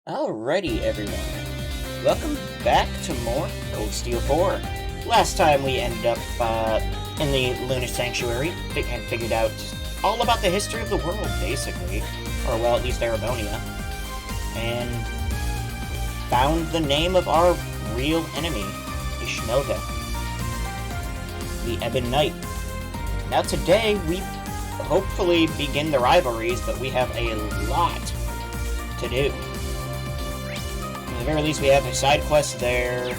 Alrighty, everyone. Welcome back to more Cold Steel 4. Last time we ended up in the Lunar Sanctuary and figured out all about the history of the world, basically. Or, well, at least Erebonia. And found the name of our real enemy, Ishmelga, the Ebon Knight. Now today, we hopefully begin the rivalries, but we have a lot to do. At the very least, we have a side quest there,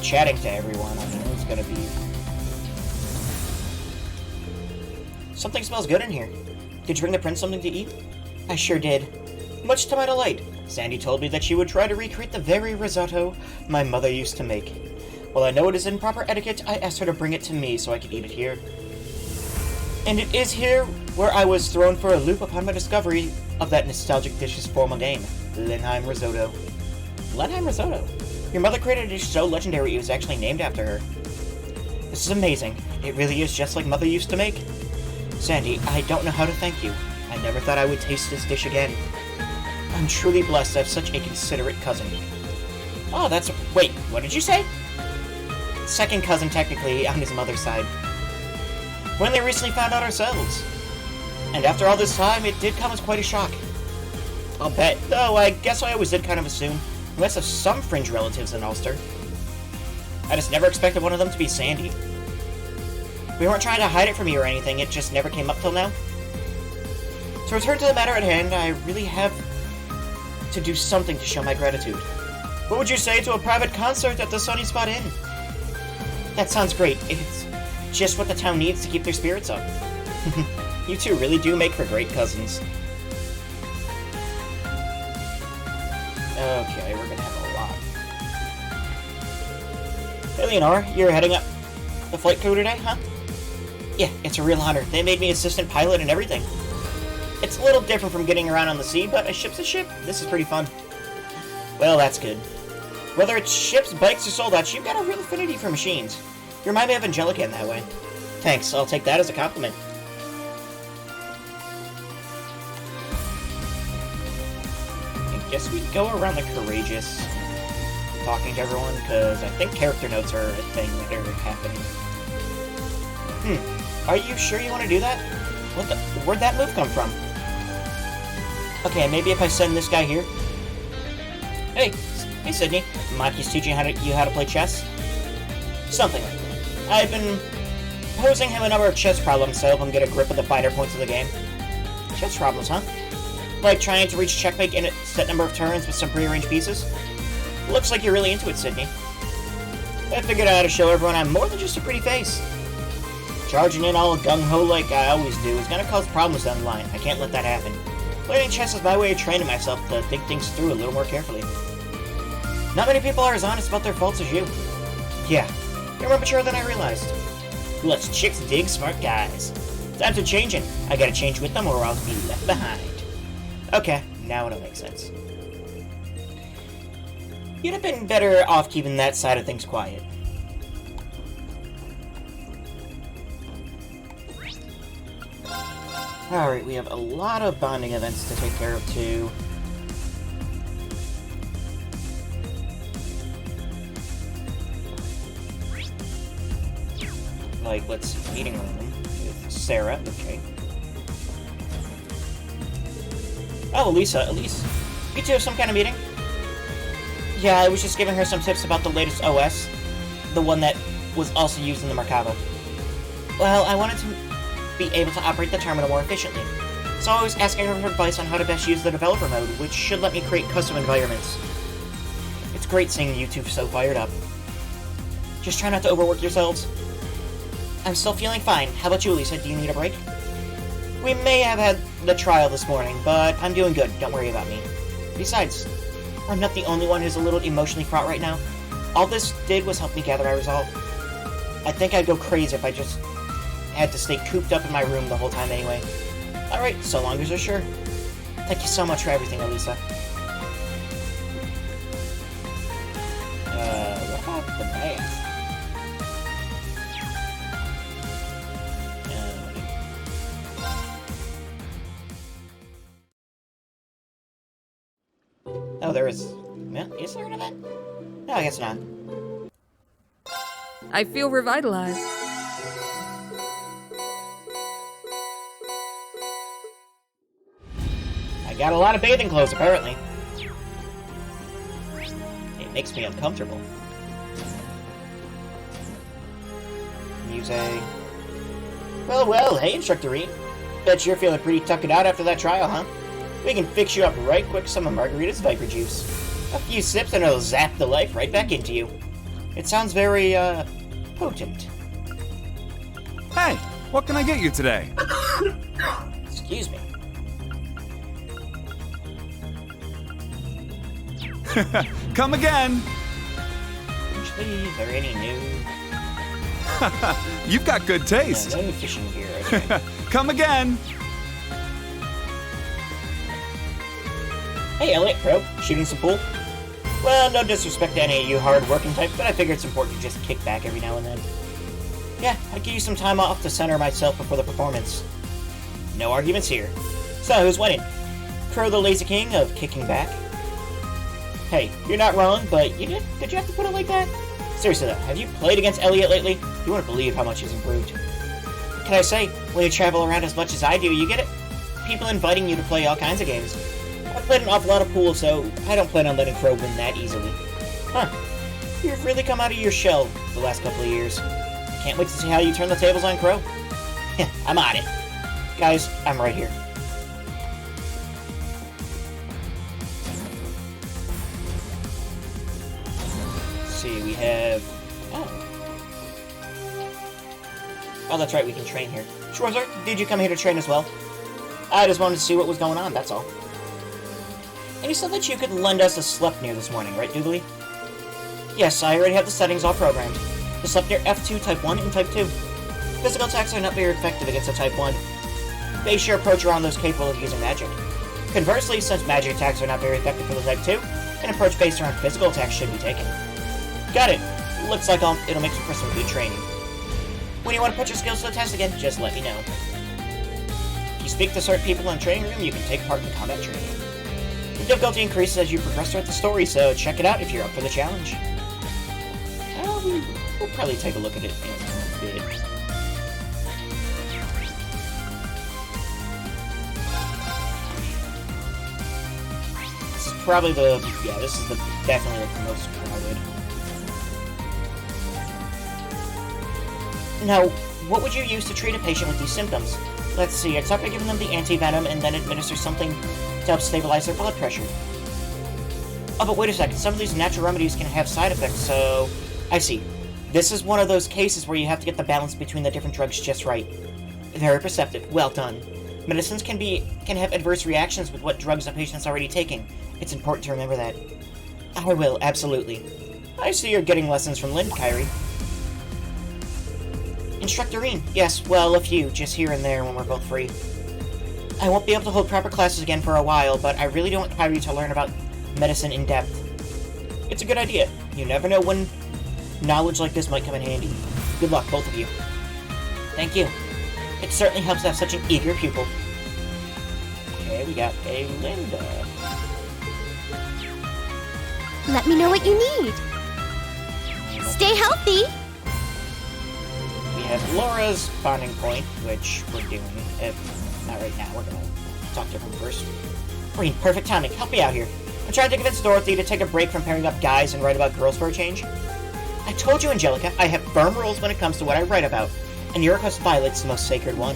chatting to everyone. I mean, it's gonna be... Something smells good in here. Did you bring the prince something to eat? I sure did. Much to my delight. Sandy told me that she would try to recreate the very risotto my mother used to make. While I know it is improper etiquette, I asked her to bring it to me so I could eat it here. And it is here where I was thrown for a loop upon my discovery of that nostalgic dish's formal name, Linheim Risotto. Linheim Risotto? Your mother created a dish so legendary it was actually named after her. This is amazing. It really is just like Mother used to make. Sandy, I don't know how to thank you. I never thought I would taste this dish again. I'm truly blessed to have such a considerate cousin. Oh, that's... Wait, what did you say? Second cousin, technically, on his mother's side. We only recently found out ourselves. And after all this time, it did come as quite a shock. I'll bet, though I guess I always did kind of assume we must have some fringe relatives in Ulster. I just never expected one of them to be Sandy. We weren't trying to hide it from you or anything, it just never came up till now. To return to the matter at hand, I really have to do something to show my gratitude. What would you say to a private concert at the Sunny Spot Inn? That sounds great. It's just what the town needs to keep their spirits up. You two really do make for great cousins. Okay, we're gonna have a lot. Hey, Leonora, you're heading up the flight crew today, huh? Yeah, it's a real honor. They made me assistant pilot and everything. It's a little different from getting around on the sea, but a ship's a ship. This is pretty fun. Well, that's good. Whether it's ships, bikes, or soldats, you've got a real affinity for machines. You remind me of Angelica in that way. Thanks, I'll take that as a compliment. I guess we go around the courageous, talking to everyone, because I think character notes are a thing that are happening. Are you sure you want to do that? Where'd that move come from? Okay, maybe if I send this guy here. Hey, Sydney. Maki's teaching you how to play chess? Something like that. I've been posing him a number of chess problems to help him get a grip of the finer points of the game. Chess problems, huh? Like trying to reach checkmate in a set number of turns with some prearranged pieces? Looks like you're really into it, Sydney. I figured out how to show everyone I'm more than just a pretty face. Charging in all gung-ho like I always do is gonna cause problems down the line. I can't let that happen. Playing chess is my way of training myself to think things through a little more carefully. Not many people are as honest about their faults as you. Yeah, you're more mature than I realized. Who lets chicks dig smart guys? Times are changing. I gotta change with them or I'll be left behind. Okay, now it'll make sense. You'd have been better off keeping that side of things quiet. Alright, we have a lot of bonding events to take care of, too. Like, let's see, meeting room with Sarah, okay. Oh, Elise, you two have some kind of meeting? Yeah, I was just giving her some tips about the latest OS, the one that was also used in the Mercado. Well, I wanted to be able to operate the terminal more efficiently, so I was asking her for advice on how to best use the developer mode, which should let me create custom environments. It's great seeing you two so fired up. Just try not to overwork yourselves. I'm still feeling fine. How about you, Lisa? Do you need a break? We may have had the trial this morning, but I'm doing good. Don't worry about me. Besides, I'm not the only one who's a little emotionally fraught right now. All this did was help me gather my resolve. I think I'd go crazy if I just had to stay cooped up in my room the whole time anyway. Alright, so long as you're sure. Thank you so much for everything, Elisa. What about the bath? Oh, there is... Yeah, is there an event? No, I guess not. I feel revitalized. I got a lot of bathing clothes, apparently. It makes me uncomfortable. Music. Well, hey, Instructor Reed. Bet you're feeling pretty tucked out after that trial, huh? We can fix you up right quick with some of Margarita's Viper Juice. A few sips and it'll zap the life right back into you. It sounds very, potent. Hey, what can I get you today? Excuse me. Come again! Usually, is there any new... You've got good taste. No fishing gear. Okay. Come again! Hey, Elliot, bro. Shooting some pool? Well, no disrespect to any of you hard-working types, but I figure it's important to just kick back every now and then. Yeah, I'd give you some time off to center myself before the performance. No arguments here. So, who's winning? Crow the Lazy King of kicking back? Hey, you're not wrong, but did you have to put it like that? Seriously though, have you played against Elliot lately? You wouldn't believe how much he's improved. What can I say? When you travel around as much as I do, you get it. People inviting you to play all kinds of games. I've played an awful lot of pool, so I don't plan on letting Crow win that easily. Huh. You've really come out of your shell the last couple of years. Can't wait to see how you turn the tables on Crow. I'm on it. Guys, I'm right here. Let's see, we have... Oh, that's right, we can train here. Sure, sir. Did you come here to train as well? I just wanted to see what was going on, that's all. And you said that you could lend us a Sleipnir this morning, right, Doogly? Yes, I already have the settings all programmed. The Sleipnir F2 Type 1 and Type 2. Physical attacks are not very effective against a Type 1. Base your approach around those capable of using magic. Conversely, since magic attacks are not very effective for the Type 2, an approach based around physical attacks should be taken. Got it. Looks like it'll make for some good training. When you want to put your skills to the test again, just let me know. If you speak to certain people in the training room, you can take part in combat training. The difficulty increases as you progress throughout the story, so check it out if you're up for the challenge. We'll probably take a look at it in a bit. This is probably this is definitely the most crowded. Now, what would you use to treat a patient with these symptoms? Let's see, I'd start by giving them the anti-venom and then administer something to help stabilize their blood pressure. Oh, but wait a second, some of these natural remedies can have side effects, so... I see. This is one of those cases where you have to get the balance between the different drugs just right. Very perceptive. Well done. Medicines can have adverse reactions with what drugs a patient's already taking. It's important to remember that. I will, absolutely. I see you're getting lessons from Lind, Kyrie. Instructorine. Yes, well, a few, just here and there when we're both free. I won't be able to hold proper classes again for a while, but I really don't want Kyrie to learn about medicine in depth. It's a good idea. You never know when knowledge like this might come in handy. Good luck, both of you. Thank you. It certainly helps to have such an eager pupil. Okay, we got a Linda. Let me know what you need. Stay healthy! We have Laura's bonding point, which we're doing. If not right now, we're gonna talk to her first. Green, perfect timing. Help me out here. I'm trying to convince Dorothy to take a break from pairing up guys and write about girls for a change. I told you, Angelica, I have firm rules when it comes to what I write about, and your request violates the most sacred one.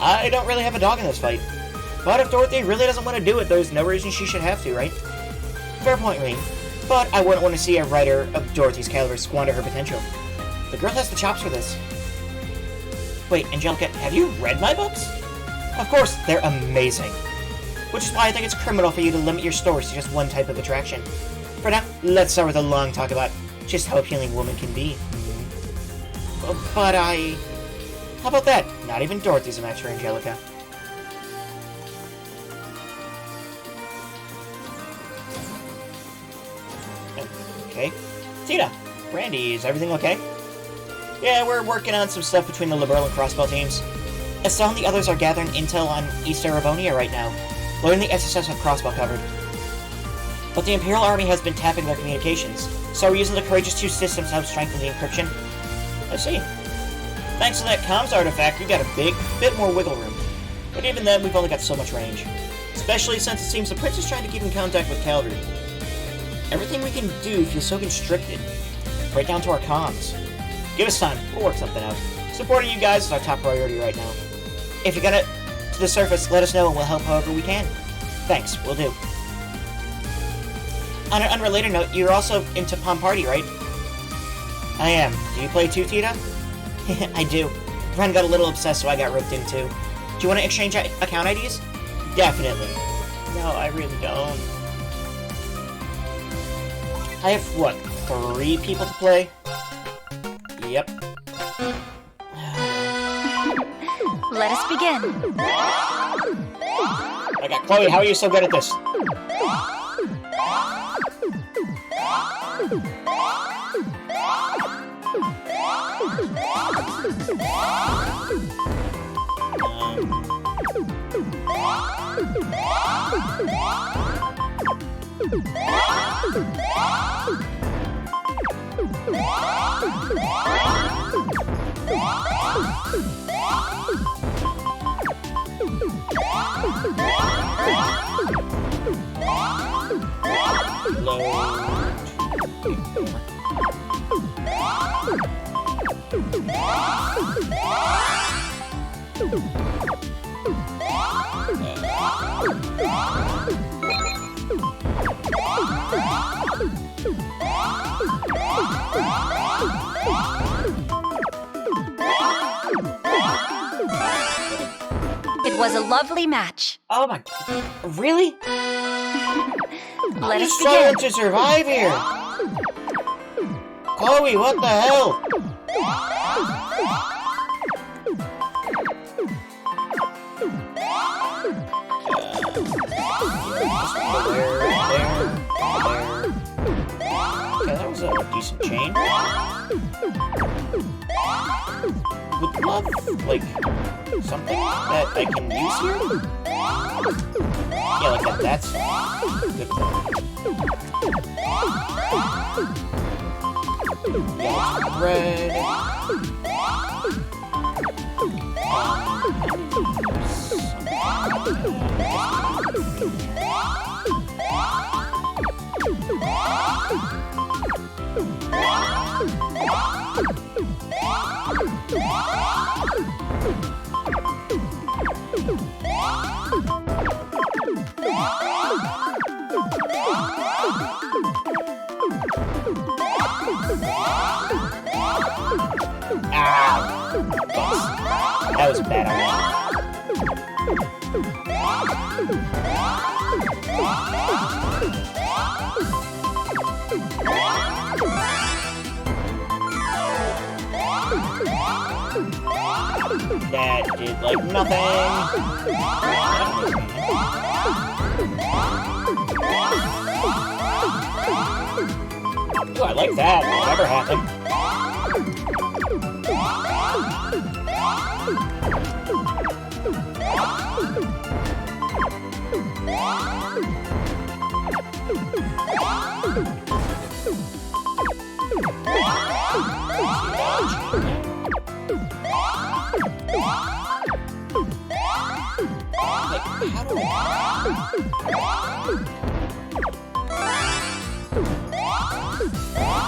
I don't really have a dog in this fight. But if Dorothy really doesn't want to do it, there's no reason she should have to, right? Fair point, Reem. But I wouldn't want to see a writer of Dorothy's caliber squander her potential. The girl has the chops for this. Wait, Angelica, have you read my books? Of course, they're amazing. Which is why I think it's criminal for you to limit your stories to just one type of attraction. For now, let's start with a long talk about just how appealing a woman can be. But how about that? Not even Dorothy's a match for Angelica. Okay. Tina, Brandy, is everything okay? Yeah, we're working on some stuff between the Liberal and Crossbow teams. Estelle and the others are gathering intel on East Erebonia right now. Learn the SSS have Crossbow covered. But the Imperial Army has been tapping their communications, so we're using the Courageous 2 systems to help strengthen the encryption. I see. Thanks to that comms artifact, we've got a bit more wiggle room. But even then, we've only got so much range. Especially since it seems the Prince is trying to keep in contact with Calvary. Everything we can do feels so constricted. Right down to our comms. Give us time, we'll work something out. Supporting you guys is our top priority right now. If you get it to the surface, let us know and we'll help however we can. Thanks, will do. On an unrelated note, you're also into Palm Party, right? I am. Do you play too, Tita? I do. Friend got a little obsessed, so I got roped in too. Do you want to exchange account IDs? Definitely. No, I really don't. I have, what, 3 people to play? Yep. Let us begin. Okay, Chloe, how are you so good at this? It was a lovely match. Oh my... Really? Let us struggling begin. to survive here! Chloe, what the hell? Okay, that was a decent chain. Would love, like, something that I can use here? Yeah, like that. That's good. Yellow, red. That was a bad idea. That did, like, nothing. Ooh, I like that. Whatever happened.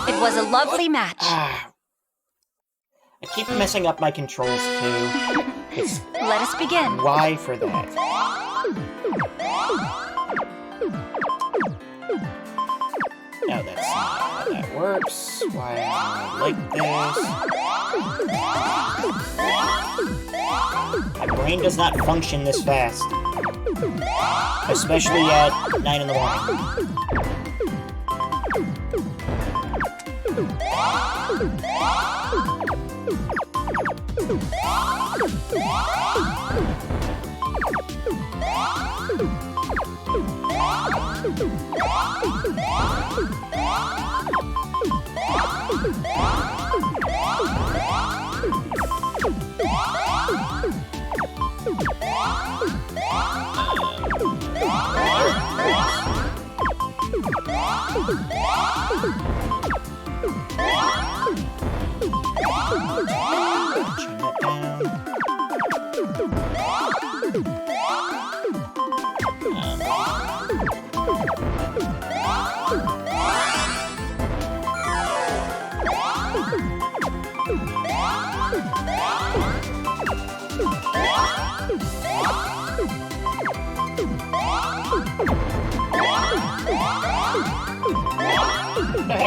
It was a lovely match. I keep messing up my controls too. It's Let us begin. why for that? No, that's not how that works. Why am I like this? My brain does not function this fast. Especially at 9 in the morning.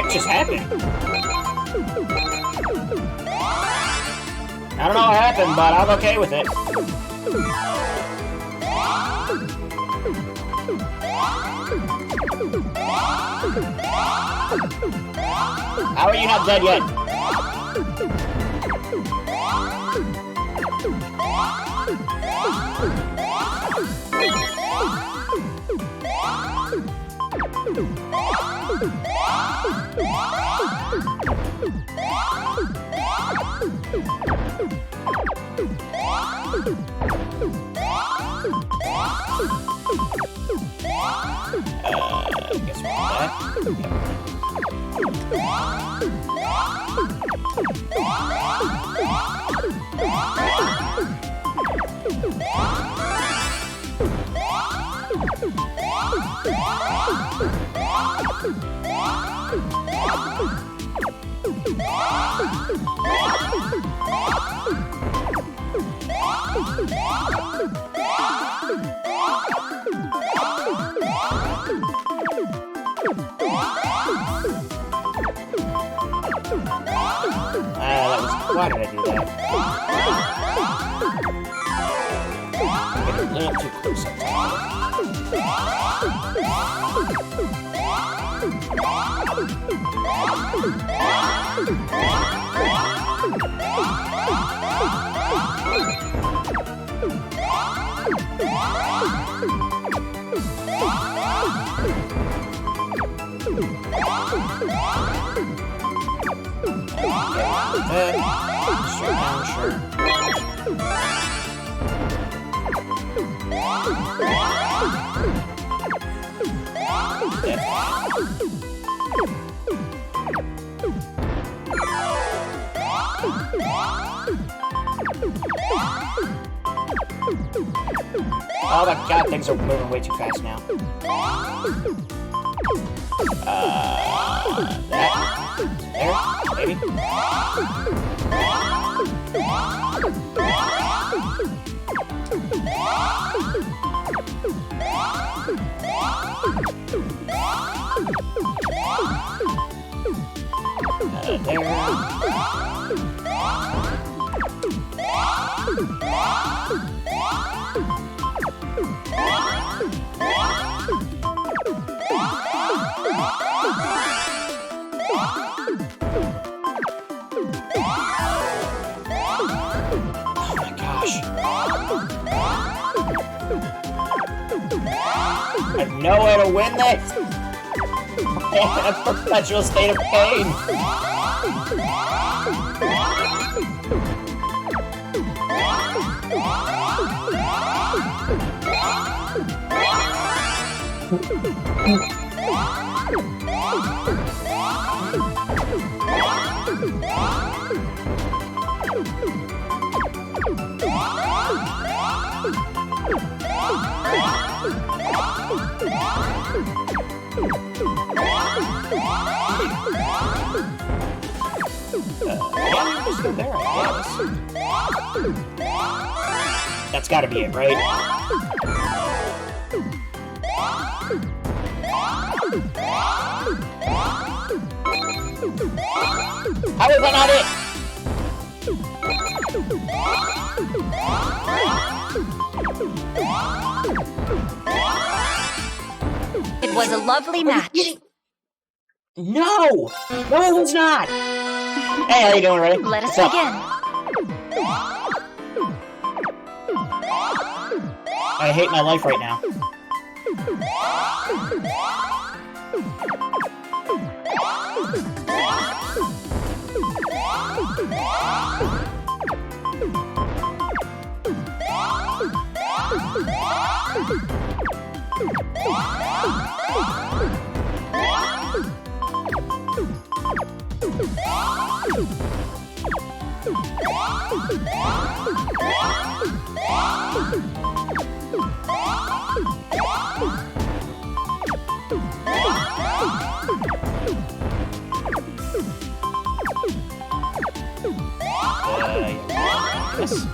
What just happened? I don't know what happened, but I'm okay with it. How are you not dead yet? I guess we'll do why did I do that? I'm getting a little too close sometimes. Sure. Oh my god, things are moving way too fast now. That. There, maybe. There. I have no way to win this! I'm in a perpetual state of pain! Yeah, just go there, I guess. That's gotta be it, right? How is that not it? It was a lovely match. No! No, it was not! Hey, how you doing, Ray? Let us What's begin. up? I hate my life right now. Yes.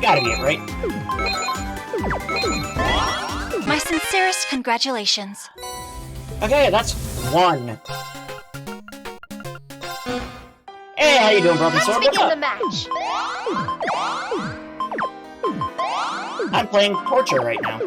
Gotta be it, right? My sincerest congratulations. Okay, that's 1. Hey, how you doing, Broken Sword? What's up? match. I'm playing Torture right now.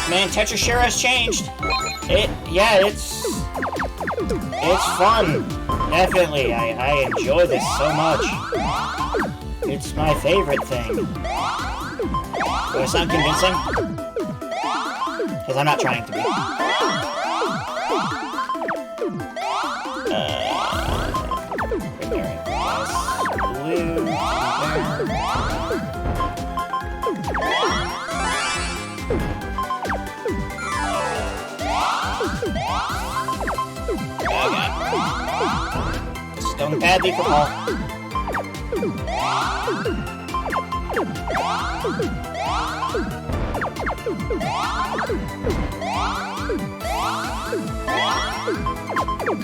Man, Tetris sure has changed. It's fun. Definitely, I enjoy this so much. It's my favorite thing. Do I sound convincing? Because I'm not trying to be. Right there, I guess. Blue. Stone badly for Paul.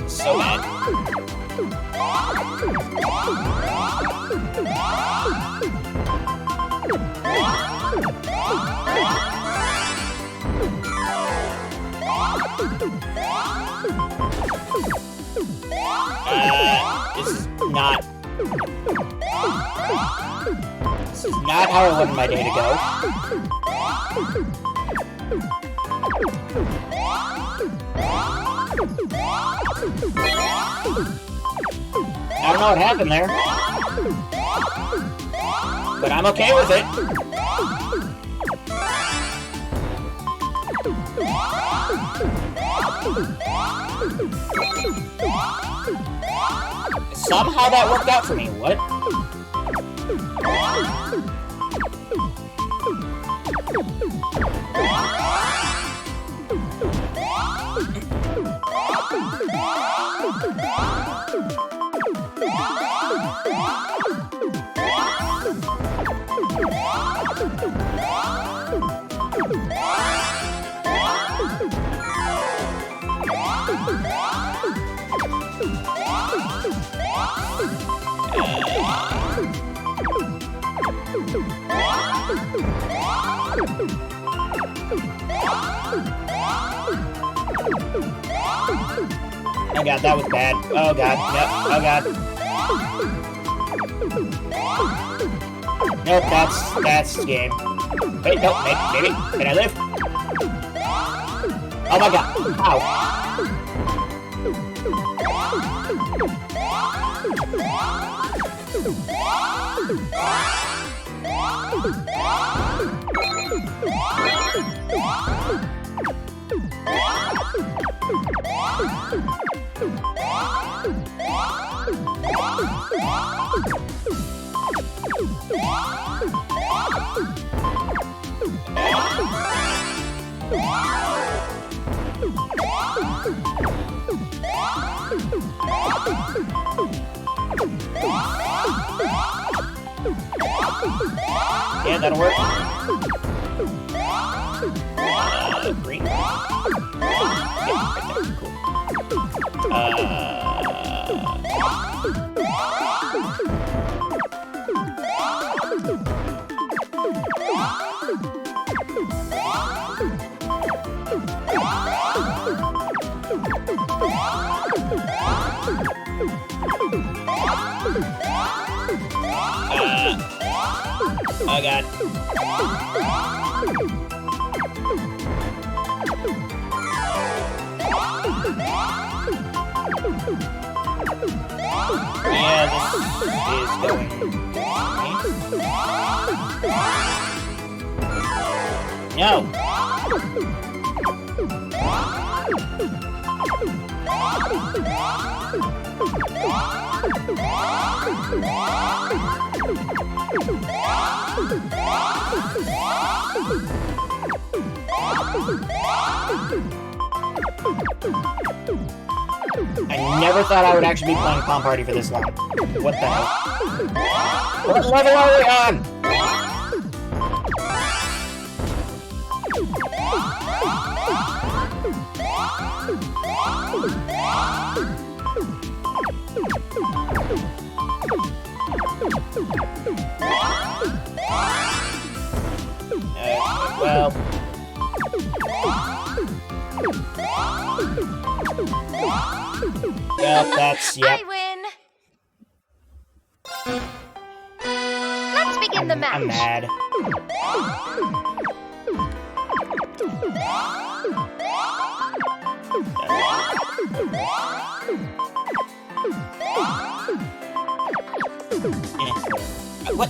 So bad. This is not how I wanted my day to go. I don't know what happened there, but I'm okay with it. Somehow that worked out for me. What? Oh god, that was bad. Oh god, yep, oh god. Nope, that's the game. Wait, nope, maybe. Can I live? Oh my god, ow. Yeah, that'll work. Green. Yeah, right there. Cool. Oh god. Yeah, this is going... No! I never thought I would actually be playing Palm Party for this long. What the hell? What level are we on? Well... Yep, that's... Yep. I win. Let's begin the match. I'm mad. What? What?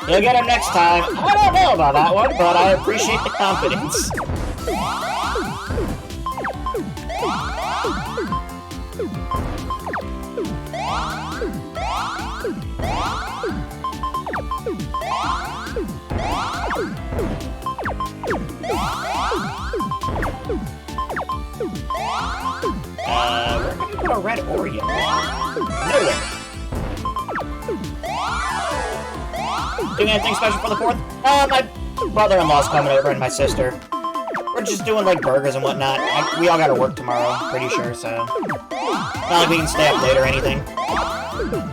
You'll get him next time. I don't know about that one, but I appreciate the confidence. Where can you put a red Oreo? Nowhere. Doing anything special for the 4th? My brother-in-law's coming over and my sister. We're just doing, like, burgers and whatnot. We all gotta work tomorrow, pretty sure, so... Not like we can stay up late or anything.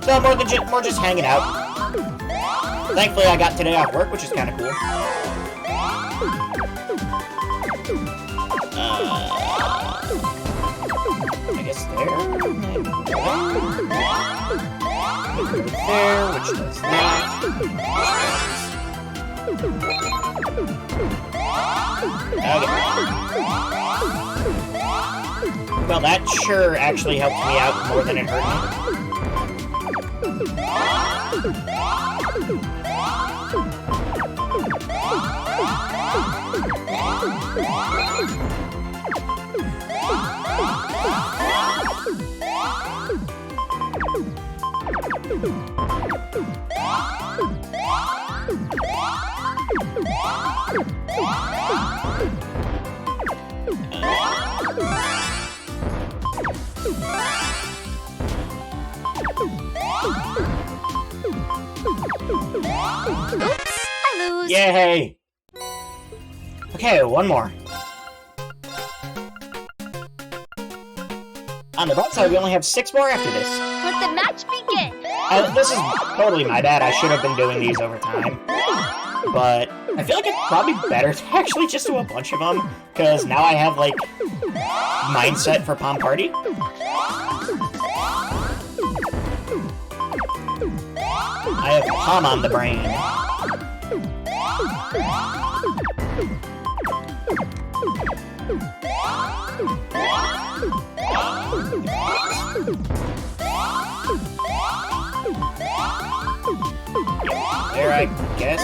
So, more just hanging out. Thankfully, I got today off work, which is kind of cool. I guess there? There, which does that. Okay. Well, that sure actually helped me out more than it hurt me. Oops, I lose. Yay! Okay, one more. On the bright side, we only have 6 more after this. Let the match begin. This is totally my bad. I should have been doing these over time. But I feel like it's probably better to actually just do a bunch of them, because now I have, like, mindset for Palm Party. I have Palm on the brain. There, I guess.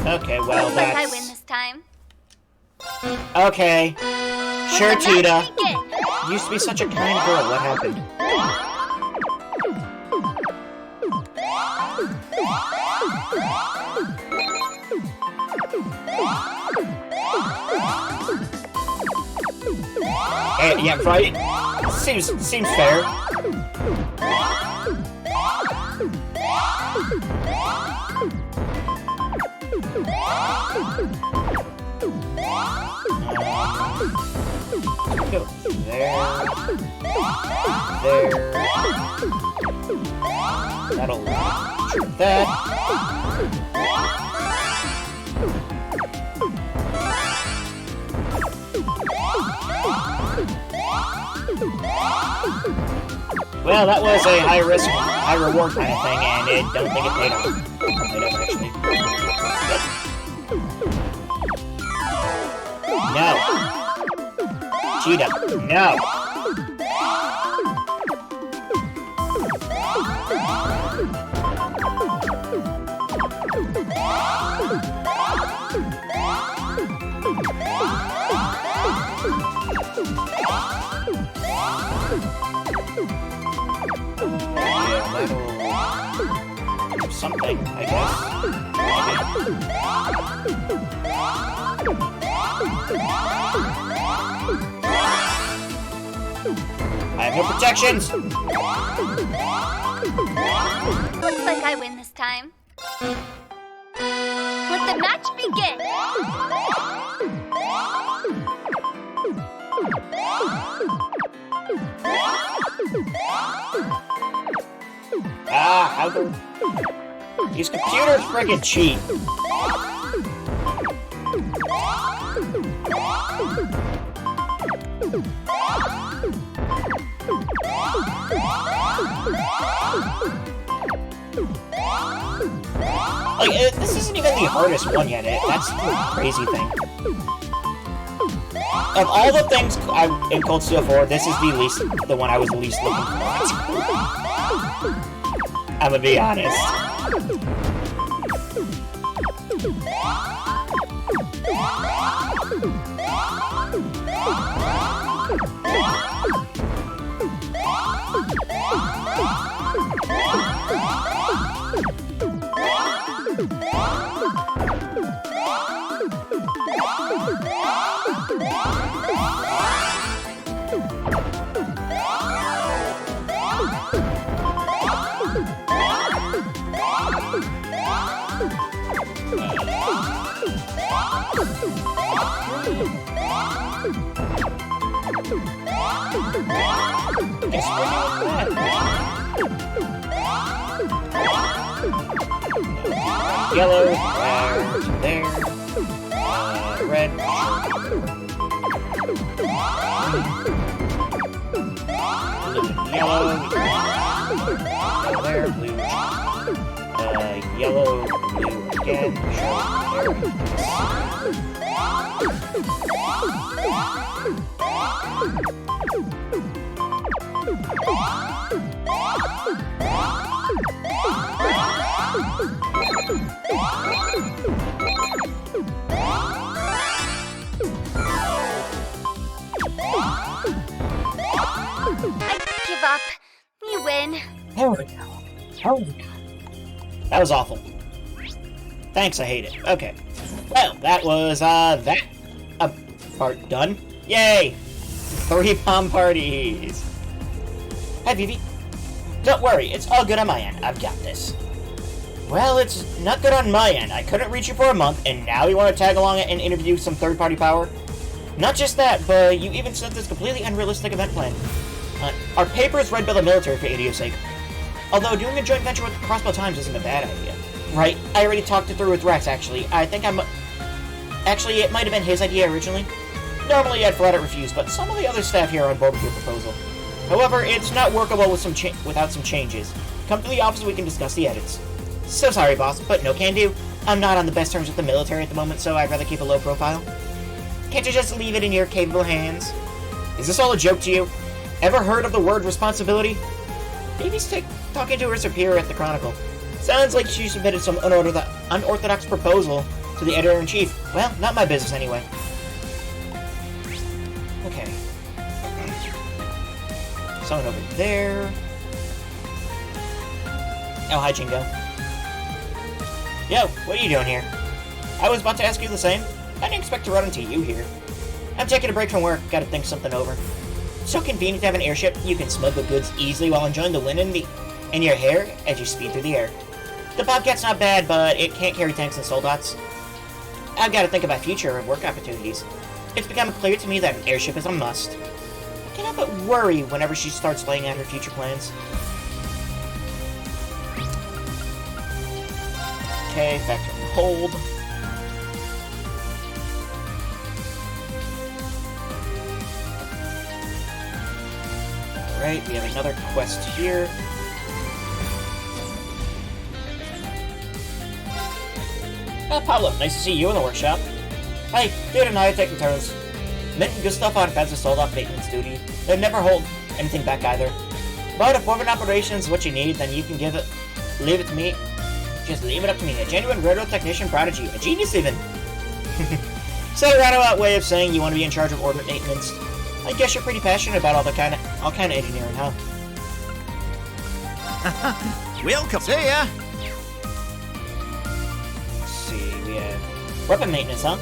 Okay, well, Looks like I that's... win this time. Okay. Sure, Let the match Cheetah. begin. You used to be such a kind girl. What happened? Yeah, right? Seems fair. Go there. There. That'll shoot that. Well, that was a high risk, high reward kind of thing, and I don't think it paid off. It does actually. No. Cheetah, no. Yeah, that'll do something, I guess. I have no protections! Looks like I win this time. Let the match begin! Ah, how the... These computers friggin' cheat. Like, this isn't even the hardest one yet. That's the crazy thing. Of all the things in Cold Steel 4, this is the one I was the least looking for. I'm gonna be honest. Guess we're doing that. Yellow, there, red. Blue, yellow, there, blue. Yellow, blue again. I give up. You win. There we go. That was awful. Thanks, I hate it. Okay. Well, that was, that part done. Yay! 3 bomb parties! Hi, Vivi. Don't worry, it's all good on my end. I've got this. Well, it's not good on my end. I couldn't reach you for a month, and now you want to tag along and interview some third-party power? Not just that, but you even sent this completely unrealistic event plan. Our paper is read by the military for idio's sake. Although doing a joint venture with Crossbow Times isn't a bad idea. Right, I already talked it through with Rex, actually. Actually, it might have been his idea originally. Normally, I'd flat out refuse, but some of the other staff here are on board with your proposal. However, it's not workable with without some changes. Come to the office and we can discuss the edits. So sorry, boss, but no can do. I'm not on the best terms with the military at the moment, so I'd rather keep a low profile. Can't you just leave it in your capable hands? Is this all a joke to you? Ever heard of the word responsibility? Baby's talking to her superior at the Chronicle. Sounds like she submitted some unorthodox proposal to the editor-in-chief. Well, not my business anyway. Okay. Someone over there. Oh, hi, Jingo. Yo, what are you doing here? I was about to ask you the same. I didn't expect to run into you here. I'm taking a break from work. Gotta think something over. It's so convenient to have an airship. You can smuggle goods easily while enjoying the wind in your hair as you speed through the air. The Bobcat's not bad, but it can't carry tanks and soldats. I've got to think about future work opportunities. It's become clear to me that an airship is a must. I can't help but worry whenever she starts laying out her future plans. Okay, factor in hold. Alright, we have another quest here. Oh, Pablo, nice to see you in the workshop. Hey, Dude and I are taking turns. Mint and Gustav on fence sold off maintenance duty. They'd never hold anything back either. But if Orbit Operations is what you need, then you can leave it to me. Just leave it up to me. A genuine radio technician prodigy. A genius even. So a roundabout way of saying you want to be in charge of orbit maintenance. I guess you're pretty passionate about all kind of engineering, huh? Welcome. See ya. Let's see, we have weapon maintenance, huh?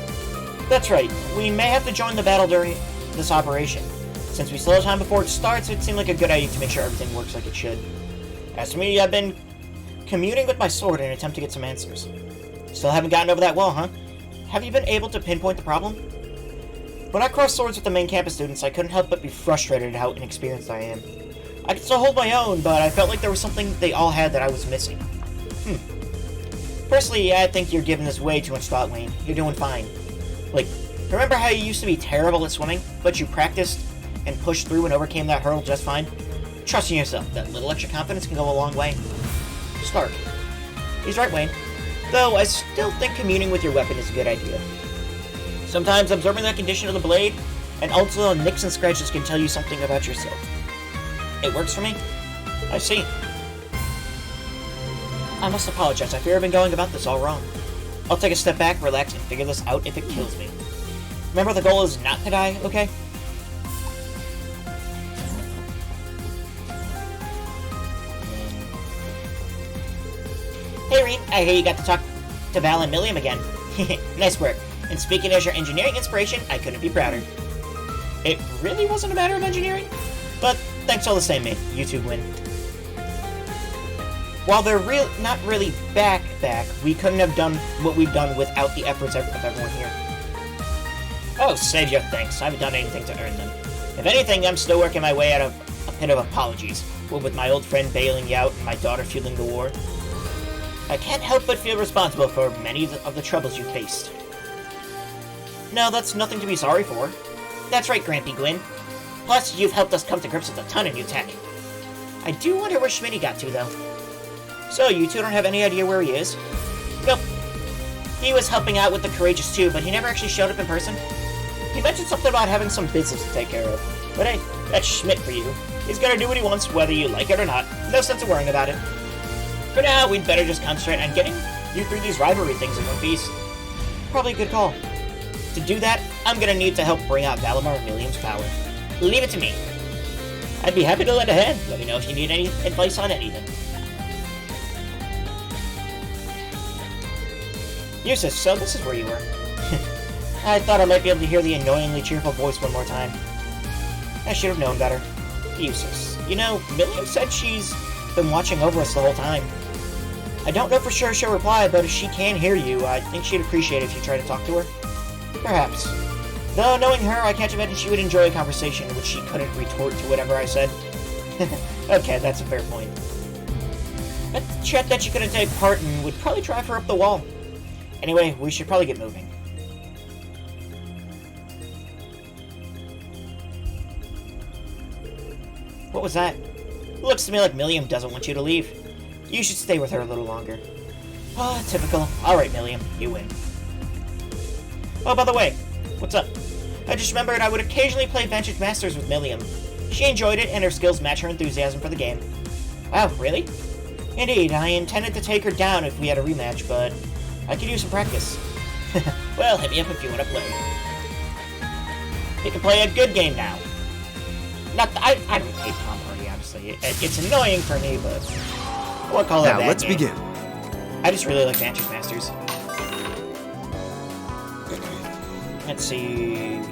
That's right. We may have to join the battle during this operation. Since we still have time before it starts, it seemed like a good idea to make sure everything works like it should. As for me, I've been commuting with my sword in an attempt to get some answers. Still haven't gotten over that wall, huh? Have you been able to pinpoint the problem? When I crossed swords with the main campus students, I couldn't help but be frustrated at how inexperienced I am. I could still hold my own, but I felt like there was something they all had that I was missing. Personally, I think you're giving this way too much thought, Wayne. You're doing fine. Like, remember how you used to be terrible at swimming, but you practiced and pushed through and overcame that hurdle just fine? Trust in yourself. That little extra confidence can go a long way. Stark. He's right, Wayne. Though, I still think communing with your weapon is a good idea. Sometimes observing the condition of the blade and also nicks and scratches can tell you something about yourself. It works for me? I see. I must apologize. I fear I've been going about this all wrong. I'll take a step back, relax, and figure this out if it kills me. Remember, the goal is not to die, okay? Hey, Reed. I hear you got to talk to Val and Milliam again. Nice work. And speaking as your engineering inspiration, I couldn't be prouder. It really wasn't a matter of engineering? But thanks all the same, mate. You two win. While they're not really back, we couldn't have done what we've done without the efforts of everyone here. Oh, save your thanks. I haven't done anything to earn them. If anything, I'm still working my way out of a pit of apologies, what with my old friend bailing you out and my daughter fueling the war. I can't help but feel responsible for many of the troubles you faced. No, that's nothing to be sorry for. That's right, Grampy Gwyn. Plus, you've helped us come to grips with a ton of new tech. I do wonder where Schmitty got to, though. So, you two don't have any idea where he is? Nope. He was helping out with the Courageous too, but he never actually showed up in person. He mentioned something about having some business to take care of. But hey, that's Schmidt for you. He's gonna do what he wants, whether you like it or not. No sense of worrying about it. For now, we'd better just concentrate on getting you through these rivalry things in one piece. Probably a good call. To do that, I'm gonna need to help bring out Valimar and Milliam's power. Leave it to me. I'd be happy to lend a hand. Let me know if you need any advice on anything. Eustace, so this is where you were. I thought I might be able to hear the annoyingly cheerful voice one more time. I should have known better. Eustace, you know, Milliam said she's been watching over us the whole time. I don't know for sure she'll reply, but if she can hear you, I think she'd appreciate it if you try to talk to her. Perhaps. Though, knowing her, I can't imagine she would enjoy a conversation in which she couldn't retort to whatever I said. Okay, that's a fair point. I checked that she couldn't take part and would probably drive her up the wall. Anyway, we should probably get moving. What was that? It looks to me like Milliam doesn't want you to leave. You should stay with her a little longer. Ah, typical. Alright, Milliam, you win. Oh, by the way, what's up? I just remembered I would occasionally play Vantage Masters with Milliam. She enjoyed it, and her skills match her enthusiasm for the game. Wow, really? Indeed, I intended to take her down if we had a rematch, but I could use some practice. Well, hit me up if you want to play. You can play a good game now. I don't hate Tom Hardy, honestly. It's annoying for me, but I won't call it a bad game. Now, let's begin. I just really like Vantage Masters. Let's see.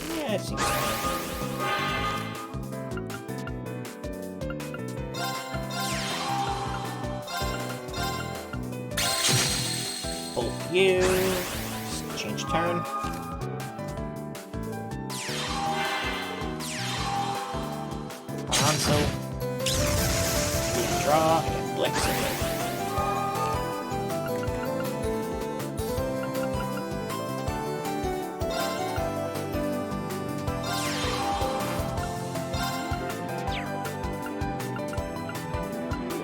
Yeah, it seems fine. Pull you. Just change turn. Console. Draw and flexible.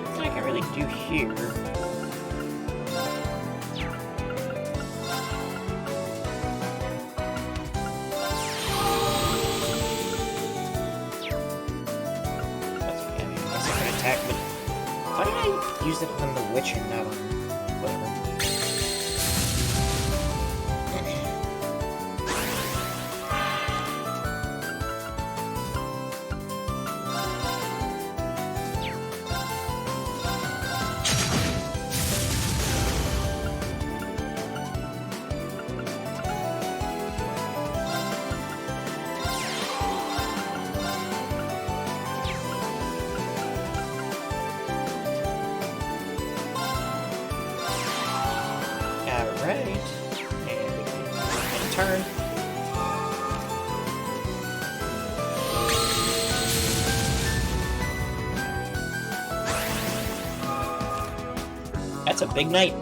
Nothing I can really do here. That's okay. I mean, I guess I can attack, but why did I use it on the witch and not on whatever? turn. That's a big night.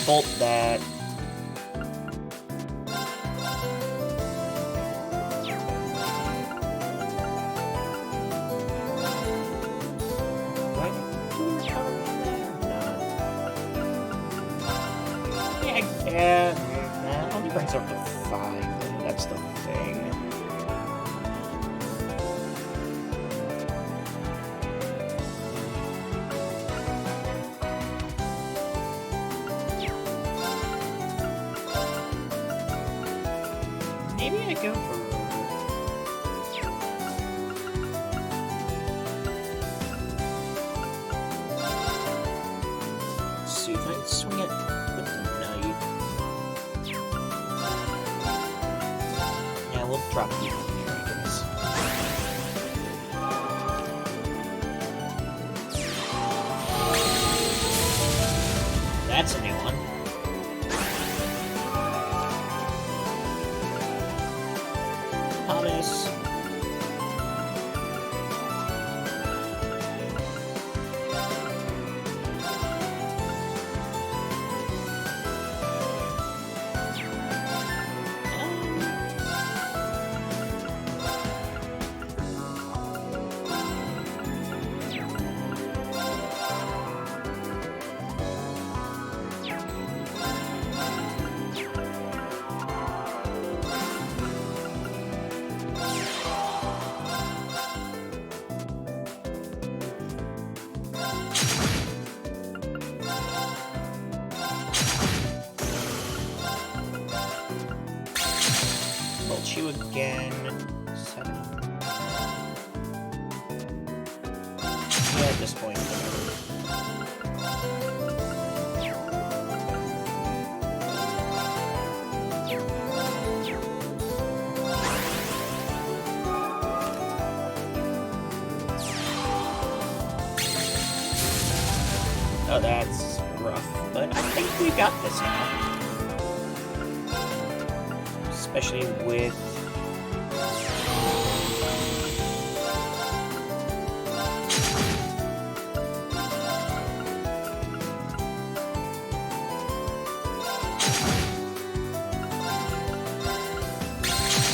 Bolt that. What? Yeah, nah, only brings up to 5, though. That's the thing. Maybe I go for... Let's see if I can swing it with the knight. Yeah, we'll drop the dragons. That's a new one. Thomas. You again. 7. Yeah, at this point. Oh, that's rough, but I think we got this now. Especially with...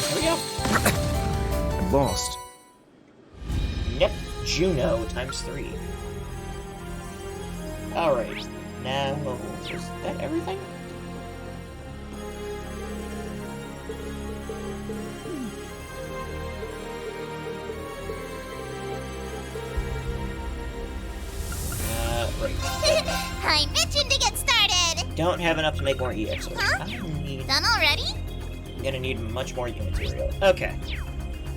There we go. I'm lost. Yep, Juno times 3. Alright, now... is that everything? Right. I'm itching to get started. Don't have enough to make more EXOs. Huh? Done already? I'm gonna need much more unit material. Okay.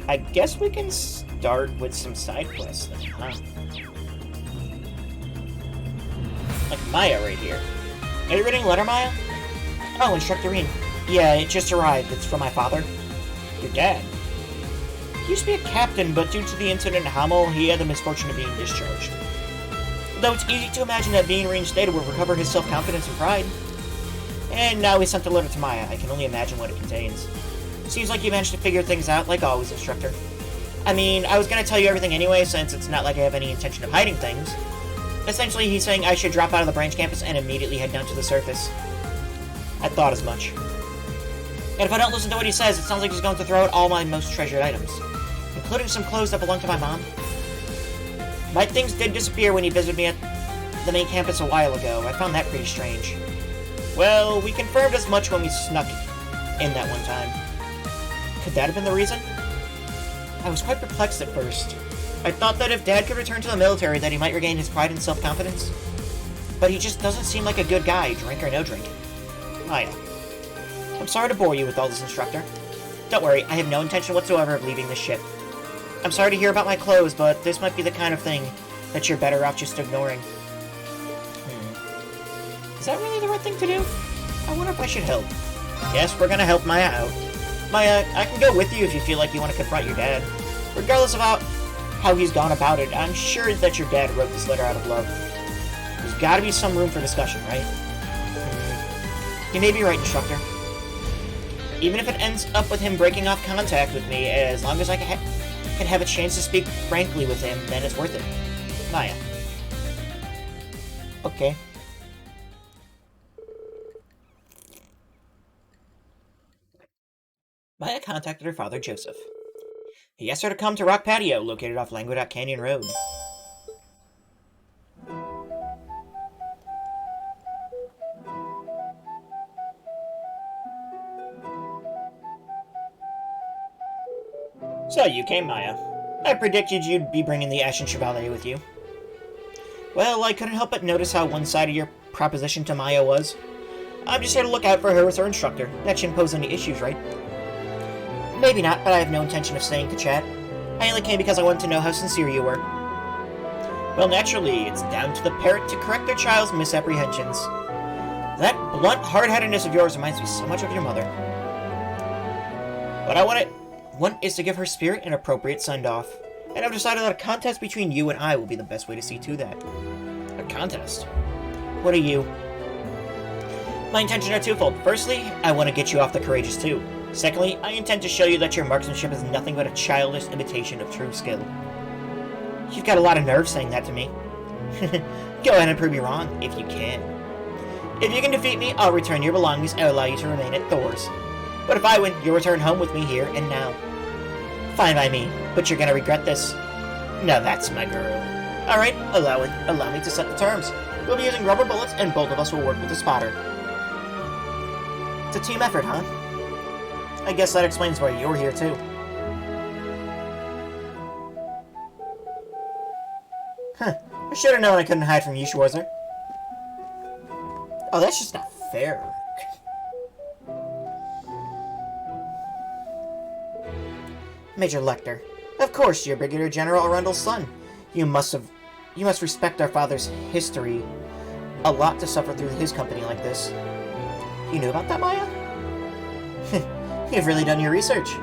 I guess we can start with some side quests then, huh? Like Maya right here. Are you reading a letter, Maya? Oh, Instructorine. Yeah, it just arrived. It's from my father. Your dad? He used to be a captain, but due to the incident in Hamel, he had the misfortune of being discharged. Though it's easy to imagine that being reinstated will recover his self-confidence and pride. And now he sent a letter to Maya. I can only imagine what it contains. Seems like you managed to figure things out, like always, Instructor. I mean, I was gonna tell you everything anyway, since it's not like I have any intention of hiding things. Essentially, he's saying I should drop out of the branch campus and immediately head down to the surface. I thought as much. And if I don't listen to what he says, it sounds like he's going to throw out all my most treasured items, including some clothes that belong to my mom. My things did disappear when he visited me at the main campus a while ago. I found that pretty strange. Well, we confirmed as much when we snuck in that one time. Could that have been the reason? I was quite perplexed at first. I thought that if Dad could return to the military, that he might regain his pride and self-confidence. But he just doesn't seem like a good guy, drink or no drink. Maya. I'm sorry to bore you with all this, Instructor. Don't worry, I have no intention whatsoever of leaving this ship. I'm sorry to hear about my clothes, but this might be the kind of thing that you're better off just ignoring. Is that really the right thing to do? I wonder if I should help. Yes, we're gonna help Maya out. Maya, I can go with you if you feel like you want to confront your dad. Regardless of how he's gone about it, I'm sure that your dad wrote this letter out of love. There's gotta be some room for discussion, right? You may be right, Instructor. Even if it ends up with him breaking off contact with me, as long as I can have a chance to speak frankly with him, then it's worth it. Maya. Okay. Maya contacted her father, Joseph. He asked her to come to Rock Patio, located off Languedoc Canyon Road. So, you came, Maya. I predicted you'd be bringing the Ashen Chevalier with you. Well, I couldn't help but notice how one-sided your proposition to Maya was. I'm just here to look out for her with her instructor. That shouldn't pose any issues, right? Maybe not, but I have no intention of staying to chat. I only came because I wanted to know how sincere you were. Well, naturally, it's down to the parent to correct their child's misapprehensions. That blunt hard-headedness of yours reminds me so much of your mother. What I want is to give her spirit an appropriate send-off, and I've decided that a contest between you and I will be the best way to see to that. A contest? What are you? My intentions are twofold. Firstly, I want to get you off the Courageous 2. Secondly, I intend to show you that your marksmanship is nothing but a childish imitation of true skill. You've got a lot of nerve saying that to me. Go ahead and prove me wrong, if you can. If you can defeat me, I'll return your belongings and allow you to remain at Thor's. But if I win, you'll return home with me here and now. Fine by me, but you're gonna regret this. Now that's my girl. Alright, allow me to set the terms. We'll be using rubber bullets, and both of us will work with the spotter. It's a team effort, huh? I guess that explains why you're here, too. Huh. I should have known I couldn't hide from you, Schwarzer. Oh, that's just not fair. Major Lecter. Of course, you're Brigadier General Arundel's son. You must respect our father's history. A lot to suffer through his company like this. You knew about that, Maya? You've really done your research.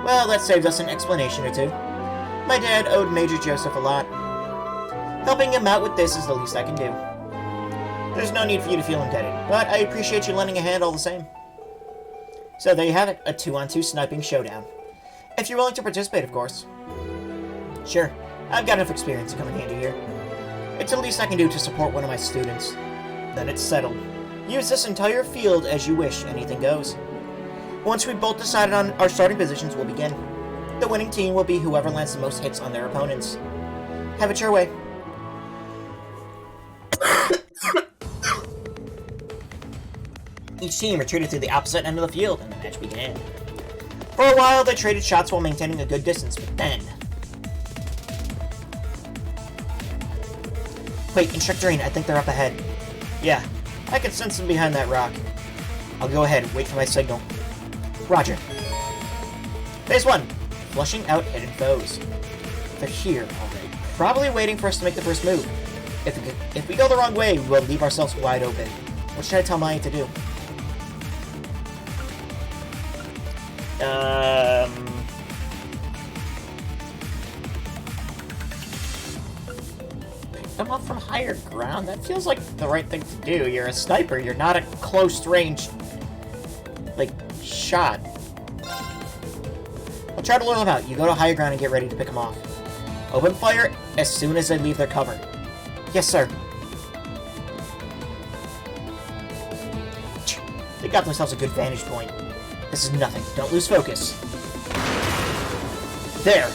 Well, that saves us an explanation or two. My dad owed Major Joseph a lot. Helping him out with this is the least I can do. There's no need for you to feel indebted, but I appreciate you lending a hand all the same. So there you have it, a 2-on-2 sniping showdown. If you're willing to participate, of course. Sure, I've got enough experience to come in handy here. It's the least I can do to support one of my students. Then it's settled. Use this entire field as you wish, anything goes. Once we've both decided on our starting positions, we'll begin. The winning team will be whoever lands the most hits on their opponents. Have it your way. Each team retreated to the opposite end of the field, and the match began. For a while, they traded shots while maintaining a good distance, but then... Wait, Instructor Rain, I think they're up ahead. Yeah, I can sense them behind that rock. I'll go ahead, wait for my signal. Roger. Phase 1. Flushing out hidden foes. They're here already, probably waiting for us to make the first move. If we go the wrong way, we'll leave ourselves wide open. What should I tell Maya to do? Pick them up from higher ground? That feels like the right thing to do. You're a sniper. You're not a close range, shot. I'll try to lure them out. You go to higher ground and get ready to pick them off. Open fire as soon as they leave their cover. Yes, sir. They got themselves a good vantage point. This is nothing. Don't lose focus. There.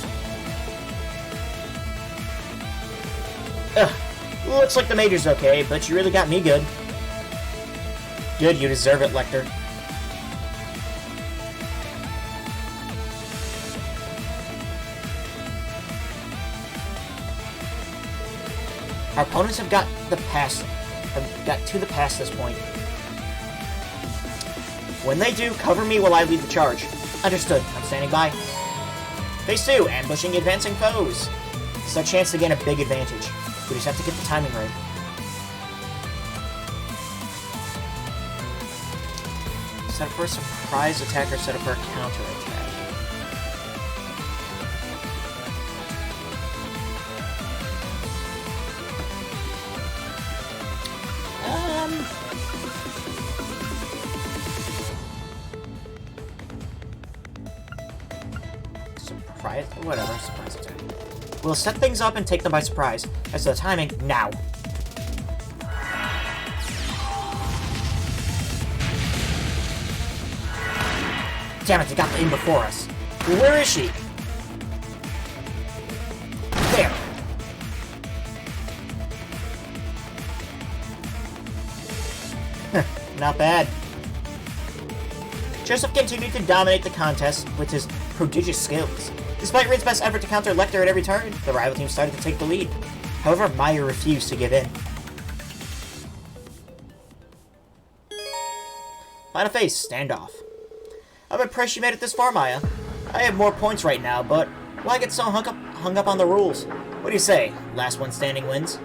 Ugh. Looks like the Major's okay, but you really got me good. Good, you deserve it, Lecter. Our opponents have got to the past this point. When they do, cover me while I lead the charge. Understood. I'm standing by. Phase 2, ambushing advancing foes. It's our chance to gain a big advantage. We just have to get the timing right. Set up for a surprise attack or set up for a counter attack? Surprise? Whatever, surprise attack. We'll set things up and take them by surprise. As to the timing, now. Damn it, they got in before us. Where is she? There. Not bad. Joseph continued to dominate the contest with his prodigious skills. Despite Rin's best effort to counter Lecter at every turn, the rival team started to take the lead. However, Maya refused to give in. Final phase, standoff. I'm impressed you made it this far, Maya. I have more points right now, but why get so hung up on the rules? What do you say? Last one standing wins?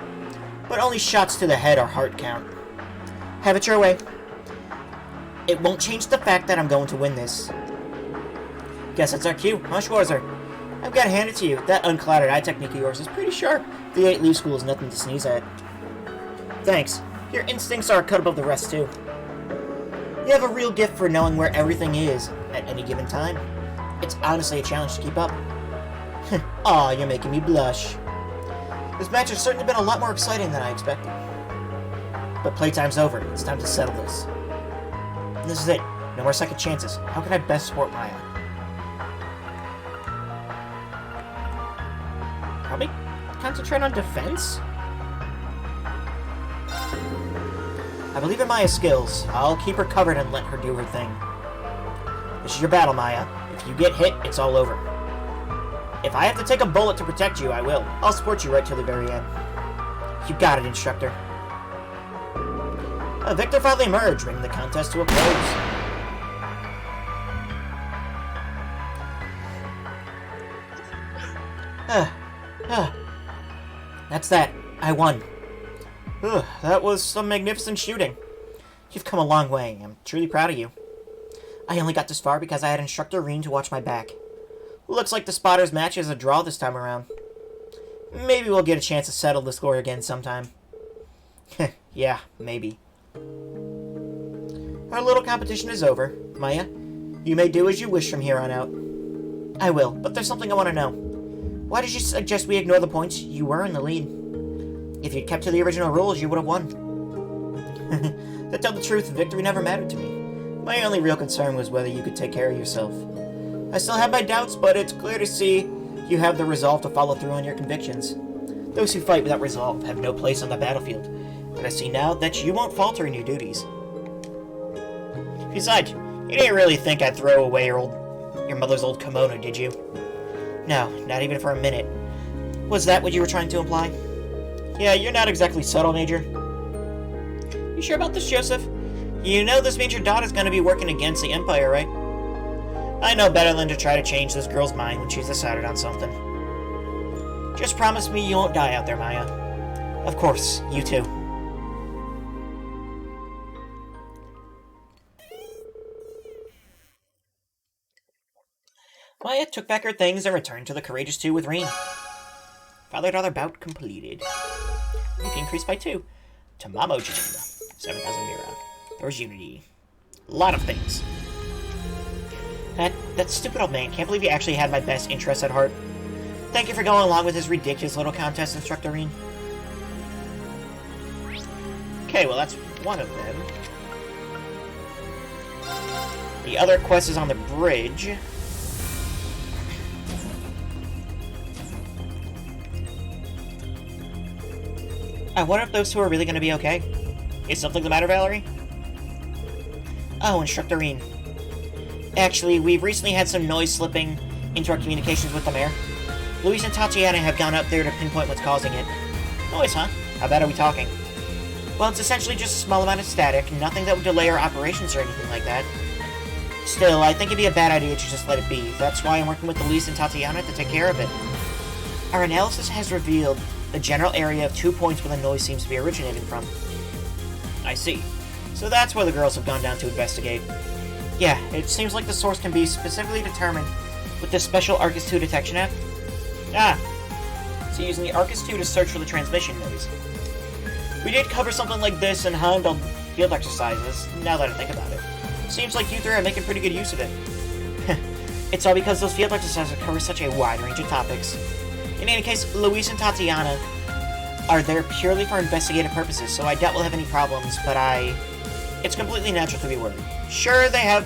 But only shots to the head are heart count. Have it your way. It won't change the fact that I'm going to win this. Guess that's our cue, huh, Schwarzer? I've got to hand it to you. That unclouded eye technique of yours is pretty sharp. The 8 Leaf School is nothing to sneeze at. Thanks. Your instincts are a cut above the rest, too. You have a real gift for knowing where everything is at any given time. It's honestly a challenge to keep up. Aw, you're making me blush. This match has certainly been a lot more exciting than I expected. But playtime's over. It's time to settle this. And this is it. No more second chances. How can I best support Maya? Probably concentrate on defense? I believe in Maya's skills. I'll keep her covered and let her do her thing. This is your battle, Maya. If you get hit, it's all over. If I have to take a bullet to protect you, I will. I'll support you right till the very end. You got it, instructor. A victor finally emerged, bringing the contest to a close. That's that. I won. That was some magnificent shooting. You've come a long way. I'm truly proud of you. I only got this far because I had Instructor Reen to watch my back. Looks like the spotters match is a draw this time around. Maybe we'll get a chance to settle the score again sometime. Yeah, maybe. Our little competition is over. Maya, you may do as you wish from here on out. I will, but there's something I want to know. Why did you suggest we ignore the points? You were in the lead. If you'd kept to the original rules, you would have won. To tell the truth, victory never mattered to me. My only real concern was whether you could take care of yourself. I still have my doubts, but it's clear to see you have the resolve to follow through on your convictions. Those who fight without resolve have no place on the battlefield, but I see now that you won't falter in your duties. Besides, you didn't really think I'd throw away your mother's old kimono, did you? No, not even for a minute. Was that what you were trying to imply? Yeah, you're not exactly subtle, Major. You sure about this, Joseph? You know this means your daughter's gonna be working against the Empire, right? I know better than to try to change this girl's mind when she's decided on something. Just promise me you won't die out there, Maya. Of course, you too. Maya took back her things and returned to the Courageous 2 with Reen. Father-daughter bout completed. BP increased by 2. Tamamo Jin. 7,000 Mira. There's Unity. A lot of things. That stupid old man. Can't believe he actually had my best interests at heart. Thank you for going along with his ridiculous little contest, Instructor Reen. Okay, well that's one of them. The other quest is on the bridge. I wonder if those two are really going to be okay. Is something the matter, Valerie? Oh, Instructor Reen. Actually, we've recently had some noise slipping into our communications with the mayor. Luis and Tatiana have gone up there to pinpoint what's causing it. Noise, huh? How bad are we talking? Well, it's essentially just a small amount of static, nothing that would delay our operations or anything like that. Still, I think it'd be a bad idea to just let it be. That's why I'm working with Elise and Tatiana to take care of it. Our analysis has revealed the general area of 2 points where the noise seems to be originating from. I see. So that's where the girls have gone down to investigate. Yeah, it seems like the source can be specifically determined with this special Arcus 2 detection app. Ah, so using the Arcus 2 to search for the transmission noise. We did cover something like this in Heimdall field exercises, now that I think about it. Seems like you three are making pretty good use of it. It's all because those field exercises cover such a wide range of topics. In any case, Luis and Tatiana are there purely for investigative purposes, so I doubt we'll have any problems, but it's completely natural to be worried. Sure, they've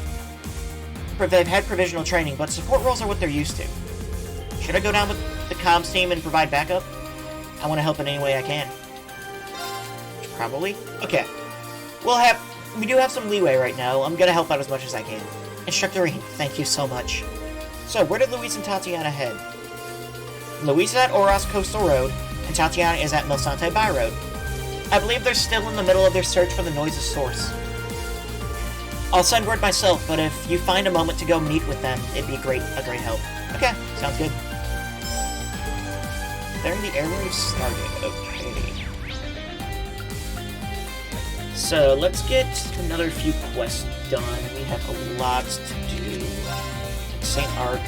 had provisional training, but support roles are what they're used to. Should I go down with the comms team and provide backup? I want to help in any way I can. Probably. Okay. We do have some leeway right now. I'm gonna help out as much as I can. Instructor Reed, thank you so much. So, where did Luis and Tatiana head? Luis is at Oros Coastal Road, and Tatiana is at Milsante By Road. I believe they're still in the middle of their search for the noise's source. I'll send word myself, but if you find a moment to go meet with them, it'd be a great help. Okay, sounds good. There the airwave started. Okay. So, let's get another few quests done. We have a lot to do. St. Arc.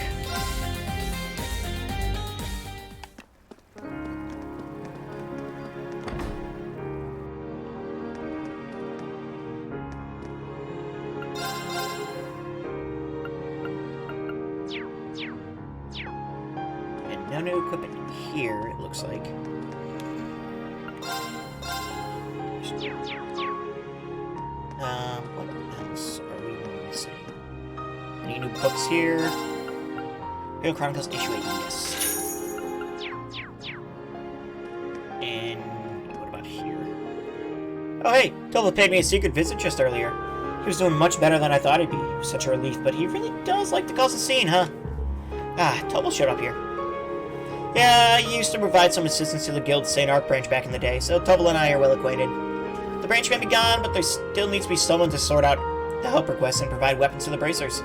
And no new equipment here, it looks like. What else are we missing? Any new books here? Halo Chronicles Issue 8, yes. And what about here? Oh hey, Tova paid me a secret visit just earlier. He was doing much better than I thought he'd be. It was such a relief, but he really does like to cause a scene, huh? Ah, Tova showed up here. Yeah, I used to provide some assistance to the Guild's St. Arc branch back in the day, so Tova and I are well acquainted. The branch may be gone, but there still needs to be someone to sort out the help requests and provide weapons to the bracers.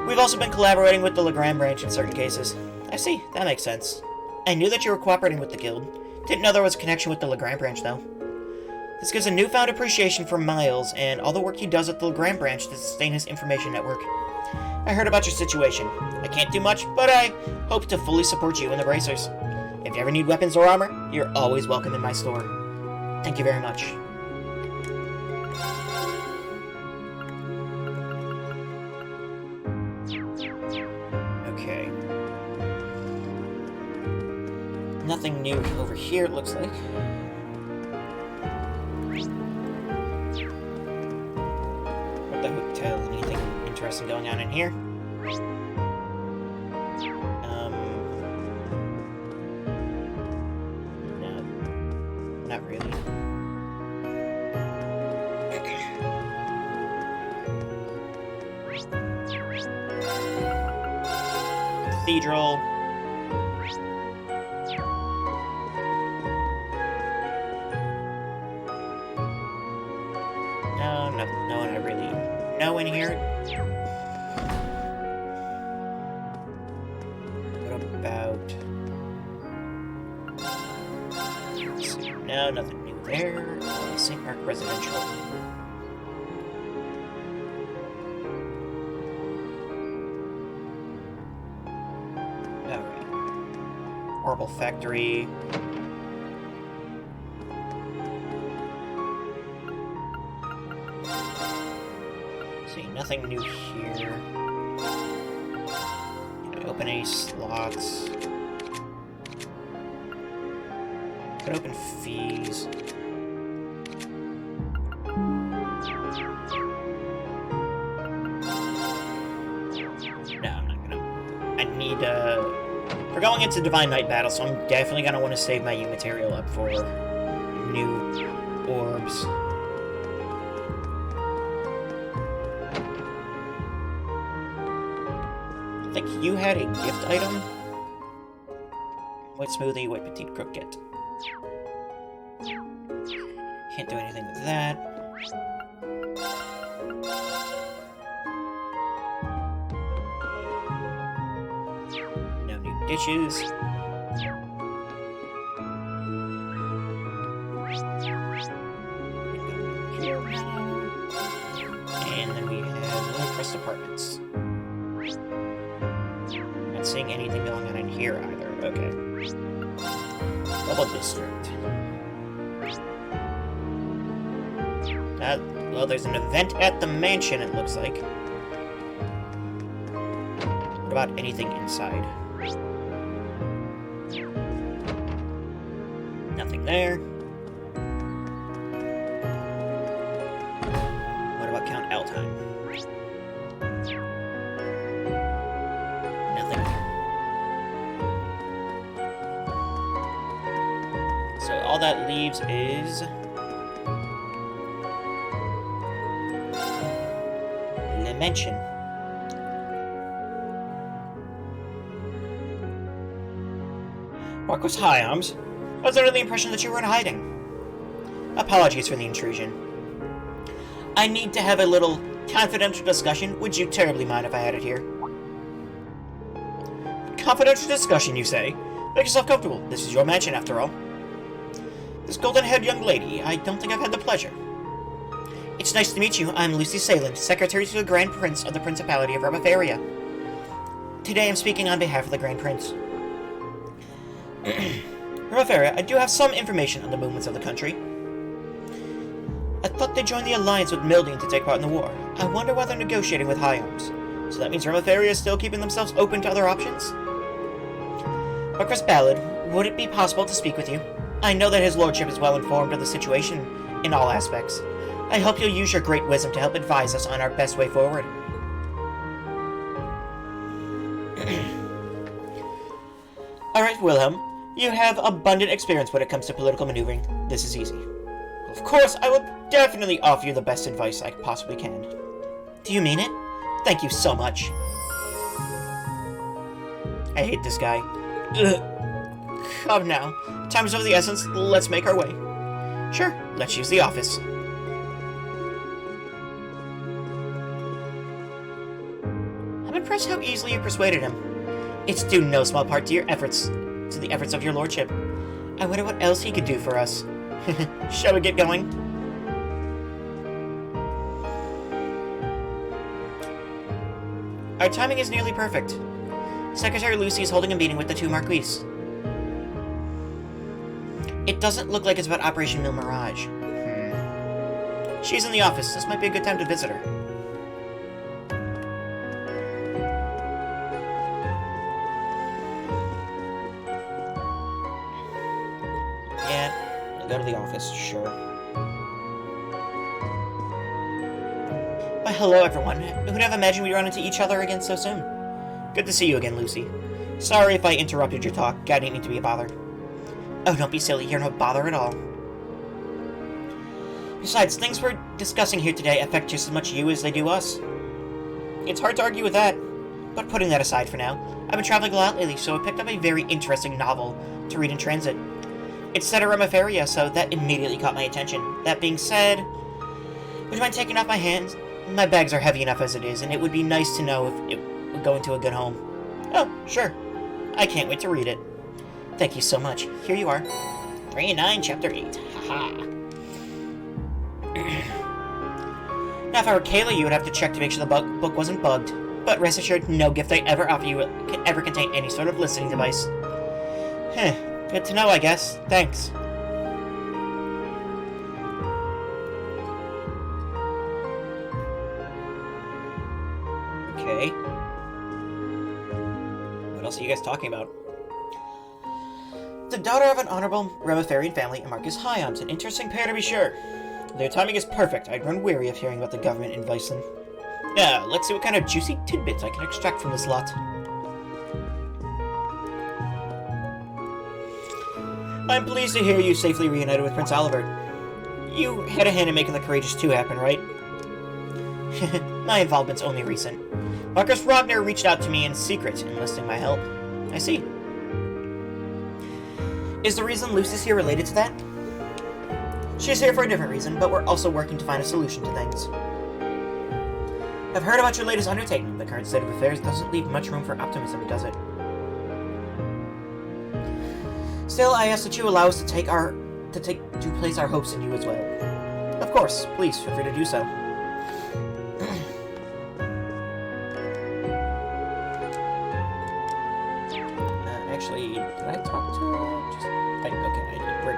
We've also been collaborating with the Legrand branch in certain cases. I see, that makes sense. I knew that you were cooperating with the Guild. Didn't know there was a connection with the Legrand branch, though. This gives a newfound appreciation for Miles and all the work he does at the Legrand branch to sustain his information network. I heard about your situation. I can't do much, but I hope to fully support you and the bracers. If you ever need weapons or armor, you're always welcome in my store. Thank you very much. Okay. Nothing new over here, it looks like. At the hotel, anything interesting going on in here? No. Not really. Cathedral. No one I really know in here. What about... Let's see. No, nothing new there. St. Mark Residential. Alright. Horrible Factory. Nothing new here. Can I open any slots? Could open fees. No, I'm not gonna. I need, we're going into Divine Night Battle, so I'm definitely gonna want to save my U material up for new orbs. I think you had a gift item. White smoothie, white petite croquette. Can't do anything with that. dishes. And then we have Lily Crest Apartments. Not seeing anything going on in here either. Okay. Double District. Well, there's an event at the mansion, it looks like. What about anything inside? Nothing there. What about Count Altheim? Nothing there. So all that leaves is the mansion. Marcus Hyams? I was under the impression that you were in hiding. Apologies for the intrusion. I need to have a little confidential discussion. Would you terribly mind if I had it here? Confidential discussion, you say? Make yourself comfortable. This is your mansion, after all. This golden-haired young lady, I don't think I've had the pleasure. It's nice to meet you. I'm Lucy Salem, Secretary to the Grand Prince of the Principality of Rivalry. Today I'm speaking on behalf of the Grand Prince. Rivalry, I do have some information on the movements of the country. I thought they joined the alliance with Mildian to take part in the war. I wonder why they're negotiating with High Arms. So that means Rivalry is still keeping themselves open to other options? Marcus Ballard, would it be possible to speak with you? I know that his lordship is well informed of the situation in all aspects. I hope you'll use your great wisdom to help advise us on our best way forward. Alright, Wilhelm. You have abundant experience when it comes to political maneuvering. This is easy. Of course, I will definitely offer you the best advice I possibly can. Do you mean it? Thank you so much. I hate this guy. Ugh. Come now. Time is of the essence. Let's make our way. Sure, let's use the office. I'm impressed how easily you persuaded him. It's due no small part to the efforts of your lordship. I wonder what else he could do for us. Shall we get going? Our timing is nearly perfect. Secretary Lucy is holding a meeting with the two Marquises. It doesn't look like it's about Operation Mil Mirage. She's in the office. This might be a good time to visit her. Yeah, go to the office, sure. Why, hello everyone. Who'd have imagined we'd run into each other again so soon? Good to see you again, Lucy. Sorry if I interrupted your talk. I didn't mean to be a bother. Oh, don't be silly. You're no bother at all. Besides, things we're discussing here today affect just as much you as they do us. It's hard to argue with that. But putting that aside for now, I've been traveling a lot lately, so I picked up a very interesting novel to read in transit. It's set at Rivalry, so that immediately caught my attention. That being said, would you mind taking off my hands? My bags are heavy enough as it is, and it would be nice to know if it would go into a good home. Oh, sure. I can't wait to read it. Thank you so much. Here you are. 3 and 9, Chapter 8. Haha. Now, if I were Kayla, you would have to check to make sure the book wasn't bugged. But rest assured, no gift I ever offer you can ever contain any sort of listening device. Good to know, I guess. Thanks. Okay. What else are you guys talking about? The daughter of an honorable Rivalrian family and Marcus Hyams, an interesting pair to be sure. Their timing is perfect. I'd run weary of hearing about the government in Weissland. Yeah, let's see what kind of juicy tidbits I can extract from this lot. I'm pleased to hear you safely reunited with Prince Albert. You had a hand in making the Courageous 2 happen, right? My involvement's only recent. Marcus Rogner reached out to me in secret, enlisting my help. I see. Is the reason Lucy's here related to that? She's here for a different reason, but we're also working to find a solution to things. I've heard about your latest undertaking. The current state of affairs doesn't leave much room for optimism, does it? Still, I ask that you allow us to place our hopes in you as well. Of course, please feel free to do so. Actually, did I talk to her? Okay, I did. We're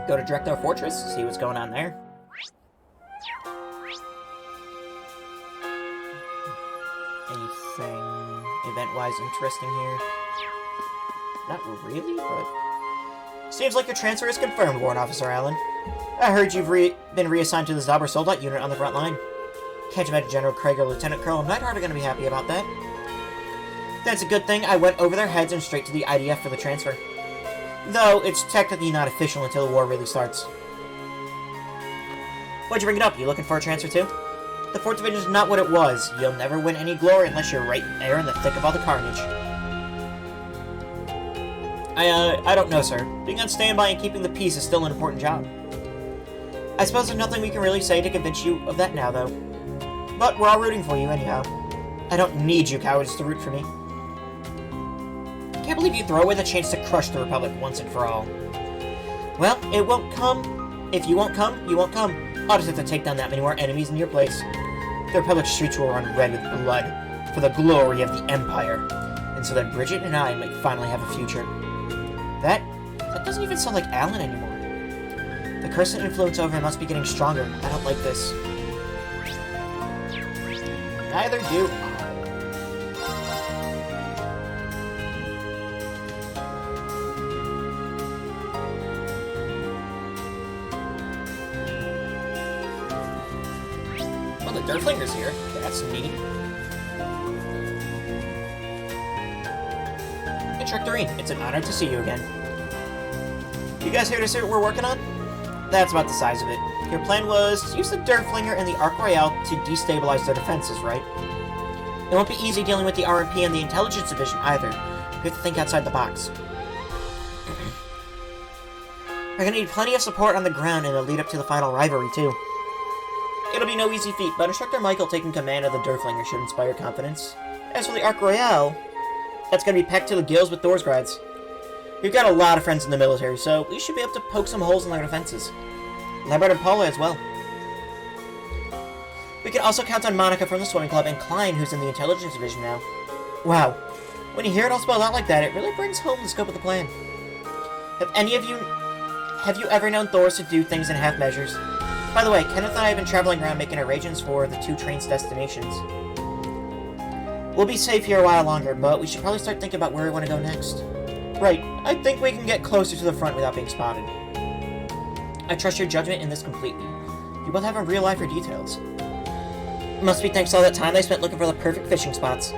good. Go to Drekthar Fortress, see what's going on there. Anything event-wise interesting here? Not really, but... Seems like your transfer is confirmed, Warrant Officer Allen. I heard you've been reassigned to the Zauber Soldat unit on the front line. Can't imagine General Craig or Lieutenant Colonel Neidhart are going to be happy about that. That's a good thing. I went over their heads and straight to the IDF for the transfer. Though, it's technically not official until the war really starts. Why'd you bring it up? You looking for a transfer too? The 4th Division is not what it was. You'll never win any glory unless you're right there in the thick of all the carnage. I don't know, sir. Being on standby and keeping the peace is still an important job. I suppose there's nothing we can really say to convince you of that now, though. But we're all rooting for you, anyhow. I don't need you cowards to root for me. Can't believe you throw away the chance to crush the Republic once and for all. Well, it won't come. If you won't come, you won't come. I'll just have to take down that many more enemies in your place. The Republic streets will run red with blood for the glory of the Empire. And so that Bridget and I might finally have a future. That doesn't even sound like Alan anymore. The cursed influence over him must be getting stronger. I don't like this. Neither do I. Well, the Derflinger's here. That's neat. Hey, Trectorine, it's an honor to see you again. You guys here to see what we're working on? That's about the size of it. Your plan was to use the Derflinger and the Arc Royale to destabilize their defenses, right? It won't be easy dealing with the RMP and the Intelligence Division either. You have to think outside the box. We're gonna need plenty of support on the ground in the lead up to the final rivalry, too. It'll be no easy feat, but Instructor Michael taking command of the Derflinger should inspire confidence. As for the Arc Royale, that's gonna be packed to the gills with Thorsgrides. We've got a lot of friends in the military, so we should be able to poke some holes in their defenses. Lambert and Paula as well. We can also count on Monica from the swimming club and Klein, who's in the Intelligence Division now. Wow. When you hear it all spelled out like that, it really brings home the scope of the plan. Have you ever known Thors to do things in half measures? By the way, Kenneth and I have been traveling around making arrangements for the 2 trains' destinations. We'll be safe here a while longer, but we should probably start thinking about where we want to go next. Right, I think we can get closer to the front without being spotted. I trust your judgment in this completely. You both have a real eye for details. Must be thanks to all that time I spent looking for the perfect fishing spots.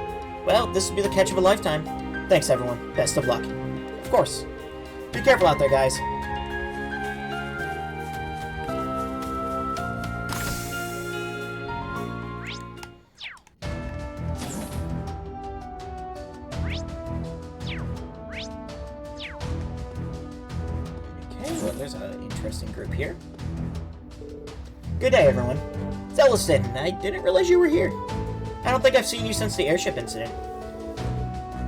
Well, this will be the catch of a lifetime. Thanks, everyone. Best of luck. Of course. Be careful out there, guys. Well, there's an interesting group here. Good day, everyone. Celestin, I didn't realize you were here. I don't think I've seen you since the airship incident.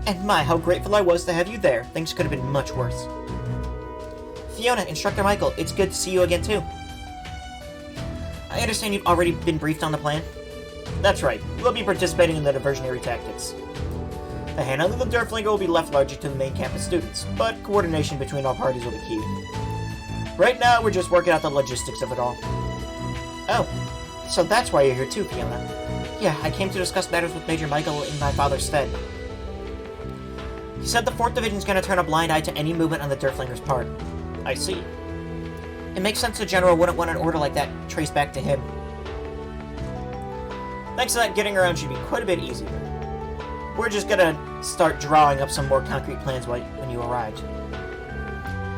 And my, how grateful I was to have you there. Things could have been much worse. Fiona, Instructor Michael, it's good to see you again, too. I understand you've already been briefed on the plan? That's right. We'll be participating in the diversionary tactics. The handling of the Derflinger will be left largely to the main campus students, but coordination between all parties will be key. Right now, we're just working out the logistics of it all. Oh, so that's why you're here too, Fiona. Yeah, I came to discuss matters with Major Michael in my father's stead. He said the 4th Division's gonna turn a blind eye to any movement on the Derflinger's part. I see. It makes sense the General wouldn't want an order like that traced back to him. Thanks to that, getting around should be quite a bit easier. We're just gonna start drawing up some more concrete plans when you arrived.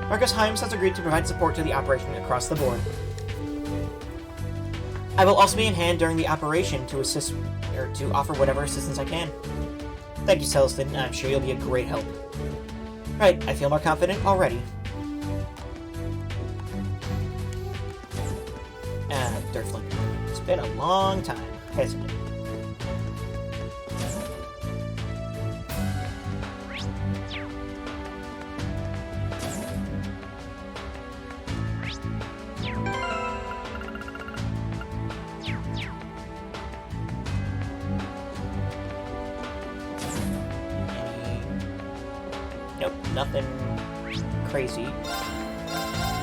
Marcus Hyams has agreed to provide support to the operation across the board. I will also be in hand during the operation to assist, or to offer whatever assistance I can. Thank you, Celestin. I'm sure you'll be a great help. Right, I feel more confident already. Derflinger. It's been a long time, hasn't it? Nope, nothing crazy.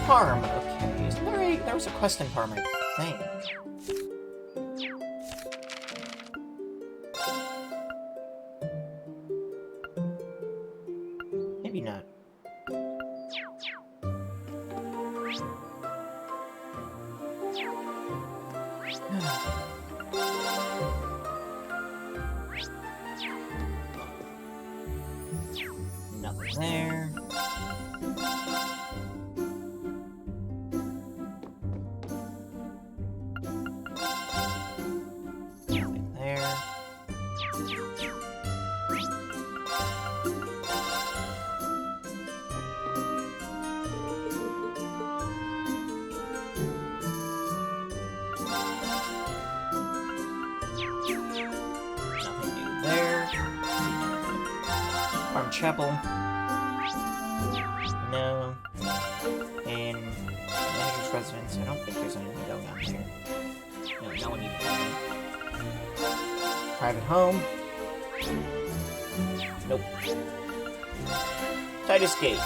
Parm, okay. Isn't there was a quest in Parm, I think. Maybe not. Nothing there. Nothing there. Nothing new there. Farm Chapel. No. And manager's residence. I don't think there's anything going on here. No, no one even. Private home. Nope. Titus Gate.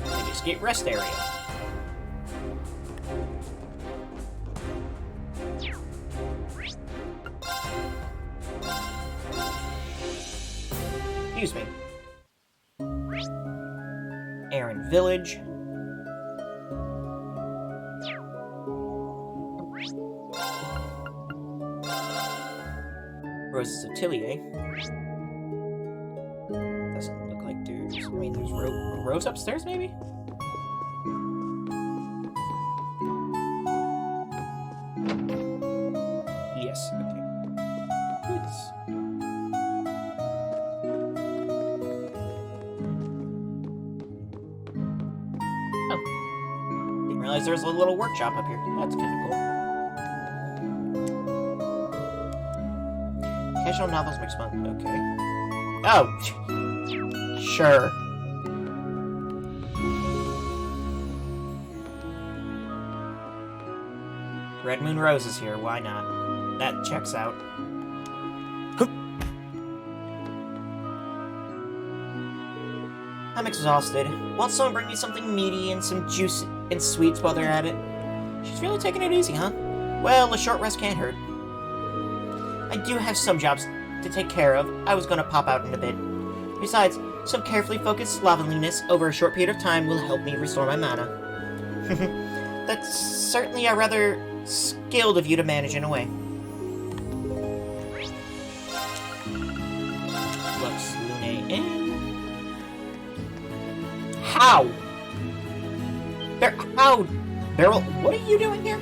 Titus Gate rest area. Excuse me. Aaron Village. Rose's Atelier. Doesn't look like there's... I mean, there's Rose upstairs, maybe? Yes, okay. Oops. Oh. Didn't realize there was a little workshop up here. That's kind of cool. Casual novels mixed month. Okay. Oh! Sure. Red Moon Rose is here. Why not? That checks out. I'm exhausted. Won't someone bring me something meaty and some juice and sweets while they're at it? She's really taking it easy, huh? Well, a short rest can't hurt. I do have some jobs to take care of. I was gonna pop out in a bit. Besides, some carefully focused slovenliness over a short period of time will help me restore my mana. That's certainly a rather skilled of you to manage in a way. Lux Lune in. How? How? Beryl, what are you doing here?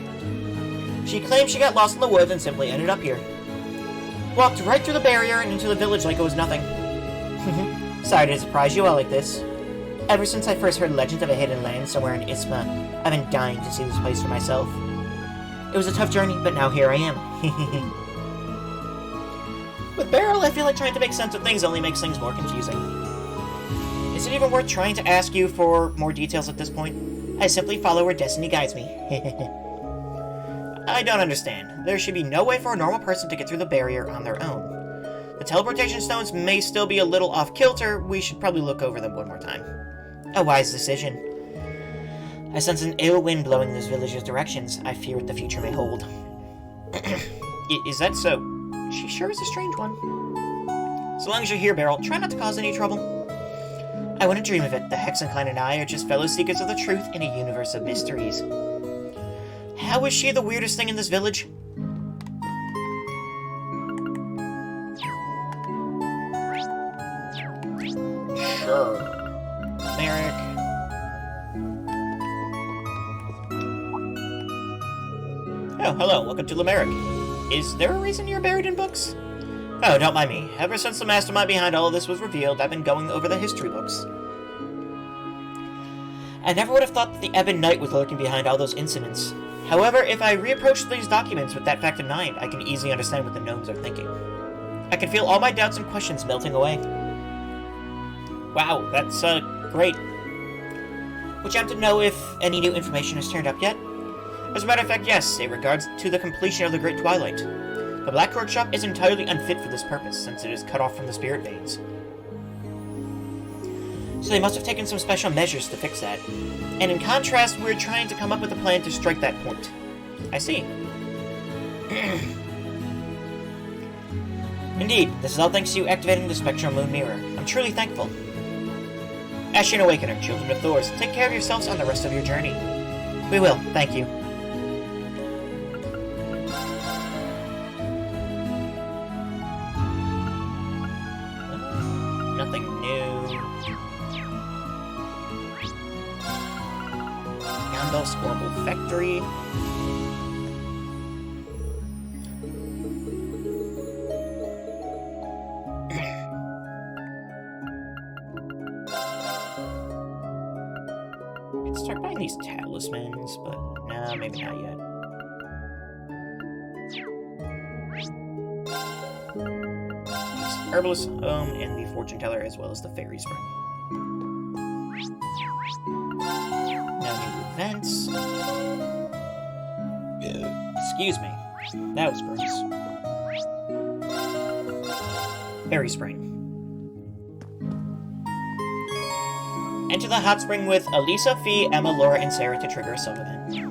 She claims she got lost in the woods and simply ended up here. Walked right through the barrier and into the village like it was nothing. Sorry to surprise you all like this. Ever since I first heard legends of a hidden land somewhere in Isma, I've been dying to see this place for myself. It was a tough journey, but now here I am. With Beryl, I feel like trying to make sense of things only makes things more confusing. Is it even worth trying to ask you for more details at this point? I simply follow where destiny guides me. I don't understand. There should be no way for a normal person to get through the barrier on their own. The teleportation stones may still be a little off-kilter. We should probably look over them one more time. A wise decision. I sense an ill wind blowing this village's directions. I fear what the future may hold. Is that so? She sure is a strange one. So long as you're here, Beryl, try not to cause any trouble. I wouldn't dream of it. The Hexenclan and I are just fellow seekers of the truth in a universe of mysteries. How is she the weirdest thing in this village? Sure. Merrick. Oh, hello. Welcome to Limerick. Is there a reason you're buried in books? Oh, don't mind me. Ever since the mastermind behind all of this was revealed, I've been going over the history books. I never would have thought that the Ebon Knight was lurking behind all those incidents. However, if I reapproach these documents with that fact in mind, I can easily understand what the gnomes are thinking. I can feel all my doubts and questions melting away. Wow, that's, great. Would you happen to know if any new information has turned up yet? As a matter of fact, yes, in regards to the completion of the Great Twilight. The Black Workshop is entirely unfit for this purpose, since it is cut off from the spirit veins. So they must have taken some special measures to fix that. And in contrast, we're trying to come up with a plan to strike that point. I see. Indeed, this is all thanks to you activating the Spectral Moon Mirror. I'm truly thankful. Ashen Awakener, Children of Thors, take care of yourselves on the rest of your journey. We will, thank you. Nothing new. Yandel Squirble Factory. Start buying these talismans, but nah, maybe not yet. This Herbalist Home and the Fortune Teller, as well as the Fairy Spring. No new events. Excuse me. That was gross. Fairy Spring. Enter the hot spring with Elisa, Fee, Emma, Laura, and Sarah to trigger a sub event.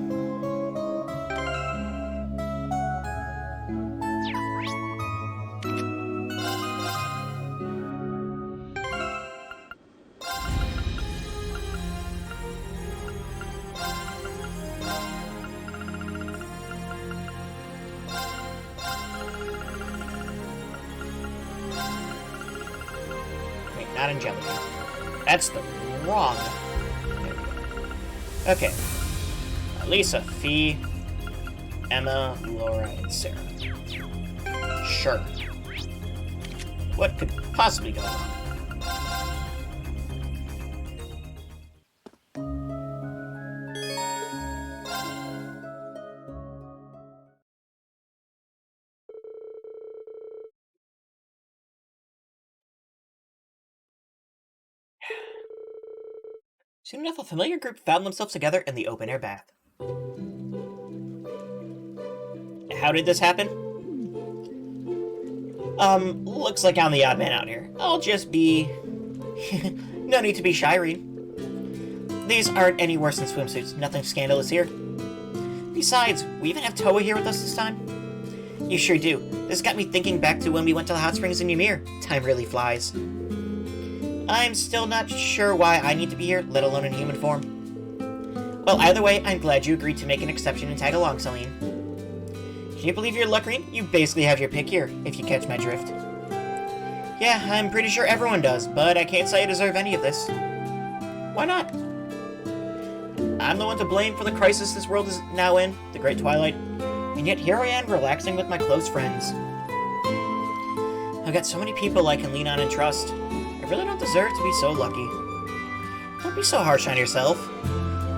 Wait, not Angelica. That's the wrong. Okay. Lisa, Fee, Emma, Laura, and Sarah. Sure. What could possibly go wrong? Soon enough, a familiar group found themselves together in the open-air bath. How did this happen? Looks like I'm the odd man out here. I'll just be... No need to be shy, Reed. These aren't any worse than swimsuits. Nothing scandalous here. Besides, we even have Toa here with us this time. You sure do. This got me thinking back to when we went to the hot springs in Ymir. Time really flies. I'm still not sure why I need to be here, let alone in human form. Well, either way, I'm glad you agreed to make an exception and tag along, Celine. Can you believe your luck, Reed? You basically have your pick here, if you catch my drift. Yeah, I'm pretty sure everyone does, but I can't say I deserve any of this. Why not? I'm the one to blame for the crisis this world is now in, the Great Twilight, and yet here I am relaxing with my close friends. I've got so many people I can lean on and trust. I really don't deserve to be so lucky. Don't be so harsh on yourself.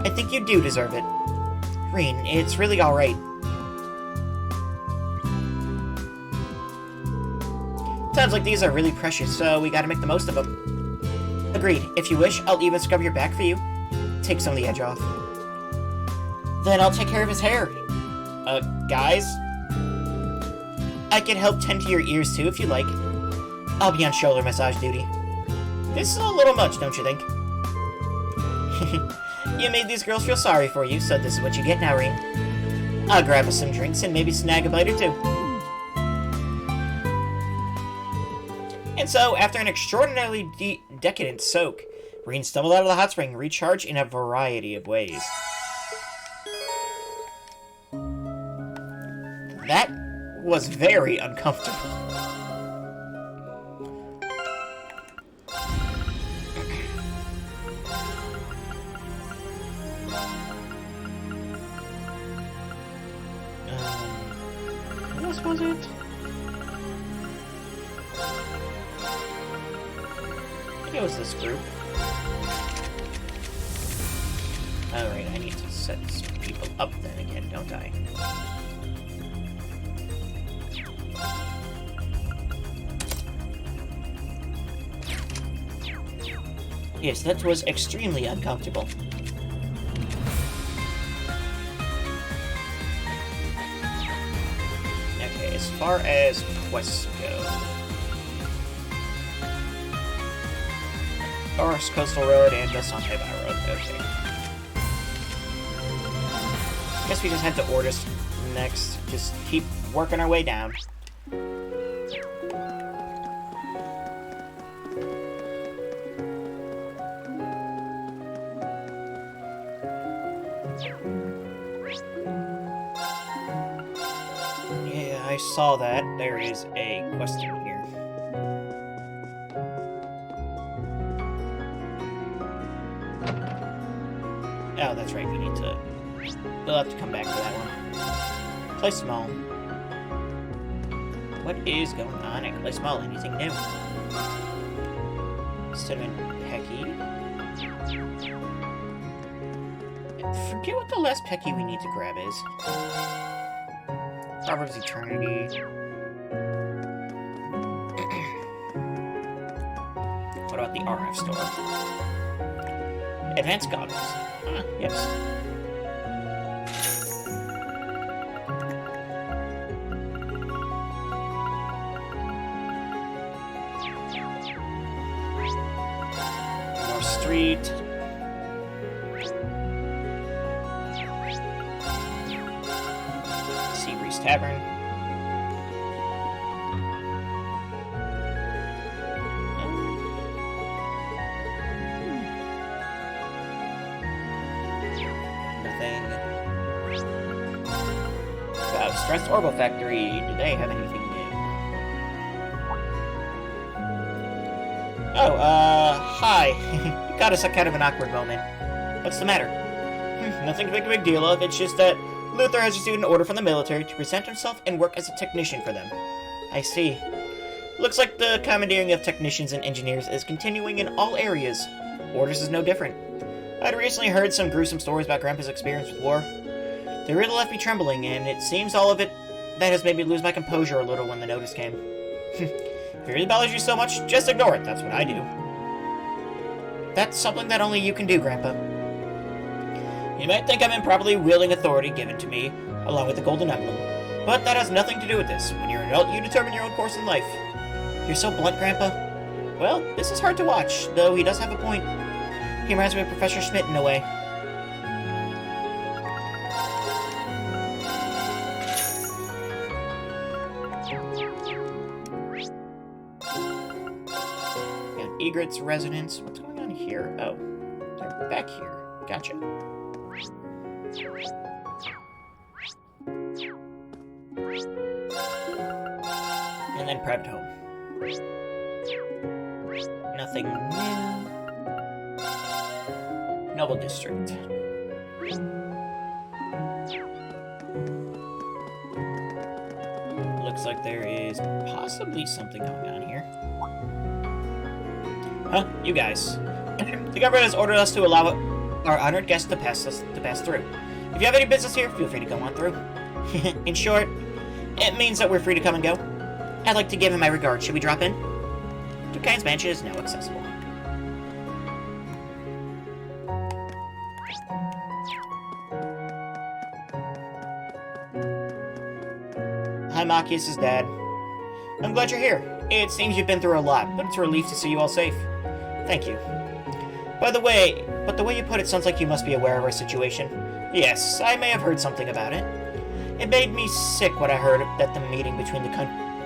I think you do deserve it. Reen, it's really alright. Times like these are really precious, so we gotta make the most of them. Agreed. If you wish, I'll even scrub your back for you. Take some of the edge off. Then I'll take care of his hair. Guys? I can help tend to your ears too, if you like. I'll be on shoulder massage duty. This is a little much, don't you think? You made these girls feel sorry for you, so this is what you get now, Reen. I'll grab us some drinks and maybe snag a bite or two. And so, after an extraordinarily decadent soak, Reen stumbled out of the hot spring, recharged in a variety of ways. That was very uncomfortable. What else was it? Maybe it was this group. Alright, I need to set some people up then again, don't I? Yes, that was extremely uncomfortable. Okay, as far as quests go... Forest Coastal Road and the Sanhei Road, okay. Guess we just head to Ortis next. Just keep working our way down. Yeah, I saw that. There is a quest in here. Oh, that's right, we need to... We'll have to come back to that one. Play small. What is going on at Play Small? Anything new? Cinnamon Pecky. Forget what the last Pecky we need to grab is. Proverbs Eternity. What about the RF store? Advanced Goggles. Ah, yes. North Street. Seabreeze Tavern. Nothing. Stressed Orbital Factory. Do they have anything new? Oh, hi. You caught us at kind of an awkward moment. What's the matter? Nothing to make a big deal of. It's just that Luther has received an order from the military to present himself and work as a technician for them. I see. Looks like the commandeering of technicians and engineers is continuing in all areas. Orders is no different. I'd recently heard some gruesome stories about Grandpa's experience with war. They really left me trembling, and it seems all of it that has made me lose my composure a little when the notice came. If it really bothers you so much, just ignore it. That's what I do. That's something that only you can do, Grandpa. You might think I'm improperly wielding authority given to me, along with the Golden Emblem, but that has nothing to do with this. When you're an adult, you determine your own course in life. You're so blunt, Grandpa. Well, this is hard to watch, though he does have a point. He reminds me of Professor Schmidt in a way. And Egret's residence. What's going on here? Oh, they're back here. Gotcha. And then private home. Nothing new. Noble District. Looks like there is possibly something going on here. Huh? You guys. The government has ordered us to allow our honored guests to pass through. If you have any business here, feel free to go on through. In short, it means that we're free to come and go. I'd like to give him my regards. Should we drop in? Dukane's mansion is now accessible. Hi, Machias' dad. I'm glad you're here. It seems you've been through a lot, but it's a relief to see you all safe. Thank you. But the way you put it sounds like you must be aware of our situation. Yes, I may have heard something about it. It made me sick when I heard that the meeting between the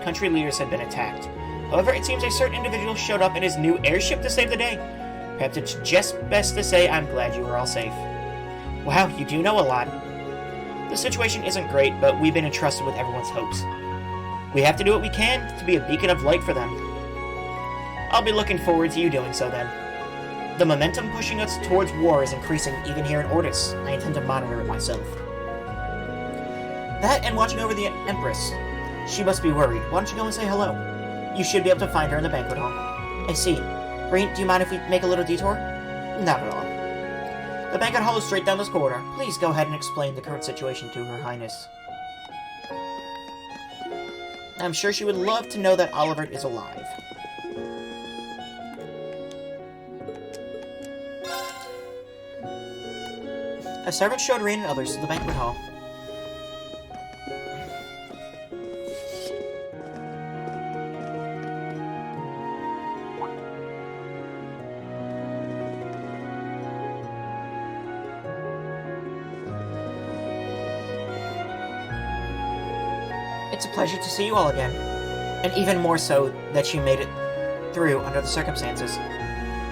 country leaders had been attacked. However, it seems a certain individual showed up in his new airship to save the day. Perhaps it's just best to say I'm glad you were all safe. Wow, you do know a lot. The situation isn't great, but we've been entrusted with everyone's hopes. We have to do what we can to be a beacon of light for them. I'll be looking forward to you doing so then. The momentum pushing us towards war is increasing even here in Ortis. I intend to monitor it myself. That and watching over the Empress. She must be worried. Why don't you go and say hello? You should be able to find her in the banquet hall. I see. Breen, do you mind if we make a little detour? Not at all. The banquet hall is straight down this corridor. Please go ahead and explain the current situation to Her Highness. I'm sure she would love to know that Oliver is alive. A servant showed Rain and others to the banquet hall. It's a pleasure to see you all again. And even more so that you made it through under the circumstances.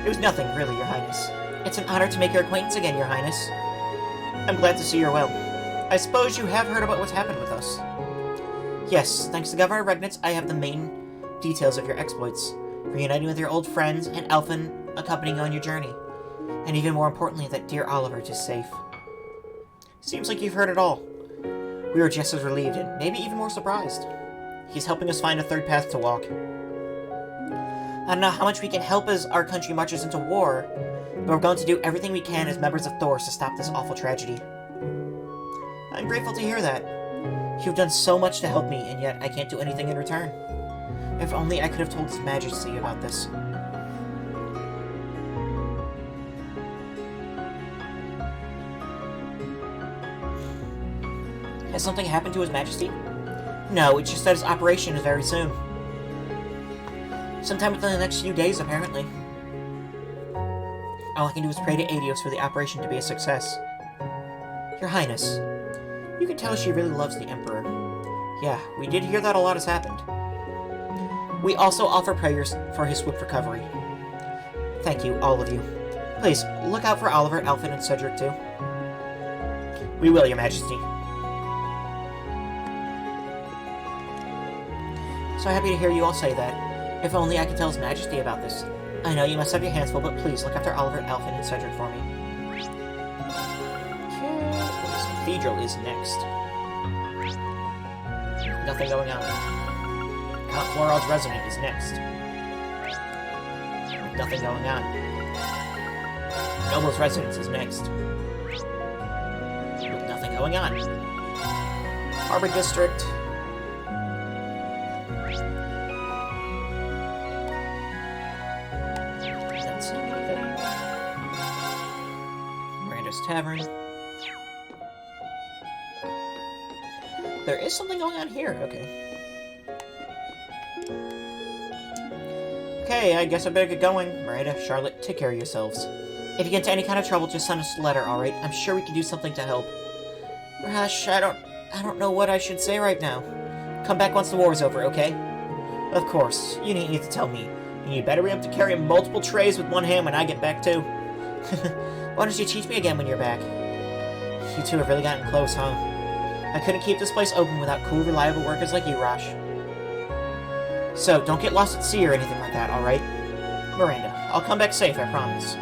It was nothing, really, Your Highness. It's an honor to make your acquaintance again, Your Highness. I'm glad to see you're well. I suppose you have heard about what's happened with us. Yes, thanks to Governor Regnitz, I have the main details of your exploits, reuniting with your old friends and Elfin accompanying you on your journey. And even more importantly, that dear Alberichs is safe. Seems like you've heard it all. We were just as relieved and maybe even more surprised. He's helping us find a third path to walk. I don't know how much we can help as our country marches into war, but we're going to do everything we can as members of Thors to stop this awful tragedy. I'm grateful to hear that. You've done so much to help me, and yet I can't do anything in return. If only I could have told His Majesty about this. Has something happened to His Majesty? No, it's just that his operation is very soon. Sometime within the next few days, apparently. All I can do is pray to Adios for the operation to be a success. Your Highness, you can tell she really loves the Emperor. Yeah, we did hear that a lot has happened. We also offer prayers for his swift recovery. Thank you, all of you. Please, look out for Oliver, Alfin, and Cedric, too. We will, Your Majesty. So happy to hear you all say that. If only I could tell His Majesty about this. I know you must have your hands full, but please look after Oliver, Alfin, and Cedric for me. Okay, this cathedral is next. Nothing going on. Count Florald's resident is next. Nothing going on. Noble's residence is next. Nothing going on. Harbor District. Tavern. There is something going on here, okay. Okay, I guess I better get going. Miranda, Charlotte, take care of yourselves. If you get into any kind of trouble, just send us a letter, alright? I'm sure we can do something to help. Rash, I don't know what I should say right now. Come back once the war is over, okay? Of course, you didn't need to tell me. And you better be able to carry multiple trays with one hand when I get back, too. Why don't you teach me again when you're back? You two have really gotten close, huh? I couldn't keep this place open without cool, reliable workers like you, Rash. So, don't get lost at sea or anything like that, alright? Miranda, I'll come back safe, I promise.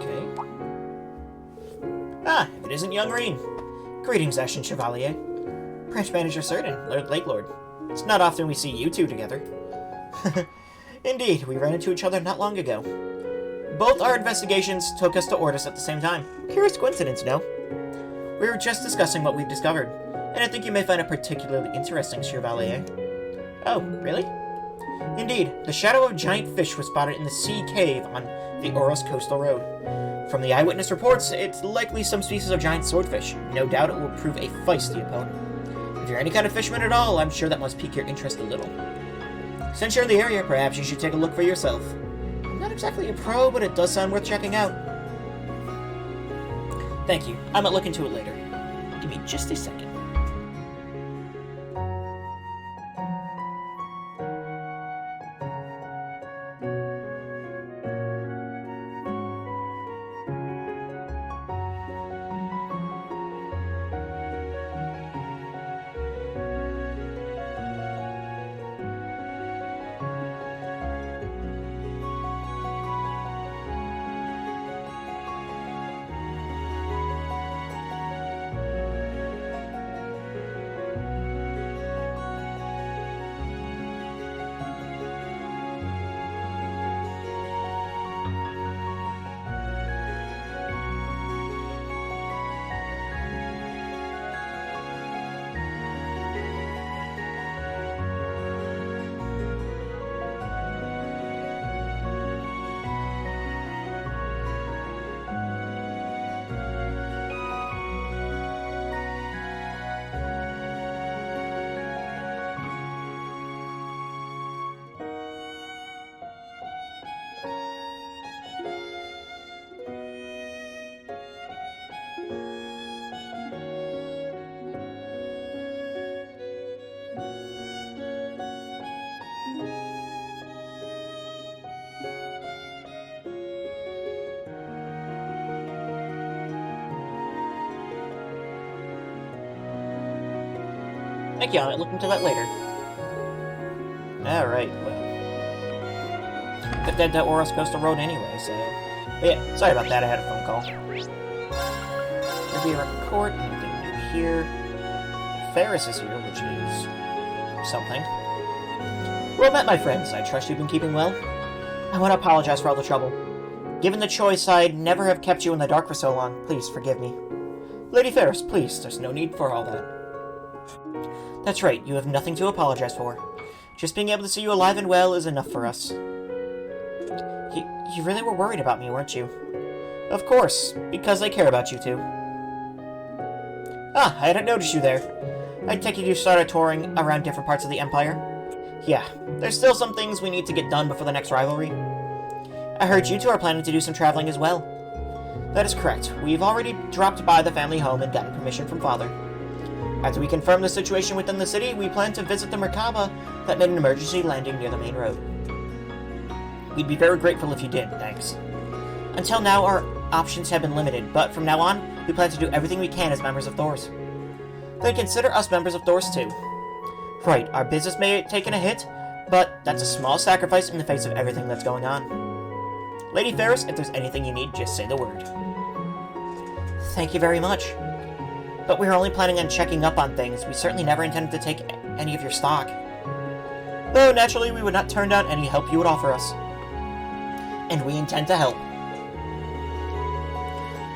Okay. Ah, if it isn't young Reen. Greetings, Ashen Chevalier. Branch Manager Certain, Lord Lake Lord. It's not often we see you two together. Indeed, we ran into each other not long ago. Both our investigations took us to Ordis at the same time. Curious coincidence, no? We were just discussing what we've discovered, and I think you may find it particularly interesting, Chevalier. Oh, really? Indeed, the shadow of a giant fish was spotted in the sea cave on the Oros coastal road. From the eyewitness reports, it's likely some species of giant swordfish. No doubt it will prove a feisty opponent. If you're any kind of fisherman at all, I'm sure that must pique your interest a little. Since you're in the area, perhaps you should take a look for yourself. I'm not exactly a pro, but it does sound worth checking out. Thank you. I might look into it later. Give me just a second. Thank you, I might look into that later. Alright, well. But dead to Oros Coastal Road anyway, so... But yeah, sorry about that, I had a phone call. Riviera Court, anything new here? Ferris is here, which is... something. Well met, my friends. I trust you've been keeping well. I want to apologize for all the trouble. Given the choice, I'd never have kept you in the dark for so long. Please, forgive me. Lady Ferris, please, there's no need for all that. That's right, you have nothing to apologize for. Just being able to see you alive and well is enough for us. You really were worried about me, weren't you? Of course, because I care about you too. Ah, I hadn't noticed you there. I'd take you started touring around different parts of the Empire. Yeah, there's still some things we need to get done before the next rivalry. I heard you two are planning to do some traveling as well. That is correct. We've already dropped by the family home and gotten permission from Father. After we confirm the situation within the city, we plan to visit the Merkaba that made an emergency landing near the main road. We'd be very grateful if you did, thanks. Until now, our options have been limited, but from now on, we plan to do everything we can as members of Thors. Then consider us members of Thors too. Right, our business may have taken a hit, but that's a small sacrifice in the face of everything that's going on. Lady Ferris, if there's anything you need, just say the word. Thank you very much. But we were only planning on checking up on things. We certainly never intended to take any of your stock. Though, naturally, we would not turn down any help you would offer us. And we intend to help.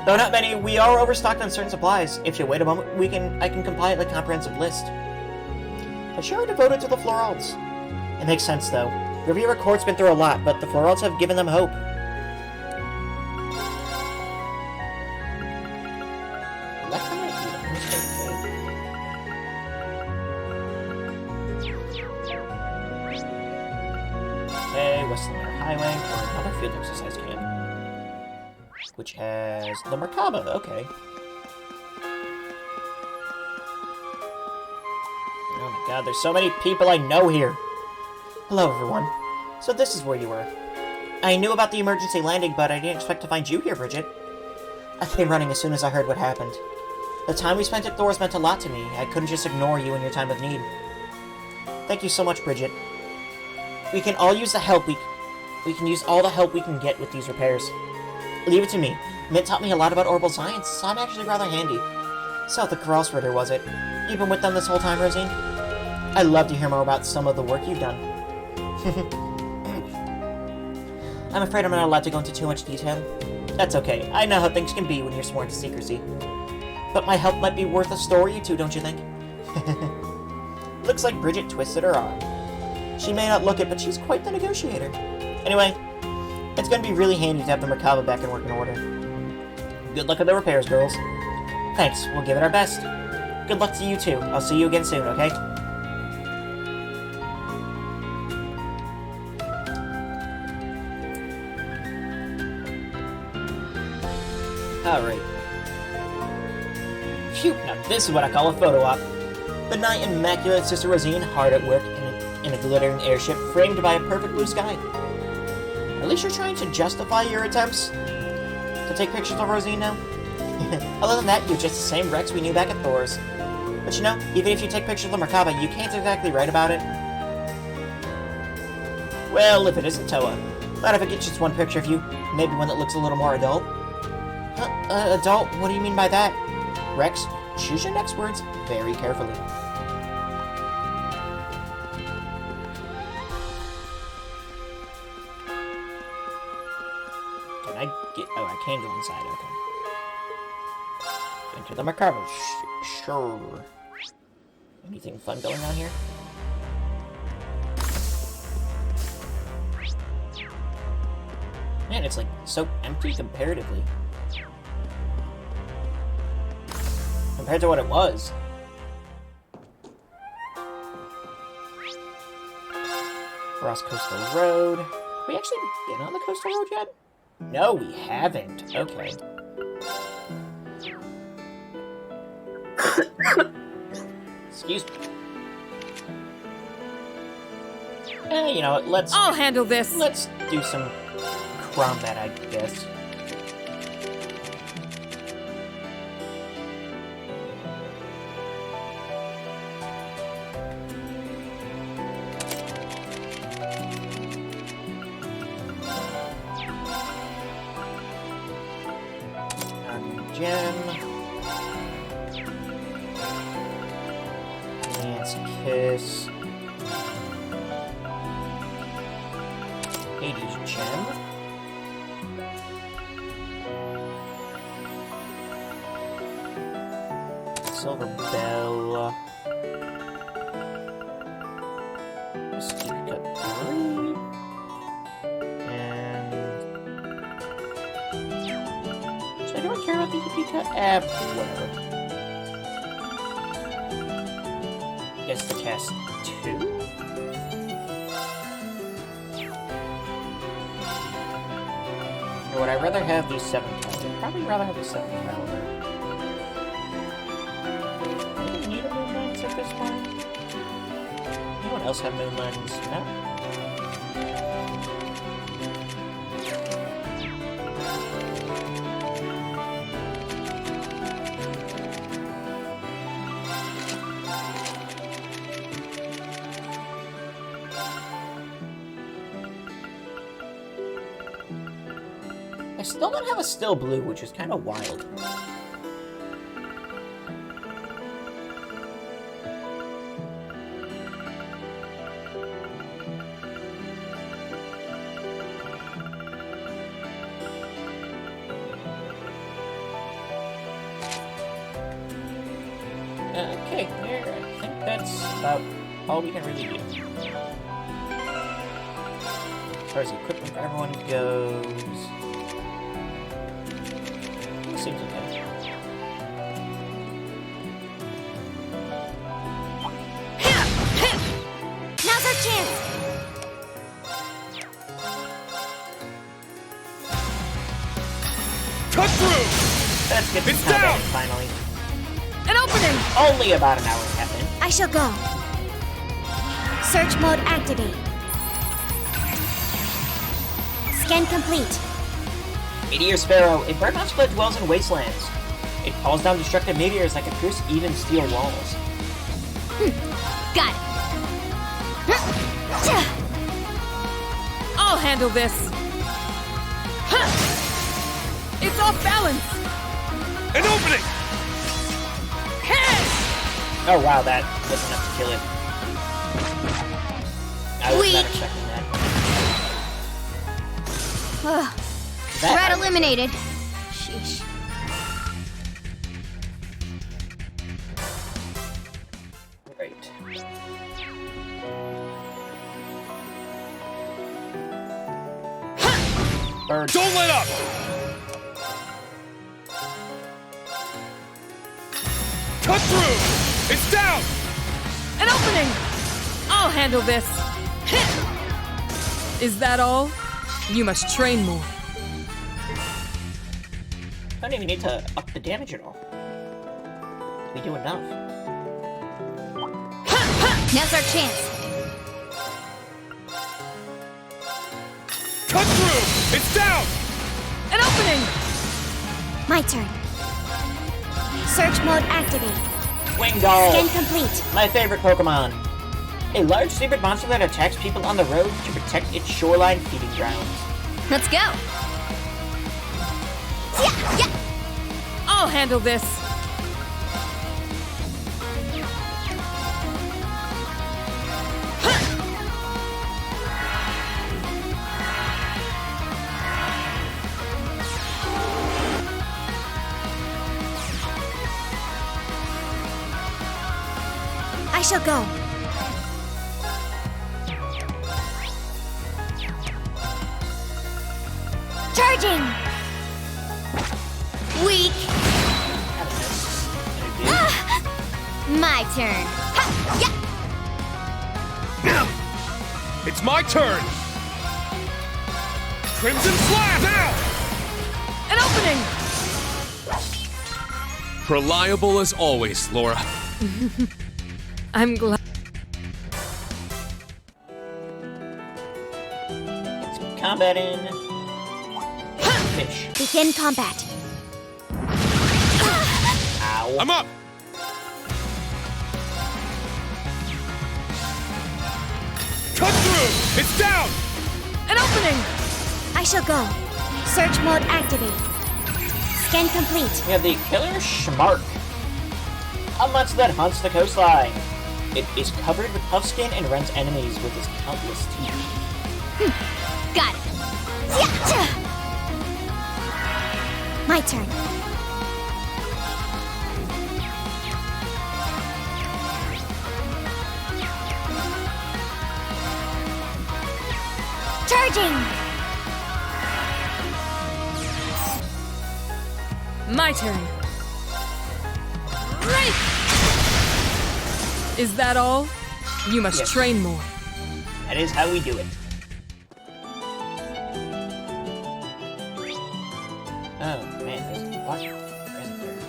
Though not many, we are overstocked on certain supplies. If you wait a moment, I can compile a comprehensive list. I sure are devoted to the Floralds. It makes sense, though. Riviera Court's been through a lot, but the Floralds have given them hope. Okay, Westland Highway, another field exercise camp. Which has the Merkaba, okay. Oh my god, there's so many people I know here. Hello, everyone. So this is where you were. I knew about the emergency landing, but I didn't expect to find you here, Bridget. I came running as soon as I heard what happened. The time we spent at Thor's meant a lot to me. I couldn't just ignore you in your time of need. Thank you so much, Bridget. We can all use the help we can use all the help we can get with these repairs. Leave it to me. Mint taught me a lot about orbital science, so I'm actually rather handy. So the crossroader, was it? You've been with them this whole time, Rosine? I'd love to hear more about some of the work you've done. I'm afraid I'm not allowed to go into too much detail. That's okay. I know how things can be when you're sworn to secrecy. But my help might be worth a story or two, don't you think? Looks like Bridget twisted her arm. She may not look it, but she's quite the negotiator. Anyway, it's going to be really handy to have the Merkaba back in working order. Good luck with the repairs, girls. Thanks, we'll give it our best. Good luck to you too. I'll see you again soon, okay? Alright. Phew, now this is what I call a photo op. The night immaculate Sister Rosine hard at work in a glittering airship framed by a perfect blue sky. At least you're trying to justify your attempts to take pictures of Rosine now? Other than that, you're just the same Rex we knew back at Thor's. But you know, even if you take pictures of the Merkaba, you can't exactly write about it. Well, if it isn't Toa. Not if it gets just one picture of you. Maybe one that looks a little more adult. Adult? What do you mean by that? Rex, choose your next words very carefully. Can I get... Oh, I can go inside, okay. Enter the Merkaba. Sure. Anything fun going on here? Man, it's like so empty comparatively. Compared to what it was. Cross Coastal Road. Have we actually been on the Coastal Road yet? No, we haven't. Okay. Excuse me. You know what, I'll handle this! Let's do some combat, I guess. gem. Lance Kiss. Hades gem. Silver Bell. Steep Cut 3. And... So I don't care about the EP Cut? Whatever. Guess the test 2? Or would I rather have the 7 caliber? I'd probably rather have the 7 caliber. Need a moon lens at this point? Anyone else have moon lens? No? I still don't have a still blue, which is kind of wild. Okay, there. I think that's about all we can really do. As far as equipment for everyone goes, it seems okay. Now's our chance! Cut through! Let's get It's this combat down! finally. An opening! Only about an hour and a half in. I shall go. Search mode activate. Scan complete. Meteor Sparrow. A bird monster that dwells in wastelands. It calls down destructive meteors that can pierce even steel walls. Got it. I'll handle this. It's off balance. An opening! Oh wow, that was enough to kill it. I was not Weak. expecting that. Ugh. That Threat eliminated. Sheesh. Right. Bird. Don't let up! Cut through! It's down! An opening! I'll handle this. Is that all? You must train more. Don't even need to up the damage at all. We do enough. Now's our chance. Cut through! It's down! An opening! My turn. Search mode activate. Wingdoll! Scan complete. My favorite Pokemon. A large secret monster that attacks people on the road to protect its shoreline feeding grounds. Let's go. Yeah, yeah. I'll handle this. I shall go. Charging. Weak. Ah! My turn. Ha! Yeah. It's my turn! Crimson Slash! An opening! Reliable as always, Laura. I'm glad. It's combat in. Fish. Begin combat. Ow. I'm up! Cut through! It's down! An opening! I shall go. Search mode activate. Scan complete. We have the Killer Schmark. A monster that haunts the coastline. It is covered with puff skin and rends enemies with its countless teeth. Got it. Yacha! My turn. Charging! My turn. Right! Is that all? You must Yes. train more. That is how we do it. Oh man, there's a what? Or isn't there?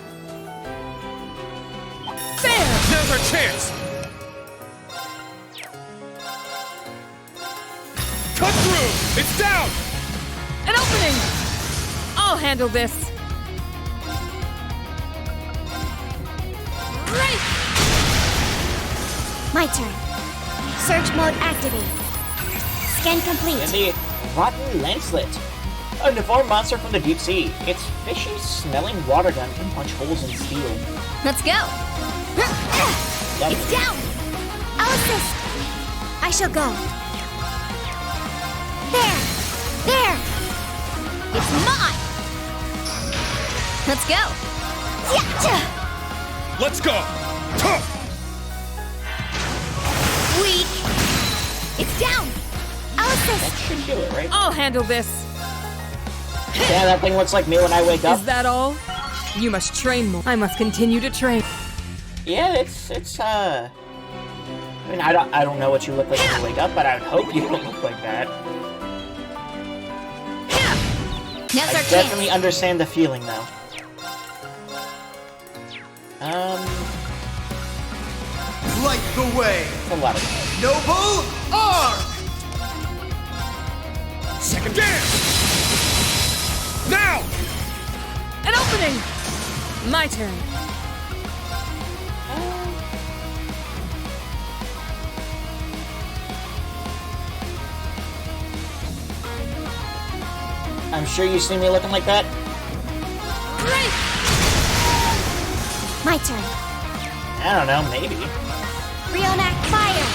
Fair! Now's our chance! Cut through! It's down! An opening! I'll handle this. Right! My turn. Search mode activate. Scan complete. And the Rotten Lancelet. A deformed monster from the deep sea. Its fishy smelling water gun can punch holes in steel. Let's go. That It's is- down. I'll assist. I shall go. There. There. It's mine. Let's go. Yacha! Let's go! Huh. Weak. It's down. I'll That assist. should do it, right? I'll handle this. Yeah, that thing looks like me when I wake up. Is that all? You must train more. I must continue to train. Yeah, it's I mean, I don't know what you look like when you wake up, but I would hope you don't look like that. Now's I our definitely chance. understand the feeling, though. Light the way, It's a lot of fun. noble arm! Second dance! Now! An opening! My turn. I'm sure you see me looking like that. Right! My turn. I don't know, maybe. Rionac fire.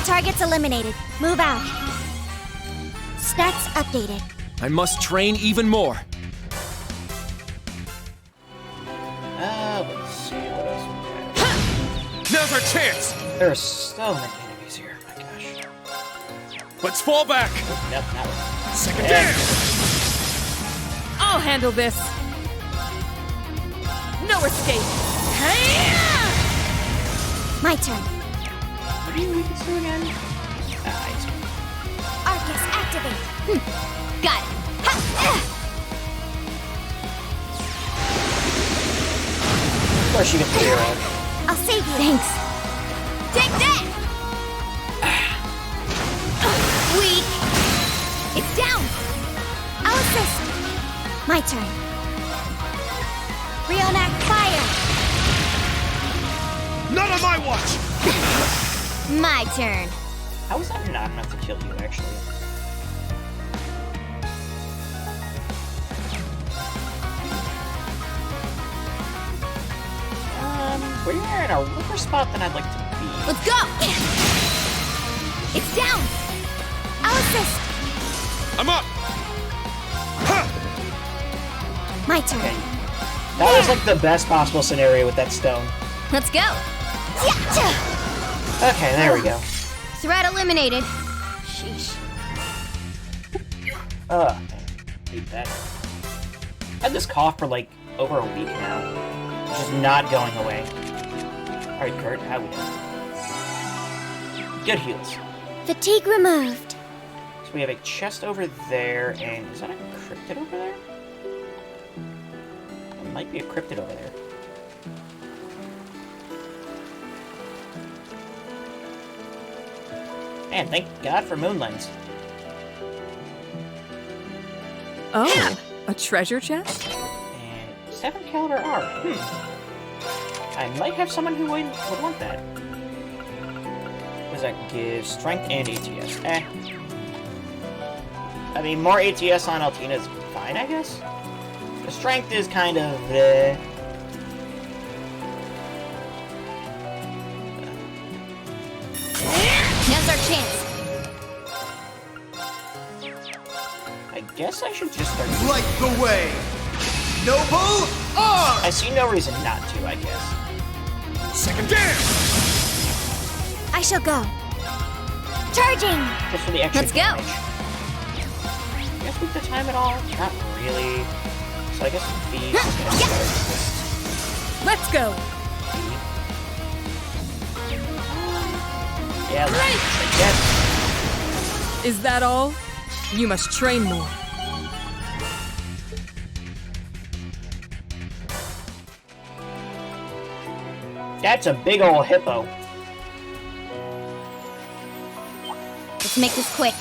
Targets eliminated. Move out. Stats updated. I must train even more. Let's see, what else we got? Now's our chance! There are so many enemies here, my gosh. Let's fall back! Nope, not one. Second Yeah. dance! I'll handle this. No escape. Hi-ya! My turn. What do you need to do again? Nice. Arcus activate. Got it. Ha! Of course you can figure out. I'll save you. Thanks. Take that! Weak. It's down. I'll assist. My turn. Rionac fire. Not on my watch! My turn. How is that not enough to kill you, actually? We're in a rougher spot than I'd like to be. Let's go. It's down. I'll assist. I'm up! Huh. My turn. Okay. That was like the best possible scenario with that stone. Let's go. Yacha! Okay, there we go. Threat eliminated. Sheesh. Ugh, I hate that. I've had this cough for like over a week now. It's just not going away. Alright, Kurt, how we doing? Good heals. Fatigue removed. So we have a chest over there, and is that a cryptid over there? It might be a cryptid over there. Man, thank God for moon lens. Oh, a treasure chest? And 7 caliber R. I might have someone who would want that. What does that give? Strength and ATS. I mean, more ATS on Altina is fine, I guess? The strength is kind of Now's our chance. I guess I should just start. Light the way! Noble Arm! I see no reason not to, I guess. Second dance! I shall go. Charging! Just for the extra Let's go. damage. I guess with the time at all? Not really. So I guess feed is gonna start this Let's go. feed. Yeah, I guess. Is that all? You must train more. That's a big ol' hippo. Let's make this quick.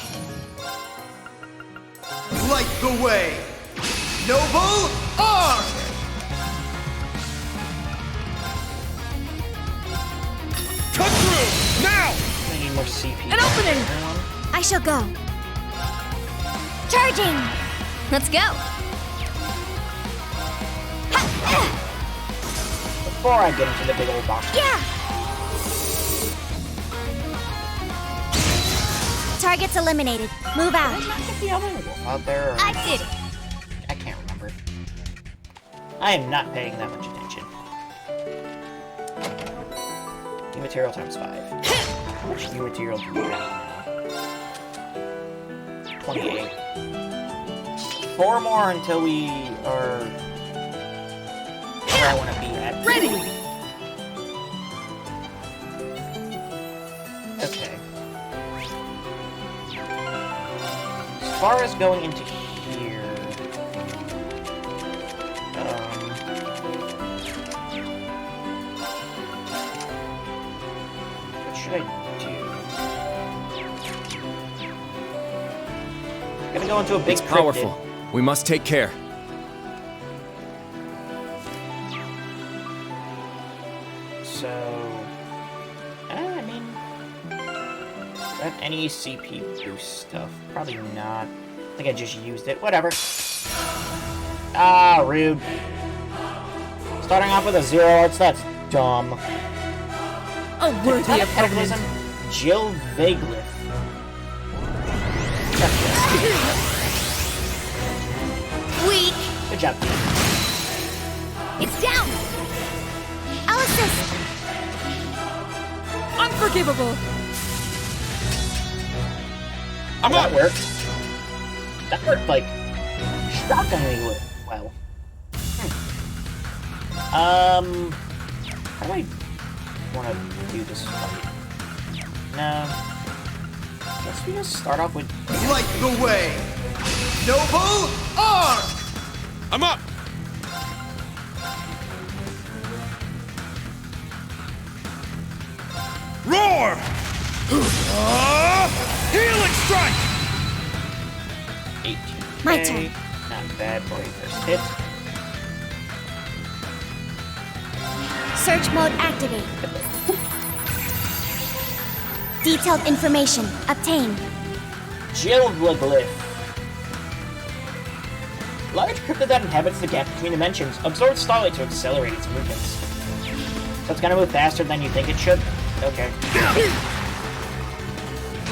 Light the way! Noble Arm! Cut through! Now! I need more CP. An opening! I shall go. Charging! Let's go. Before I get into the big old box. Yeah! Targets eliminated. Move out. Might be out there. Or... I did it. I can't remember. I am not paying that much attention. New material times 5. How much new material do we have now? 28. 4 more until we are where I want to be at. Ready! Okay. As far as going into here, what should I do? I'm gonna go into a big It's powerful. We must take care. So, I mean, do I have any CP boost stuff? Probably not. I think I just used it. Whatever. Ah, rude. Starting off with a 0 arts, that's dumb. A worthy Tectonic opponent. Cataclysm, Jill Vaglith. Weak. Good job. It's down. I'll assist. Unforgivable. That worked. That worked, like, shockingly well. How do I want to do this fight? No. Guess we just start off with... Light the way! Noble Arm! I'm up! Roar! Healing strike! 18. My turn. Not bad for a first hit. Search mode activate. Detailed information obtained. Jill Glyph. Large cryptid that inhabits the gap between dimensions absorbs starlight to accelerate its movements. So it's gonna move faster than you think it should? Okay.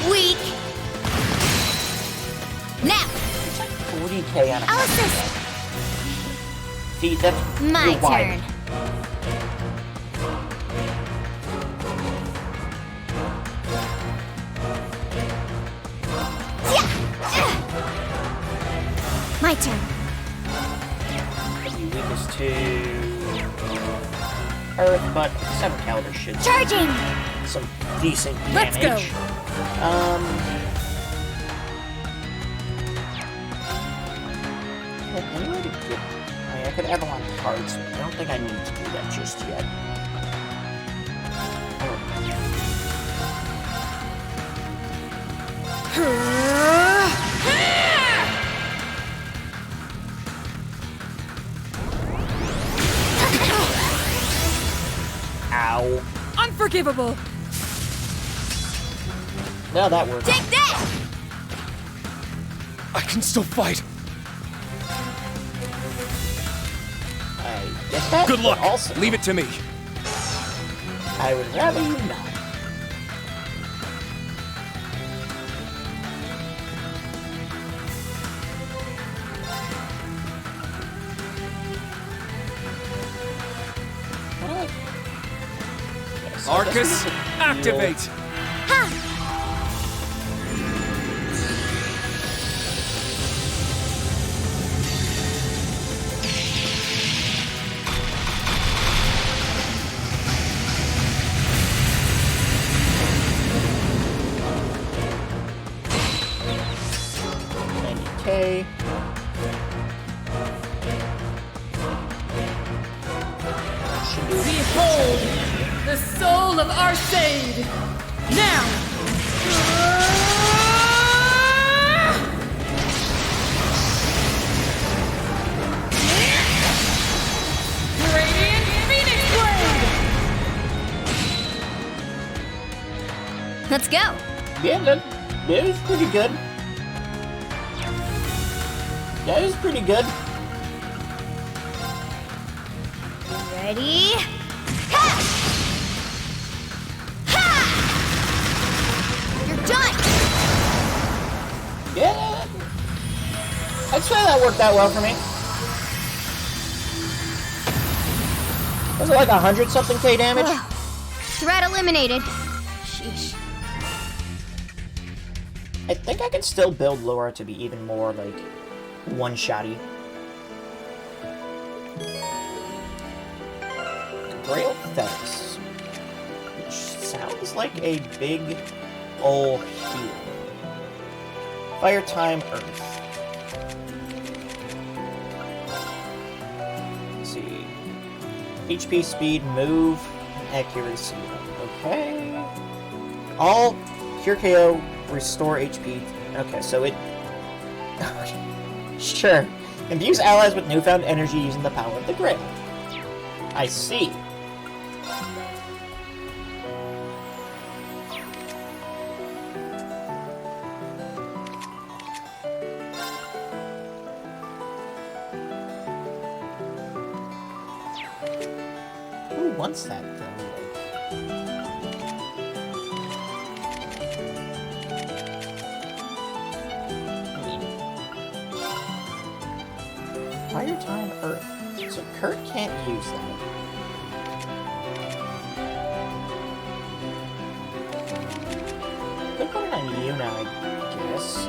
Weak. Now, It's like 40k on a I'll assist. See, that's My you're wide. turn. My turn. Maybe weakest to Earth, but 7 caliber should do Charging. some decent Let's go. damage. Any way to get... I could Avalon cards. I don't think I need to do that just yet. Ow. Unforgivable. Well, that worked. Take that. I can still fight. I get that. Good luck. but Also, Leave it to me. I would rather you not. Yes, I guess we Arcus, get to heal. activate. Okay. Should do Behold, the soul of Arcade! Now! Radiant Phoenix Blade! Let's go. Yeah, that is pretty good. That is pretty good. Ready? Ha! Ha! You're done! Yeah. I'd say that worked out well for me. Was it like 100-something K damage? Threat eliminated. Sheesh. I think I could still build Laura to be even more, like, one-shotty. Grail Fetus. Which sounds like a big ol' heal. Fire Time Earth. Let's see. HP, speed, move, and accuracy. Okay. All Cure KO, restore HP. Okay, so it... Sure. Imbue allies with newfound energy using the power of the Grail. I see. Who wants that, though? Fire Time Earth. So Kurt can't use that. Could put it on you now, I guess.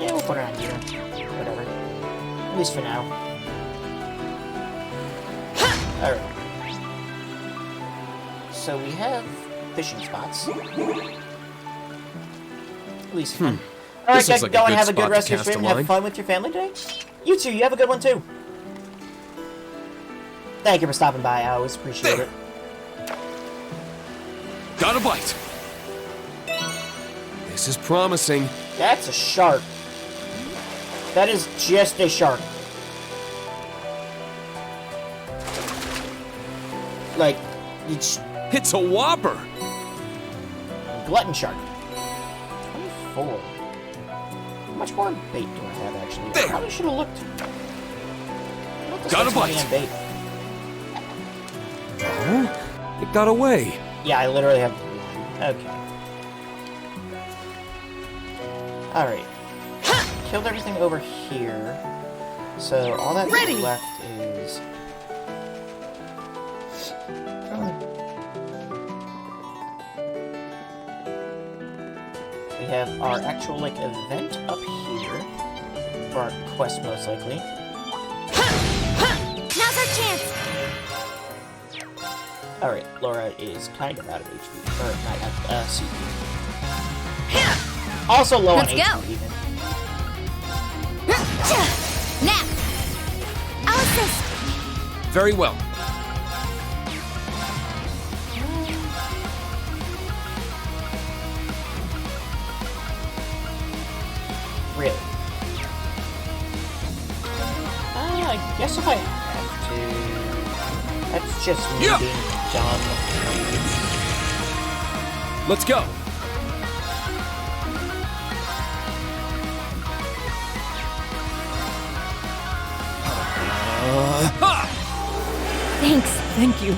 Yeah, we'll put it on you. Whatever. At least for now. Alright. So we have fishing spots. At least fun. Alright, This looks guys, like go a and good have a good spot rest to of your cast a stream. Have line. fun with your family today. You too, you have a good one too. Thank you for stopping by. I always appreciate it. Got a bite. This is promising. That's a shark. That is just a shark. Like, it's It's a whopper. glutton shark. 24. How much more bait do I have, actually? I There. probably should have looked. Got a bite. Bait. Oh, it got away. Yeah, I literally have... Okay. Alright. Killed everything over here. So, all that's Ready. left is... We have our actual, like, event up here. For our quest, most likely. Now's our chance! Alright, Laura is kind of out of HP. Or, not out, CP. Also low Let's on go. HP, even. Now! I'll assist! Very well. Really? I guess if I have to... That's just me Yeah. being dumb. Let's go. Thanks. Thank you.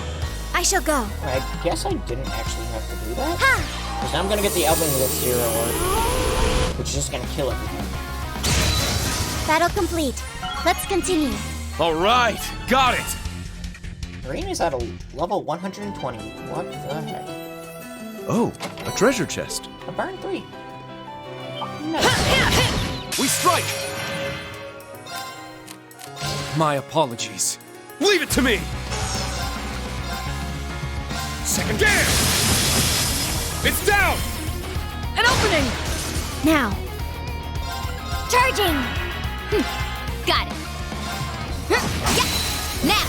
I shall go. I guess I didn't actually have to do that. Ha! Because now I'm gonna get the Alberichs Zero Orb, which is just gonna kill everything. Battle complete. Let's continue. All right, got it. Marine is at a level 120. What the heck? Oh, a treasure chest. A burn 3. Nice. We strike. My apologies. Leave it to me. Second dam. It's down. An opening! Now. Charging! Got it. Yeah. Now.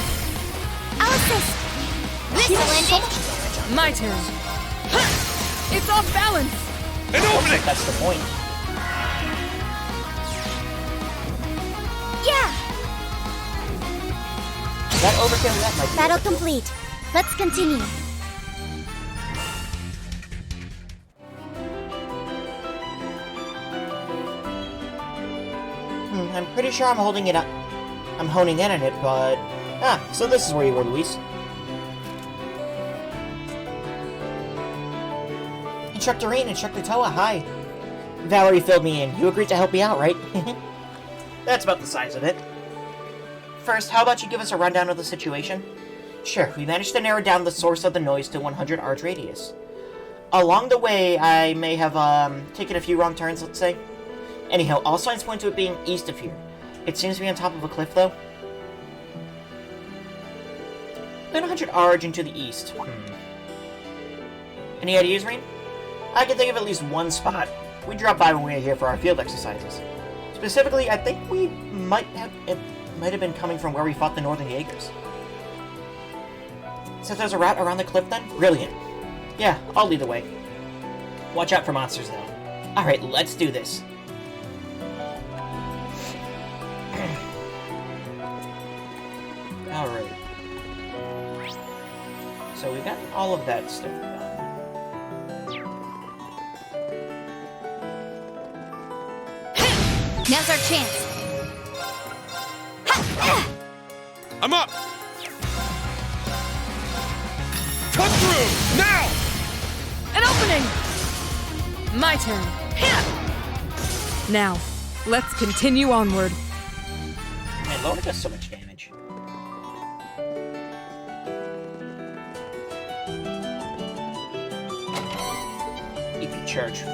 I'll assist. This'll end it. My turn. It's off balance! An opening. That's the point. Yeah! That overkill, that might be Battle overkill. complete. Let's continue. I'm pretty sure I'm holding it up. I'm honing in on it, but... Ah, so this is where you were, Luis. Instructor Rain, Instructor Toa, hi. Valerie filled me in. You agreed to help me out, right? That's about the size of it. First, how about you give us a rundown of the situation? Sure, we managed to narrow down the source of the noise to 100 arch radius. Along the way, I may have, taken a few wrong turns, let's say. Anyhow, all signs point to it being east of here. It seems to be on top of a cliff, though. Then 100 arch into the east. Any ideas, Rain? I can think of at least one spot. We dropped by when we were here for our field exercises. Specifically, I think it might have been coming from where we fought the Northern Jaegers. So there's a route around the cliff then? Brilliant. Yeah, I'll lead the way. Watch out for monsters, though. Alright, let's do this. Alright. So we've got all of that stuff done. Now's our chance. I'm up. Cut through now. An opening! My turn. Now, let's continue onward. Man, Lorna does so much damage. EP charge 4.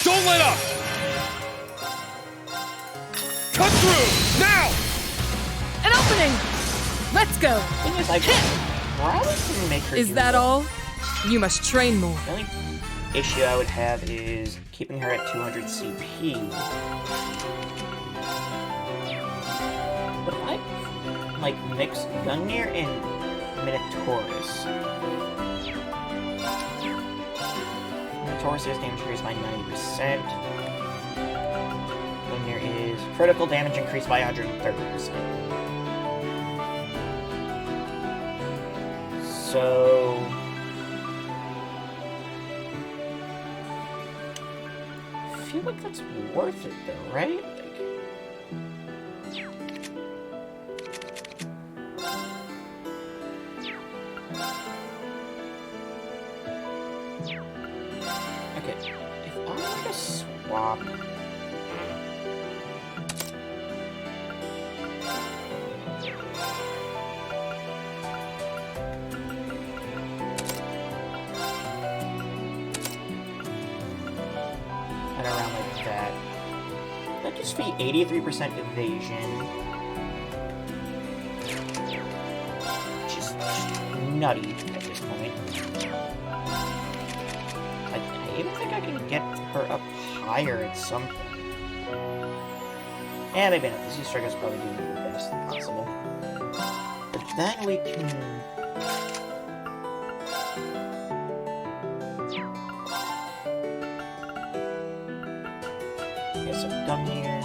Don't let up. Cut through now. An opening! Let's go! Thing is, I probably can make her Is do that all? You must train more. The only issue I would have is keeping her at 200 CP. But if I, like, mix Gungnir and Minotaurus. Minotaurus is damage increased by 90%. Gungnir is critical damage increased by 130%. So... I feel like that's worth it though, right? Okay, if I were to swap... and around like that. That'd just be 83% evasion. Which is nutty at this point. I even think I can get her up higher at some point. Yeah, maybe not. This Strike is probably doing the best possible. But then we can... get some gun here.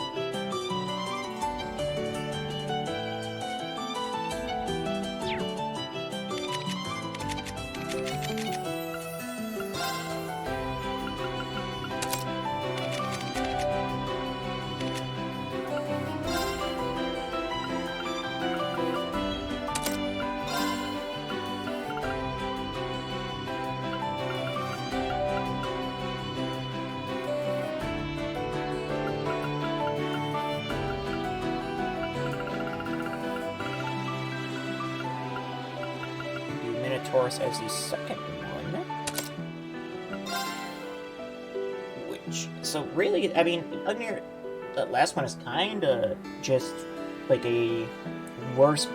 Taurus as the second one. So really, I mean, Ugnir, that last one is kinda just like a worse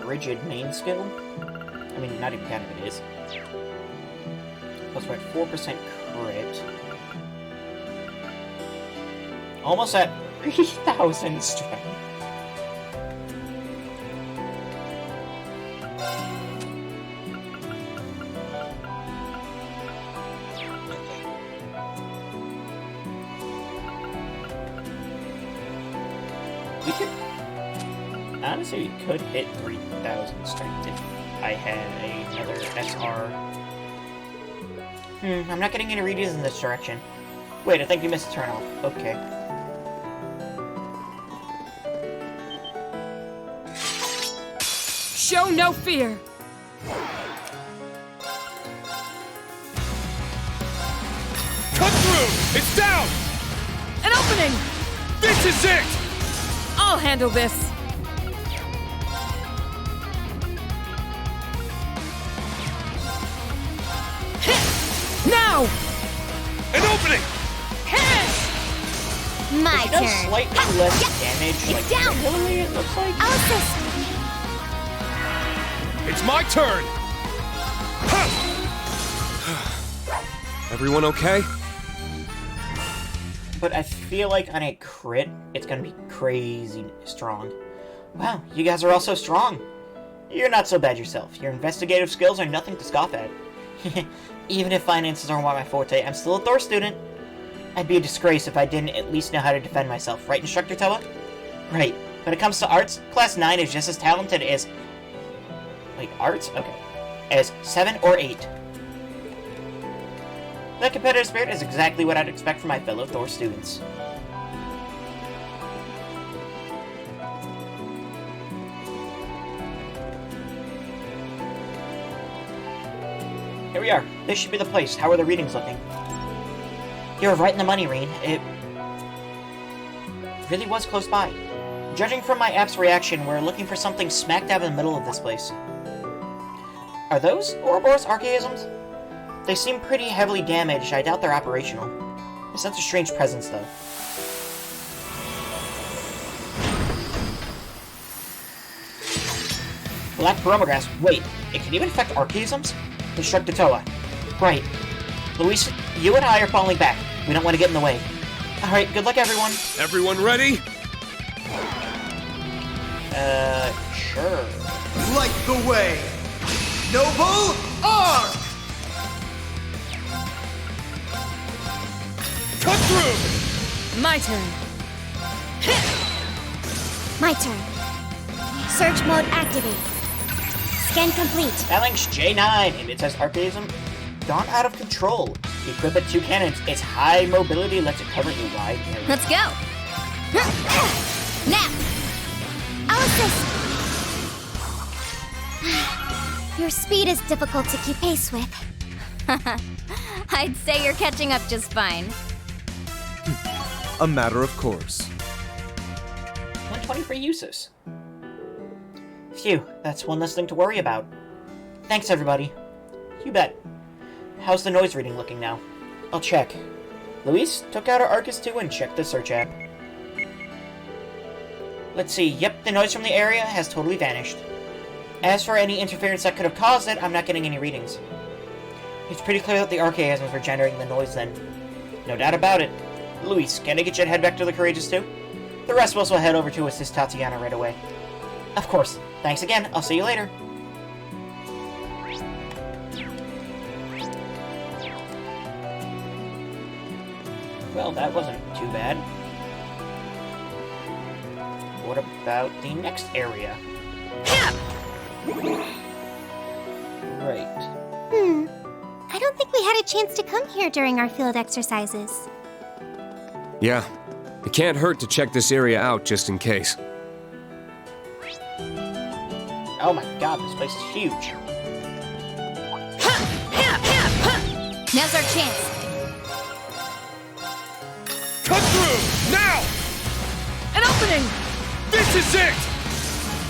rigid main skill. I mean, not even kind of, it is. Plus we're at 4% crit. Almost at 3,000 strength. We could... Honestly, we could hit 3,000 strength if I had another SR. I'm not getting any readings in this direction. Wait, I think you missed a turn off. Okay. Show no fear. Cut through! It's down! An opening! This is it! I'll handle this. Now! An opening! My It does turn. slightly less damage, It's like down. Hillary, it looks like. I'll assist. It's my turn! Everyone okay? But I feel like on a crit, it's gonna be crazy strong. Wow, you guys are all so strong. You're not so bad yourself. Your investigative skills are nothing to scoff at. Even if finances aren't my forte, I'm still a Thor student. I'd be a disgrace if I didn't at least know how to defend myself, right, Instructor Toa? Right. When it comes to arts, Class 9 is just as talented as... Wait, arts? Okay. As 7 or 8. That competitive spirit is exactly what I'd expect from my fellow Thor students. Here we are. This should be the place. How are the readings looking? You're right in the money, Reen. It really was close by. Judging from my app's reaction, we're looking for something smack dab in the middle of this place. Are those Ouroboros archaisms? They seem pretty heavily damaged. I doubt they're operational. I sense a strange presence, though. Black Baromograss. Wait, it can even affect archaisms? Instructor Toa. Right. Luis, you and I are falling back. We don't want to get in the way. Alright, good luck, everyone. Everyone ready? Sure. Light the way! Noble Arc! Cut through! My turn. My turn. Search mode activate. Scan complete. Phalanx J9, and it says Archaism gone out of control. Equip it 2 cannons. Its high mobility lets it cover a wide area. Let's go. Now. I'll assist. Your speed is difficult to keep pace with. I'd say you're catching up just fine. A matter of course. 120 for uses. Phew, that's one less thing to worry about. Thanks, everybody. You bet. How's the noise reading looking now? I'll check. Luis took out our Arcus 2 and checked the search app. Let's see. Yep, the noise from the area has totally vanished. As for any interference that could have caused it, I'm not getting any readings. It's pretty clear that the archaisms were generating the noise then. No doubt about it. Luis, can I get you to head back to the Courageous too? The rest of us will head over to assist Tatiana right away. Of course. Thanks again. I'll see you later. Well, that wasn't too bad. What about the next area? Right. I don't think we had a chance to come here during our field exercises. Yeah. It can't hurt to check this area out just in case. Oh my god, this place is huge. Now's our chance. Cut through! Now! An opening! This is it!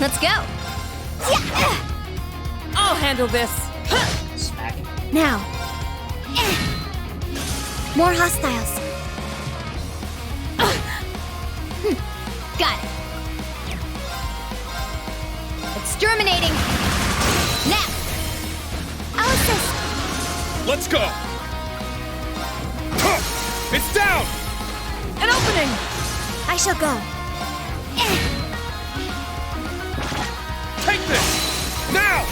Let's go. I'll handle this. Smack him. Now. More hostiles. Got it. Exterminating. Now. I'll assist. Let's go! Huh! It's down! An opening! I shall go. Take this! Now!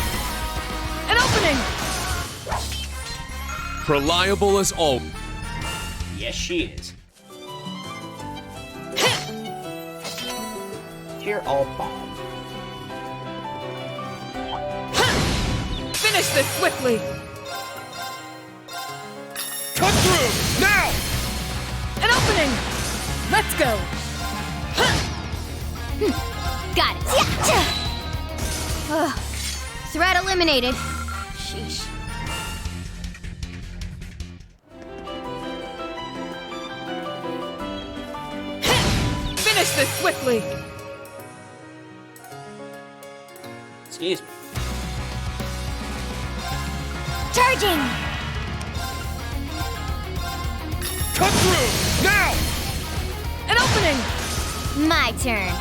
An opening! Reliable as always. Yes, she is. Here, all bomb. Finish this swiftly! Cut through! Now! An opening! Let's go! Got it. Ugh. Threat eliminated. Sheesh. Finish this swiftly! Excuse me. Charging. Cut through! Now! An opening! My turn.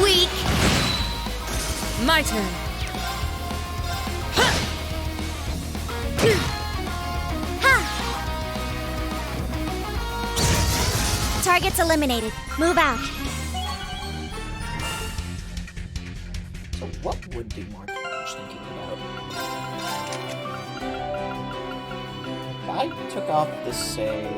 Weak. My turn. Target's eliminated. Move out. So what would do more damage thinking about? If I took off this, say...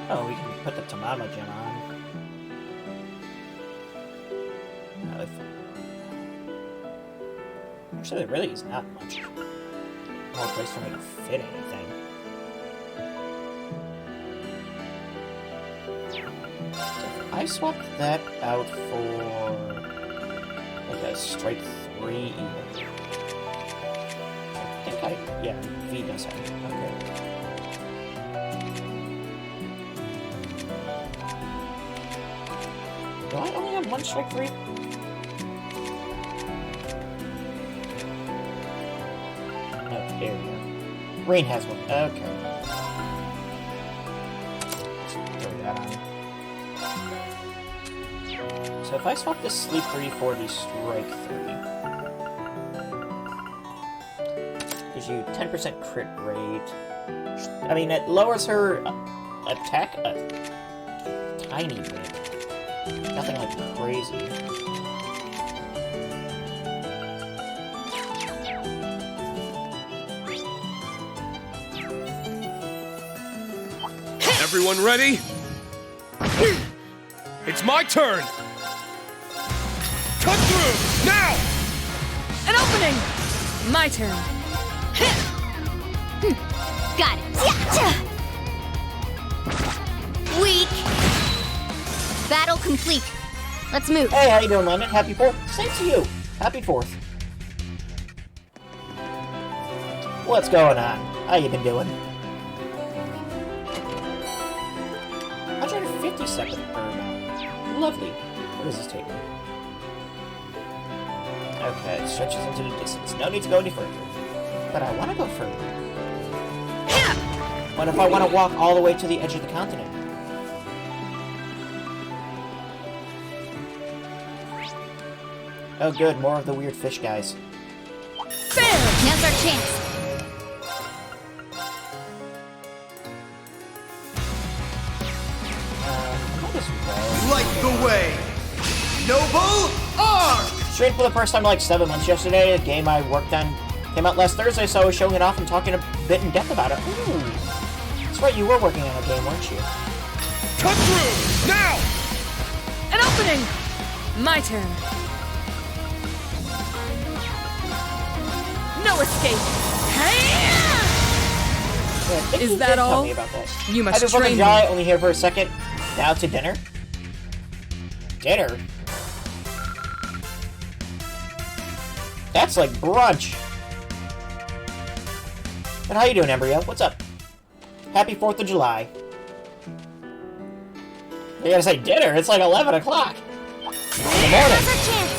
Oh, we can put the Tamama Gem on. Actually, there really is not much more place for me to fit anything. So if I swap that out for like a straight 3 even. I think yeah, V does have it. Okay. Do I only have one strike 3? There we go. Rain has one. Okay. Just throw that on. So if I swap this sleep 3 for the strike 3, gives you 10% crit rate. I mean, it lowers her attack a tiny bit. Nothing like crazy. Everyone ready? It's my turn! Cut through! Now! An opening! My turn. Got it. Weak. Battle complete. Let's move. Hey, how you doing, London? Happy 4th? Same to you. Happy 4th. What's going on? How you been doing? 150-second burn. Lovely. What does this take me? Okay, it stretches into the distance. No need to go any further. But I want to go further. What if I want to walk all the way to the edge of the continent? Oh good, more of the weird fish guys. Fair! Now's our chance. Light the way! Noble Arc! Straight for the first time in like 7 months yesterday, a game I worked on came out last Thursday, so I was showing it off and talking a bit in depth about it. Ooh. That's right, you were working on a game, weren't you? Cut through! Now! An opening! My turn. No escape! Yeah, I think Is you that did tell all? me about that. You I've must been train fucking me. Jai, only here for a second. Now to dinner. Dinner? That's like brunch. But how you doing, Embryo? What's up? Happy 4th of July. You gotta say dinner? It's like 11 o'clock. In the morning. Now's our chance.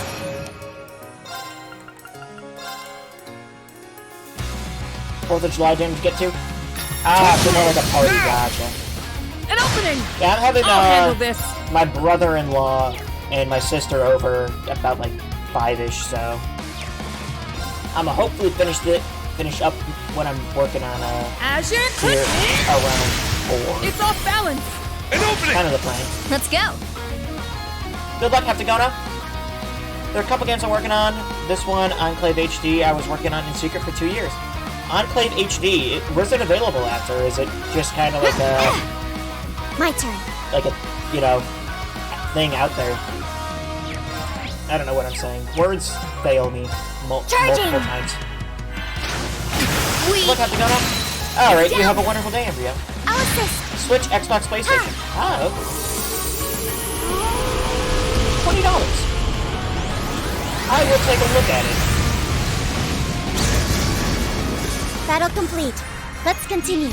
4th of July dinner to get to? Ah, so more like a party, gotcha. An opening! Yeah, I'm having, I'll handle this. my brother-in-law and my sister over about like 5-ish, so I'ma hopefully finish up what I'm working on As you're here clicking, around 4. it's off balance. An opening! Kind of the plan. Let's go. Good luck, Heptagona. There are a couple games I'm working on. This one, Enclave HD, I was working on in secret for 2 years. Enclave HD, where's it available at, or is it just kind of like a My turn. you know, thing out there? I don't know what I'm saying. Words fail me Charging! multiple times. Weak. Look, Heptagona. Alright, you have a wonderful day, Embryo. I'll assist. Switch Xbox PlayStation. Oh. $20. I will take a look at it. Battle complete. Let's continue.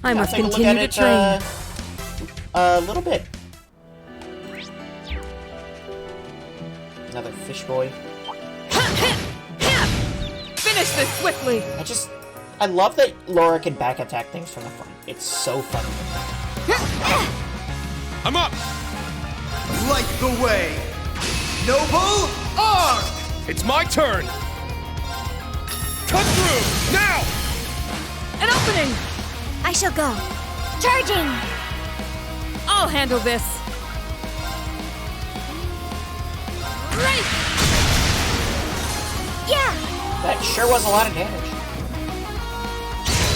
I must I'll take a look continue at to train. a little bit. Another fish boy. Finish this swiftly. I love that Laura can back attack things from the front. It's so fun. I'm up! Light the way! Noble Arc! It's my turn! Cut through! Now! An opening! I shall go. Charging! I'll handle this. Great! Yeah! That sure was a lot of damage.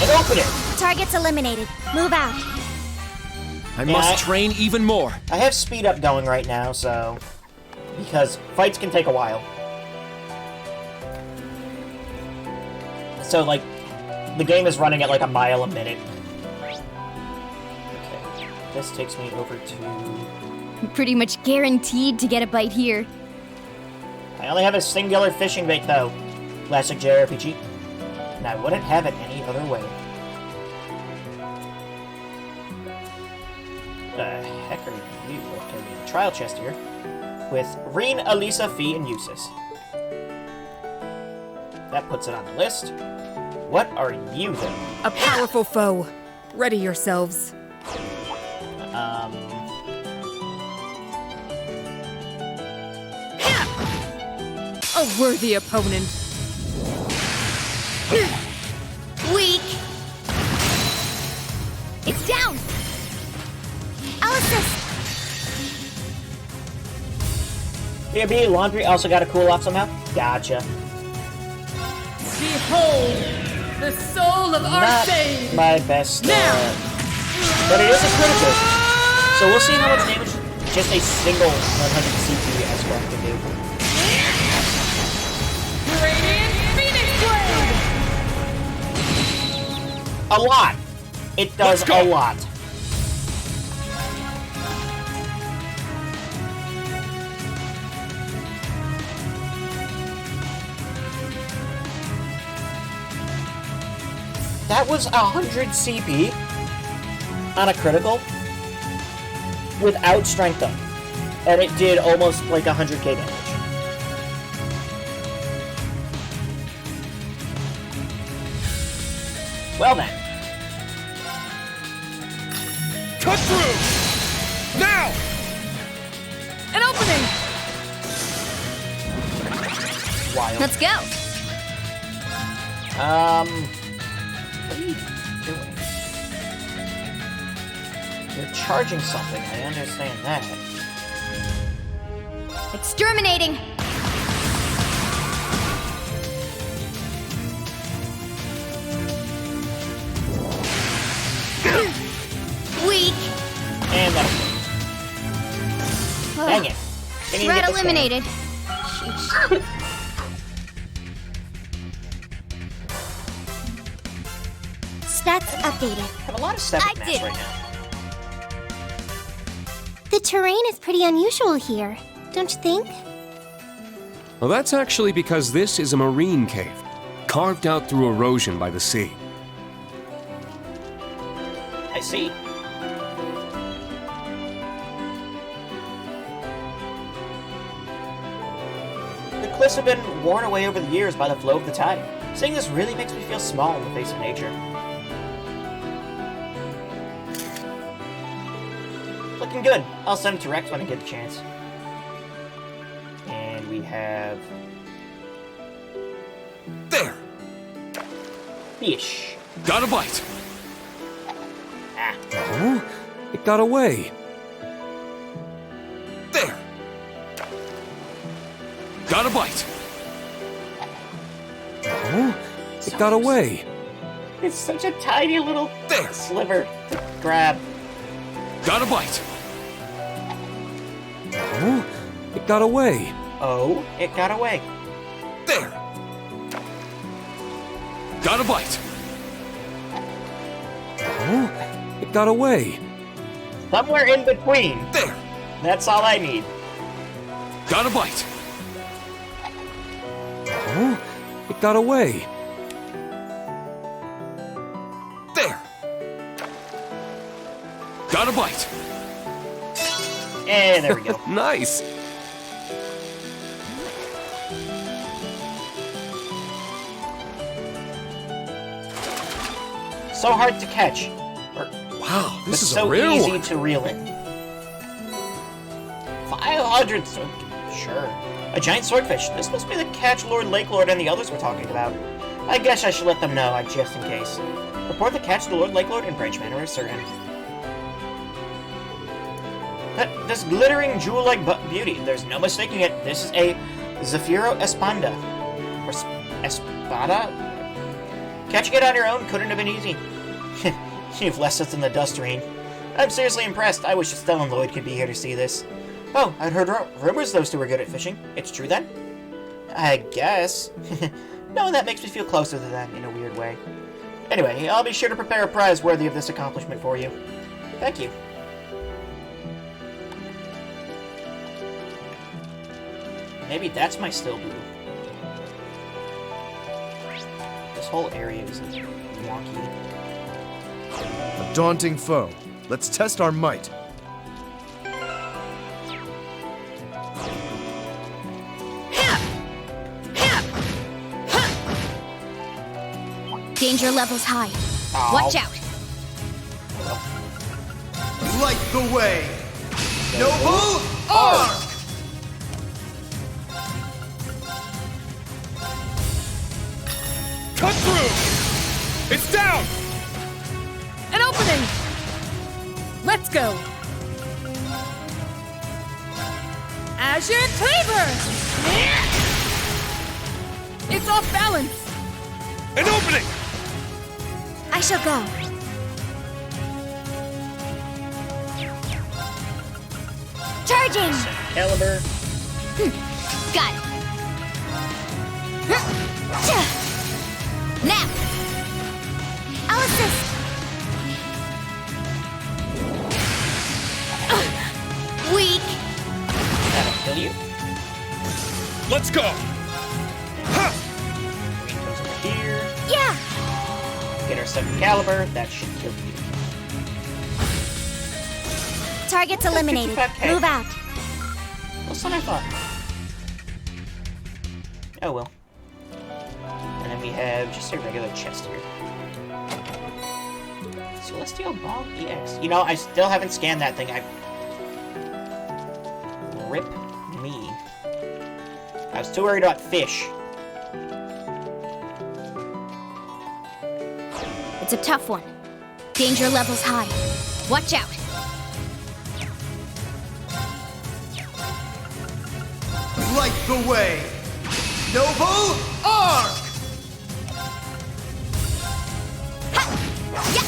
And open it! Target's eliminated. Move out. I must I- train even more. I have speed up going right now, so... Because fights can take a while. So, like, the game is running at like a mile a minute. Okay, this takes me over to... Pretty much guaranteed to get a bite here. I only have a singular fishing bait, though. Classic JRPG. And I wouldn't have it any other way. The heck are you? Okay, a trial chest here. With Reen, Elisa, Fee, and Eustace. That puts it on the list. What are you, then? A powerful foe. Ready yourselves. A worthy opponent. Weak. It's down. I'll assist. BRB, laundry also got to cool off somehow? Gotcha. Behold, the soul of Not Arcade. my best, Now! but it is a critical. So we'll see how much damage just a single 100 CP S-Graph can do. Radiant Phoenix Blade. A lot. It does Let's go. a lot. That was 100 CP on a critical without strength up. And it did almost like 100k damage. Well then. Cut through! Now! An opening. Wild. Let's go. What are you doing? You're charging something, I understand that. Exterminating. Weak. And that. Dang it. Didn't even Threat get the scan. eliminated. Stats updated. I have a lot of stuff I in did. right now. The terrain is pretty unusual here, don't you think? Well, that's actually because this is a marine cave. carved out through erosion by the sea. I see. The cliffs have been worn away over the years by the flow of the tide. Seeing this really makes me feel small in the face of nature. Looking good. I'll send it to Rex when I get the chance. And we have... There! fish. Got a bite! Ah. Oh, it got away. There! Got a bite! Oh, it got away. It's such a tiny little There! sliver to grab. Got a bite! Oh, it got away. Oh, it got away. There! Got a bite! Oh, it got away. Somewhere in between. There! That's all I need. Got a bite! Oh, it got away. There! Got a bite! And there we go. Nice! So hard to catch. Wow, But this is so a real easy one. to reel in. 500 sword... Sure. A giant swordfish. This must be the Catch Lord, Lake Lord, and the others we're talking about. I guess I should let them know, just in case. Report the Catch the Lord, Lake Lord, and Branch Manor is certain. This glittering jewel-like beauty. There's no mistaking it. This is a Zafiro Espada. Or Espada? Catching it on your own couldn't have been easy. You've left us in the dust rain. I'm seriously impressed. I wish Estelle and Lloyd could be here to see this. Oh, I'd heard rumors those two were good at fishing. It's true then? I guess. No, that makes me feel closer to them in a weird way. Anyway, I'll be sure to prepare a prize worthy of this accomplishment for you. Thank you. Maybe that's my still blue. This whole area is wonky. A daunting foe. Let's test our might. Danger levels high. Ow. Watch out. Light the way! Noble Arc! Cut through! It's down! An opening! Let's go! Azure Cleaver! It's off balance! An opening! I shall go. Charging! Caliber. Got it. Now! I'll assist! Weak! That'll kill you. Let's go! Green goes over here. Yeah! Get our second caliber. That should kill you. Target's eliminated. 55K. Move out. Less than I thought. Oh well. And then we have just a regular chest here. Celestial Bomb EX. You know, I still haven't scanned that thing. Rip me. I was too worried about fish. It's a tough one. Danger levels high. Watch out. Light the way! Noble Arc! Yeah.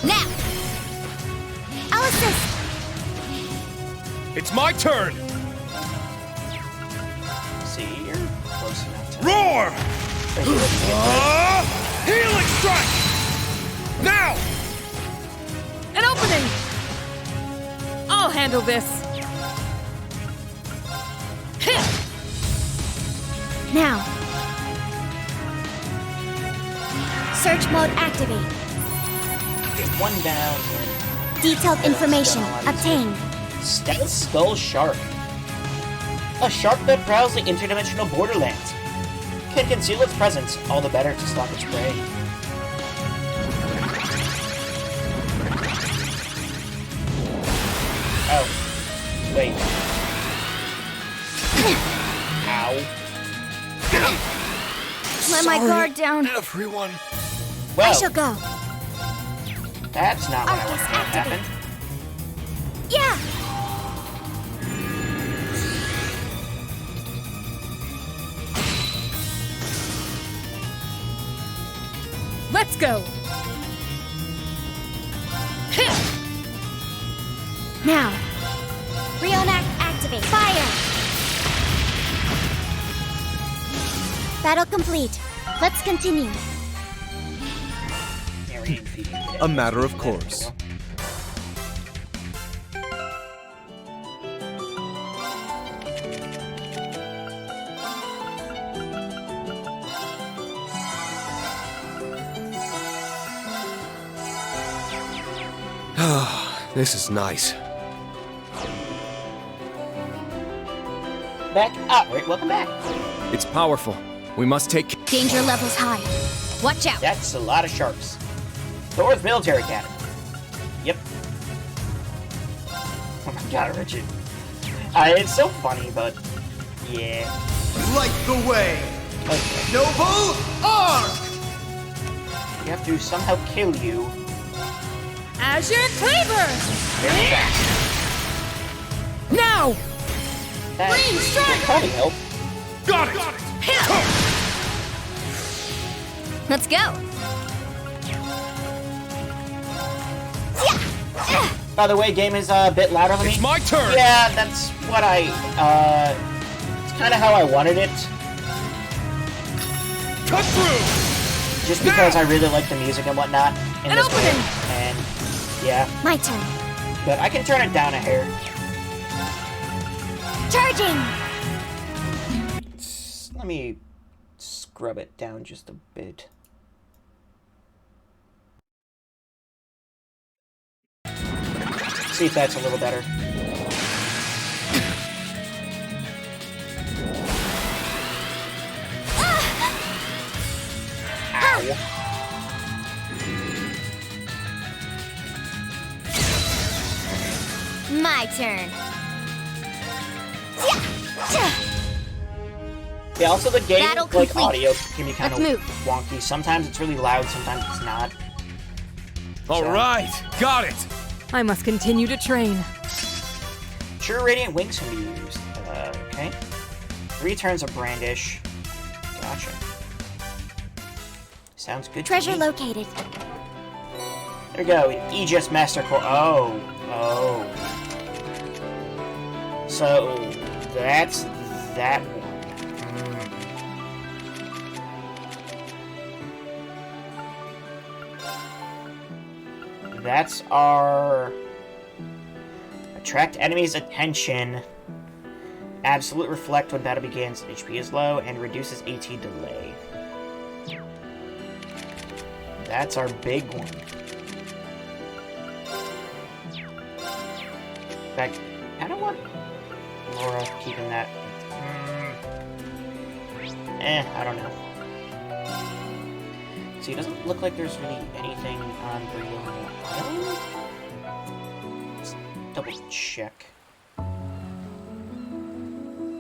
Now. I'll assist. It's my turn! See, you're close enough to... Roar! Regular Healing strike! Now! An opening! I'll handle this. Now. Search mode activate. Get one down. Detailed information obtained. Stealth Skull Shark. A shark that prowls the interdimensional borderlands. Can conceal its presence, all the better to stalk its prey. Oh. Wait. Ow. Let my guard down. Everyone. Well, I shall go. that's not what I Arcus wanted to happen. activate. Yeah! Let's go! Now. Reenact activate. Fire! Battle complete. Let's continue. A matter of course. This is nice. Back up. Right, welcome back. It's powerful. We must take... Danger levels high. Watch out. That's a lot of sharks. Thor's Military Academy. Yep. Oh my god, Richard. It's so funny, but yeah. Light the way. Okay. Noble Arc! We have to somehow kill you Azure Cleaver! very fast. Now! That Green strike! will probably help. Got it! Let's go. By the way, game is a bit louder than me. It's my turn! Yeah, that's what I, it's kind of how I wanted it. Cut through! Just because I really like the music and whatnot in An this opening! game. And, yeah. My turn. But I can turn it down a hair. Charging! Let me scrub it down just a bit. See if that's a little better. Ow. My turn. Yeah, also the game, Battle like, complete. audio can be kind of Let's move. wonky. Sometimes it's really loud, sometimes it's not. All right, got it! I must continue to train. Sure, Radiant Wings can be used. Okay. 3 turns of Brandish. Gotcha. Sounds good Treasure to me. located. There we go. Aegis Master Core. Oh. So, that's that one. That's our... Attract enemies' attention. Absolute Reflect when battle begins. HP is low and reduces AT delay. That's our big one. In fact, I don't want Laura keeping that. I don't know. See, it doesn't look like there's really anything on Brianna Island. Let's double check.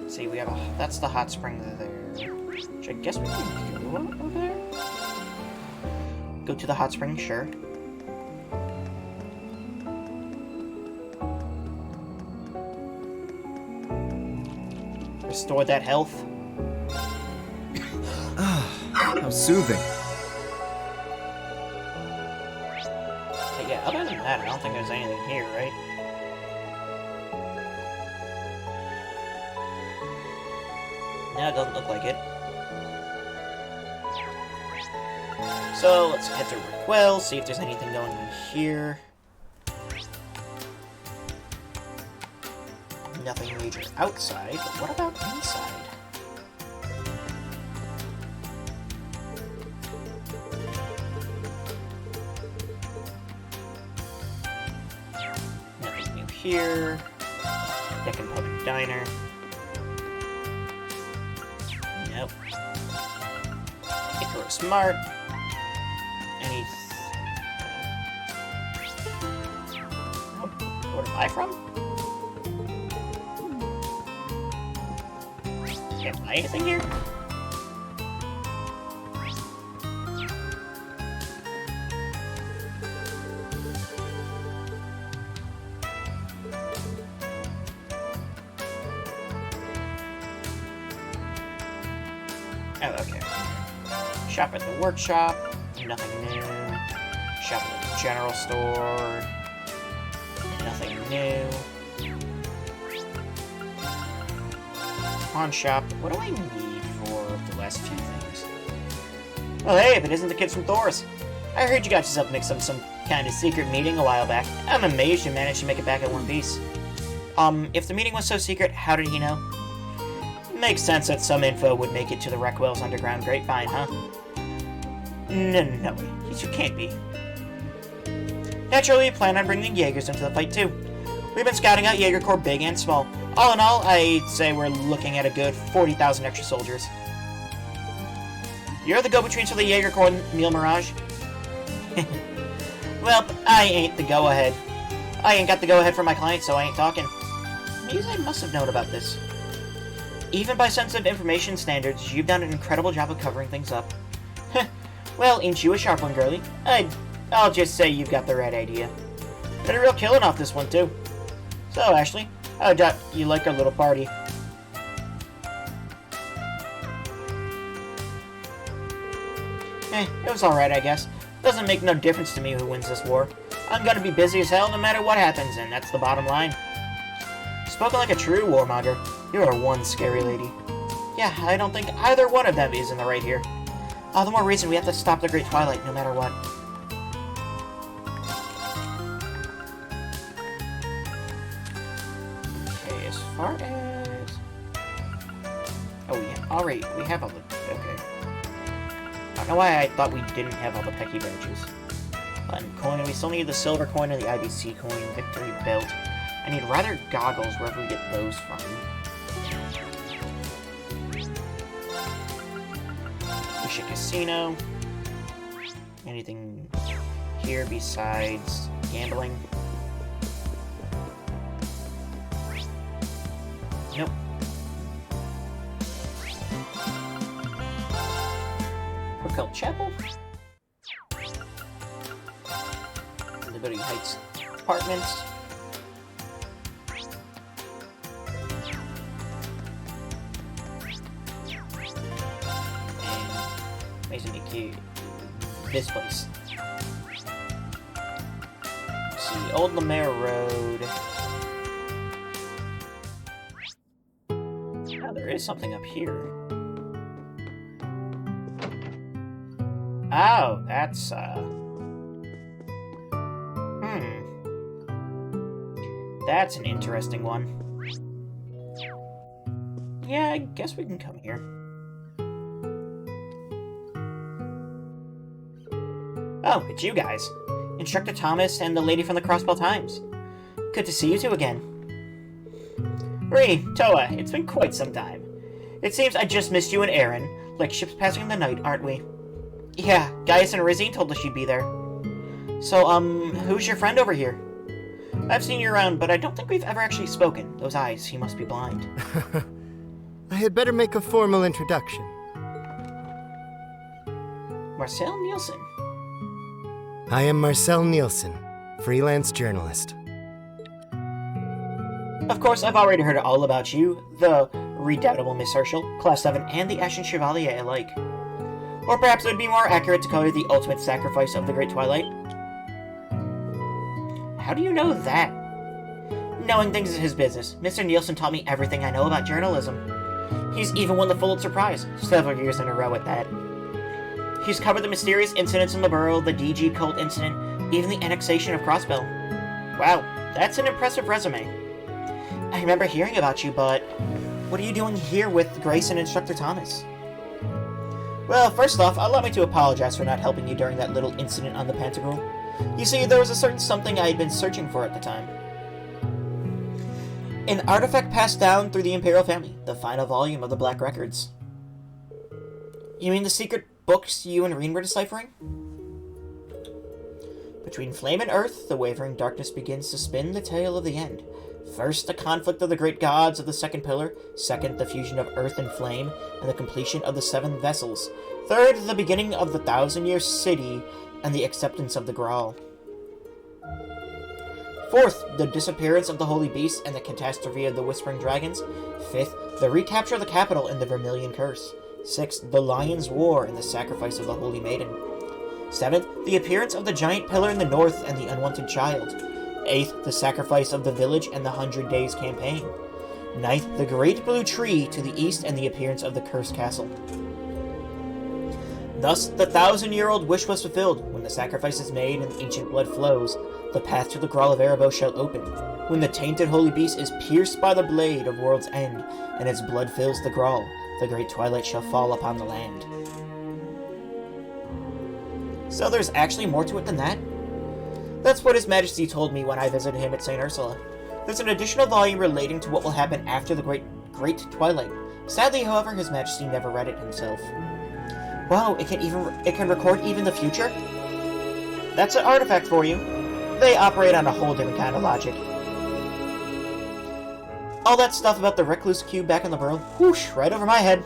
See, we have a... That's the hot spring there. Which I guess we can go over there? Go to the hot spring, sure. Restore that health. How soothing. But yeah, other than that, I don't think there's anything here, right? No, it doesn't look like it. So, let's head to Rickwell, see if there's anything going on here. Nothing major outside, but what about inside? here. Deccan Pub and Diner. Nope. Icaro Smart. Any... Nope. Where am I from? Can't buy anything here? Oh, okay. Shop at the workshop. Nothing new. Shop at the general store. Nothing new. Pawn shop. What do I need for the last few things? Well, hey, if it isn't the kids from Thor's. I heard you got yourself mixed up in some kind of secret meeting a while back. I'm amazed you managed to make it back in one piece. If the meeting was so secret, how did he know? Makes sense that some info would make it to the Reckwell's underground grapevine, huh? No way. You can't be. Naturally, we plan on bringing Jaegers into the fight, too. We've been scouting out Jaeger Corps big and small. All in all, I'd say we're looking at a good 40,000 extra soldiers. You're the go-betweens for the Jaeger Corps, Neil Mirage? Well, I ain't the go-ahead. I ain't got the go-ahead for my client, so I ain't talking. Maybe I must have known about this. Even by sensitive information standards, you've done an incredible job of covering things up. Well, ain't you a sharp one, girlie? I'll just say you've got the right idea. Did a real killing off this one, too. So, Ashley, I doubt you like our little party. It was alright, I guess. Doesn't make no difference to me who wins this war. I'm gonna be busy as hell no matter what happens, and that's the bottom line. Spoken like a true warmonger. You are one scary lady. Yeah, I don't think either one of them is in the right here. All the more reason we have to stop the Great Twilight, no matter what. Okay, as far as... Oh, yeah, alright, we have all the... Okay. I don't know why I thought we didn't have all the Pecky badges. Button coin, we still need the silver coin and the IBC coin, victory belt. I need rather goggles wherever we get those from. Wisha Casino. Anything here besides gambling? Nope. Brookhill Chapel? Liberty Heights Apartments. This place. Let's see, Old Lemaire Road. Oh, there is something up here. Oh, that's, That's an interesting one. Yeah, I guess we can come here. Oh, it's you guys. Instructor Thomas and the lady from the Crossbell Times. Good to see you two again. Ree, Toa, it's been quite some time. It seems I just missed you and Aaron, like ships passing in the night, aren't we? Yeah, Gaius and Rizine told us you'd be there. So, who's your friend over here? I've seen you around, but I don't think we've ever actually spoken. Those eyes, he must be blind. I had better make a formal introduction. Marcel Nielsen. I am Marcel Nielsen, freelance journalist. Of course, I've already heard all about you, the redoubtable Miss Herschel, Class 7, and the Ashen Chevalier alike. Or perhaps it would be more accurate to call you the ultimate sacrifice of the Great Twilight. How do you know that? Knowing things is his business. Mr. Nielsen taught me everything I know about journalism. He's even won the Pulitzer Prize, several years in a row at that. He's covered the mysterious incidents in the Burrow, the DG cult incident, even the annexation of Crossbell. Wow, that's an impressive resume. I remember hearing about you, but what are you doing here with Grace and Instructor Thomas? Well, first off, allow me to apologize for not helping you during that little incident on the Pantagruel. You see, there was a certain something I had been searching for at the time. An artifact passed down through the Imperial family, the final volume of the Black Records. You mean the secret books you and Reen were deciphering? Between flame and earth, the wavering darkness begins to spin the tale of the end. First, the conflict of the great gods of the second pillar. Second, the fusion of earth and flame, and the completion of the 7 vessels. Third, the beginning of the 1,000-year city, and the acceptance of the Graal. Fourth, the disappearance of the Holy Beast and the catastrophe of the Whispering Dragons. Fifth, the recapture of the capital and the Vermilion Curse. Sixth, the Lion's War and the sacrifice of the Holy Maiden. Seventh, the appearance of the giant pillar in the north and the unwanted child. Eighth, the sacrifice of the village and the 100 Days campaign. Ninth, the great blue tree to the east and the appearance of the cursed castle. Thus, the 1,000-year-old wish was fulfilled. When the sacrifice is made and ancient blood flows, the path to the Graal of Erebos shall open. When the tainted holy beast is pierced by the blade of World's End, and its blood fills the Graal, the great twilight shall fall upon the land. So there's actually more to it than that? That's what His Majesty told me when I visited him at St. Ursula. There's an additional volume relating to what will happen after the Great Twilight. Sadly, however, His Majesty never read it himself. Wow, it can record even the future? That's an artifact for you. They operate on a whole different kind of logic. All that stuff about the Recluse Cube back in the world, whoosh, right over my head.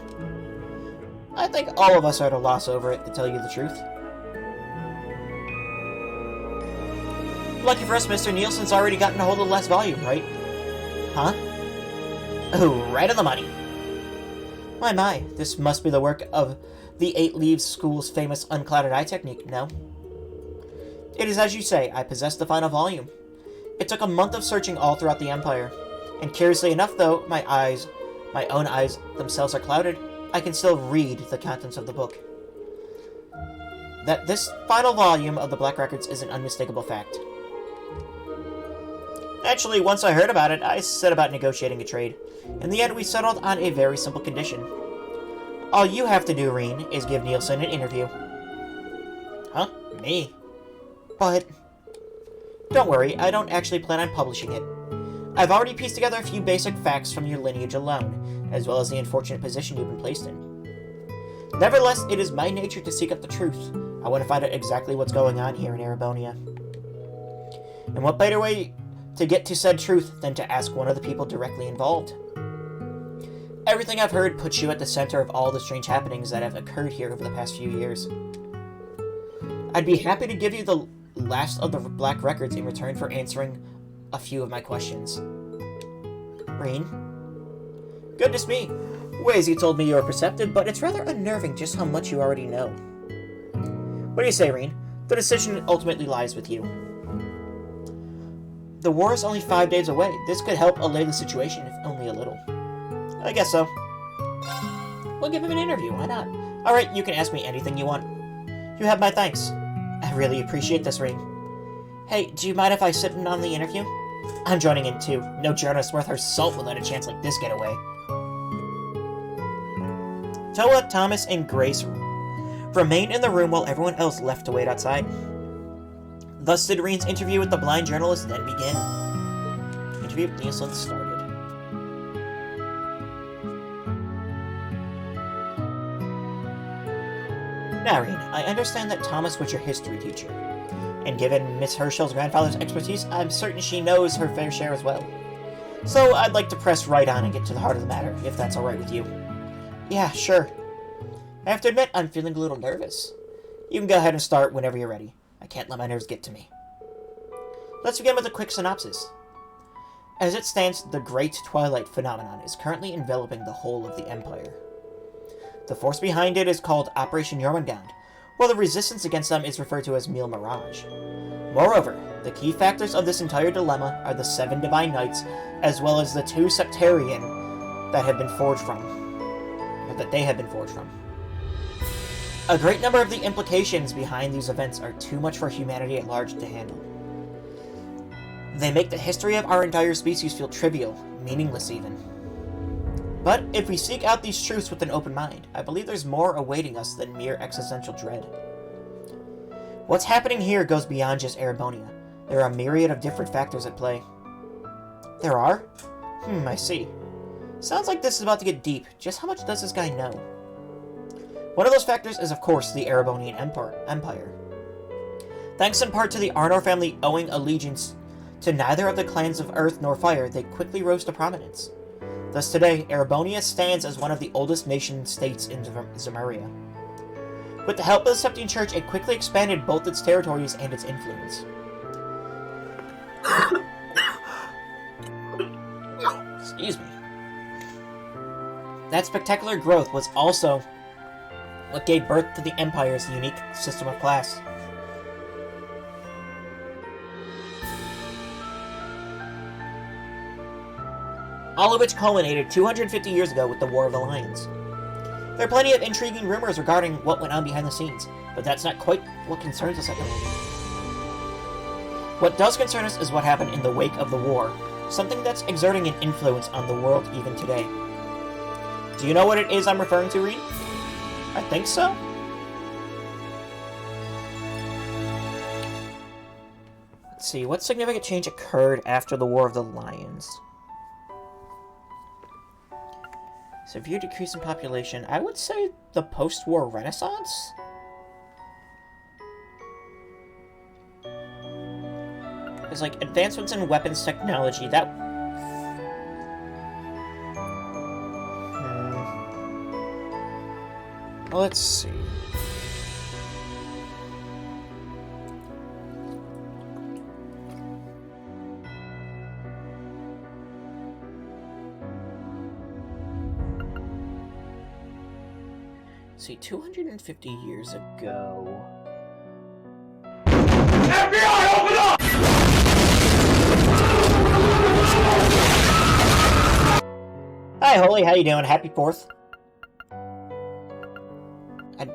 I think all of us are at a loss over it, to tell you the truth. Lucky for us, Mr. Nielsen's already gotten a hold of the last volume, right? Huh? Oh, right on the money. My, this must be the work of the 8 Leaves School's famous unclouded eye technique, no? It is as you say, I possess the final volume. It took a month of searching all throughout the Empire. And curiously enough, though, my own eyes themselves are clouded, I can still read the contents of the book. That this final volume of the Black Records is an unmistakable fact. Actually, once I heard about it, I set about negotiating a trade. In the end, we settled on a very simple condition. All you have to do, Reen, is give Nielsen an interview. Huh? Me? But... Don't worry, I don't actually plan on publishing it. I've already pieced together a few basic facts from your lineage alone, as well as the unfortunate position you've been placed in. Nevertheless, it is my nature to seek out the truth. I want to find out exactly what's going on here in Erebonia. And what better way to get to said truth than to ask one of the people directly involved? Everything I've heard puts you at the center of all the strange happenings that have occurred here over the past few years. I'd be happy to give you the last of the Black Records in return for answering a few of my questions. Reen? Goodness me! Wazy told me you were perceptive, but it's rather unnerving just how much you already know. What do you say, Reen? The decision ultimately lies with you. The war is only 5 days away. This could help allay the situation, if only a little. I guess so. We'll give him an interview, why not? Alright, you can ask me anything you want. You have my thanks. I really appreciate this, Reen. Hey, do you mind if I sit in on the interview? I'm joining in too. No journalist worth her salt will let a chance like this get away. Toa, Thomas, and Grace remained in the room while everyone else left to wait outside. Thus did Reen's interview with the blind journalist then begin. The interview with Nielsen started. Now, Reen, I understand that Thomas was your history teacher. And given Miss Herschel's grandfather's expertise, I'm certain she knows her fair share as well. So I'd like to press right on and get to the heart of the matter, if that's alright with you. Yeah, sure. I have to admit, I'm feeling a little nervous. You can go ahead and start whenever you're ready. I can't let my nerves get to me. Let's begin with a quick synopsis. As it stands, the Great Twilight phenomenon is currently enveloping the whole of the Empire. The force behind it is called Operation Jormungand, while the resistance against them is referred to as Mille Mirage. Moreover, the key factors of this entire dilemma are the 7 Divine Knights, as well as the 2 Septarian that they have been forged from. A great number of the implications behind these events are too much for humanity at large to handle. They make the history of our entire species feel trivial, meaningless even. But if we seek out these truths with an open mind, I believe there's more awaiting us than mere existential dread. What's happening here goes beyond just Erebonia. There are a myriad of different factors at play. There are? I see. Sounds like this is about to get deep. Just how much does this guy know? One of those factors is, of course, the Erebonian Empire. Thanks in part to the Arnor family owing allegiance to neither of the clans of Earth nor Fire, they quickly rose to prominence. Thus today, Erebonia stands as one of the oldest nation-states in Zemuria. With the help of the Septine Church, it quickly expanded both its territories and its influence. Excuse me. That spectacular growth was also what gave birth to the Empire's unique system of class. All of which culminated 250 years ago with the War of the Lions. There are plenty of intriguing rumors regarding what went on behind the scenes, but that's not quite what concerns us at the moment. What does concern us is what happened in the wake of the war, something that's exerting an influence on the world even today. Do you know what it is I'm referring to, Reed? I think so. Let's see, what significant change occurred after the War of the Lions? Severe decrease in population. I would say the post-war Renaissance? There's like advancements in weapons technology that... Well, let's see. See, 250 years ago... FBI, open up! Hi, Holy, how you doing? Happy 4th. I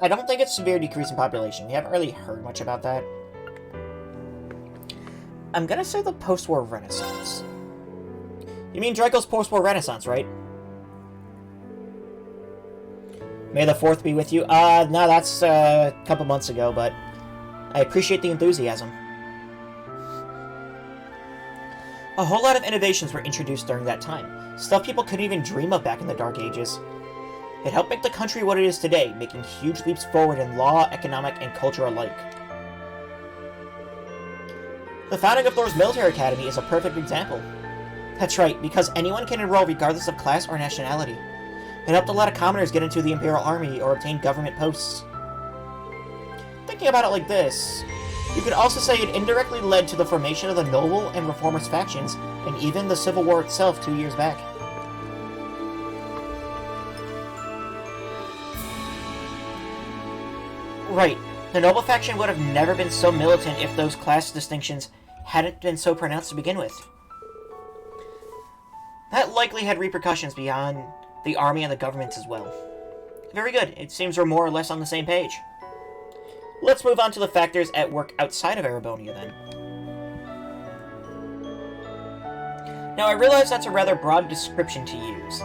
don't think it's severe decrease in population. We haven't really heard much about that. I'm gonna say the post-war Renaissance. You mean Draco's post-war Renaissance, right? May the 4th be with you. No, that's a couple months ago, but I appreciate the enthusiasm. A whole lot of innovations were introduced during that time. Stuff people couldn't even dream of back in the Dark Ages. It helped make the country what it is today, making huge leaps forward in law, economic, and culture alike. The founding of Thor's Military Academy is a perfect example. That's right, because anyone can enroll regardless of class or nationality. It helped a lot of commoners get into the Imperial Army or obtain government posts. Thinking about it like this, you could also say it indirectly led to the formation of the noble and reformist factions, and even the Civil War itself 2 years back. Right, the noble faction would have never been so militant if those class distinctions hadn't been so pronounced to begin with. That likely had repercussions beyond the army and the governments as well. Very good, it seems we're more or less on the same page. Let's move on to the factors at work outside of Erebonia then. Now I realize that's a rather broad description to use.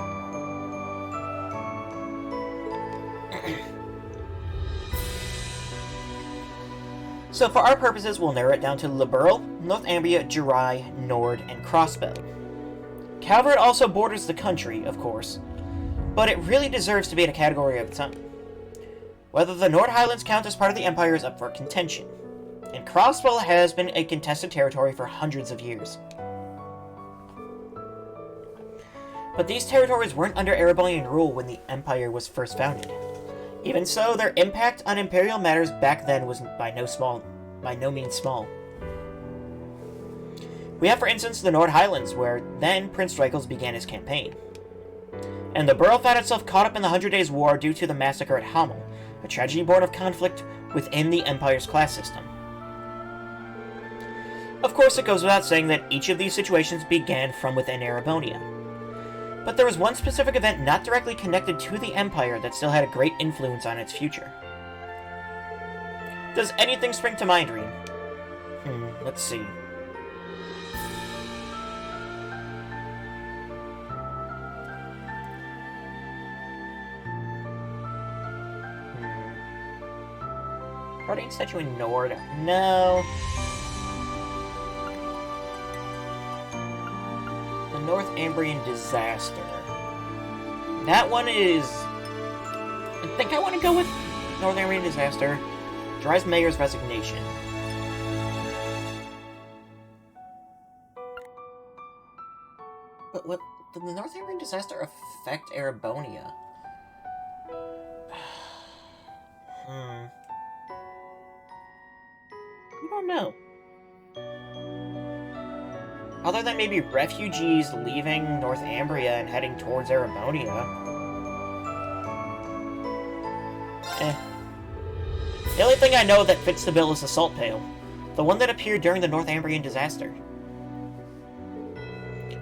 So for our purposes, we'll narrow it down to Liberl, Northumbria, Jurai, Nord, and Crossbell. Calvert also borders the country, of course, but it really deserves to be in a category of its own. Whether the Nord Highlands count as part of the Empire is up for contention, and Crossbell has been a contested territory for hundreds of years. But these territories weren't under Erebonian rule when the Empire was first founded. Even so, their impact on Imperial matters back then was by no means small. We have, for instance, the Nord Highlands, where then Prince Draco's began his campaign. And the borough found itself caught up in the 100 Days' War due to the massacre at Hamel, a tragedy born of conflict within the Empire's class system. Of course, it goes without saying that each of these situations began from within Erebonia. But there was one specific event not directly connected to the Empire that still had a great influence on its future. Does anything spring to mind, Reem? Let's see. Guardian statue in Nord? No. The North Ambrian disaster. That one is... I think I want to go with North Ambrian disaster. Drives mayor's resignation. But what... Did the North Ambrian disaster affect Erebonia? I don't know. Other than maybe refugees leaving North Ambria and heading towards Erebonia. The only thing I know that fits the bill is the salt pail. The one that appeared during the North Ambrian disaster.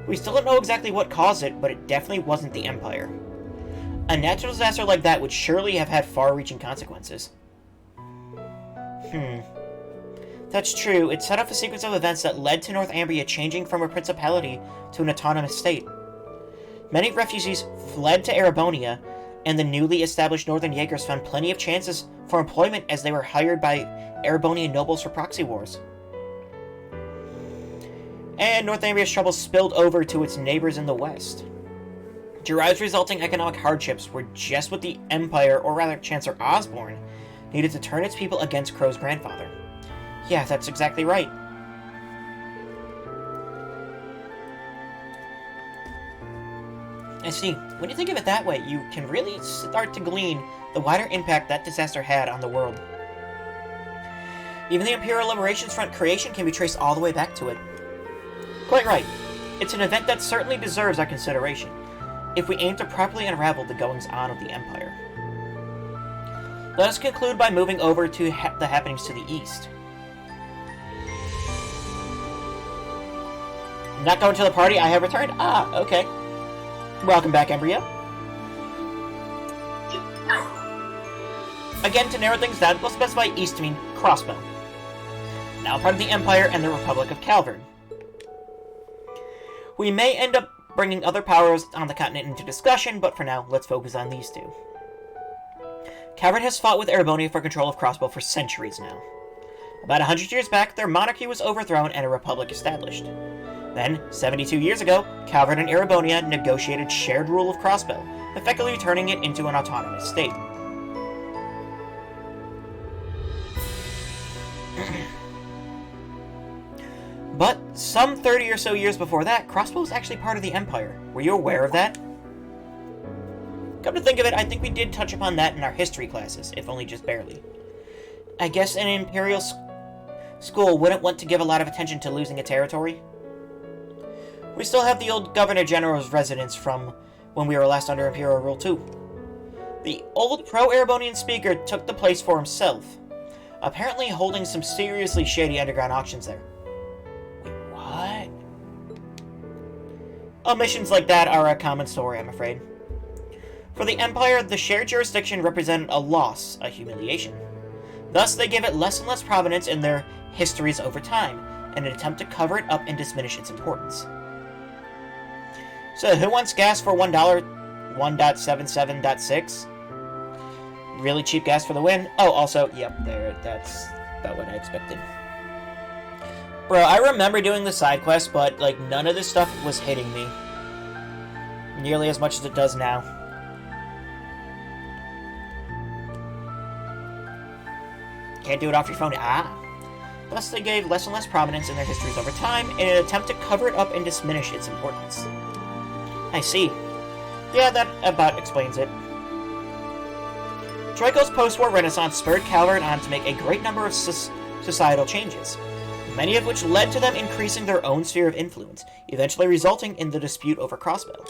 We still don't know exactly what caused it, but it definitely wasn't the Empire. A natural disaster like that would surely have had far-reaching consequences. That's true. It set off a sequence of events that led to North Ambria changing from a principality to an autonomous state. Many refugees fled to Erebonia, and the newly established Northern Jaegers found plenty of chances for employment as they were hired by Erebonian nobles for proxy wars. And North Ambria's troubles spilled over to its neighbors in the west. Jiraiya's resulting economic hardships were just what the Empire, or rather Chancellor Osborne, needed to turn its people against Crow's grandfather. Yeah, that's exactly right. I see. When you think of it that way, you can really start to glean the wider impact that disaster had on the world. Even the Imperial Liberations Front creation can be traced all the way back to it. Quite right. It's an event that certainly deserves our consideration, if we aim to properly unravel the goings-on of the Empire. Let us conclude by moving over to the happenings to the east. Not going to the party, I have returned? Ah, okay. Welcome back, Embryo. Again, to narrow things down, we'll specify east to mean crossbow. Now part of the Empire and the Republic of Calvard. We may end up bringing other powers on the continent into discussion, but for now, let's focus on these two. Calvard has fought with Erebonia for control of crossbow for centuries now. About 100 years back, their monarchy was overthrown and a republic established. Then, 72 years ago, Calvard and Erebonia negotiated shared rule of crossbow, effectively turning it into an autonomous state. But some 30 or so years before that, crossbow was actually part of the Empire. Were you aware of that? Come to think of it, I think we did touch upon that in our history classes, if only just barely. I guess an Imperial school wouldn't want to give a lot of attention to losing a territory. We still have the old Governor General's residence from when we were last under Imperial rule too. The old pro-Erebonian speaker took the place for himself, apparently holding some seriously shady underground auctions there. Wait, what? Omissions like that are a common story, I'm afraid. For the Empire, the shared jurisdiction represented a loss, a humiliation. Thus, they give it less and less prominence in their histories over time, in an attempt to cover it up and diminish its importance. So, who wants gas for $1? 1.77.6? Really cheap gas for the win? Oh, also, yep, there, that's about what I expected. Bro, I remember doing the side quest, but, like, none of this stuff was hitting me. Nearly as much as it does now. Can't do it off your phone. Ah. Thus, they gave less and less prominence in their histories over time in an attempt to cover it up and diminish its importance. I see. Yeah, that about explains it. Draco's post-war renaissance spurred Calvard on to make a great number of societal changes, many of which led to them increasing their own sphere of influence, eventually resulting in the dispute over crossbow.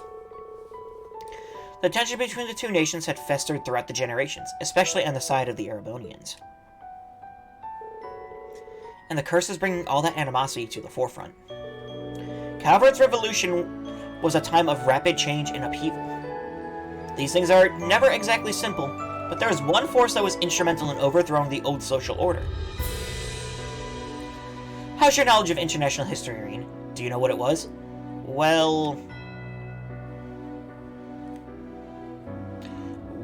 The tension between the two nations had festered throughout the generations, especially on the side of the Erebonians. And the curse is bringing all that animosity to the forefront. Calvard's revolution was a time of rapid change and upheaval. These things are never exactly simple, but there is one force that was instrumental in overthrowing the old social order. How's your knowledge of international history, Irene? Do you know what it was? Well...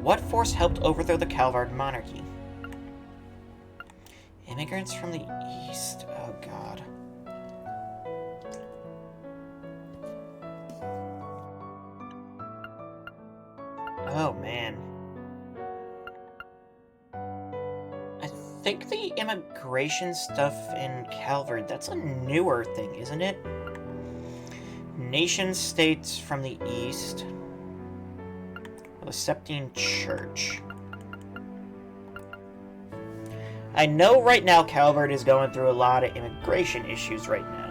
what force helped overthrow the Calvard monarchy? Immigrants from the east. Oh, God. Oh, man. I think the immigration stuff in Calvard, that's a newer thing, isn't it? Nation states from the east. The Septine Church. I know right now Calvard is going through a lot of immigration issues right now.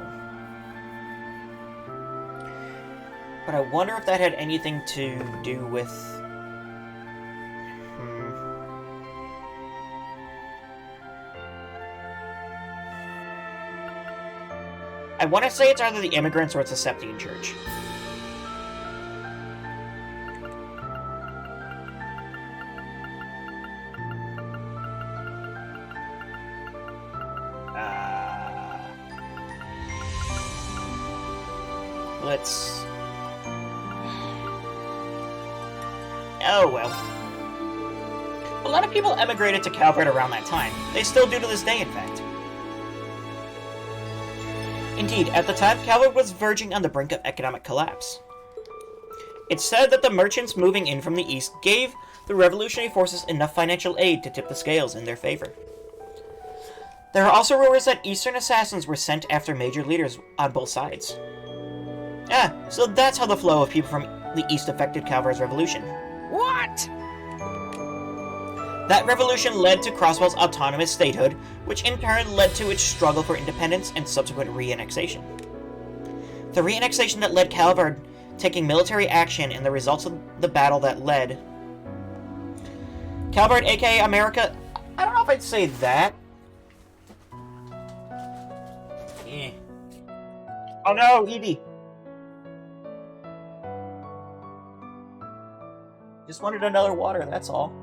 But I wonder if that had anything to do with... I want to say it's either the immigrants or it's the Septine Church. Let's... Oh, well. A lot of people emigrated to Calvert around that time. They still do to this day, in fact. Indeed, at the time, Calvert was verging on the brink of economic collapse. It's said that the merchants moving in from the east gave the revolutionary forces enough financial aid to tip the scales in their favor. There are also rumors that Eastern assassins were sent after major leaders on both sides. Ah, so that's how the flow of people from the east affected Calvert's revolution. What? That revolution led to Crosswell's autonomous statehood, which in turn led to its struggle for independence and subsequent re-annexation. The re-annexation that led Calvert taking military action and the results of the battle that led... Calvert, aka America... I don't know if I'd say that. Oh no, Evie! Just wanted another water, that's all.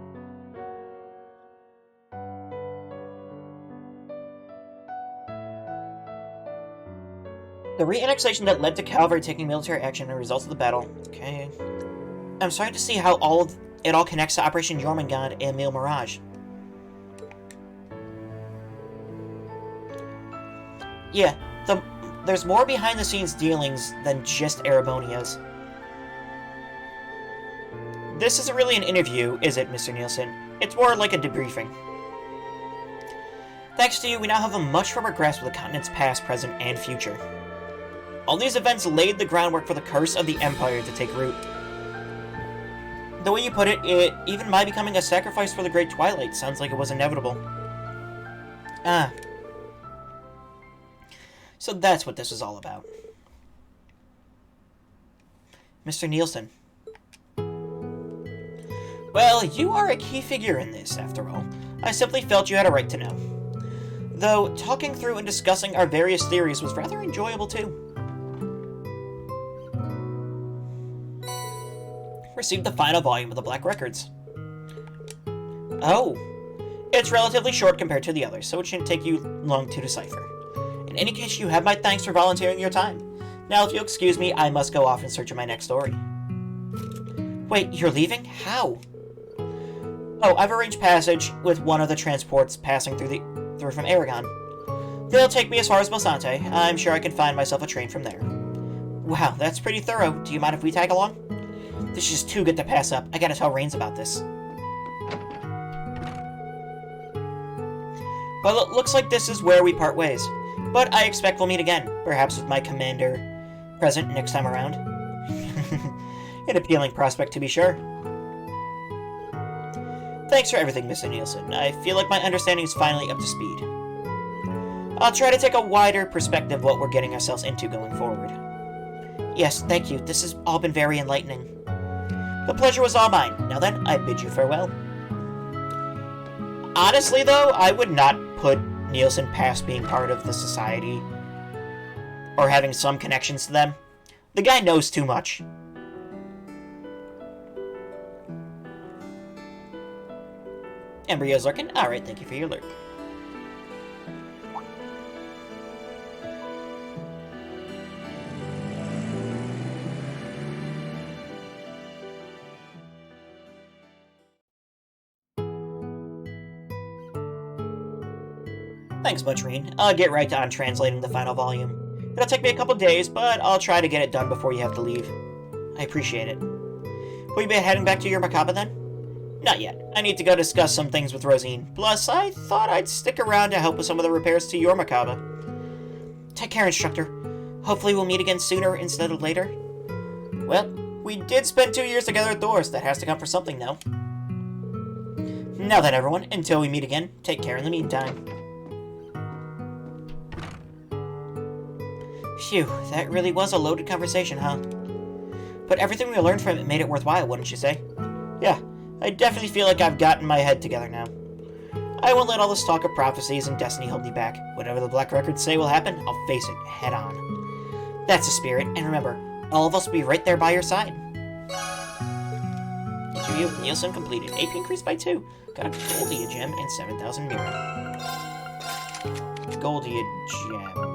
The re-annexation that led to Calvert taking military action and the results of the battle. Okay. I'm starting to see how it all connects to Operation Jormungand and Emil Mirage. Yeah, there's more behind-the-scenes dealings than just Erebonia's. This isn't really an interview, is it, Mr. Nielsen? It's more like a debriefing. Thanks to you, we now have a much firmer grasp of the continent's past, present, and future. All these events laid the groundwork for the curse of the Empire to take root. The way you put it, even my becoming a sacrifice for the Great Twilight sounds like it was inevitable. Ah. So that's what this was all about. Mr. Nielsen. Well, you are a key figure in this, after all. I simply felt you had a right to know. Though, talking through and discussing our various theories was rather enjoyable, too. Received the final volume of the Black Records. Oh. It's relatively short compared to the others, so it shouldn't take you long to decipher. In any case, you have my thanks for volunteering your time. Now, if you'll excuse me, I must go off in search of my next story. Wait, you're leaving? How? Oh, I've arranged passage with one of the transports passing through from Aragon. They'll take me as far as Bosante. I'm sure I can find myself a train from there. Wow, that's pretty thorough. Do you mind if we tag along? This is just too good to pass up. I gotta tell Rains about this. Well, it looks like this is where we part ways. But I expect we'll meet again, perhaps with my commander present next time around. An appealing prospect, to be sure. Thanks for everything, Mr. Nielsen. I feel like my understanding is finally up to speed. I'll try to take a wider perspective of what we're getting ourselves into going forward. Yes, thank you. This has all been very enlightening. The pleasure was all mine. Now then, I bid you farewell. Honestly, though, I would not put Nielsen past being part of the society or having some connections to them. The guy knows too much. Embryo's lurking? Alright, thank you for your lurk. Thanks, Butcherine. I'll get right on translating the final volume. It'll take me a couple days, but I'll try to get it done before you have to leave. I appreciate it. Will you be heading back to your Merkaba then? Not yet. I need to go discuss some things with Rosine. Plus, I thought I'd stick around to help with some of the repairs to your Merkaba. Take care, Instructor. Hopefully we'll meet again sooner instead of later. Well, we did spend 2 years together at Doors. That has to count for something now. Now then, everyone, until we meet again, take care in the meantime. Phew, that really was a loaded conversation, huh? But everything we learned from it made it worthwhile, wouldn't you say? Yeah, I definitely feel like I've gotten my head together now. I won't let all this talk of prophecies and destiny hold me back. Whatever the Black Records say will happen, I'll face it head on. That's the spirit, and remember, all of us will be right there by your side. Interview with Nielsen completed. AP increased by 2. Got a Goldia gem and 7,000 mirror. Goldia gem.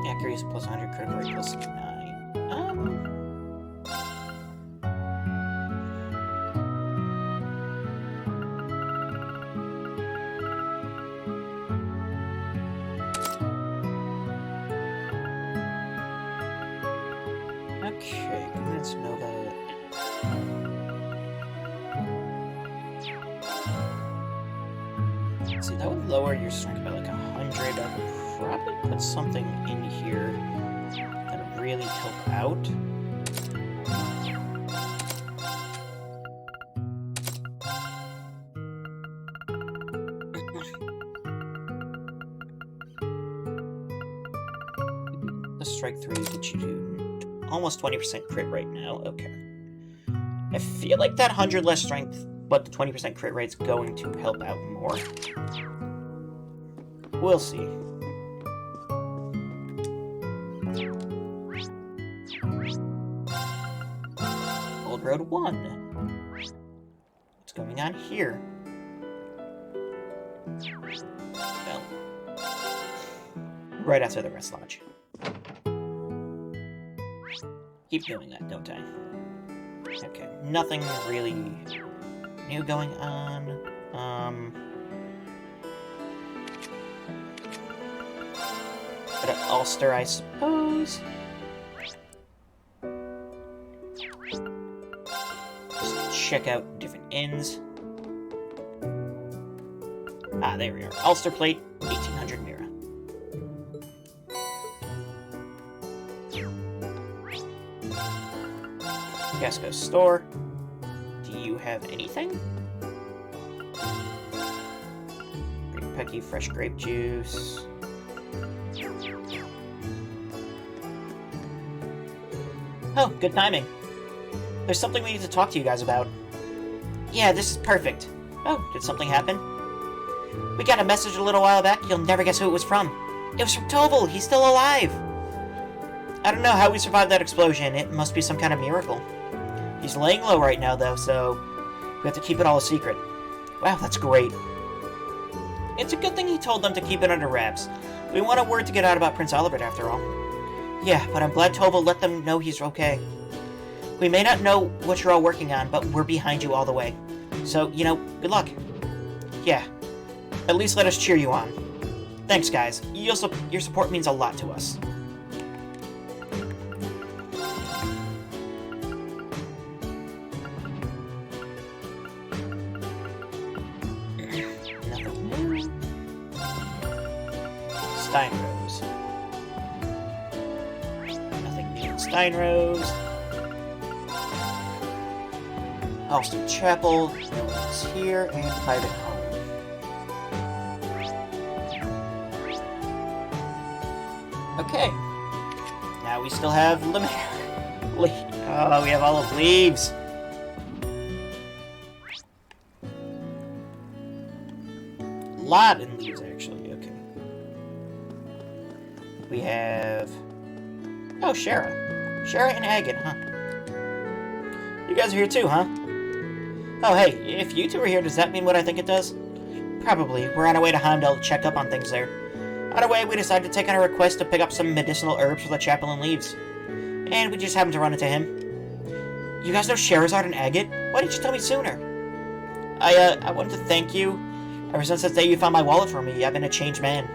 Accuracy plus 100, critical rate plus 9. Okay, Governance Nova. Let's see, that would lower your strength by like 100. I could probably put something in here that would really help out. The strike 3 gets you to almost 20% crit right now. Okay. I feel like that 100 less strength, but the 20% crit rate's going to help out more. We'll see. Old Road 1. What's going on here? Well, right after the rest lodge. Keep doing that, don't I? Okay, nothing really new going on. But at Ulster, I suppose. Just check out different inns. Ah, there we are. Ulster plate, 1800 mirror. Gasco store. Do you have anything? Green Pecky, fresh grape juice. Oh, good timing. There's something we need to talk to you guys about. Yeah, this is perfect. Oh, did something happen? We got a message a little while back. You'll never guess who it was from. It was from Toval. He's still alive. I don't know how we survived that explosion. It must be some kind of miracle. He's laying low right now, though, so we have to keep it all a secret. Wow, that's great. It's a good thing he told them to keep it under wraps. We want a word to get out about Prince Albert, after all. Yeah, but I'm glad Toval let them know he's okay. We may not know what you're all working on, but we're behind you all the way. So, you know, good luck. Yeah, at least let us cheer you on. Thanks, guys. Your support means a lot to us. Steinrose. Nothing new in Steinrose. Alston Chapel, no one's here, and private home. Okay. Now we still have Lemaire. Oh, we have all of leaves. Lot in leaves, actually. Okay. We have... Oh, Shara. Shara and Agate, huh? You guys are here too, huh? Oh, hey, if you two are here, does that mean what I think it does? Probably. We're on our way to Heimdall to check up on things there. On our way, we decided to take on a request to pick up some medicinal herbs for the chapel and leaves. And we just happened to run into him. You guys know Sherazard and Agate? Why didn't you tell me sooner? I wanted to thank you. Ever since that day you found my wallet for me, I've been a changed man.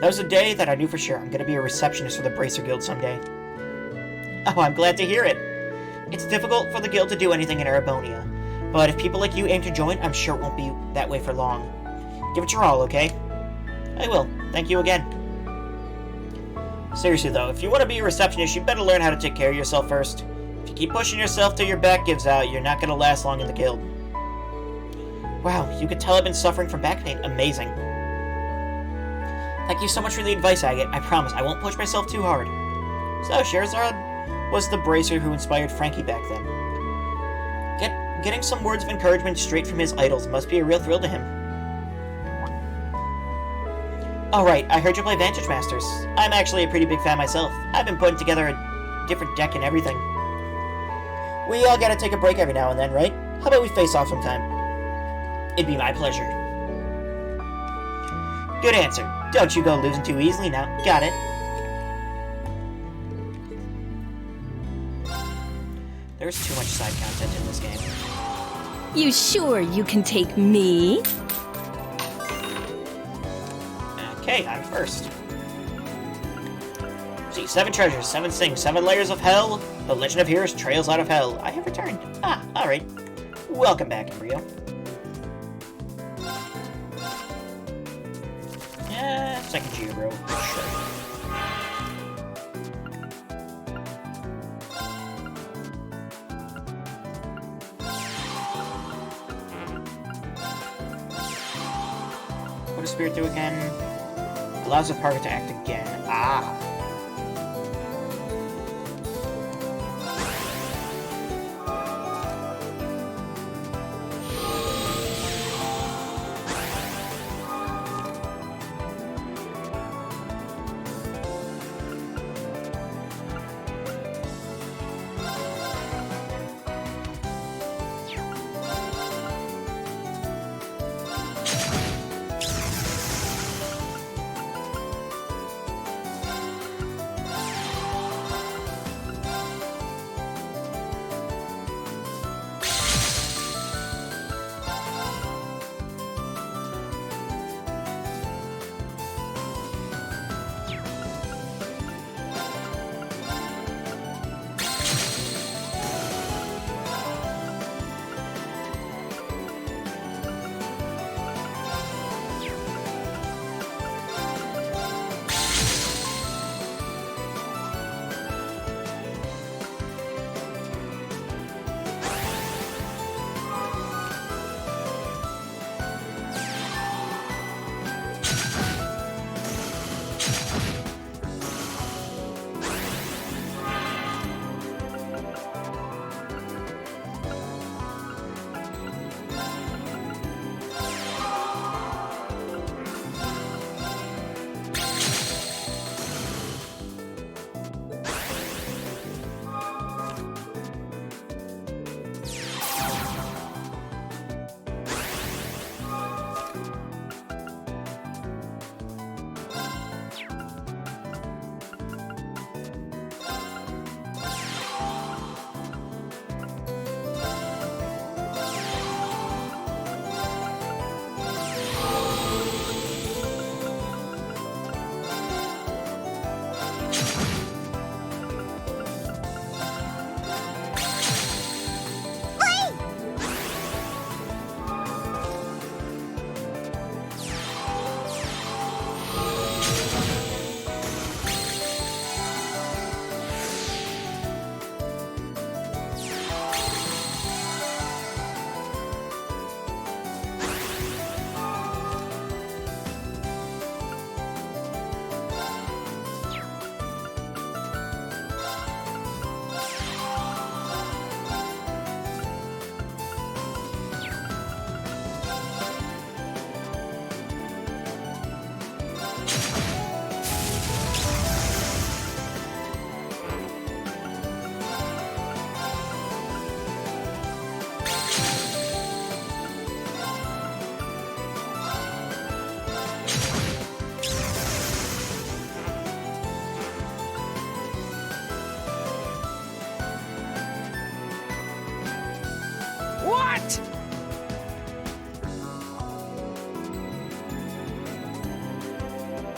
That was the day that I knew for sure I'm gonna be a receptionist for the Bracer Guild someday. Oh, I'm glad to hear it. It's difficult for the guild to do anything in Erebonia, but if people like you aim to join, I'm sure it won't be that way for long. Give it your all, okay? I will. Thank you again. Seriously though, if you want to be a receptionist, you better learn how to take care of yourself first. If you keep pushing yourself till your back gives out, you're not going to last long in the guild. Wow, you could tell I've been suffering from back pain. Amazing. Thank you so much for the advice, Agate. I promise I won't push myself too hard. So, Scheherazade was the bracer who inspired Frankie back then. Getting some words of encouragement straight from his idols must be a real thrill to him. Alright, I heard you play Vantage Masters. I'm actually a pretty big fan myself. I've been putting together a different deck and everything. We all gotta take a break every now and then, right? How about we face off sometime? It'd be my pleasure. Good answer. Don't you go losing too easily now. Got it. There's too much side content in this game. You sure you can take me? Okay, I'm first. See, 7 treasures, 7 things, 7 layers of hell. The Legend of Heroes Trails Out of Hell. I have returned. Ah, alright. Welcome back, Embryo. Yeah, second Geobro. Sure. What does Spirit do again? Allows the target to act again. Ah.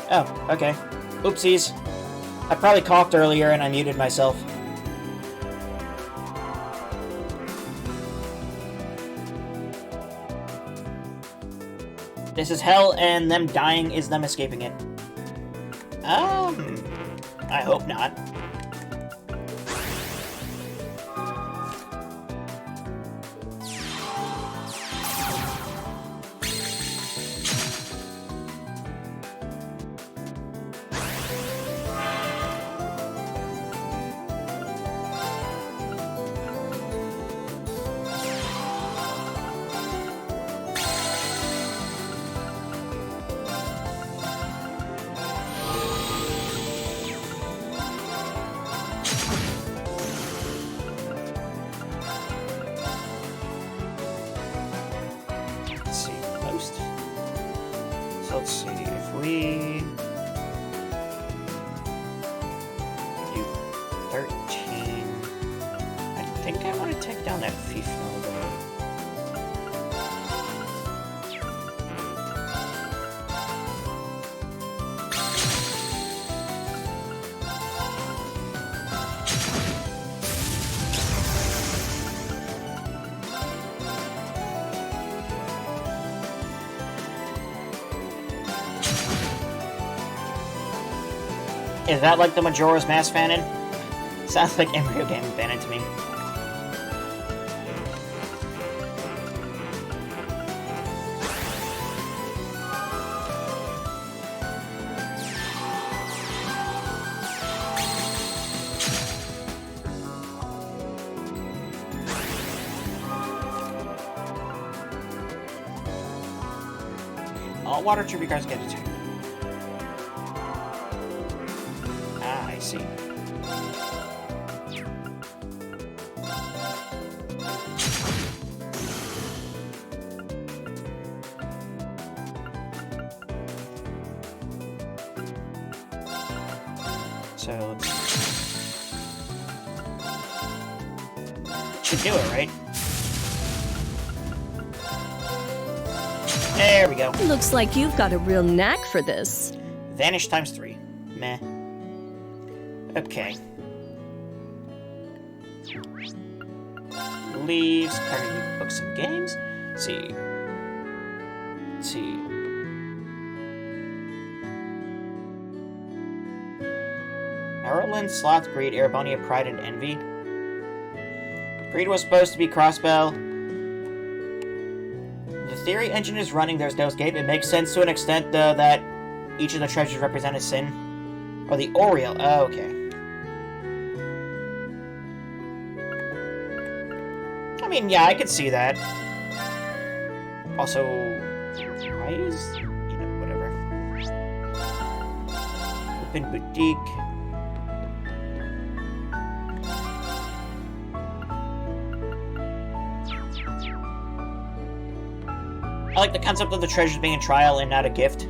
Oh, okay. Oopsies. I probably coughed earlier and I muted myself. This is hell, and them dying is them escaping it. I hope not. Let's see, if we do 13, I think I want to take down that FIFA though. Is that like the Majora's Mask fanon? Sounds like Embryo Gaming fanon to me. All water tribute cards get attacked. I see. So let's... should do it, right? There we go. Looks like you've got a real knack for this. Vanish times 3. Meh. Okay. Leaves, card books and games. Let's see. Let's see. Arlen, Sloth, Greed, Erebonia, Pride, and Envy. Greed was supposed to be Crossbell. The theory engine is running, there's no escape. It makes sense to an extent, though, that each of the treasures represent a sin. Or the Oriole. Oh, okay. I mean, yeah, I could see that. Also, why is... you know, whatever. Open Boutique. I like the concept of the treasures being a trial and not a gift.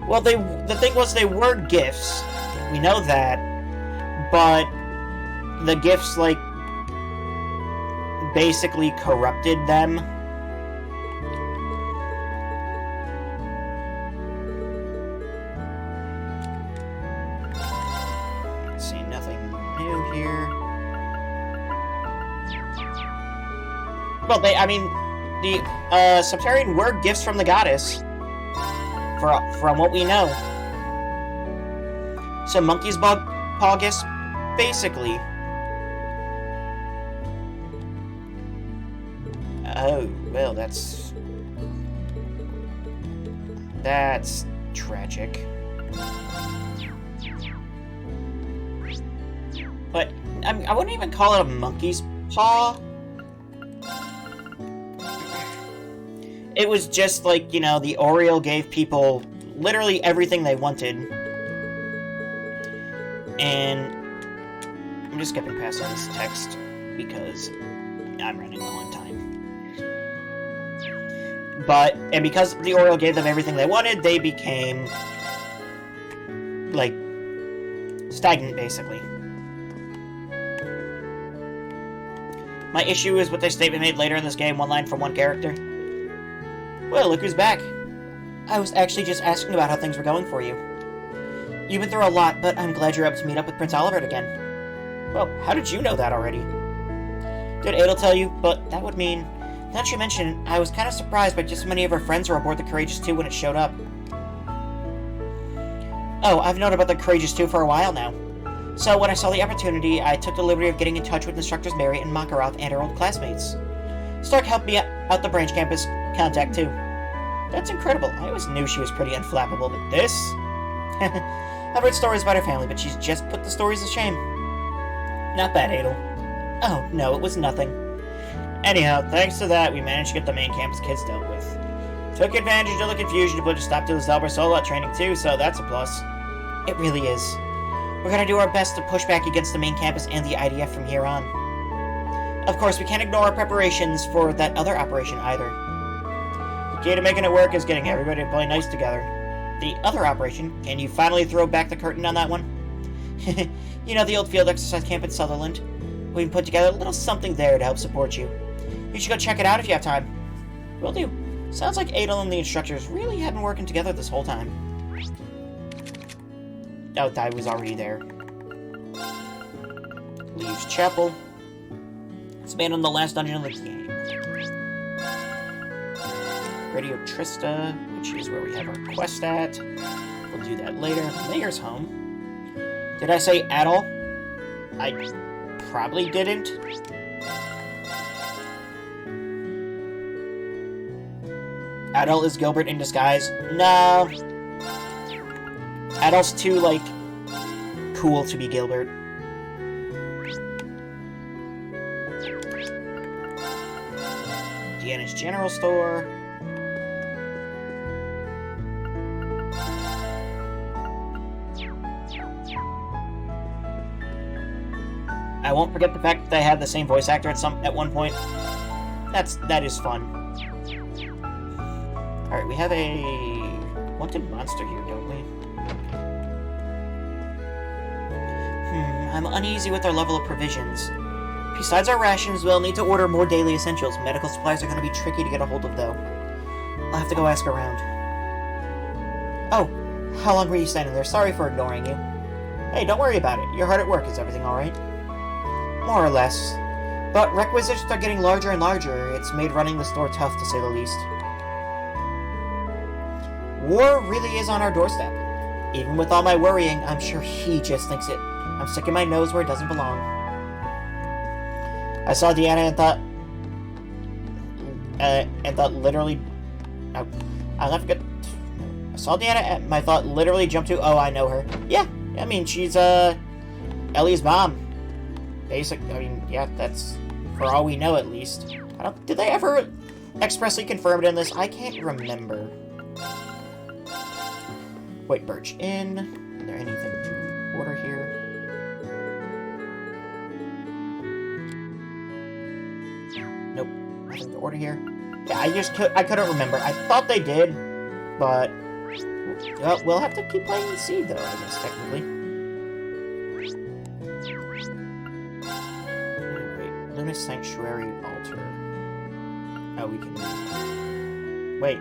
Well, the thing was, they were gifts. We know that. But the gifts, like, basically corrupted them. Let's see, nothing new here. Well, the Subterranean were gifts from the goddess. From what we know. So Monkey's Paw gifts, basically. Oh, well, that's tragic. But I wouldn't even call it a monkey's paw. It was just like, you know, the Oriole gave people literally everything they wanted. And I'm just skipping past all this text because I'm running low on time. And because the Oriole gave them everything they wanted, they became, like, stagnant, basically. My issue is with their statement made later in this game, one line from one character. Well, look who's back. I was actually just asking about how things were going for you. You've been through a lot, but I'm glad you're able to meet up with Prince Olivert again. Well, how did you know that already? Did Adel tell you? But that would mean Now that you mention it, I was kind of surprised by just how many of our friends were aboard the Courageous 2 when it showed up. Oh, I've known about the Courageous 2 for a while now. So when I saw the opportunity, I took the liberty of getting in touch with instructors Mary and Makarov and our old classmates. Stark helped me out the branch campus contact too. That's incredible. I always knew she was pretty unflappable, but this? I've read stories about her family, but she's just put the stories to shame. Not bad, Adel. Oh, no, it was nothing. Anyhow, thanks to that, we managed to get the main campus kids dealt with. Took advantage of the confusion to put a stop to the Zelber solo training too, so that's a plus. It really is. We're gonna do our best to push back against the main campus and the IDF from here on. Of course, we can't ignore our preparations for that other operation either. The key to making it work is getting everybody to play nice together. The other operation, can you finally throw back the curtain on that one? You know the old field exercise camp in Sutherland? We can put together a little something there to help support you. You should go check it out if you have time. Will do. Sounds like Adel and the instructors really had been working together this whole time. Oh, I was already there. Leaves Chapel. It's made on the last dungeon of the game. Radio Trista, which is where we have our quest at. We'll do that later. Mayor's home. Did I say Adel? I probably didn't. Adel is Gilbert in disguise. No. Adel's too, like, cool to be Gilbert. Deanna's General Store. I won't forget the fact that they had the same voice actor at one point. That is fun. Alright, we have a wanted monster here, don't we? I'm uneasy with our level of provisions. Besides our rations, we'll need to order more daily essentials. Medical supplies are going to be tricky to get a hold of, though. I'll have to go ask around. Oh, how long were you standing there? Sorry for ignoring you. Hey, don't worry about it. You're hard at work. Is everything alright? More or less. But requisitions are getting larger and larger. It's made running the store tough, to say the least. War really is on our doorstep. Even with all my worrying, I'm sure he just thinks it. I'm sticking my nose where it doesn't belong. I saw Deanna and thought literally... Oh, I'll forget. I saw Deanna and my thought literally jumped to, oh, I know her. Yeah, I mean, she's, Ellie's mom. Yeah, that's for all we know, at least. Did they ever expressly confirm it in this? I can't remember. Wait, Birch Inn. Is there anything to order here? Nope. Nothing to order here. Yeah, I couldn't remember. I thought they did, but... Well, we'll have to keep playing and see, though, I guess, technically. Wait, Luna's Sanctuary Altar. Oh, we can... Wait.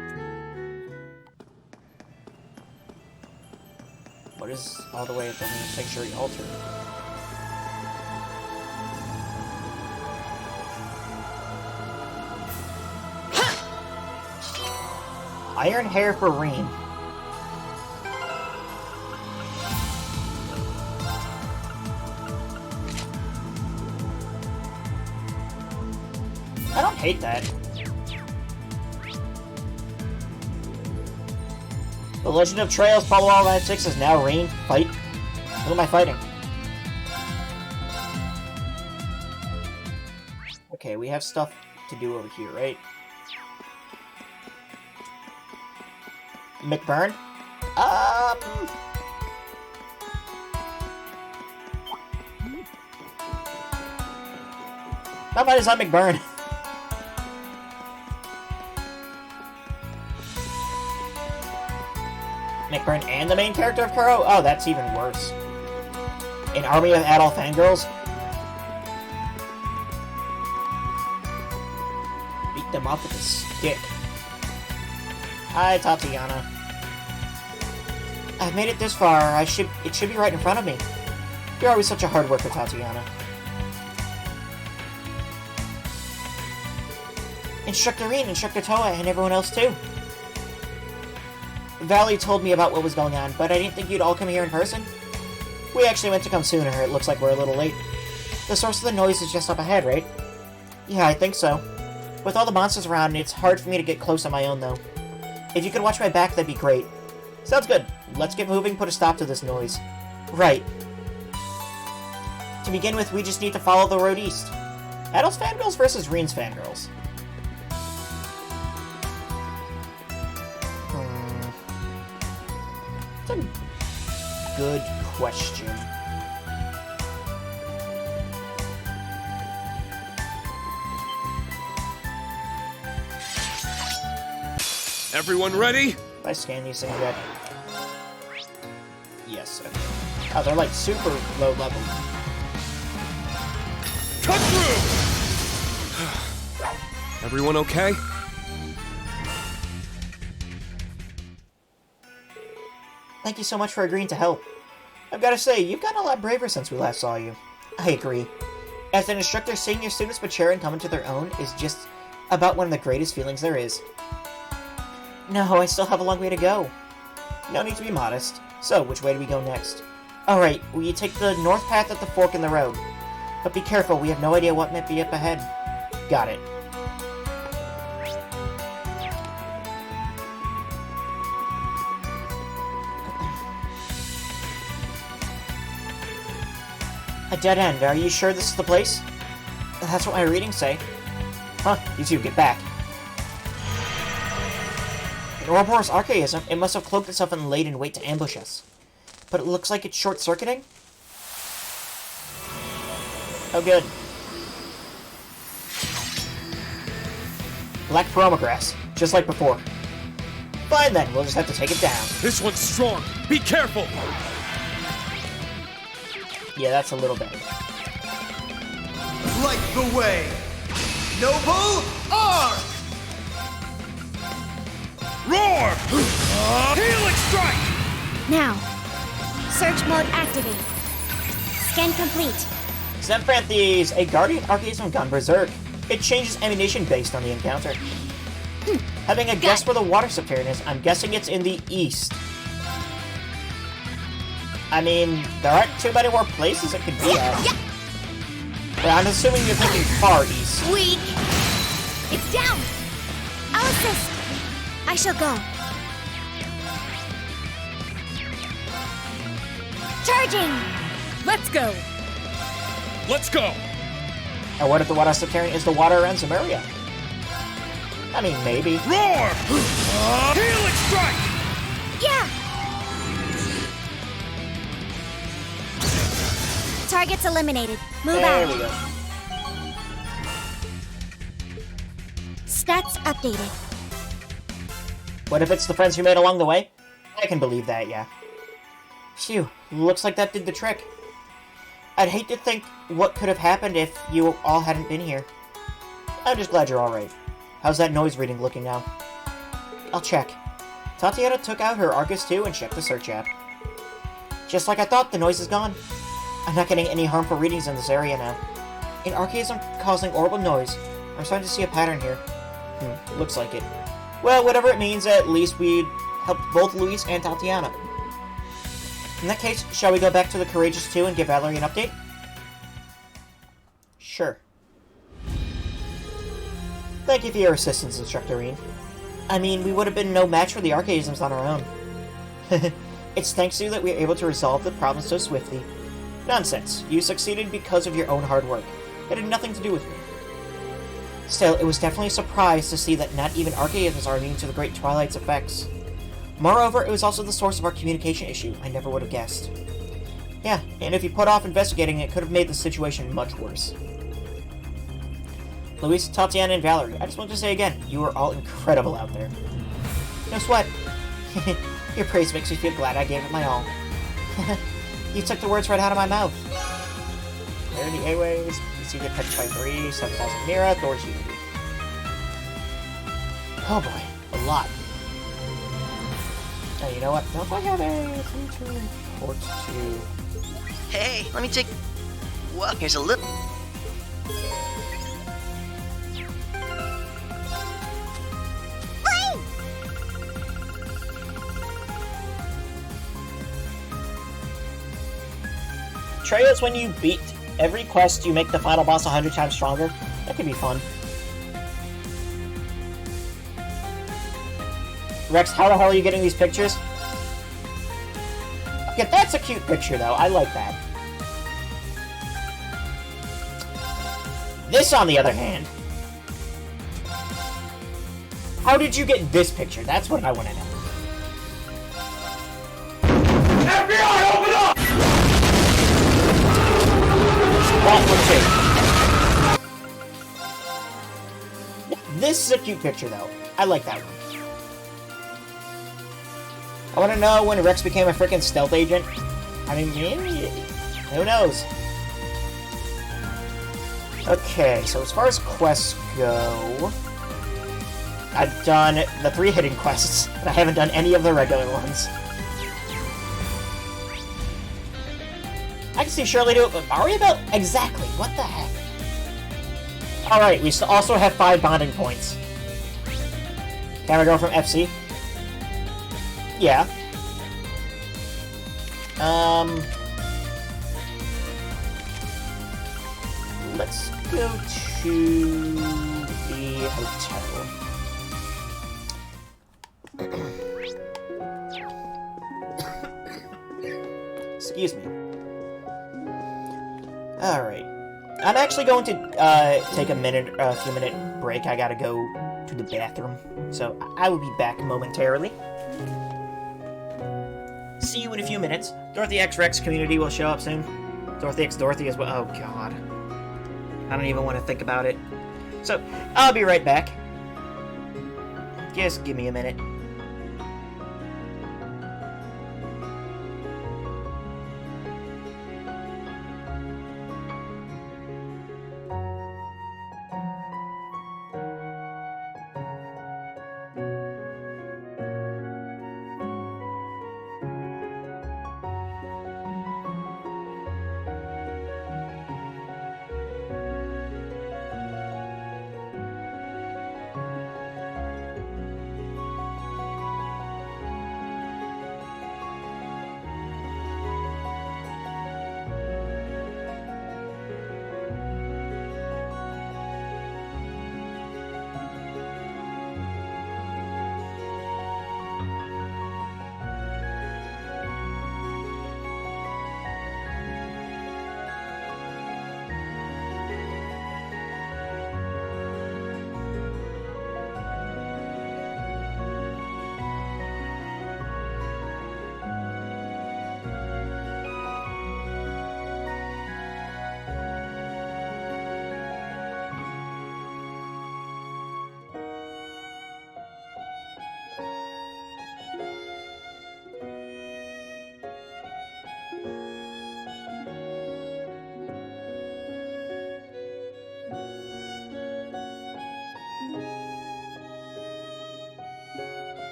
What is all the way at the Luna's Sanctuary Altar? Iron hair for Reem. I don't hate that. The Legend of Trails, Pablo 96 is now Reem. Fight. Who am I fighting? Okay, we have stuff to do over here, right? McBurn? How about is that McBurn? McBurn and the main character of Kuro? Oh, that's even worse. An army of adult fangirls? Beat them up with a stick. Hi, Tatiana. I've made it this far. It should be right in front of me. You're always such a hard worker, Tatiana. Instructor Reen, Instructor Toa, and everyone else too. Valley told me about what was going on, but I didn't think you'd all come here in person. We actually meant to come sooner. It looks like we're a little late. The source of the noise is just up ahead, right? Yeah, I think so. With all the monsters around, it's hard for me to get close on my own, though. If you could watch my back, that'd be great. Sounds good. Let's get moving, put a stop to this noise. Right. To begin with, we just need to follow the road east. Adult's fangirls versus Reen's fangirls. That's a good question. Everyone ready? Did I scan these things yet? Yes. Okay. Oh, they're like super low level. Cut through! Everyone okay? Thank you so much for agreeing to help. I've got to say, you've gotten a lot braver since we last saw you. I agree. As an instructor, seeing your students mature and come into their own is just about one of the greatest feelings there is. No, I still have a long way to go. No need to be modest. So, which way do we go next? Alright, we take the north path at the fork in the road. But be careful, we have no idea what might be up ahead. Got it. A dead end. Are you sure this is the place? That's what my readings say. Huh, you two, get back. In Ouroboros archaism, it must have cloaked itself and laid in wait to ambush us. But it looks like it's short-circuiting? Oh, good. Black permagrass, just like before. Fine then, we'll just have to take it down. This one's strong. Be careful! Yeah, that's a little better. Light the way! Noble Arc! Roar! Healing strike! Now, search mode activate. Scan complete. Xemphanthes, a Guardian Archaism gone berserk. It changes ammunition based on the encounter. Having a guess where the water subterranean is, I'm guessing it's in the east. I mean, there aren't too many more places it could be at. But I'm assuming you're thinking far east. Weak. It's down. I'll assist. I shall go. Charging. Let's go. Let's go! And what if the water subterranean is the water around Samaria? I mean, maybe. Roar! Healing strike! Yeah. Targets eliminated. Move There out. we go. Stats updated. What if it's the friends you made along the way? I can believe that, yeah. Phew, looks like that did the trick. I'd hate to think what could have happened if you all hadn't been here. I'm just glad you're alright. How's that noise reading looking now? I'll check. Tatiana took out her Arcus 2 and checked the search app. Just like I thought, the noise is gone. I'm not getting any harmful readings in this area now. An archaism causing audible noise. I'm starting to see a pattern here. Looks like it. Well, whatever it means, at least we helped both Luis and Tatiana. In that case, shall we go back to the Courageous 2 and give Valerie an update? Sure. Thank you for your assistance, Instructor Reen. I mean, we would have been no match for the archaisms on our own. It's thanks to you that we were able to resolve the problem so swiftly. Nonsense. You succeeded because of your own hard work. It had nothing to do with me. Still, it was definitely a surprise to see that not even archaisms are immune to the Great Twilight's effects. Moreover, it was also the source of our communication issue. I never would have guessed. Yeah, and if you put off investigating, it could have made the situation much worse. Luis, Tatiana, and Valerie, I just want to say again, you are all incredible out there. No sweat. Your praise makes me feel glad I gave it my all. You took the words right out of my mouth. There are the A-Ways. You see, get petrified 3, 7,000 Mira, Thor's Unity. Oh boy, a lot. Now, you know what? Don't I have anything to report to? Hey, let me take... Well, here's a little... trails when you beat every quest, you make the final boss 100 times stronger. That could be fun. Rex, how the hell are you getting these pictures? Okay, that's a cute picture, though. I like that. This, on the other hand. How did you get this picture? That's what I want to know. FBI, open up! This is a cute picture, though. I like that one. I want to know when Rex became a freaking stealth agent. I mean, maybe, who knows? Okay, so as far as quests go, I've done the 3 hidden quests, but I haven't done any of the regular ones. I can see Shirley do it, but Mario Belt? Exactly, what the heck? Alright, we also have 5 bonding points. Can we go from FC? Yeah. Let's go to the hotel. Excuse me. Alright. I'm actually going to take a few minute break. I gotta go to the bathroom. So I will be back momentarily. See you in a few minutes. Dorothy X Rex community will show up soon. Dorothy X Dorothy as well. Oh god. I don't even want to think about it. So, I'll be right back. Just give me a minute.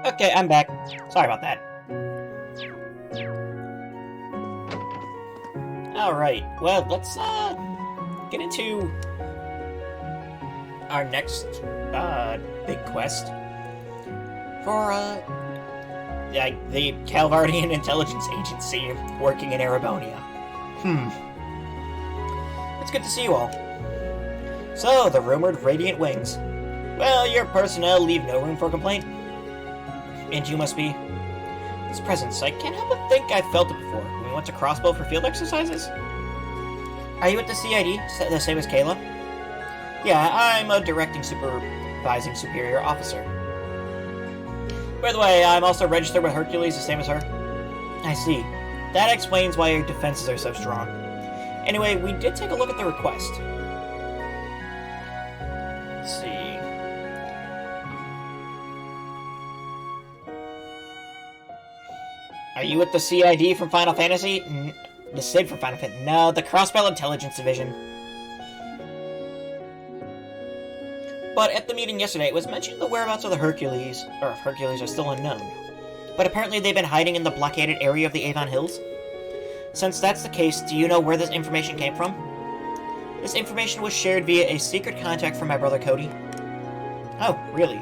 Okay, I'm back. Sorry about that. Alright, well, let's, get into our next, big quest for, the Calvardian Intelligence Agency working in Erebonia. It's good to see you all. So, the rumored Radiant Wings. Well, your personnel leave no room for complaint. And you must be... This presence, I can't help but think I've felt it before when we went to Crossbow for field exercises. Are you at the CID, the same as Kayla? Yeah, I'm a directing supervising superior officer. By the way, I'm also registered with Hercules, the same as her. I see. That explains why your defenses are so strong. Anyway, we did take a look at the request. Let's see. Are you with the CID from Final Fantasy? The SID from Final Fantasy? No, the Crossbow Intelligence Division. But at the meeting yesterday, it was mentioned the whereabouts of the Hercules, or of Hercules, are still unknown. But apparently they've been hiding in the blockaded area of the Avon Hills. Since that's the case, do you know where this information came from? This information was shared via a secret contact from my brother Cody. Oh, really?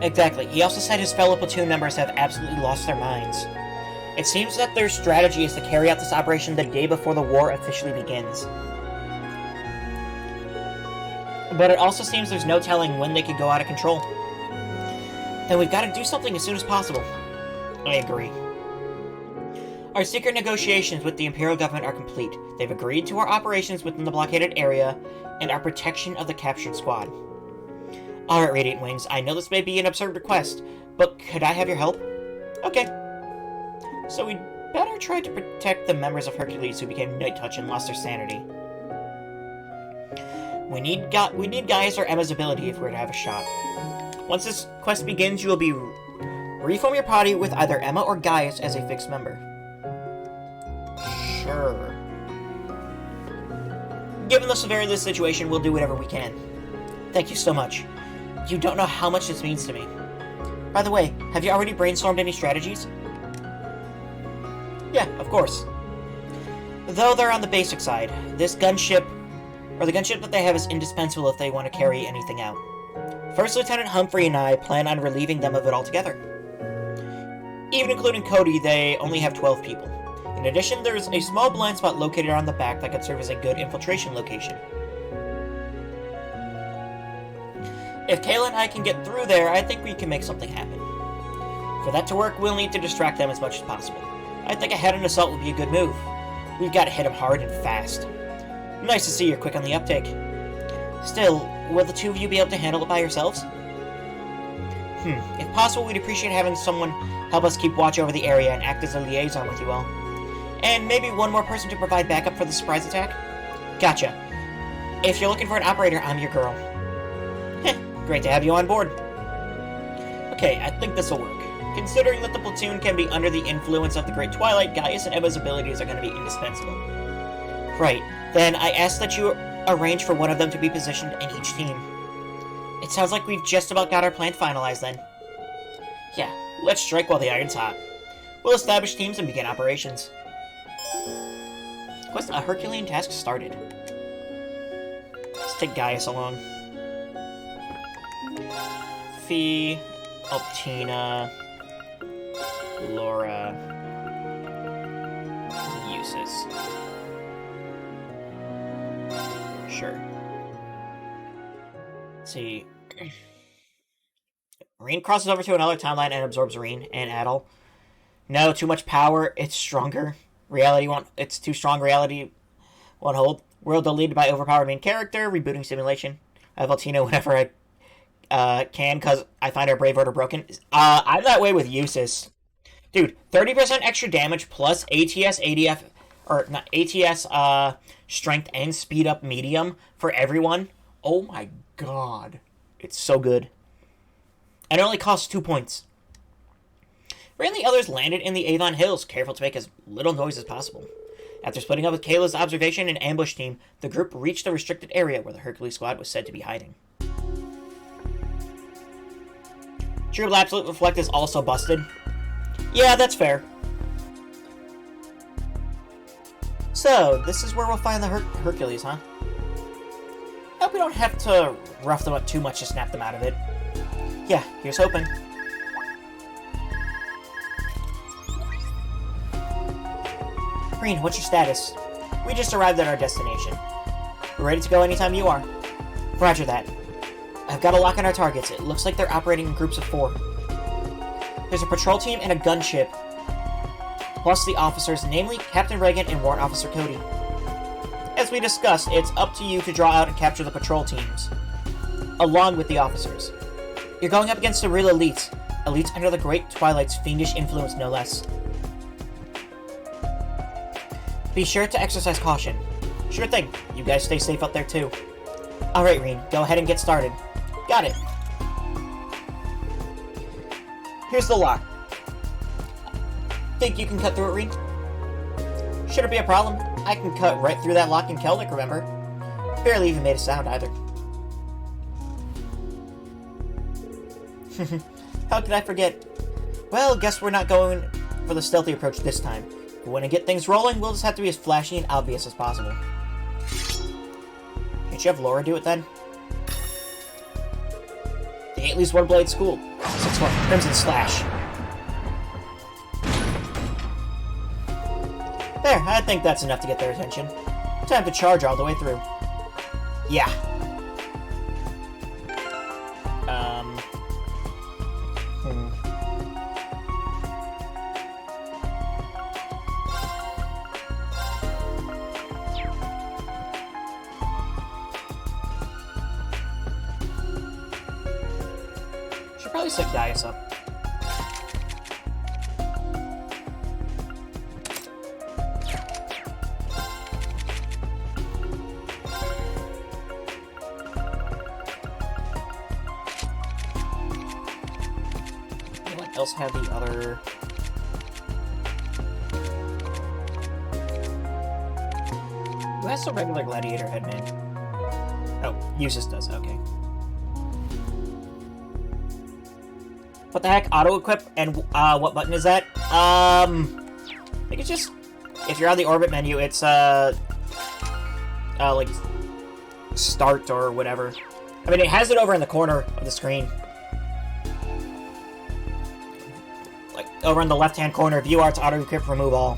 Exactly. He also said his fellow platoon members have absolutely lost their minds. It seems that their strategy is to carry out this operation the day before the war officially begins. But it also seems there's no telling when they could go out of control. Then we've got to do something as soon as possible. I agree. Our secret negotiations with the Imperial government are complete. They've agreed to our operations within the blockaded area and our protection of the captured squad. Alright, Radiant Wings, I know this may be an absurd request, but could I have your help? Okay. So we'd better try to protect the members of Hercules who became Night Touch and lost their sanity. We need Gaius or Emma's ability if we're to have a shot. Once this quest begins, you will be reform your party with either Emma or Gaius as a fixed member. Sure. Given the severity of this situation, we'll do whatever we can. Thank you so much. You don't know how much this means to me. By the way, have you already brainstormed any strategies? Yeah, of course. Though they're on the basic side, this gunship, or the gunship that they have, is indispensable if they want to carry anything out. First Lieutenant Humphrey and I plan on relieving them of it altogether. Even including Cody, they only have 12 people. In addition, there's a small blind spot located on the back that could serve as a good infiltration location. If Kayla and I can get through there, I think we can make something happen. For that to work, we'll need to distract them as much as possible. I think a head-on assault would be a good move. We've got to hit them hard and fast. Nice to see you're quick on the uptake. Still, will the two of you be able to handle it by yourselves? If possible, we'd appreciate having someone help us keep watch over the area and act as a liaison with you all. And maybe one more person to provide backup for the surprise attack? Gotcha. If you're looking for an operator, I'm your girl. Great to have you on board. Okay, I think this will work. Considering that the platoon can be under the influence of the Great Twilight, Gaius and Emma's abilities are going to be indispensable. Right, then I ask that you arrange for one of them to be positioned in each team. It sounds like we've just about got our plan finalized then. Yeah, let's strike while the iron's hot. We'll establish teams and begin operations. Quest a Herculean task started. Let's take Gaius along. Fee, Alptina, Laura, Eustace. Sure. Let's see. Reen crosses over to another timeline and absorbs Reen and Adel. No, too much power. It's stronger. Reality won't. It's too strong. Reality won't hold. World deleted by overpowered main character. Rebooting simulation. I have Altina whenever I can, because I find her brave order broken. I'm that way with Eustace. Dude, 30% extra damage plus ATS, ADF, or not ATS, strength and speed up medium for everyone. Oh my god. It's so good. And it only costs 2 points. Ray and the others landed in the Avon Hills, careful to make as little noise as possible. After splitting up with Kayla's observation and ambush team, the group reached the restricted area where the Hercules squad was said to be hiding. True Absolute Reflect is also busted. Yeah, that's fair. So, this is where we'll find the Hercules, huh? Hope we don't have to rough them up too much to snap them out of it. Yeah, here's hoping. Green, what's your status? We just arrived at our destination. We're ready to go anytime you are. Roger that. I've got a lock on our targets. It looks like they're operating in groups of 4. There's a patrol team and a gunship, plus the officers, namely Captain Reagan and Warrant Officer Cody. As we discussed, it's up to you to draw out and capture the patrol teams, along with the officers. You're going up against the real elites. Elites under the Great Twilight's fiendish influence, no less. Be sure to exercise caution. Sure thing. You guys stay safe up there, too. Alright, Reen. Go ahead and get started. Got it. Here's the lock. Think you can cut through it, Reen? Shouldn't be a problem. I can cut right through that lock in Celtic, remember? Barely even made a sound, either. How could I forget? Well, guess we're not going for the stealthy approach this time. If we want to get things rolling, we'll just have to be as flashy and obvious as possible. Can't you have Laura do it, then? The 8 least 1 blade school. 6-1 Crimson Slash. There, I think that's enough to get their attention. Time to charge all the way through. Yeah. Should probably set Gaius up. Else have the other... Who has a regular gladiator headman? Oh, Usus does, okay. What the heck? Auto-equip? And, what button is that? I think it's just... If you're on the orbit menu, it's, like... Start or whatever. I mean, it has it over in the corner of the screen. Over in the left-hand corner, view arts, auto-equip, remove all.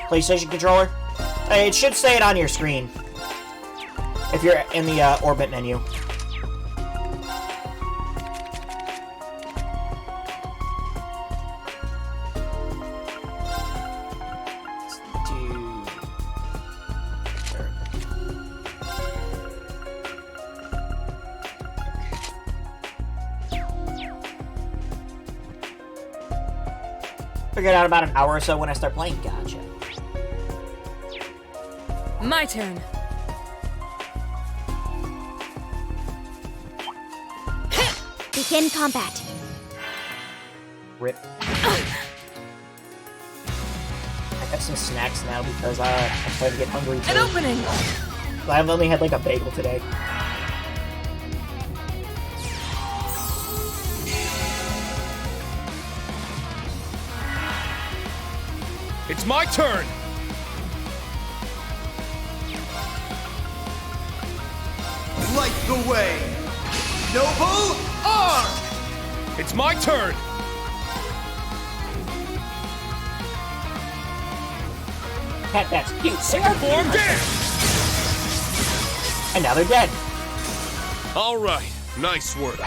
PlayStation controller? It should say it on your screen. If you're in the orbit menu. Figure it out about an hour or so when I start playing. Gotcha. My turn. Begin combat. Rip. I have some snacks now because I'm trying to get hungry too. An opening! I've only had like a bagel today. It's my turn! Light the way! Noble arm! It's my turn! Cat, that's cute. Second form dance! And now they're dead. Alright, nice work.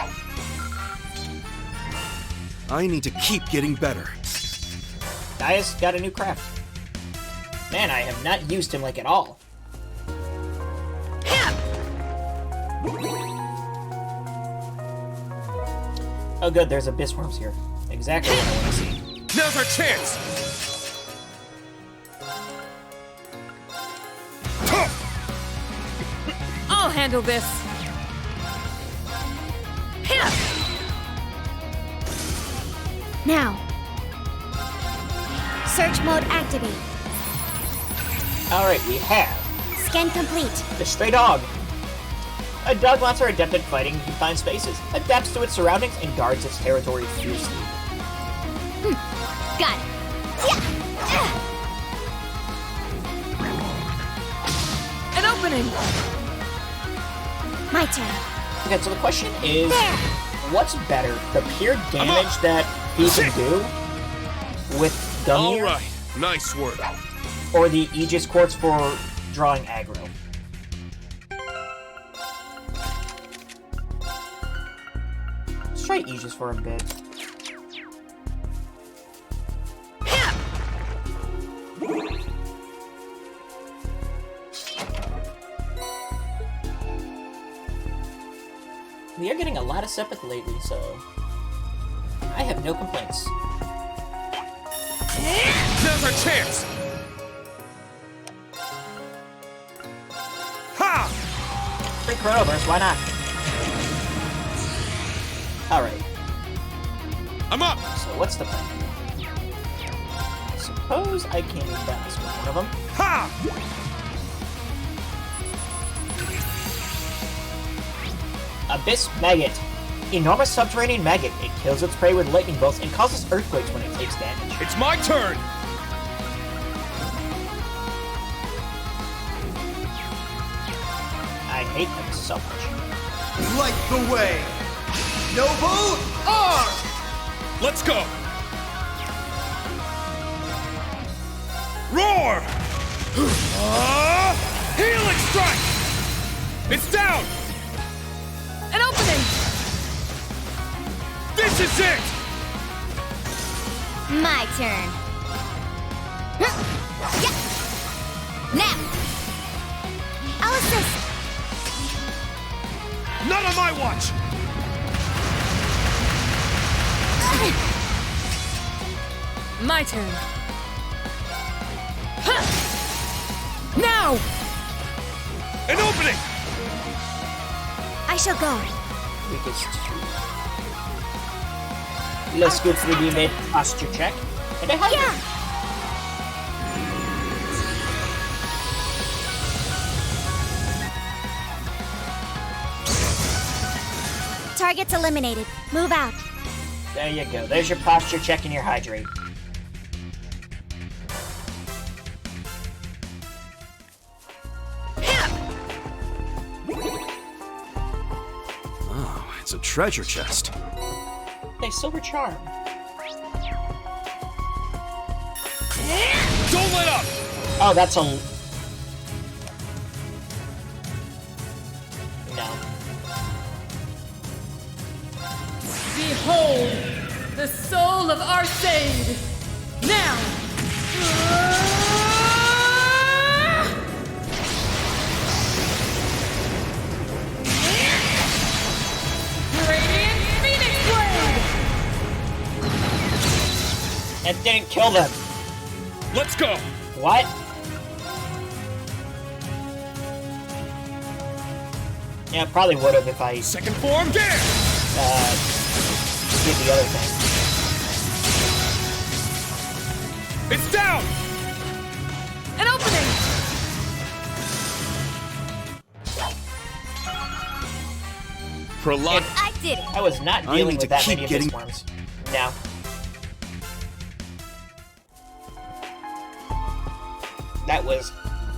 I need to keep getting better. Gaius got a new craft. Man, I have not used him like at all. Oh good, there's abyss worms here. Exactly what I want to see. Now's our chance! I'll handle this. Now. Search mode activate. Alright, we have Scan complete. the stray dog. A dog monster adept at fighting in confined spaces, adapts to its surroundings, and guards its territory fiercely. Got it. An opening! My turn. Okay, so the question is, There. what's better, the pure damage that he can do with Gummy, Alright, nice work. or the Aegis Quartz for drawing aggro? Let's try Aegis for a bit. We are getting a lot of Sepith lately, so I have no complaints. Now's our chance! Ha! Free Chronoverse, why not? Alright, I'm up! so what's the plan? Suppose I can balance with one of them. Ha! Abyss Maggot. Enormous subterranean maggot. It kills its prey with lightning bolts and causes earthquakes when it takes damage. It's my turn! I hate them so much. Light the way! Noble arm! Let's go! Roar! Healing strike! It's down! An opening! This is it! My turn. Yeah. Now. I'll assist. Not on my watch! My turn. Huh. Now! An opening! I shall go. Weakest two. Let's go 3D mid posture check. And I have Yeah. Target's eliminated. Move out. There you go. There's your posture check and your hydrate. Oh, it's a treasure chest. Hey, Silver Charm. Don't let up! Oh, that's a... No. Behold, the soul of Arcade! Now! Radiant Phoenix Blade! It didn't kill them. Let's go! What? Yeah, probably would have if I Second form, there! did the other thing. It's down! An opening! Prolong. I did it. I was not I dealing need with to that keep many getting- Abyss Worms. No. That was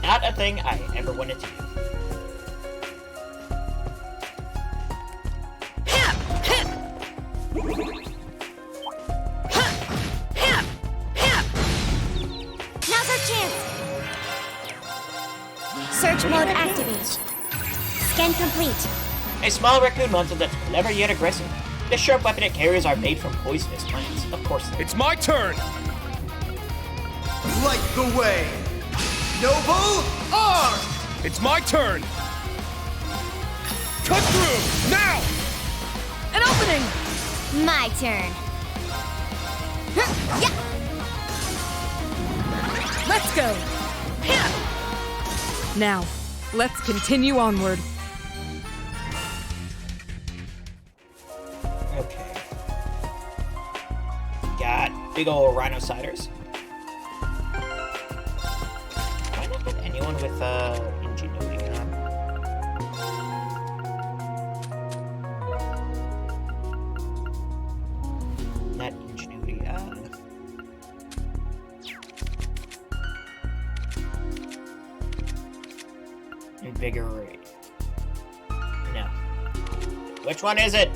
not a thing I ever wanted to do. Now's our chance. Search mode activate. Scan complete. A small raccoon monster that's clever yet aggressive. The sharp weapon it carries are made from poisonous plants. Of course they are. It's my turn! Light the way! Noble arm! It's my turn! Cut through! Now! An opening! My turn. Yeah. Let's go! Now, let's continue onward. Okay. Got big ol' rhinociders. Why not get anyone with ingenuity on? Not ingenuity, Reinvigorate. No. Which one is it?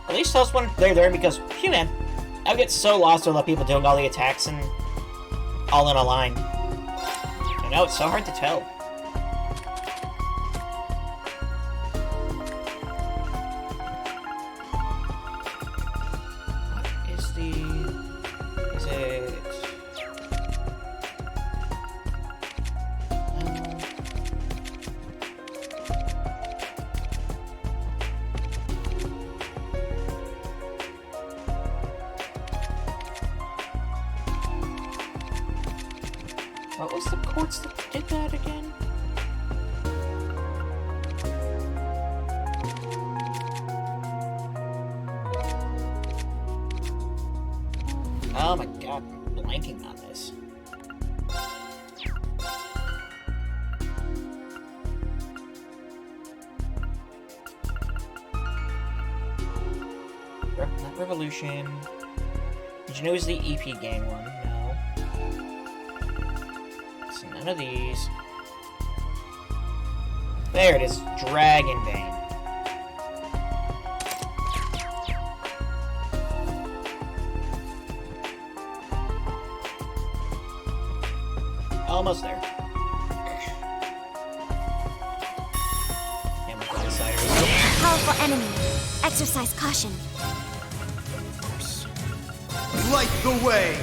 At least tell us when they're there, because, phew man, I would get so lost with all people doing all the attacks and all in a line. I know, it's so hard to tell. What is the... is it... What was the quartz that did that again? Oh my god, I'm blanking on this. Not Revolution. Did you know it was the EP game one? No. So none of these. There it is, Dragon Vein. Almost there. Powerful enemy. Exercise caution. Light the way!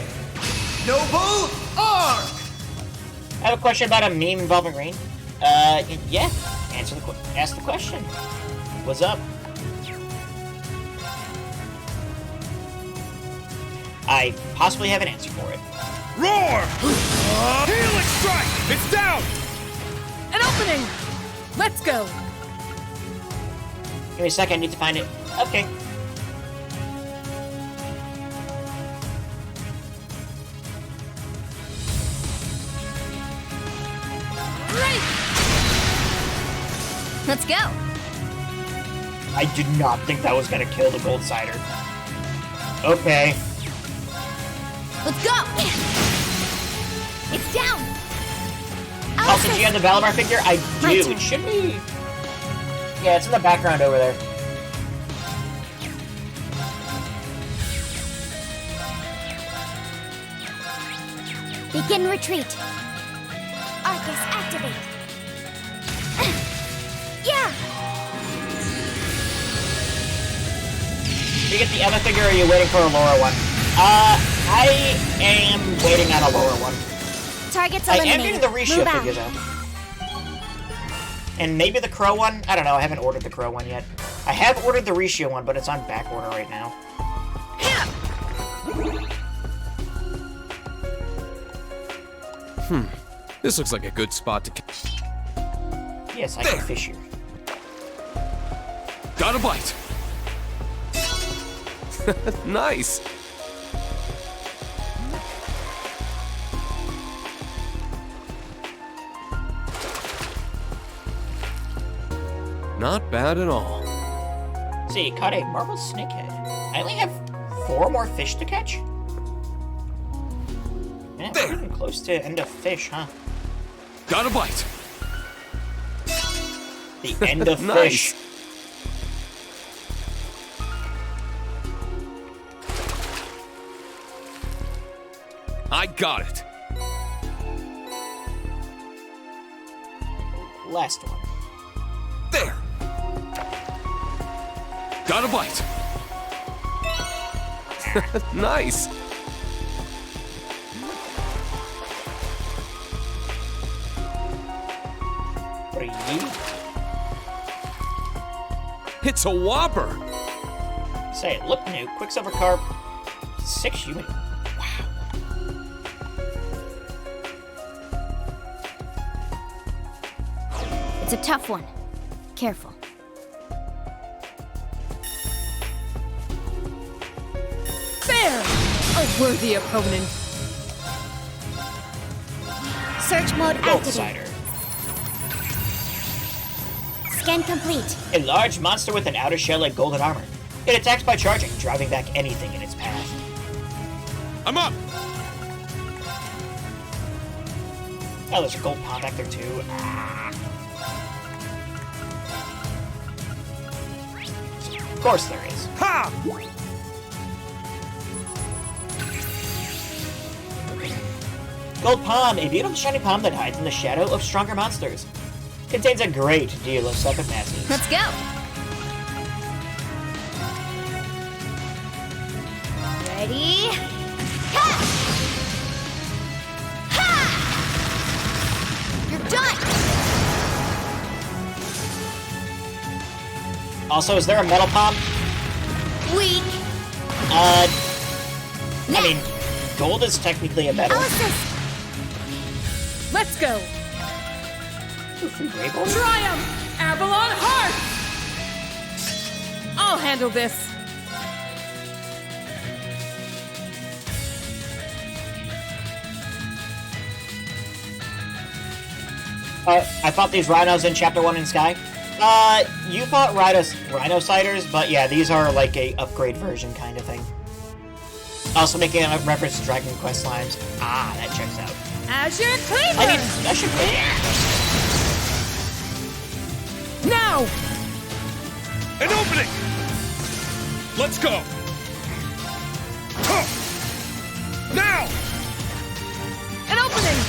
Noble Arc! I have a question about a meme involving rain. Yeah. Ask the question. What's up? I possibly have an answer for it. Roar! Healing strike! It's down! An opening! Let's go! Give me a second, I need to find it. Okay. Let's go. I did not think that was gonna kill the gold cider. Okay. Let's go. It's down. Oh, did you have the Valimar figure? I My do. turn. It should be. Yeah, it's in the background over there. Begin retreat. Arcus activate. Yeah! Did you get the other figure, or are you waiting for a lower one? I am waiting on a lower one. Target's I eliminated. am getting the Risho Move out. figure, though. And maybe the Crow one? I don't know, I haven't ordered the Crow one yet. I have ordered the Risho one, but it's on back order right now. This looks like a good spot to... Yes, I can fish here. Got a bite! Nice! Not bad at all. See, caught a marble snakehead. I only have 4 more fish to catch? Man, we're getting close to end of fish, huh? Got a bite! The end of Nice. fish. I got it! Last one. There! Got a bite! Nice! What are you? It's a whopper! Say, look new. Quicksilver Carp. 6 unit. Wow. It's a tough one. Careful. Fair! A worthy opponent. Search mode Gold activate. cider. Scan complete. A large monster with an outer shell and golden armor. It attacks by charging, driving back anything in its path. I'm up! Oh, there's a gold pond back there too. Ah. Of course there is. Ha! Gold Palm, a beautiful shiny palm that hides in the shadow of stronger monsters. Contains a great deal of separate masses. Let's go. Ready? Ha! Ha! You're done. Also, is there a metal palm? Weak. I mean, gold is technically a metal. I'll assist. Let's go. Gray gold? Triumph! Avalon Heart! I'll handle this. I fought these rhinos in Chapter 1 in Sky. You fought rhino ciders, but yeah, these are like a upgrade version kind of thing. Also making a reference to Dragon Quest slimes. Ah, that checks out. Azure Cleaver! I should Now! An opening! Let's go! Huh. Now! An opening!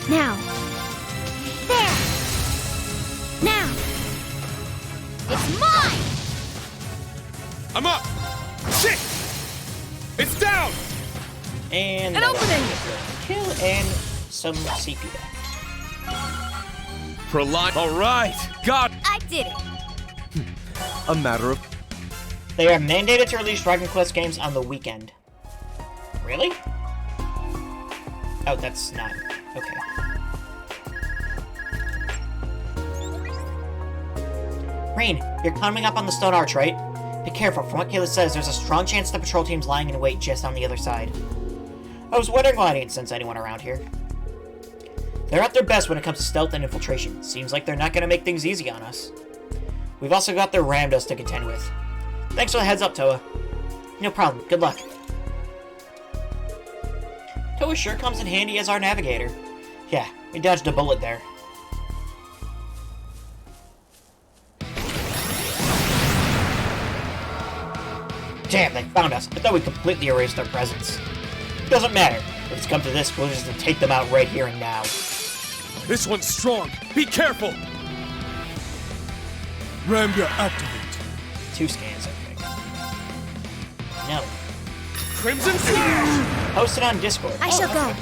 Now. There. Now. It's mine. I'm up! Shit! It's down! And An opening! Kill and some CP back. Alright! Got I did it. A matter of... They are mandated to release Dragon Quest games on the weekend. Really? Oh, that's not... Okay. Rain, you're coming up on the stone arch, right? Be careful, from what Kayla says, there's a strong chance the patrol team's lying in wait just on the other side. I was wondering why I didn't sense anyone around here. They're at their best when it comes to stealth and infiltration. Seems like they're not going to make things easy on us. We've also got their ramdos to contend with. Thanks for the heads up, Toa. No problem. Good luck. Toa sure comes in handy as our navigator. Yeah, we dodged a bullet there. Damn, they found us. I thought we completely erased their presence. Doesn't matter. If it's come to this, we'll just take them out right here and now. This one's strong! Be careful! Ramda activate. 2 scans, okay. No. Crimson Slash! Post it on Discord. I shall go.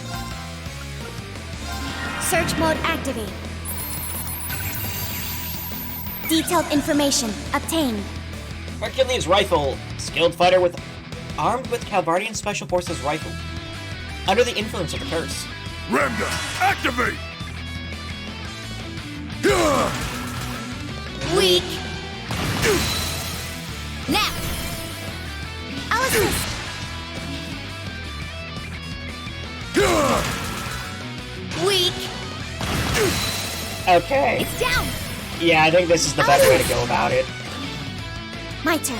Search mode activate. Detailed information obtained. Hercules rifle. Skilled fighter armed with Calvardian Special Forces rifle. Under the influence of the curse. Ramda, activate! Weak. Now. I'll assist. Weak. Okay. It's down. Yeah, I think this is the better way to go about it. My turn.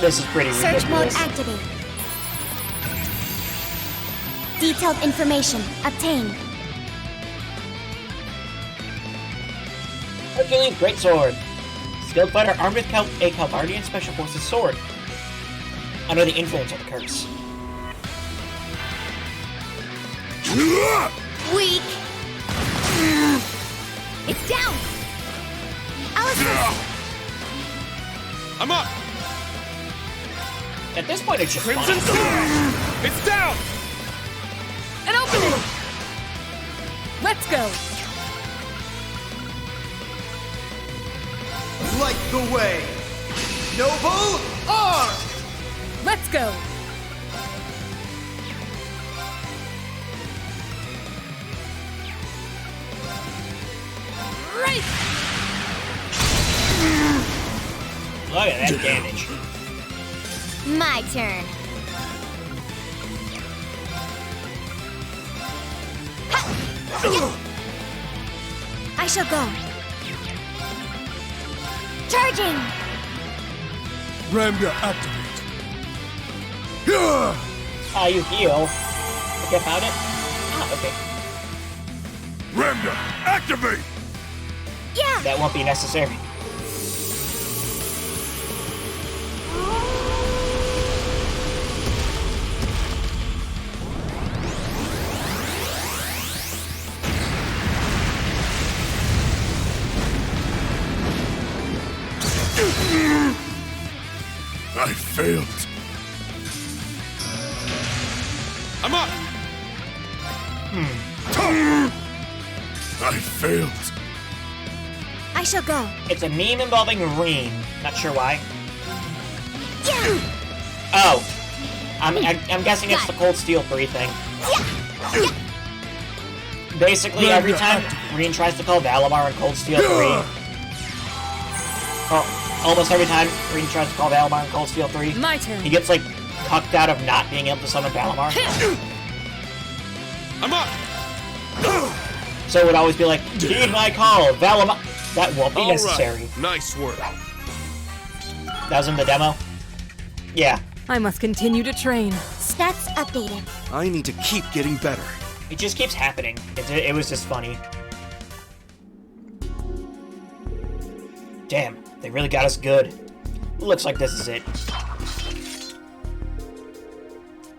This is pretty Search mode ridiculous. activate. Detailed information obtained. Hercules greatsword. Skilled fighter armed with a Calvardian Special Forces sword. Under the influence of the curse. Weak. It's down. I'll assist. I'm up! At this point, it's just Crimson fun. Slash! It's down! An opening! Let's go! Light the way! Noble arm! Let's go! Right! Look at that damage. My turn. I shall go. Charging! Ramda, activate. Ah, you heal. Okay, I found it. Ah, okay. Ramda, activate! Yeah! That won't be necessary. I failed. I'm up! I failed. I shall go. It's a meme involving Reen. Not sure why. Yeah! Oh. I'm guessing it's the Cold Steel 3 thing. Basically, every time Reen tries to call Valimar in Cold Steel 3... Oh, almost every time Reen tries to call Valimar in Cold Steel 3... My turn. He gets, like, cucked out of not being able to summon Valimar. I'm up! So it would always be like, heed my call, Valimar... That won't be All necessary. right. Nice work. That was in the demo? Yeah. I must continue to train. Stats updated. I need to keep getting better. It just keeps happening. It was just funny. Damn, they really got us good. Looks like this is it.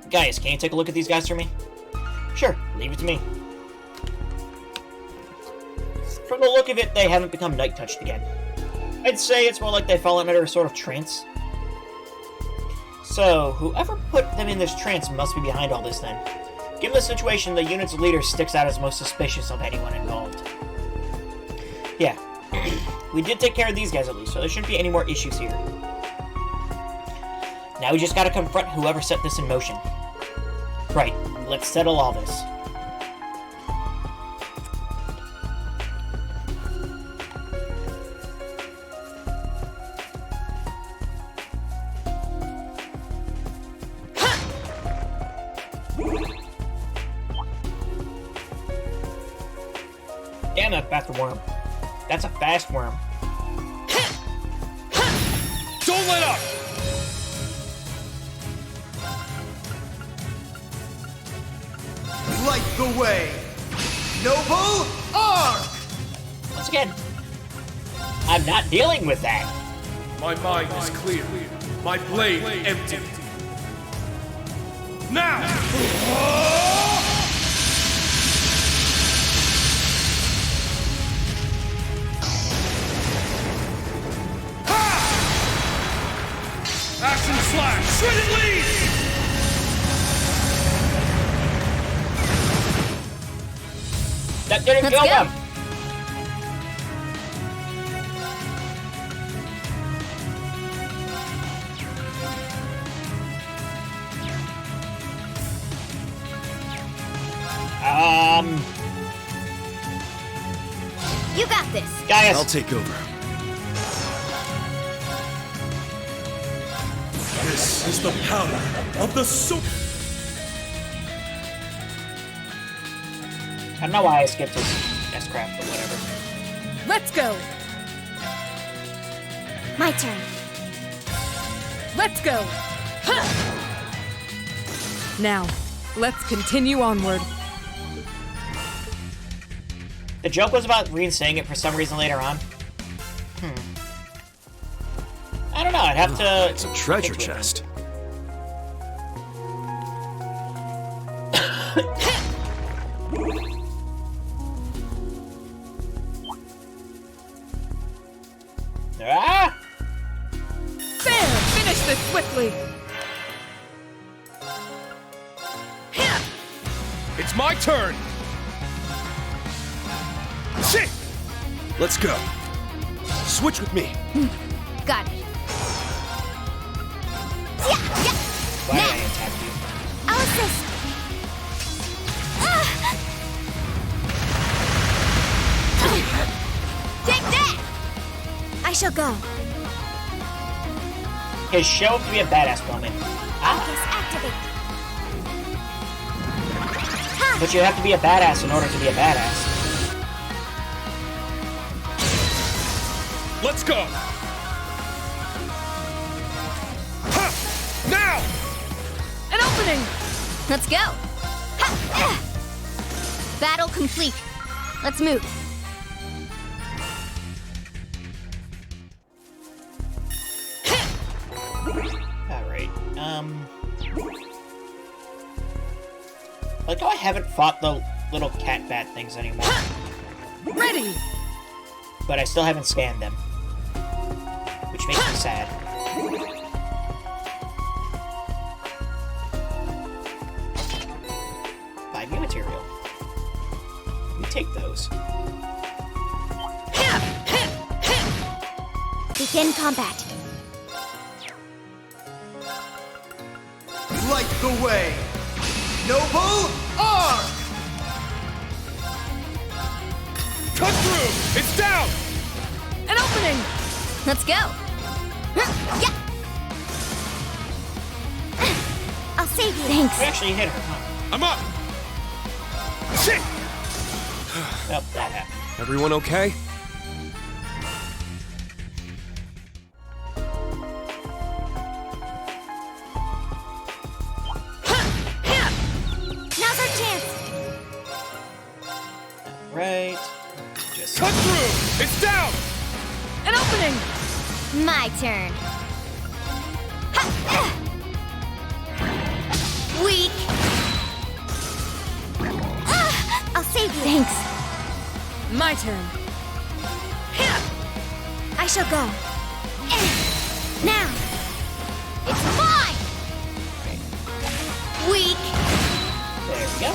Guys, can you take a look at these guys for me? Sure, leave it to me. From the look of it, they haven't become night-touched again. I'd say it's more like they've fallen under a sort of trance. So, whoever put them in this trance must be behind all this then. Given the situation, the unit's leader sticks out as most suspicious of anyone involved. Yeah. We did take care of these guys at least, so there shouldn't be any more issues here. Now we just gotta confront whoever set this in motion. Right, let's settle all this. Damn that fast worm. That's a fast worm. Don't let up! Light the way! Noble Arc! Once again, I'm not dealing with that. My mind is clear. My blade empty. Now! Action slash! Shredded lead! That didn't Let's kill go. them. You got this. Gaius. I'll take over. This is the power of the super. I don't know why I skipped his S-craft, but whatever. Let's go. My turn. Let's go. Ha! Now, let's continue onward. The joke was about Reen saying it for some reason later on. I don't know, I'd have to... It's a treasure think with it. chest. Ah! There! Finish this swiftly! It's my turn! Shit! Let's go. Switch with me. Got it. Why did I attack you? I'll assist. Take that! I shall go. His show to be a badass moment. Focus activate. But you have to be a badass in order to be a badass. Let's go! Ha! Now! An opening! Let's go! Ha! Battle complete. Let's move. Alright, like how I haven't fought the little cat bat things anymore. Ready! But I still haven't scanned them. Which makes me sad. Buy new material. You take those. Begin combat. Light the way! Noble arm! Cut through! It's down! An opening! Let's go. Yeah. I'll save you. Thanks. We actually hit her, huh? I'm up! Shit! Oh, that happened. Everyone okay? Now's our chance. Right. Just Cut through! It's down! An opening! My turn. Ha! Weak. I'll save you. Thanks. My turn. I shall go. Now. It's mine. Weak. there we go.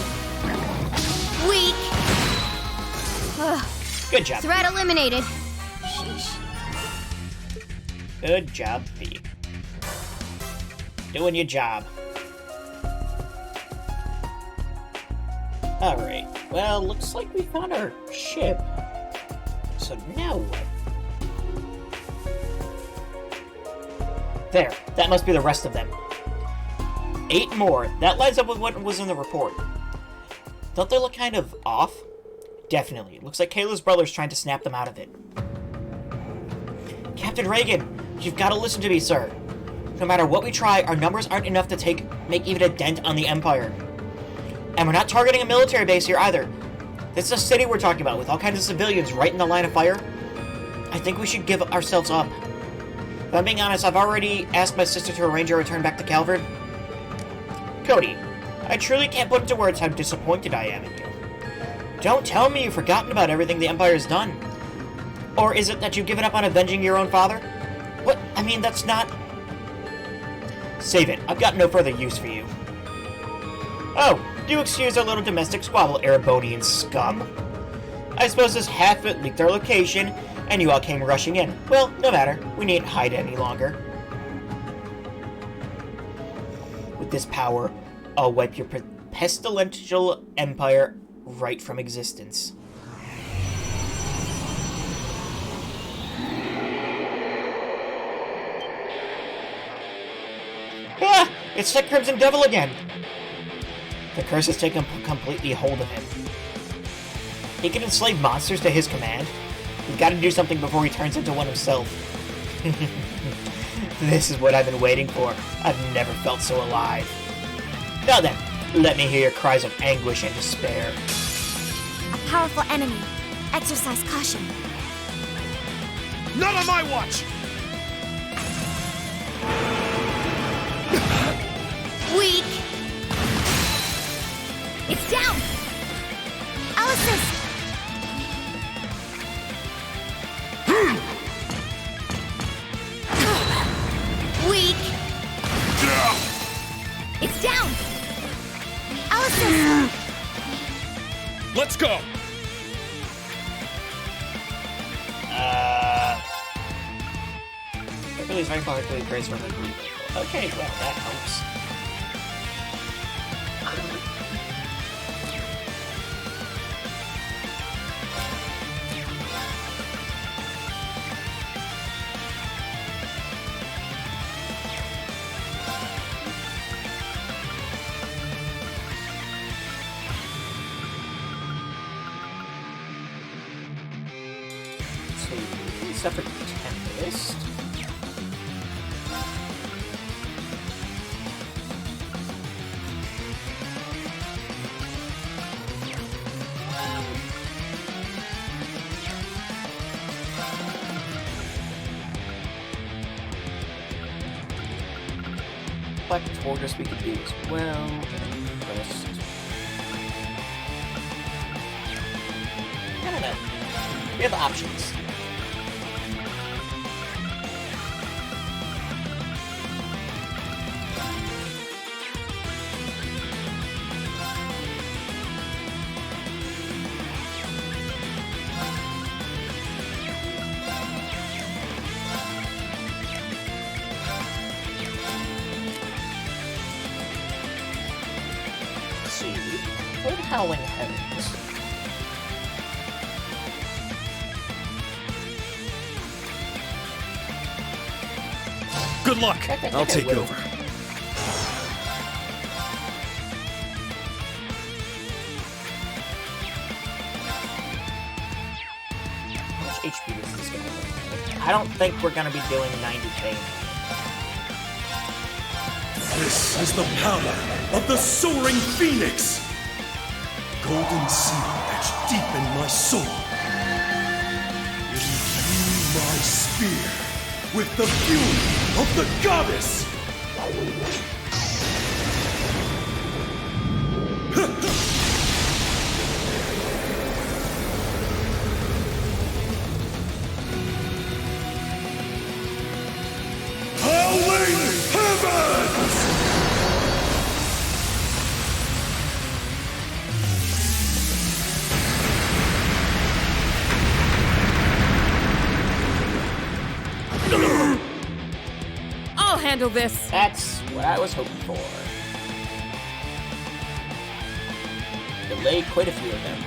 Weak. Good job. Threat eliminated. Good job, V. Doing your job. Alright, well, looks like we found our ship. So now what? There, that must be the rest of them. 8 more. That lines up with what was in the report. Don't they look kind of off? Definitely. Looks like Kayla's brother's trying to snap them out of it. Captain Reagan, you've got to listen to me, sir. No matter what we try, our numbers aren't enough to make even a dent on the Empire. And we're not targeting a military base here either. This is a city we're talking about, with all kinds of civilians right in the line of fire. I think we should give ourselves up. If I'm being honest, I've already asked my sister to arrange a return back to Calvert. Cody, I truly can't put into words how disappointed I am in you. Don't tell me you've forgotten about everything the Empire's done. Or is it that you've given up on avenging your own father? What? I mean, that's not... Save it. I've got no further use for you. Oh, do excuse our little domestic squabble, Erebonian scum. I suppose this half of it leaked our location, and you all came rushing in. Well, no matter. We needn't hide any longer. With this power, I'll wipe your pestilential empire right from existence. Ah! It's that Crimson Devil again! The curse has taken completely hold of him. He can enslave monsters to his command. We've got to do something before he turns into one himself. This is what I've been waiting for. I've never felt so alive. Now then, let me hear your cries of anguish and despair. A powerful enemy. Exercise caution. Not on my watch! Weak. It's down. I'll assist. Weak. It's down. I'll assist. Let's go! Hercules very publicly praised for Hercules. Okay, well, that helps. Separate Missed. Black Tortoise we could do as well. Rest. I don't know. We have options. Howling Heavens. Good luck. I'll take over. How much HP is this gonna be? I don't think we're gonna be doing 90k. This is the power of the soaring phoenix! Golden seal etched deep in my soul. Imbue my spear with the fury of the goddess! Howling heavens! I'll handle this. That's what I was hoping for. Delayed quite a few of them.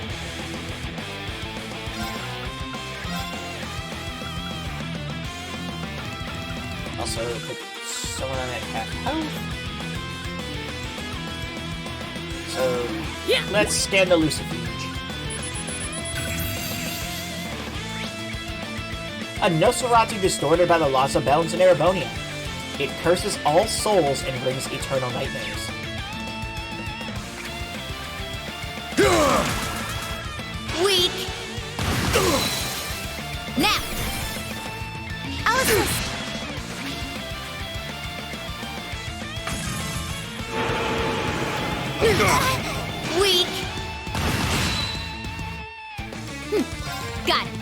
Also, put someone on at half health. So, Yeah. let's scan the Lucifuge. A Nosferatu distorted by the loss of balance in Erebonia. It curses all souls and brings eternal nightmares. Weak. Now. Alice. Weak. Got it.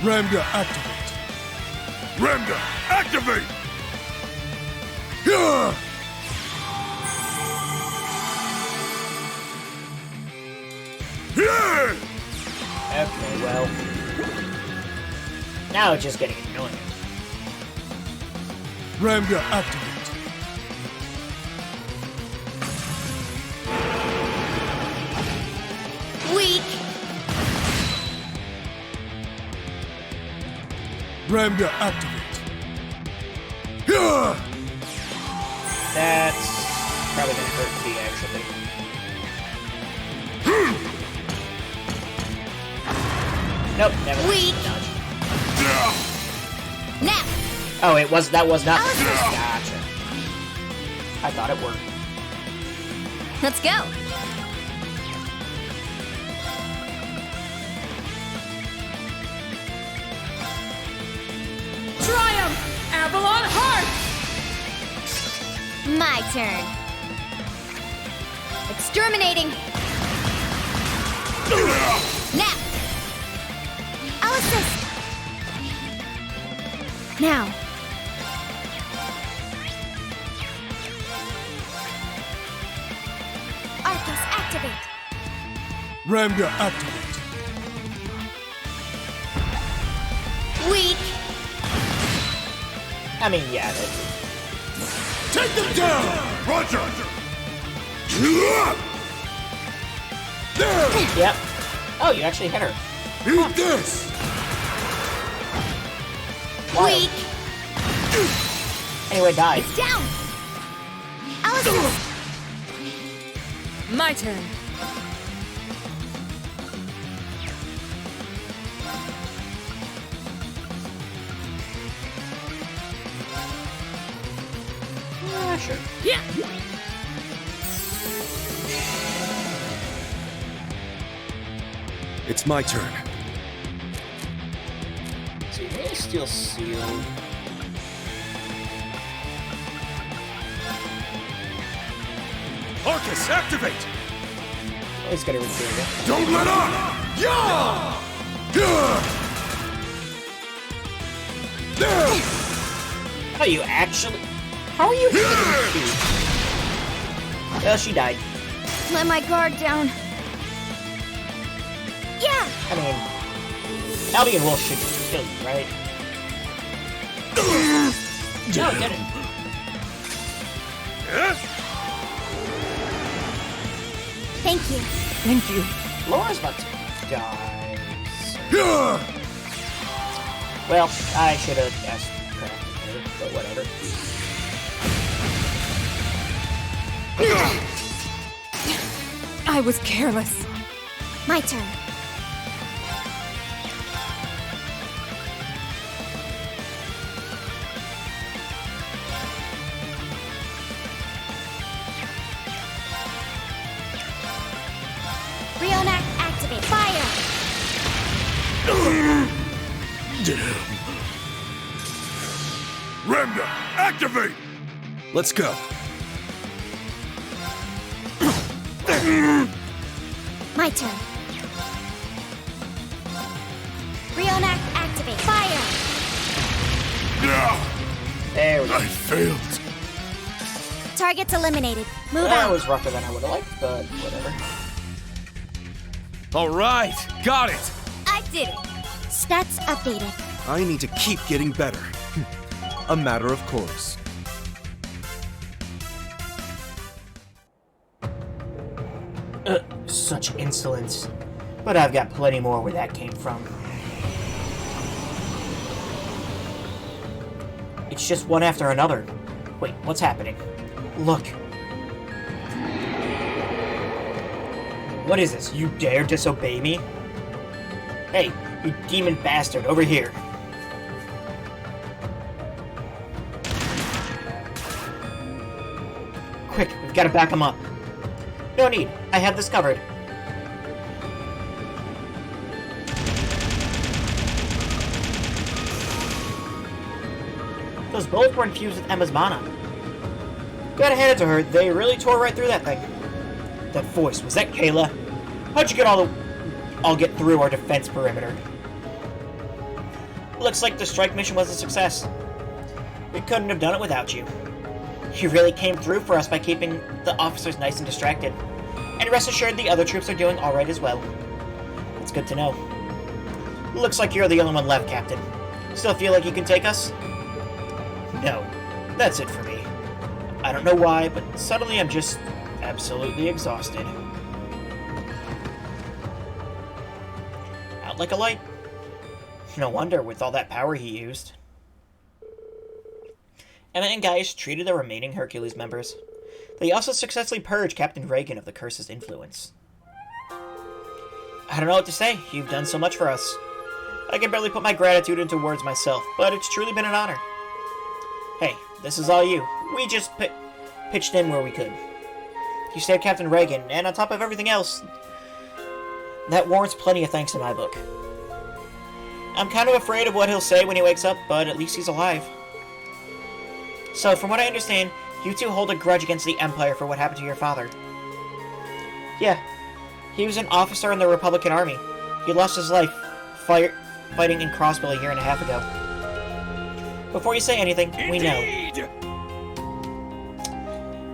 Ramga, activate. Ramga, activate! Yeah! Yeah! Okay, well. Now it's just getting annoying. Ramga, activate. Weak. Ramga, activate. Yeah! That's probably gonna hurt me, actually. Nope, never. Weak. Dodge. Now. Oh, that was not. Alice. Gotcha. I thought it worked. Let's go. Triumph! Avalon Heart! My turn. Exterminating. Now. Alice. Now. Arcus, activate. Ramga, activate. Weak. I mean, yeah. Take them down! Roger! There! Yep. Oh, you actually hit her. Eat this! Wild. Weak. Anyway, died. It's down! Alice! My turn. Sure. Yeah! It's my turn. So you may steal sealed. Arcus, activate! Oh, he's got everything here. Don't let up! Yeah! How you actually? How are you hitting me? Well, she died. Let my guard down. Yeah! I mean, Albie and Wolf should kill you, right? No, it didn't. Thank you. Thank you. Laura's about to die. Well, I should have asked her, but whatever. I was careless. My turn. Rionac, activate. Fire! Ramda, activate! Let's go. My turn. Rionac, activate. Fire! There we go. I failed. Target's eliminated. Move That out. was rougher than I would have liked, but whatever. All right, got it. I did it. Stats updated. I need to keep getting better. A matter of course. Such insolence. But I've got plenty more where that came from. It's just one after another. Wait, what's happening? Look. What is this? You dare disobey me? Hey, you demon bastard, over here. Quick, we've got to back him up. No need, I have this covered. Those bullets were infused with Emma's mana. Gotta hand it to her, they really tore right through that thing. That voice, was that Kayla? How'd you get all get through our defense perimeter? Looks like the strike mission was a success. We couldn't have done it without you. You really came through for us by keeping the officers nice and distracted. And rest assured the other troops are doing alright as well. It's good to know. Looks like you're the only one left, Captain. Still feel like you can take us? No. That's it for me. I don't know why, but suddenly I'm just absolutely exhausted. Out like a light. No wonder, with all that power he used. Emma and Gaius treated the remaining Hercules members. They also successfully purged Captain Reagan of the curse's influence. I don't know what to say. You've done so much for us. I can barely put my gratitude into words myself, but it's truly been an honor. Hey, this is all you. We just pitched in where we could. You saved Captain Reagan, and on top of everything else, that warrants plenty of thanks in my book. I'm kind of afraid of what he'll say when he wakes up, but at least he's alive. So, from what I understand, you two hold a grudge against the Empire for what happened to your father. Yeah. He was an officer in the Republican Army. He lost his life fighting in Crossville a year and a half ago. Before you say anything, we know.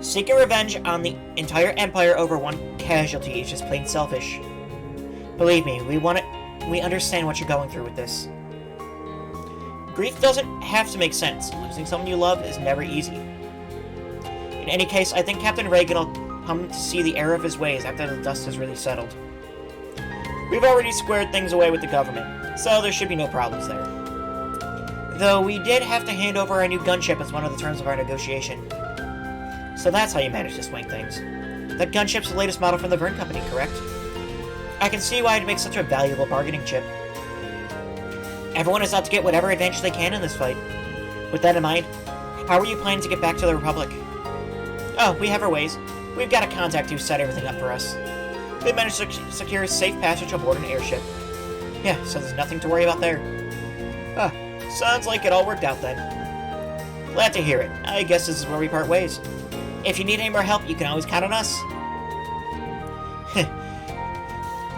Seeking revenge on the entire Empire over one casualty is just plain selfish. Believe me, we understand what you're going through with this. Grief doesn't have to make sense. Losing someone you love is never easy. In any case, I think Captain Reagan will come to see the error of his ways after the dust has really settled. We've already squared things away with the government, so there should be no problems there. Though we did have to hand over our new gunship as one of the terms of our negotiation. So that's how you managed to swing things. That gunship's the latest model from the Vern Company, correct? I can see why it makes such a valuable bargaining chip. Everyone is out to get whatever advantage they can in this fight. With that in mind, how are you planning to get back to the Republic? Oh, we have our ways. We've got a contact who set everything up for us. They managed to secure safe passage aboard an airship. Yeah, so there's nothing to worry about there. Huh, sounds like it all worked out then. Glad to hear it. I guess this is where we part ways. If you need any more help, you can always count on us.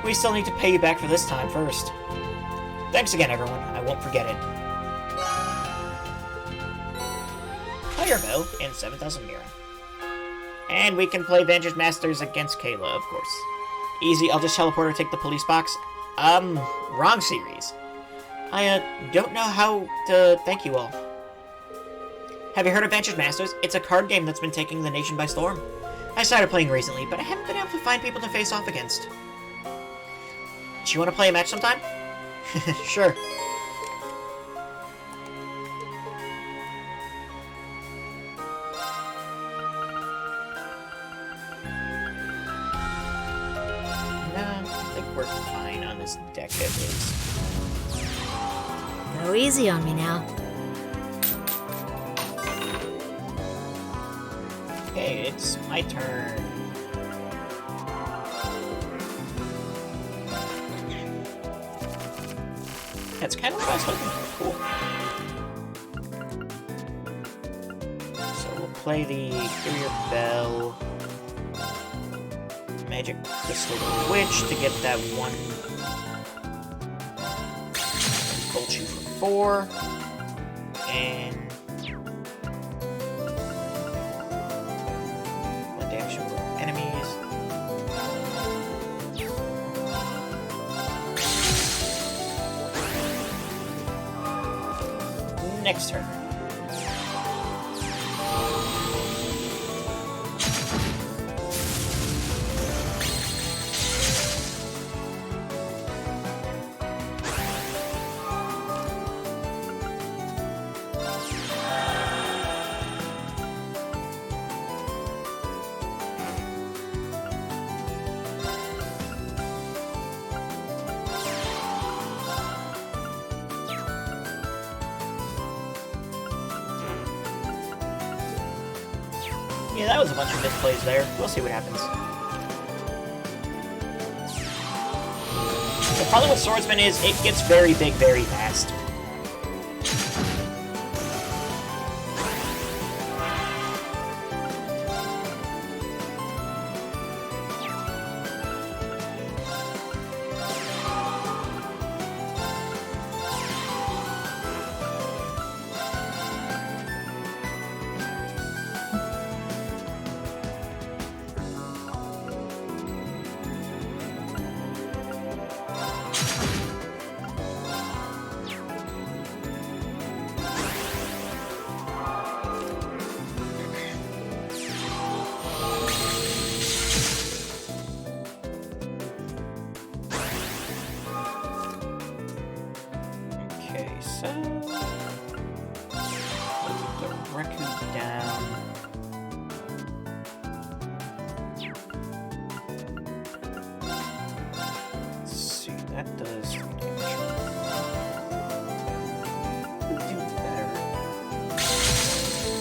We still need to pay you back for this time first. Thanks again, everyone. I won't forget it. Fire Bell and 7,000 Mira. And we can play Vantage Masters against Kayla, of course. Easy, I'll just teleport or take the police box. Wrong series. I, don't know how to thank you all. Have you heard of Vantage Masters? It's a card game that's been taking the nation by storm. I started playing recently, but I haven't been able to find people to face off against. Do you want to play a match sometime? Sure. I think we're fine on this deck at least. Go easy on me now. Okay, it's my turn. That's kind of what I was hoping for. Cool. So we'll play the Courier Bell. Magic Crystal Witch to get that one Gold Shoe for 4. And one damage over enemies. Next turn. Yeah, that was a bunch of misplays there. We'll see what happens. The problem with Swordsman is it gets very big very fast.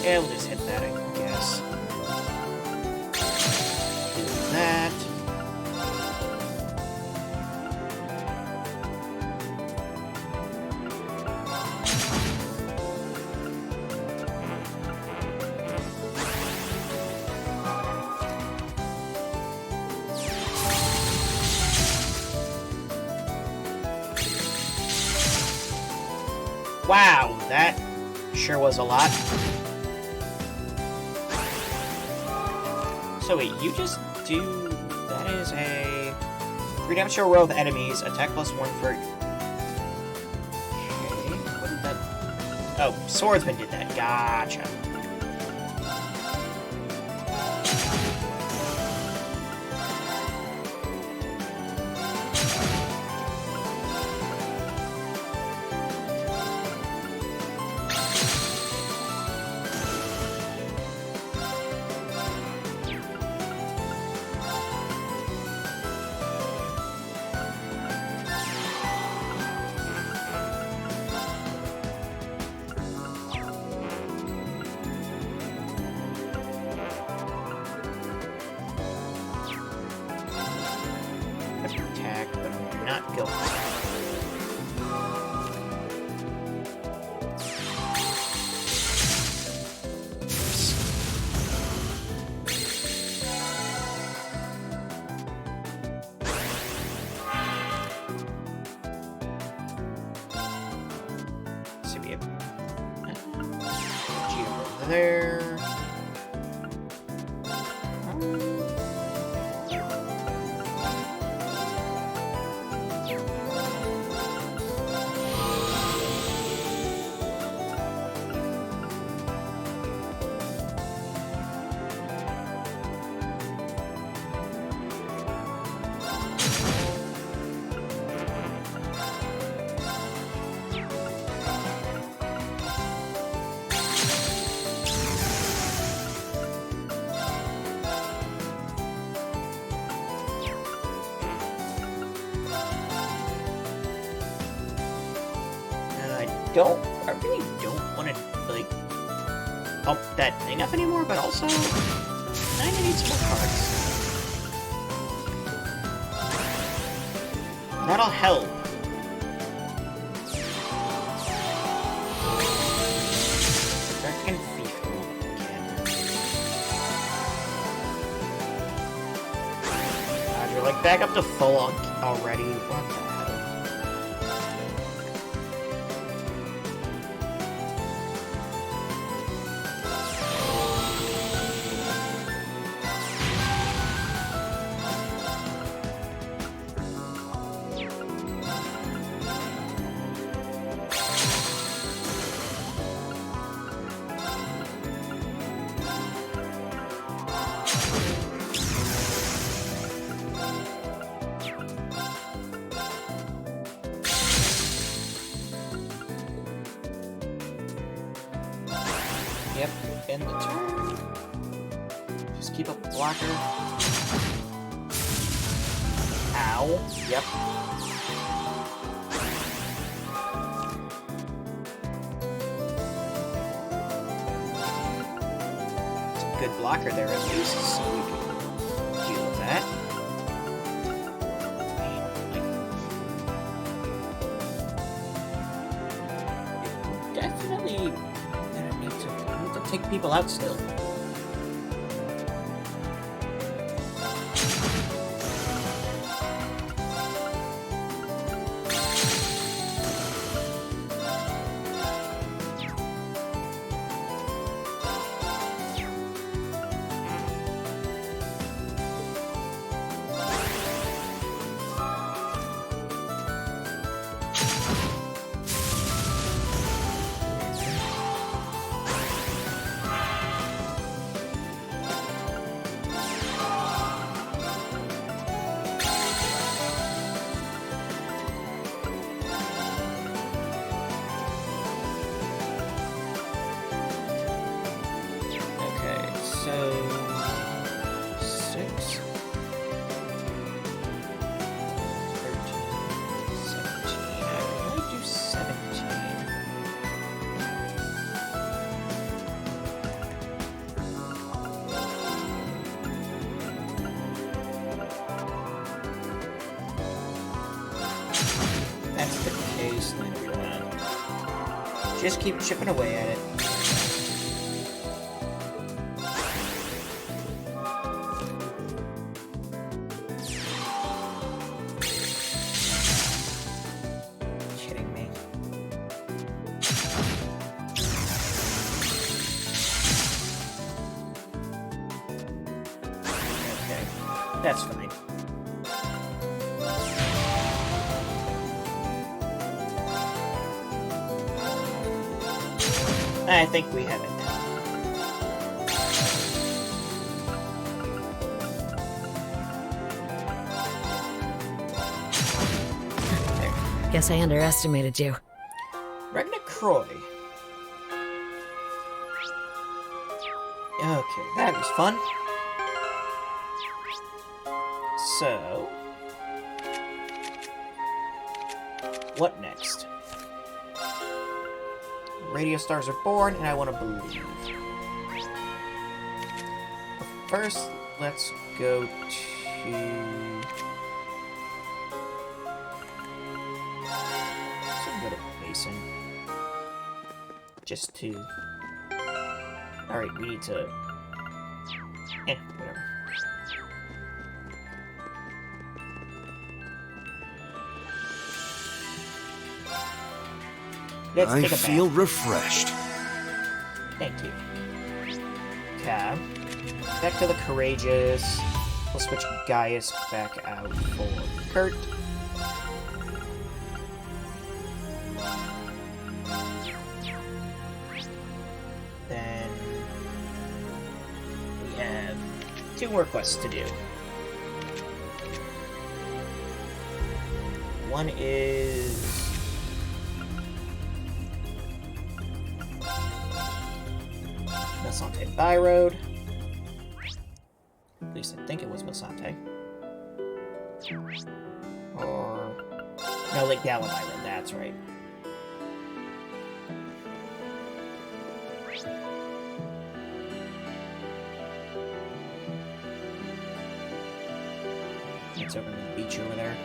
Yeah, we'll just hit that, I guess. Do that. Wow, that sure was a lot. So wait, you just do... That is a... 3 damage to a row of enemies, attack +1 for... Okay, what did that... Oh, Swordsman did that, gotcha. over there. I really don't want to, like, pump that thing up anymore, but also, I need some more cards. That'll help. Second feet again. God, you're like back up to full already. What the hell? Yep, end the turn. Just keep up the blocker. Ow. Yep. It's a good blocker there at least, so we can deal with that. Definitely need to take people out still. So 6, 13, 17. I might do 17. That's the case, then we're gonna just keep chipping away at it. That's fine. I think we have it now. Guess I underestimated you. Ragnar Croy. Okay, that was fun. So, what next? Radio stars are born, and I want to believe. But first, let's go to... Let's go to Basin. Just to... Alright, we need to... whatever. I feel refreshed. Thank you. Okay. Back to the Courageous. We'll switch Gaius back out for Kurt. Then we have 2 more quests to do. One is Milsante Byroad. At least I think it was Milsante. Or no, Lake Gala Byroad, that's right. It's over on the beach over there.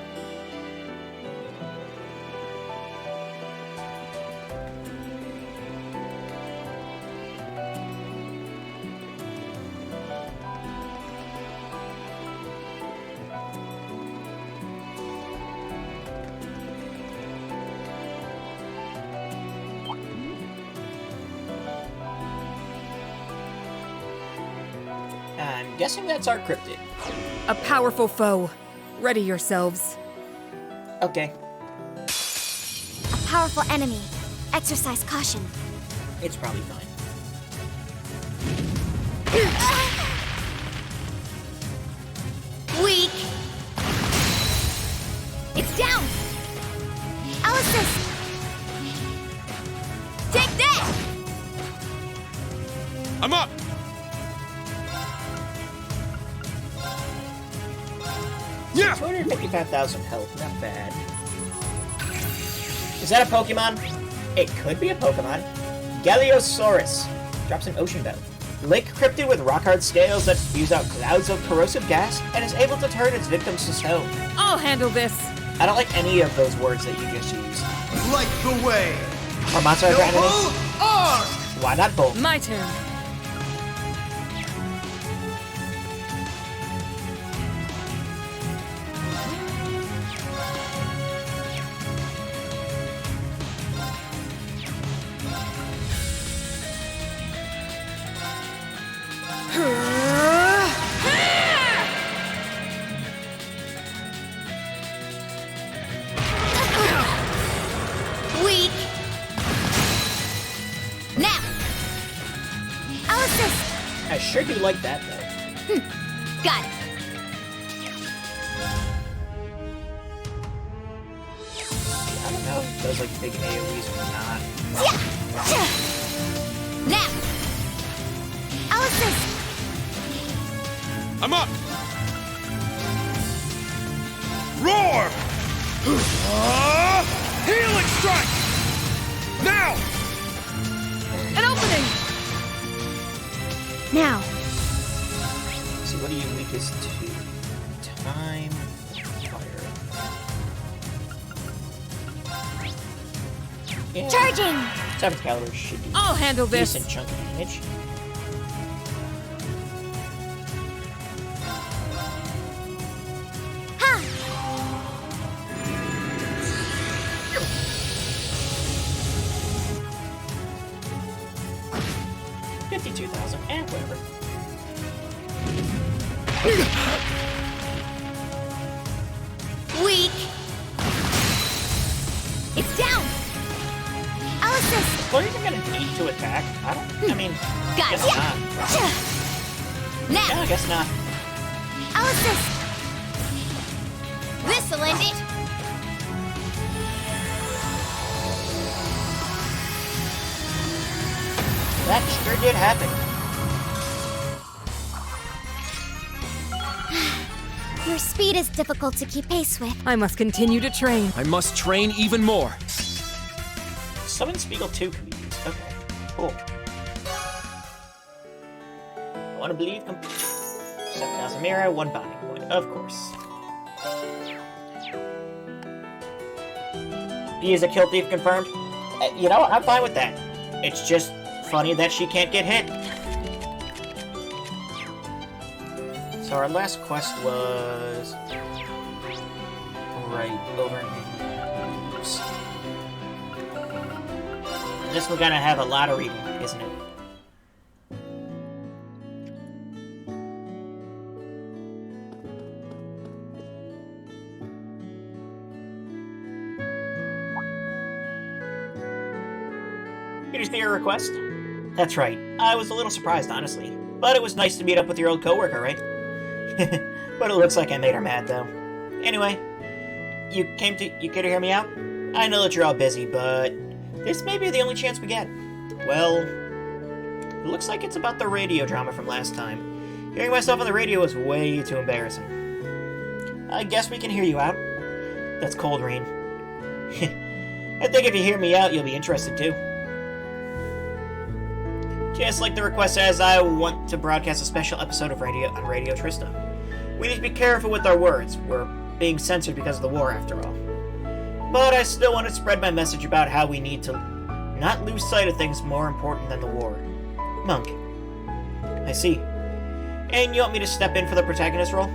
I'm guessing that's our cryptid. A powerful foe. Ready yourselves. Okay, A powerful enemy. Exercise caution. it's probably fine. Weak. It's down. I'll assist. Take that! I'm up! Yeah! 255,000 health, not bad. Is that a Pokemon? It could be a Pokemon. Galiosaurus. Drops an ocean bell. Lake cryptid with rock-hard scales that spews out clouds of corrosive gas and is able to turn its victims to stone. I'll handle this. I don't like any of those words that you just used. Light the way! Are monster ever enemy? Noble Arm! Why not bull? My turn. Weak. Now. I'll assist. I sure do like that, though. Got it. I don't know if those, like, big AoEs or not. Now. I'll assist. I'm up! Roar! Healing strike! Now! An opening! Now. So what are you weakest to? Time, fire. Yeah. Charging. 7th caliber should do I'll handle this. decent chunk of damage. Ha! 52,000, and whatever. Weak. It's down. I'll assist. Well, you're gonna need to attack. I mean, Got guess it. not. Now. Yeah, I guess not. I'll assist. This'll end it. That sure did happen. Your speed is difficult to keep pace with. I must continue to train. I must train even more. Summon Spiegel 2 can be used. Okay, cool. I want to believe 7,000 Mira, 1 bonding point, of course. B is a kill thief confirmed. You know what? I'm fine with that. It's just funny that she can't get hit. So our last quest was right over here. This one's gonna have a lot of reading, isn't it? Did you see your request? That's right. I was a little surprised, honestly. But it was nice to meet up with your old coworker, right? But it looks like I made her mad, though. Anyway, you came to hear me out? I know that you're all busy, but this may be the only chance we get. Well, it looks like it's about the radio drama from last time. Hearing myself on the radio was way too embarrassing. I guess we can hear you out. That's cold, Rain. I think if you hear me out, you'll be interested too. Just like the request says, I want to broadcast a special episode of Radio on Radio Trista. We need to be careful with our words. We're being censored because of the war, after all. But I still want to spread my message about how we need to not lose sight of things more important than the war. Monk. I see. And you want me to step in for the protagonist role?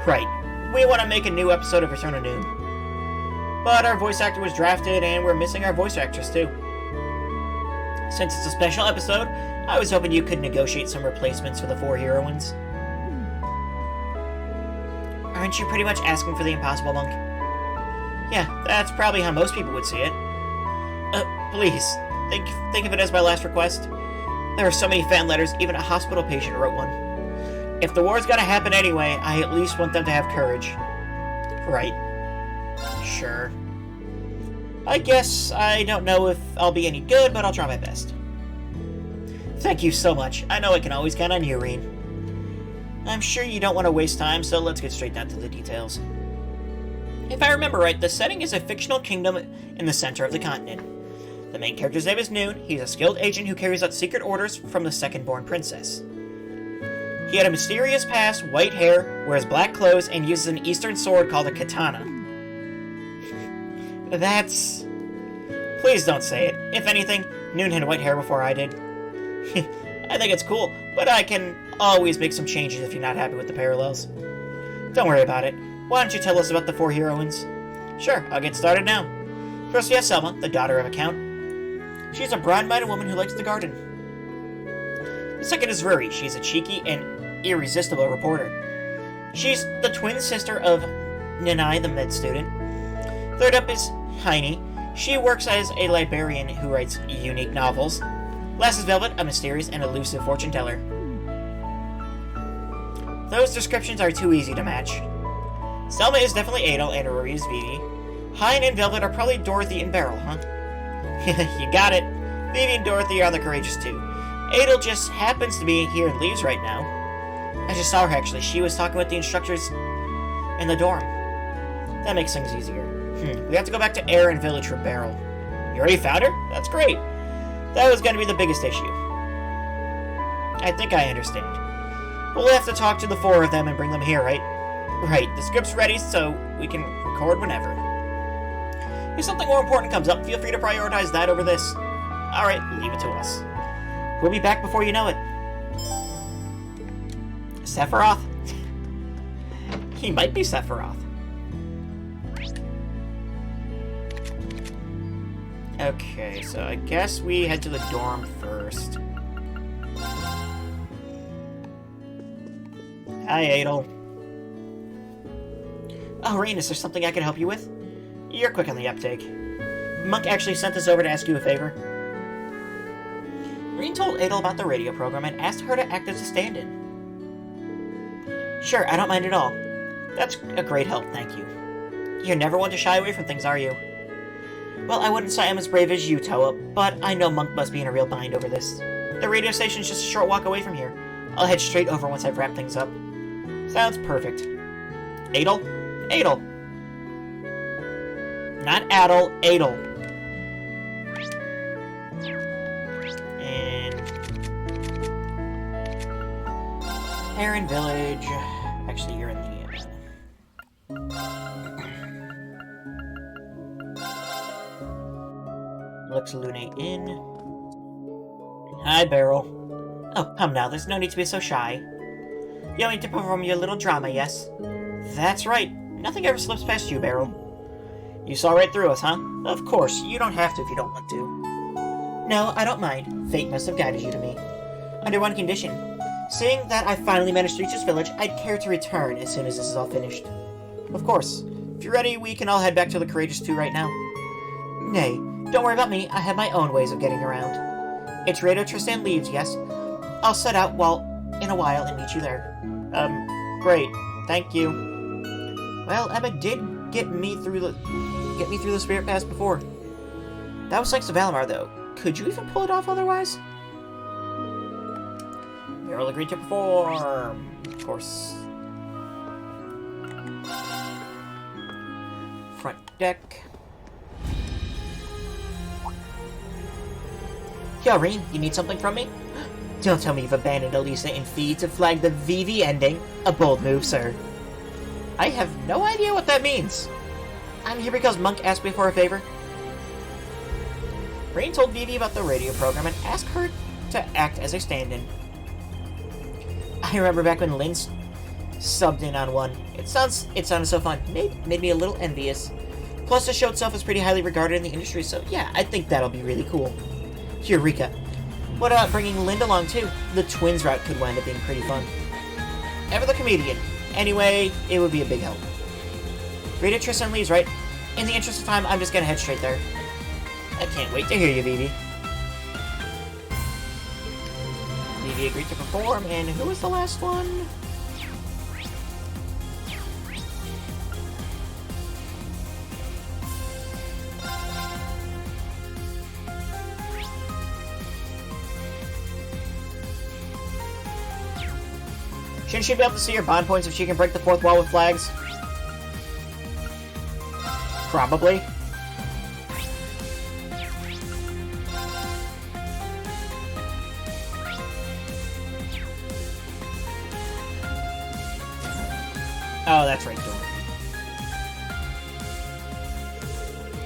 Right. We want to make a new episode of Return of Noon. But our voice actor was drafted, and we're missing our voice actress, too. Since it's a special episode, I was hoping you could negotiate some replacements for the 4 heroines. Aren't you pretty much asking for the impossible, Monk? Yeah, that's probably how most people would see it. Please, think of it as my last request. There are so many fan letters, even a hospital patient wrote one. If the war's gonna happen anyway, I at least want them to have courage. Right. Sure. I guess I don't know if I'll be any good, but I'll try my best. Thank you so much. I know I can always count on you, Reen. I'm sure you don't want to waste time, so let's get straight down to the details. If I remember right, the setting is a fictional kingdom in the center of the continent. The main character's name is Noon. He's a skilled agent who carries out secret orders from the second-born princess. He had a mysterious past, white hair, wears black clothes, and uses an eastern sword called a katana. That's... Please don't say it. If anything, Noon had white hair before I did. I think it's cool, but I can always make some changes if you're not happy with the parallels. Don't worry about it. Why don't you tell us about the 4 heroines? Sure, I'll get started now. First we have Selma, the daughter of a count. She's a broad-minded woman who likes the garden. The second is Ruri. She's a cheeky and irresistible reporter. She's the twin sister of Nanai, the med student. Third up is Heine. She works as a librarian who writes unique novels. Last is Velvet, a mysterious and elusive fortune teller. Those descriptions are too easy to match. Selma is definitely Adel, and Ruri is Vivi. Hein and Velvet are probably Dorothy and Beryl, huh? You got it. Vivi and Dorothy are the courageous too. Adel just happens to be here and leaves right now. I just saw her actually. She was talking with the instructors in the dorm. That makes things easier. We have to go back to Air and Village for Beryl. You already found her? That's great. That was going to be the biggest issue. I think I understand. We'll have to talk to the 4 of them and bring them here, right? Right, the script's ready, so we can record whenever. If something more important comes up, feel free to prioritize that over this. Alright, leave it to us. We'll be back before you know it. Sephiroth? He might be Sephiroth. Okay, so I guess we head to the dorm first. Hi, Adel. Oh, Rain, is there something I can help you with? You're quick on the uptake. Monk actually sent us over to ask you a favor. Rain told Adel about the radio program and asked her to act as a stand-in. Sure, I don't mind at all. That's a great help, thank you. You're never one to shy away from things, are you? Well, I wouldn't say I'm as brave as you, Toa, but I know Monk must be in a real bind over this. The radio station's just a short walk away from here. I'll head straight over once I've wrapped things up. Sounds perfect. Adel? Adel. Not Adel, Adel. And... Heron Village. Actually, you're in the... Lux Lune Inn. Hi, Beryl. Oh, come now, there's no need to be so shy. You want me to perform your little drama, yes? That's right. Nothing ever slips past you, Beryl. You saw right through us, huh? Of course, you don't have to if you don't want to. No, I don't mind. Fate must have guided you to me. Under one condition. Seeing that I finally managed to reach this village, I'd care to return as soon as this is all finished. Of course. If you're ready, we can all head back to the Courageous 2 right now. Nay, don't worry about me. I have my own ways of getting around. It's Radio Tristan Leaves, yes? I'll set out in a while and meet you there. Great. Thank you. Well, Emma did get me through the Spirit Pass before. That was thanks to Valimar, though. Could you even pull it off otherwise? Meryl agreed to perform. Of course. Front deck. Yo, Reen, you need something from me? Don't tell me you've abandoned Elisa and Fee to flag the VV ending. A bold move, sir. I have no idea what that means. I'm here because Monk asked me for a favor. Reen told Vivi about the radio program and asked her to act as a stand-in. I remember back when Lynn subbed in on one. It sounded so fun. Made me a little envious. Plus, the show itself is pretty highly regarded in the industry, so yeah, I think that'll be really cool. Eureka. What about bringing Lind along too? The twins route could wind up being pretty fun. Ever the comedian. Anyway, it would be a big help. Radio Tristan leaves, right? In the interest of time, I'm just gonna head straight there. I can't wait to hear you, Vivi. Vivi agreed to perform, and who was the last one? Shouldn't she be able to see her bond points if she can break the fourth wall with flags? Probably. Oh, that's right, Dorothy.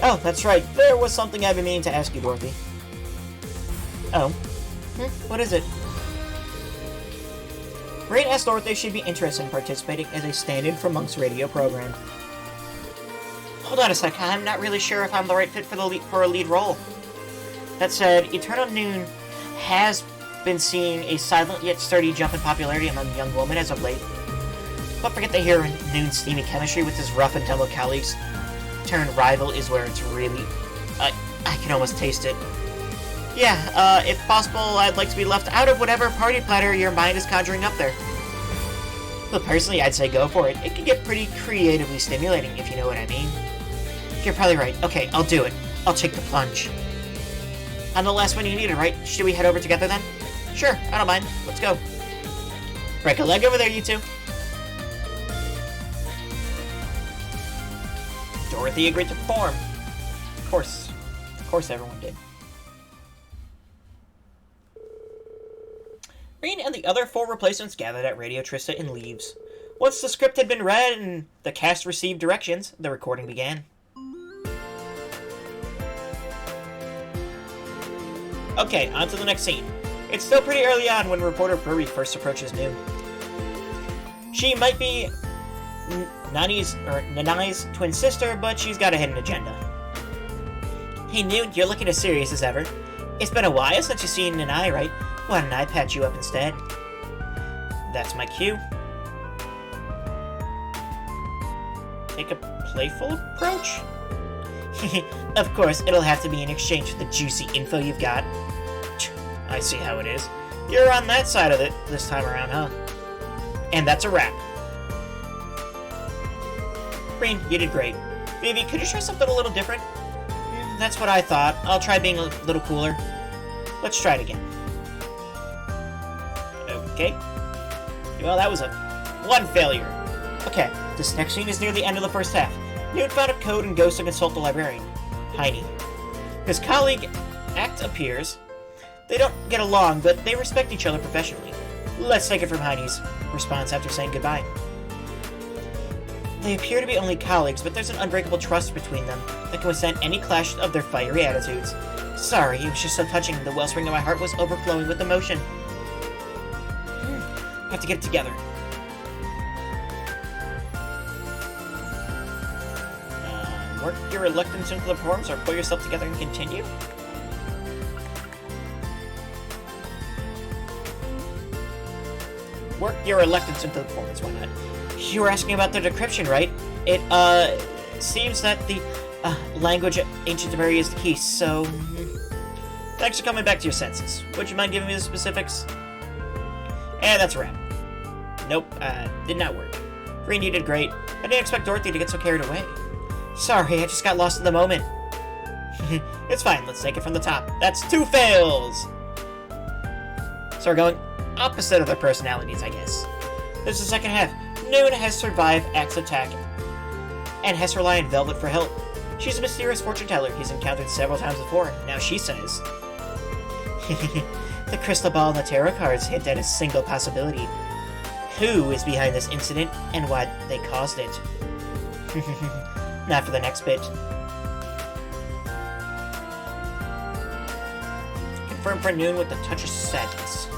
Oh, that's right. There was something I've been meaning to ask you, Dorothy. Oh. What is it? Rain asked Dorothy if she'd be interested in participating as a stand-in for Monk's radio program. Hold on a sec, I'm not really sure if I'm the right fit for a lead role. That said, Eternal Noon has been seeing a silent yet sturdy jump in popularity among young women as of late. Don't forget to hear Noon's steamy chemistry with his rough and tumble colleagues. Turn rival is where it's really... I can almost taste it. Yeah, if possible, I'd like to be left out of whatever party platter your mind is conjuring up there. But personally, I'd say go for it. It can get pretty creatively stimulating, if you know what I mean. You're probably right. Okay, I'll do it. I'll take the plunge. I'm the last one you needed, right? Should we head over together then? Sure, I don't mind. Let's go. Break a leg over there, you two. Dorothy agreed to perform. Of course everyone did. Reen and the other 4 replacements gathered at Radio Trista in Leaves. Once the script had been read and the cast received directions, the recording began. Okay, on to the next scene. It's still pretty early on when reporter Brewery first approaches Noon. She might be Nanai's twin sister, but she's got a hidden agenda. Hey Noon, you're looking as serious as ever. It's been a while since you've seen Nanai, right? Why don't I patch you up instead? That's my cue. Take a playful approach? Of course, it'll have to be in exchange for the juicy info you've got. I see how it is. You're on that side of it this time around, huh? And that's a wrap. Reen, you did great. Vivi, could you try something a little different? That's what I thought. I'll try being a little cooler. Let's try it again. Okay. Well, that was one failure. Okay, this next scene is near the end of the first half. Noon found a code and goes to consult the librarian, Heine. His colleague, Act, appears. They don't get along, but they respect each other professionally. Let's take it from Heine's response after saying goodbye. They appear to be only colleagues, but there's an unbreakable trust between them that can withstand any clash of their fiery attitudes. Sorry, it was just so touching. The wellspring of my heart was overflowing with emotion. I have to get it together. Work your reluctance into the performance or pull yourself together and continue? Work your reluctance into the performance, why not? You were asking about the decryption, right? It, seems that the, language of ancient Sumeria is the key, so... Thanks for coming back to your senses. Would you mind giving me the specifics? That's a wrap. Nope, did not work. Green, you did great. I didn't expect Dorothy to get so carried away. Sorry, I just got lost in the moment. It's fine, let's take it from the top. That's 2 fails! So we're going opposite of their personalities, I guess. This is the second half. Noon has survived Axe attack and has relied on Velvet for help. She's a mysterious fortune teller he's encountered several times before. Now she says... The crystal ball and the tarot cards hint at a single possibility. Who is behind this incident and why they caused it? Not for the next bit. Confirmed for Noon with a touch of sadness.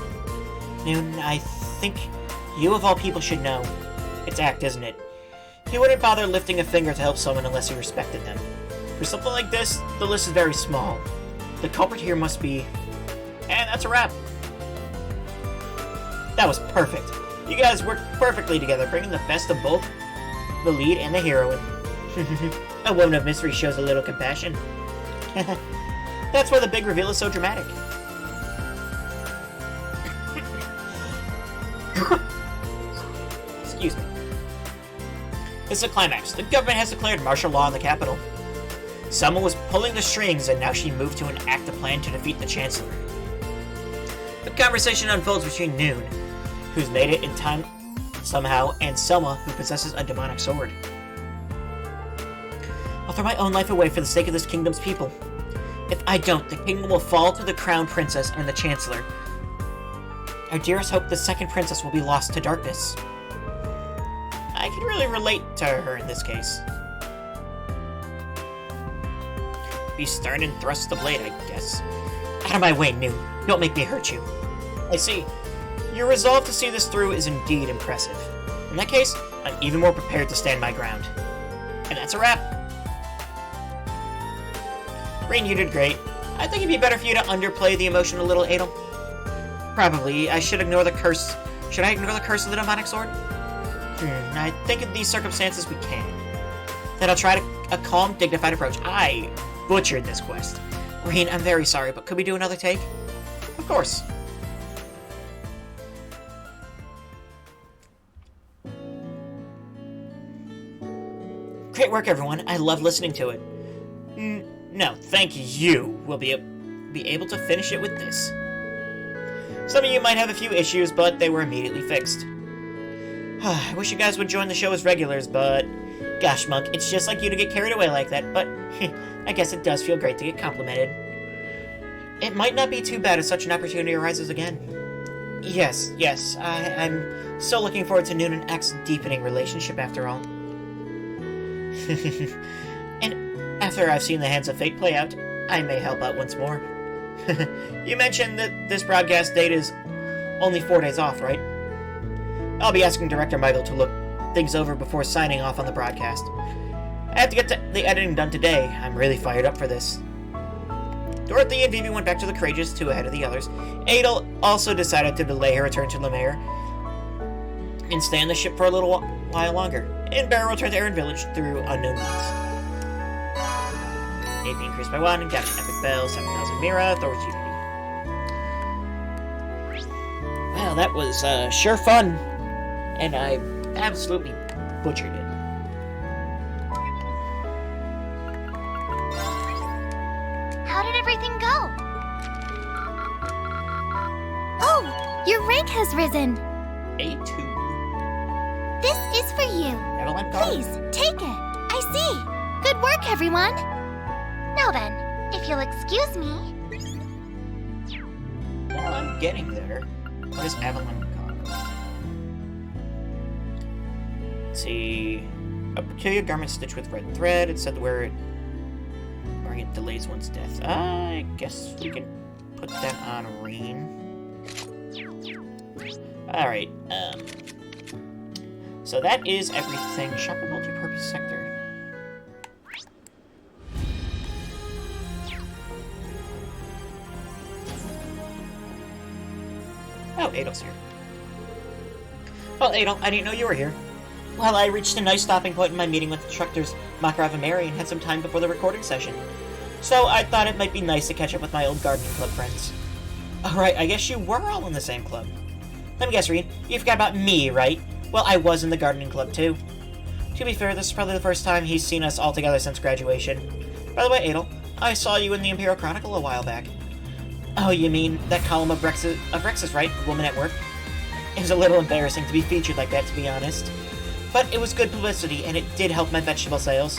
Noon, I think you of all people should know. It's Act, isn't it? He wouldn't bother lifting a finger to help someone unless he respected them. For something like this, the list is very small. The culprit here must be... And that's a wrap. That was perfect. You guys worked perfectly together, bringing the best of both the lead and the heroine. A woman of mystery shows a little compassion. That's why the big reveal is so dramatic. Excuse me. This is a climax. The government has declared martial law in the capital. Someone was pulling the strings, and now she moved to enact a plan to defeat the Chancellor. The conversation unfolds between Noon, who's made it in time somehow, and Selma, who possesses a demonic sword. I'll throw my own life away for the sake of this kingdom's people. If I don't, the kingdom will fall to the crown princess and the Chancellor. Our dearest hope, the second princess, will be lost to darkness. I can really relate to her in this case. Be stern and thrust the blade, I guess. Out of my way, Noon. Don't make me hurt you. I see. Your resolve to see this through is indeed impressive. In that case, I'm even more prepared to stand my ground. And that's a wrap. Rain, you did great. I think it'd be better for you to underplay the emotion a little, Adel. Probably. I should ignore the curse. Should I ignore the curse of the demonic sword? I think in these circumstances we can. Then I'll try a calm, dignified approach. I butchered this quest. Rain, I'm very sorry, but could we do another take? Of course. Great work, everyone. I love listening to it. No, thank you. We'll be able to finish it with this. Some of you might have a few issues, but they were immediately fixed. I wish you guys would join the show as regulars, but... Gosh, Monk, it's just like you to get carried away like that, but I guess it does feel great to get complimented. It might not be too bad if such an opportunity arises again. Yes, I'm so looking forward to Noon and Ax's deepening relationship after all. And after I've seen the hands of fate play out, I may help out once more. You mentioned that this broadcast date is only 4 days off, right? I'll be asking Director Michael to look things over before signing off on the broadcast. I have to get the editing done today. I'm really fired up for this. Dorothy and Vivi went back to the Courageous 2 ahead of the others. Adel also decided to delay her return to Lemaire and stay on the ship for a little while longer. And Barrow returned to Aaron Village through unknown means. AP increased by 1, got an epic bell, 7,000 Mira, Thor's Unity. Well, that was sure fun, and I absolutely butchered it. How did everything go? Oh, your rank has risen. A2. This is for you. Please, take it. I see. Good work, everyone. Now then, if you'll excuse me. Well, I'm getting there. What is Avalon called? Let's see. A peculiar garment stitched with red thread. It said wearing it delays one's death. I guess we can put that on Rain. Alright, so that is everything. Shop a multi-purpose sector. Oh, Adel's here. Well, Adel, I didn't know you were here. Well, I reached a nice stopping point in my meeting with instructors Makarov and Mary and had some time before the recording session. So I thought it might be nice to catch up with my old gardening club friends. Alright, I guess you were all in the same club. Let me guess, Reed, you forgot about me, right? Well, I was in the gardening club, too. To be fair, this is probably the first time he's seen us all together since graduation. By the way, Adel, I saw you in the Imperial Chronicle a while back. Oh, you mean that column of Rex's, right? Woman at Work? It was a little embarrassing to be featured like that, to be honest. But it was good publicity, and it did help my vegetable sales.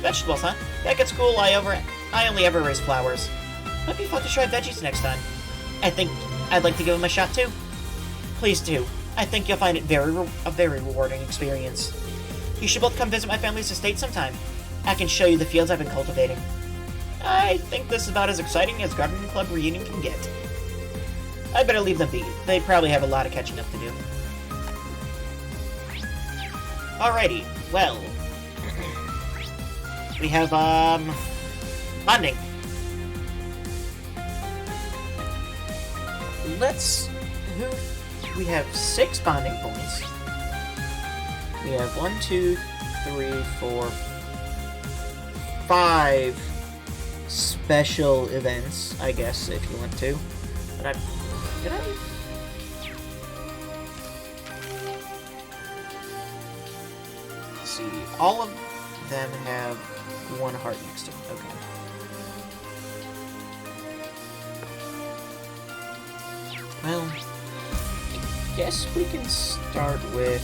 Vegetables, huh? Back at school, I only ever raised flowers. Might be fun to try veggies next time. I think I'd like to give them a shot, too. Please do. I think you'll find it a very rewarding experience. You should both come visit my family's estate sometime. I can show you the fields I've been cultivating. I think this is about as exciting as Gardening Club reunion can get. I better leave them be. They probably have a lot of catching up to do. Alrighty, well... we have, bonding. We have 6 bonding points. We have 1, 2, 3, 4, 5 special events, I guess, if you want to. But did I? Let's see. All of them have 1 heart next to them. Okay. Well, I guess we can start with...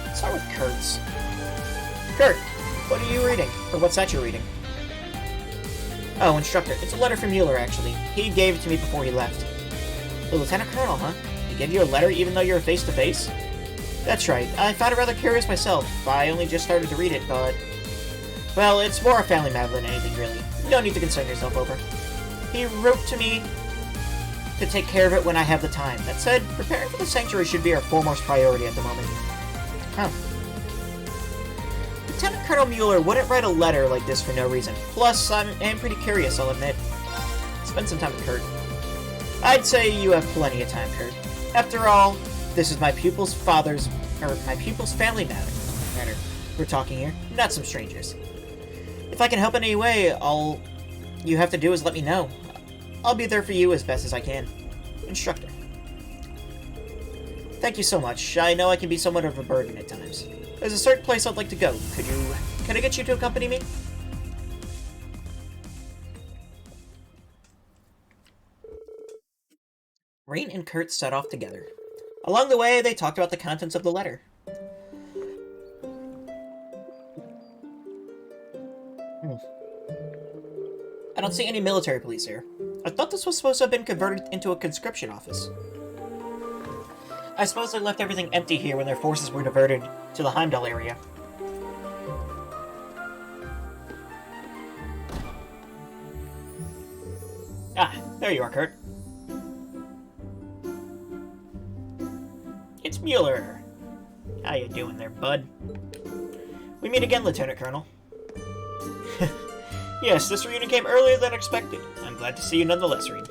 let's start with Kurt's. Kurt, what are you reading? Or what's that you're reading? Oh, instructor. It's a letter from Mueller, actually. He gave it to me before he left. The Lieutenant Colonel, huh? He gave you a letter even though you're face-to-face? That's right. I found it rather curious myself. I only just started to read it, but... well, it's more a family matter than anything, really. You don't need to concern yourself over. He wrote to me to take care of it when I have the time. That said, preparing for the Sanctuary should be our foremost priority at the moment. Huh. Lieutenant Colonel Mueller wouldn't write a letter like this for no reason. Plus, I'm pretty curious, I'll admit. Spend some time with Kurt. I'd say you have plenty of time, Kurt. After all, this is my pupil's family matter. We're talking here, not some strangers. If I can help in any way, all you have to do is let me know. I'll be there for you as best as I can. Instructor. Thank you so much. I know I can be somewhat of a burden at times. There's a certain place I'd like to go. Could I get you to accompany me? Rain and Kurt set off together. Along the way, they talked about the contents of the letter. I don't see any military police here. I thought this was supposed to have been converted into a conscription office. I suppose they left everything empty here when their forces were diverted to the Heimdall area. Ah, there you are, Kurt. It's Mueller. How you doing there, bud? We meet again, Lieutenant Colonel. Yes, this reunion came earlier than expected. I'm glad to see you nonetheless, Reed.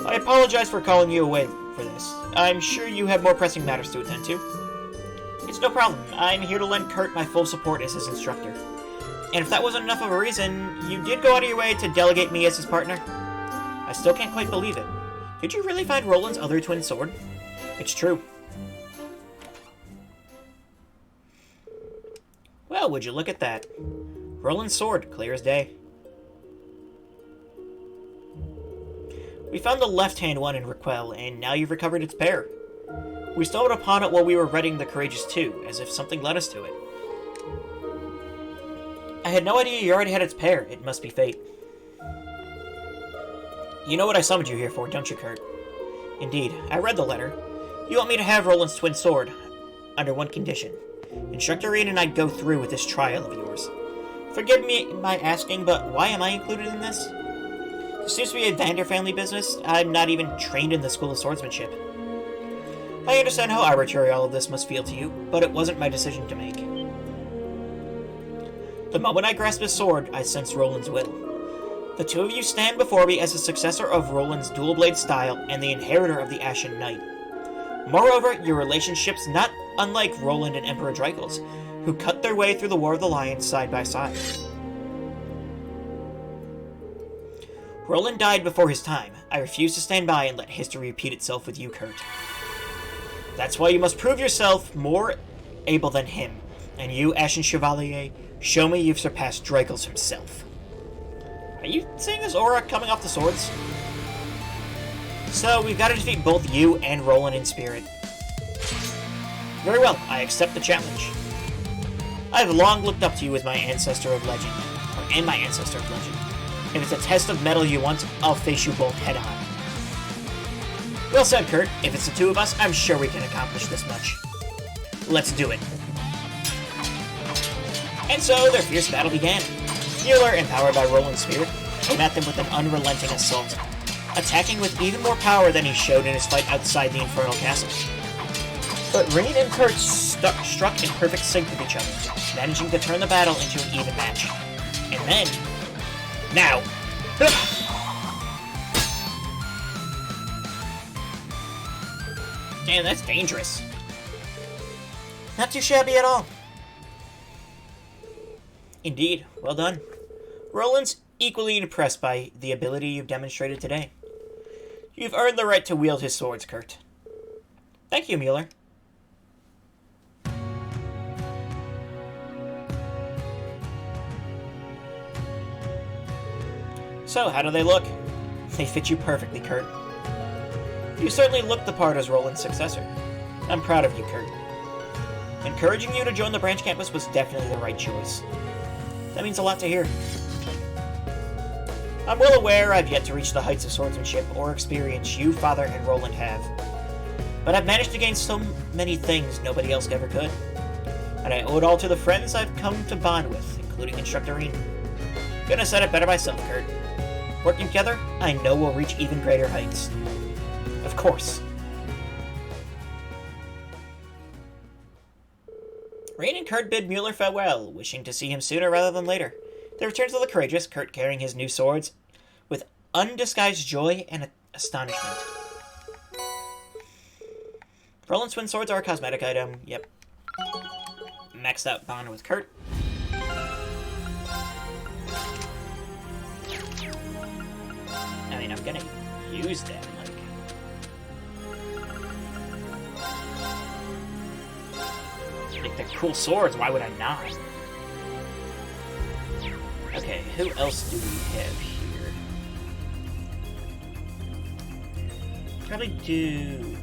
I apologize for calling you away for this. I'm sure you have more pressing matters to attend to. It's no problem. I'm here to lend Kurt my full support as his instructor. And if that wasn't enough of a reason, you did go out of your way to delegate me as his partner. I still can't quite believe it. Did you really find Roland's other twin sword? It's true. Well, would you look at that. Roland's sword, clear as day. We found the left-hand one in Raquel, and now you've recovered its pair. We stumbled upon it while we were reading The Courageous 2, as if something led us to it. I had no idea you already had its pair. It must be fate. You know what I summoned you here for, don't you, Kurt? Indeed. I read the letter. You want me to have Roland's twin sword, under one condition. Instructor Reed and I go through with this trial of yours. Forgive me my asking, but why am I included in this? This seems to be a Vander family business. I'm not even trained in the School of Swordsmanship. I understand how arbitrary all of this must feel to you, but it wasn't my decision to make. The moment I grasped his sword, I sensed Roland's will. The two of you stand before me as the successor of Roland's dual blade style and the inheritor of the Ashen Knight. Moreover, your relationship's not unlike Roland and Emperor Dreigel's, who cut their way through the War of the Lions side by side. Roland died before his time. I refuse to stand by and let history repeat itself with you, Kurt. That's why you must prove yourself more able than him, and you, Ashen Chevalier, show me you've surpassed Dreigel's himself. Are you seeing this aura coming off the swords? So, we've got to defeat both you and Roland in spirit. Very well, I accept the challenge. I have long looked up to you as my ancestor of legend, and my ancestor of legend. If it's a test of mettle you want, I'll face you both head on. Well said, Kurt. If it's the two of us, I'm sure we can accomplish this much. Let's do it. And so, their fierce battle began. Mueller, empowered by Roland's spirit, came at them with an unrelenting assault, attacking with even more power than he showed in his fight outside the Infernal Castle. But Rain and Kurt struck in perfect sync with each other, managing to turn the battle into an even match. And then... now! Damn, that's dangerous. Not too shabby at all. Indeed, well done. Roland's equally impressed by the ability you've demonstrated today. You've earned the right to wield his swords, Kurt. Thank you, Mueller. So, how do they look? They fit you perfectly, Kurt. You certainly look the part as Roland's successor. I'm proud of you, Kurt. Encouraging you to join the branch campus was definitely the right choice. That means a lot to hear. I'm well aware I've yet to reach the heights of swordsmanship or experience you, Father, and Roland have. But I've managed to gain so many things nobody else ever could. And I owe it all to the friends I've come to bond with, including Instructor Reen. Couldn't have said it better myself, Kurt. Working together, I know we'll reach even greater heights. Of course. Rain and Kurt bid Mueller farewell, wishing to see him sooner rather than later. They returned to the Courageous, Kurt carrying his new swords, with undisguised joy and astonishment. Roland's twin swords are a cosmetic item, yep. Maxed out bond with Kurt. I mean, I'm gonna use them, like they're cool swords, why would I not? Okay, who else do we have here? Probably do...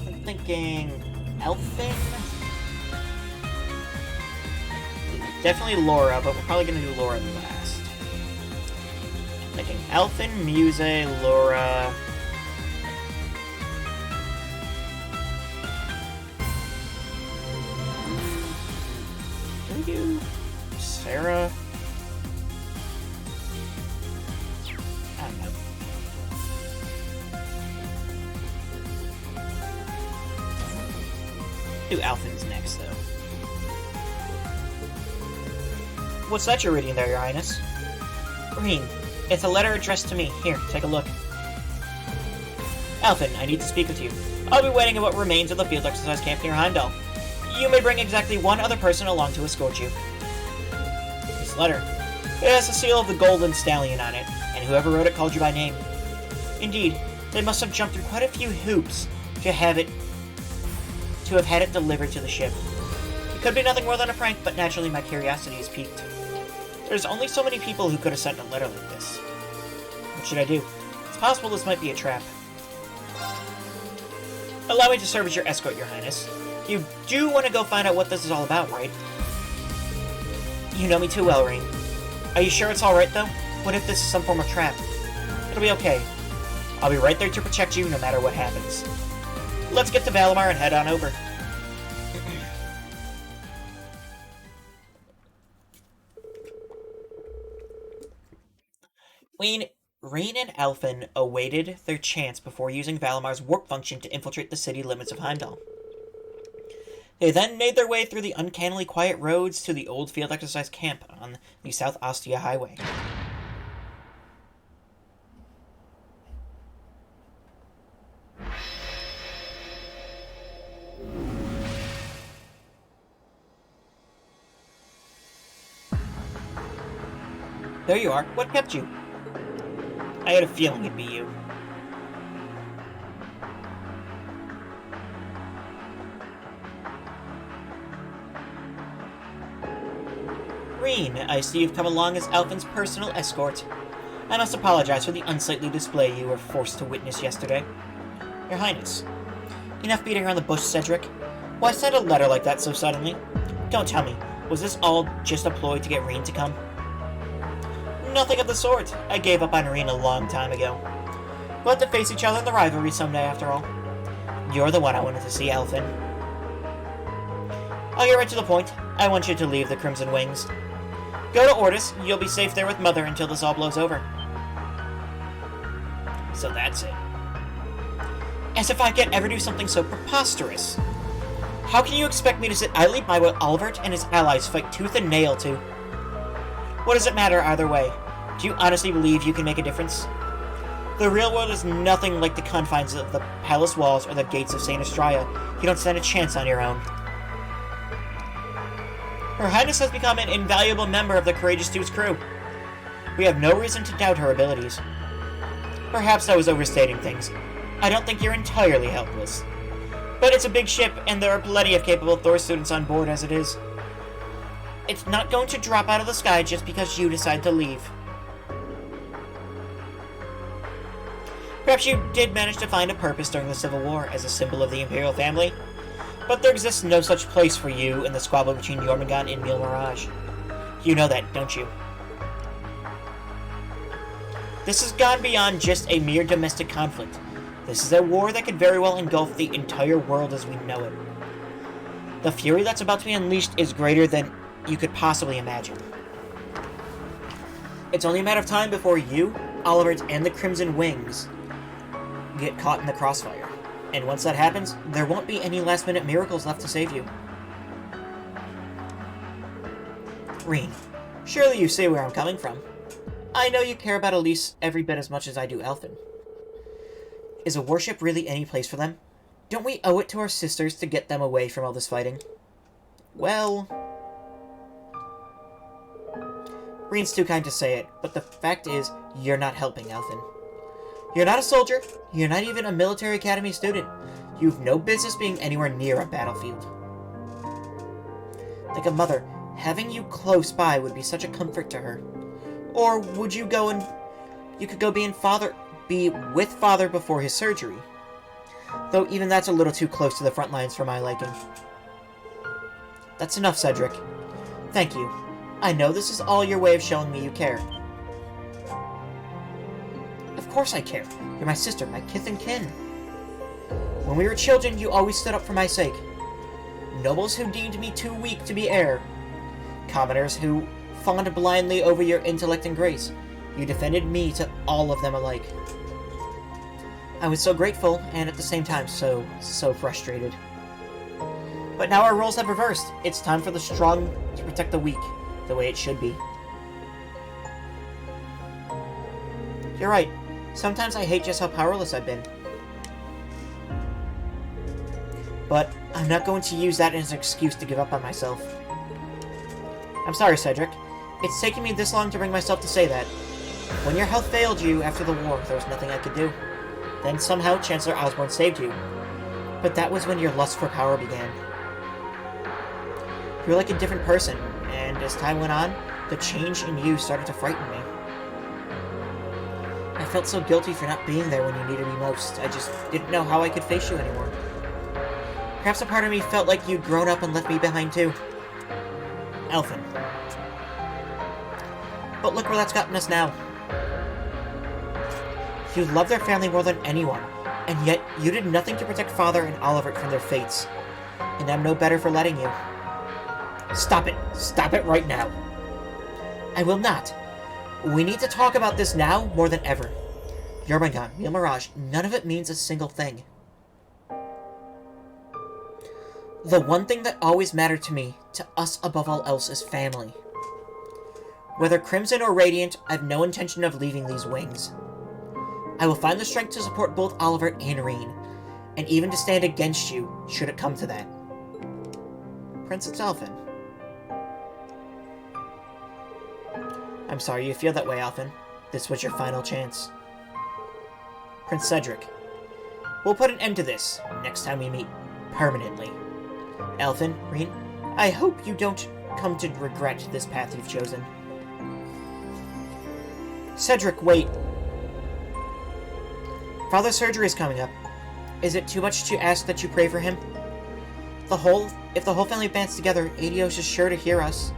I'm thinking... Elfin? Definitely Laura, but we're probably gonna do Laura last. Thinking Elfin, Muse, Laura... Can we do Sarah? I don't know. Do Elfin's next, though. What's that you're reading there, Your Highness? Green. It's a letter addressed to me. Here, take a look. Elfin, I need to speak with you. I'll be waiting at what remains of the field exercise camp near Heimdall. You may bring exactly one other person along to escort you. This letter. It has the seal of the Golden Stallion on it, and whoever wrote it called you by name. Indeed, they must have jumped through quite a few hoops to have had it delivered to the ship. It could be nothing more than a prank, but naturally my curiosity is piqued. There's only so many people who could have sent a letter like this. What should I do? It's possible this might be a trap. Allow me to serve as your escort, Your Highness. You do want to go find out what this is all about, right? You know me too well, Rain. Are you sure it's alright, though? What if this is some form of trap? It'll be okay. I'll be right there to protect you no matter what happens. Let's get to Valimar and head on over. Rain and Elfin awaited their chance before using Valimar's warp function to infiltrate the city limits of Heimdall. They then made their way through the uncannily quiet roads to the old field exercise camp on the South Ostia Highway. There you are. What kept you? I had a feeling it'd be you. Reen, I see you've come along as Alphen's personal escort. I must apologize for the unsightly display you were forced to witness yesterday. Your Highness. Enough beating around the bush, Cedric. Why send a letter like that so suddenly? Don't tell me, was this all just a ploy to get Reen to come? Nothing of the sort. I gave up on Reen a long time ago. We'll have to face each other in the rivalry someday, after all. You're the one I wanted to see, Alphen. I'll get right to the point. I want you to leave the Crimson Wings. Go to Ortis. You'll be safe there with Mother until this all blows over. So that's it. As if I could ever do something so preposterous. How can you expect me to sit idly by while Albert and his allies fight tooth and nail to? What does it matter either way? Do you honestly believe you can make a difference? The real world is nothing like the confines of the palace walls or the gates of St. Estrella. You don't stand a chance on your own. Her Highness has become an invaluable member of the Courageous Two's crew. We have no reason to doubt her abilities. Perhaps I was overstating things. I don't think you're entirely helpless. But it's a big ship, and there are plenty of capable Thor students on board as it is. It's not going to drop out of the sky just because you decide to leave. Perhaps you did manage to find a purpose during the Civil War as a symbol of the Imperial family, but there exists no such place for you in the squabble between Jormungand and Mille Mirage. You know that, don't you? This has gone beyond just a mere domestic conflict. This is a war that could very well engulf the entire world as we know it. The fury that's about to be unleashed is greater than you could possibly imagine. It's only a matter of time before you, Oliver, and the Crimson Wings get caught in the crossfire. And once that happens, there won't be any last-minute miracles left to save you. Reen, surely you see where I'm coming from. I know you care about Elise every bit as much as I do Alphen. Is a warship really any place for them? Don't we owe it to our sisters to get them away from all this fighting? Well... Reen's too kind to say it, but the fact is, you're not helping Alphen. You're not a soldier, you're not even a military academy student. You've no business being anywhere near a battlefield. Like a mother, having you close by would be such a comfort to her. Or would you go and... You could go be with Father before his surgery. Though even that's a little too close to the front lines for my liking. That's enough, Cedric. Thank you. I know this is all your way of showing me you care. Of course I care. You're my sister, my kith and kin. When we were children, you always stood up for my sake. Nobles who deemed me too weak to be heir. Commoners who fawned blindly over your intellect and grace. You defended me to all of them alike. I was so grateful, and at the same time, so frustrated. But now our roles have reversed. It's time for the strong to protect the weak, the way it should be. You're right. Sometimes I hate just how powerless I've been. But I'm not going to use that as an excuse to give up on myself. I'm sorry, Cedric. It's taken me this long to bring myself to say that. When your health failed you after the war, there was nothing I could do. Then somehow Chancellor Osborne saved you. But that was when your lust for power began. You were like a different person, and as time went on, the change in you started to frighten me. I felt so guilty for not being there when you needed me most. I just didn't know how I could face you anymore. Perhaps a part of me felt like you'd grown up and left me behind too. Alphen. But look where that's gotten us now. You love their family more than anyone, and yet you did nothing to protect Father and Oliver from their fates. And I'm no better for letting you. Stop it. Stop it right now. I will not. We need to talk about this now more than ever. Jormungand, Mille Mirage, none of it means a single thing. The one thing that always mattered to me, to us above all else, is family. Whether Crimson or Radiant, I have no intention of leaving these wings. I will find the strength to support both Oliver and Reen, and even to stand against you, should it come to that. Princess Elfin. I'm sorry you feel that way, Elfin. This was your final chance. Prince Cedric. We'll put an end to this, next time we meet, permanently. Elfin, Reen, I hope you don't come to regret this path you've chosen. Cedric, wait. Father's surgery is coming up. Is it too much to ask that you pray for him? If the whole family bands together, Adios is sure to hear us.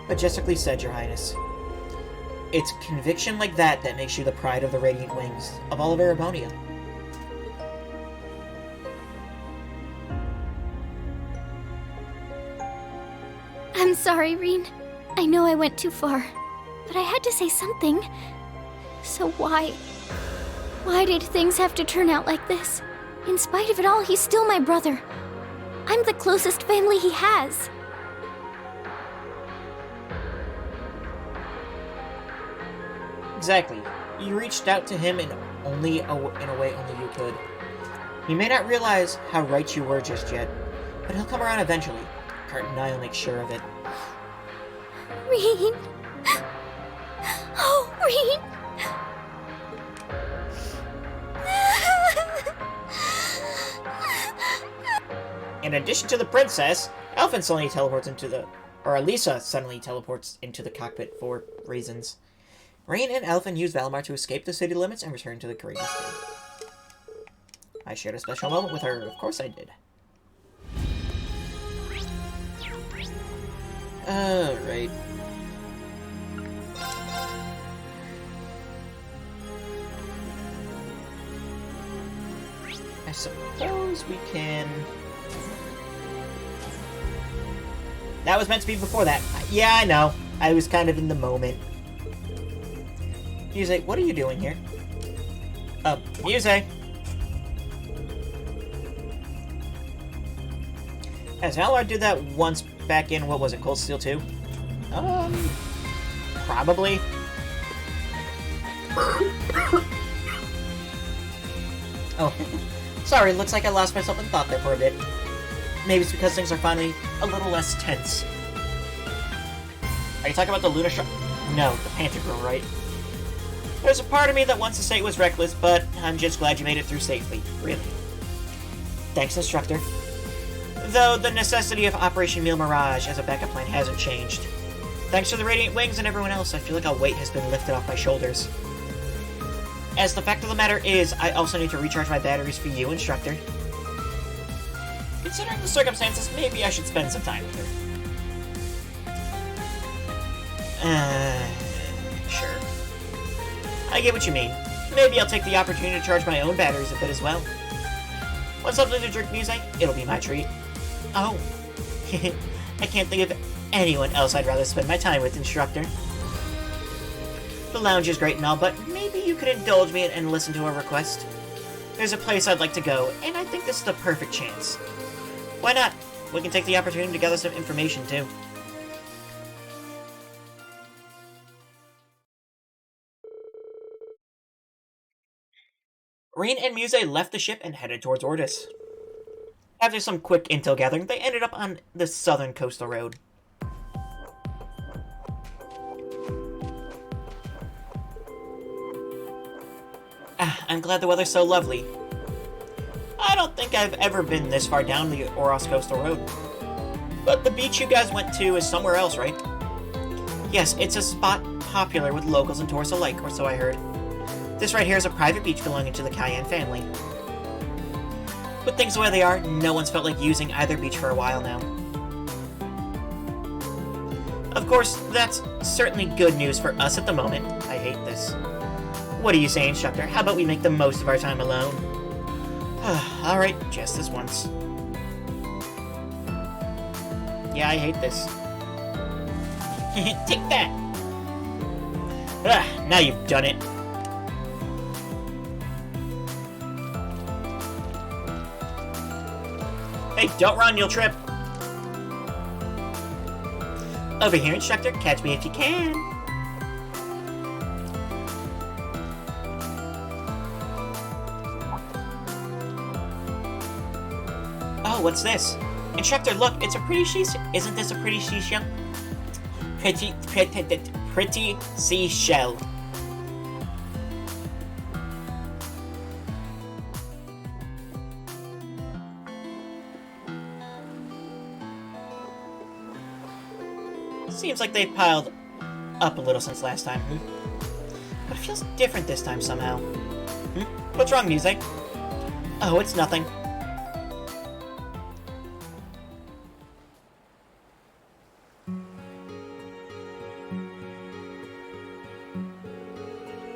Majestically said, Your Highness. It's conviction like that that makes you the pride of the Radiant Wings, of all of Erebonia. I'm sorry, Reen. I know I went too far, but I had to say something. So why? Why did things have to turn out like this? In spite of it all, he's still my brother. I'm the closest family he has. Exactly. You reached out to him in a way only you could. He may not realize how right you were just yet, but he'll come around eventually. Cart and I will make sure of it. Reen. Oh, Reen. In addition to the princess, Elfin suddenly teleports into the... or Elisa suddenly teleports into the cockpit for reasons. Reen and Elfin use Valimar to escape the city limits and return to the Courageous City. I shared a special moment with her, of course I did. Alright. I suppose we can... That was meant to be before that. Yeah, I know. I was kind of in the moment. Muse, what are you doing here? Muse. Has Valar did that once back in, what was it, Cold Steel 2? Probably. Oh, sorry, looks like I lost myself in thought there for a bit. Maybe it's because things are finally a little less tense. Are you talking about the Luna Shark? No, the Panther Girl, right? There's a part of me that wants to say it was reckless, but I'm just glad you made it through safely, really. Thanks, Instructor. Though the necessity of Operation Meal Mirage as a backup plan hasn't changed. Thanks to the Radiant Wings and everyone else, I feel like a weight has been lifted off my shoulders. As the fact of the matter is, I also need to recharge my batteries for you, Instructor. Considering the circumstances, maybe I should spend some time with her. Sure. I get what you mean. Maybe I'll take the opportunity to charge my own batteries a bit as well. Want something to drink, Muse? It'll be my treat. Oh. I can't think of anyone else I'd rather spend my time with, Instructor. The lounge is great and all, but maybe you could indulge me and listen to a request. There's a place I'd like to go, and I think this is the perfect chance. Why not? We can take the opportunity to gather some information, too. Reen and Muse left the ship and headed towards Ordis. After some quick intel gathering, they ended up on the southern coastal road. I'm glad the weather's so lovely. I don't think I've ever been this far down the Oros coastal road. But the beach you guys went to is somewhere else, right? Yes, it's a spot popular with locals and tourists alike, or so I heard. This right here is a private beach belonging to the Cayenne family. With things the way they are, no one's felt like using either beach for a while now. Of course, that's certainly good news for us at the moment. I hate this. What do you say, Instructor? How about we make the most of our time alone? Alright, just this once. Yeah, I hate this. Take that! Ah, now you've done it. Hey, don't run, you'll trip. Over here, instructor. Catch me if you can. Oh, what's this? Instructor, look, it's a pretty isn't this a pretty seashell? Pretty seashell. Seems like they've piled up a little since last time, But it feels different this time somehow. What's wrong, music? Oh, it's nothing.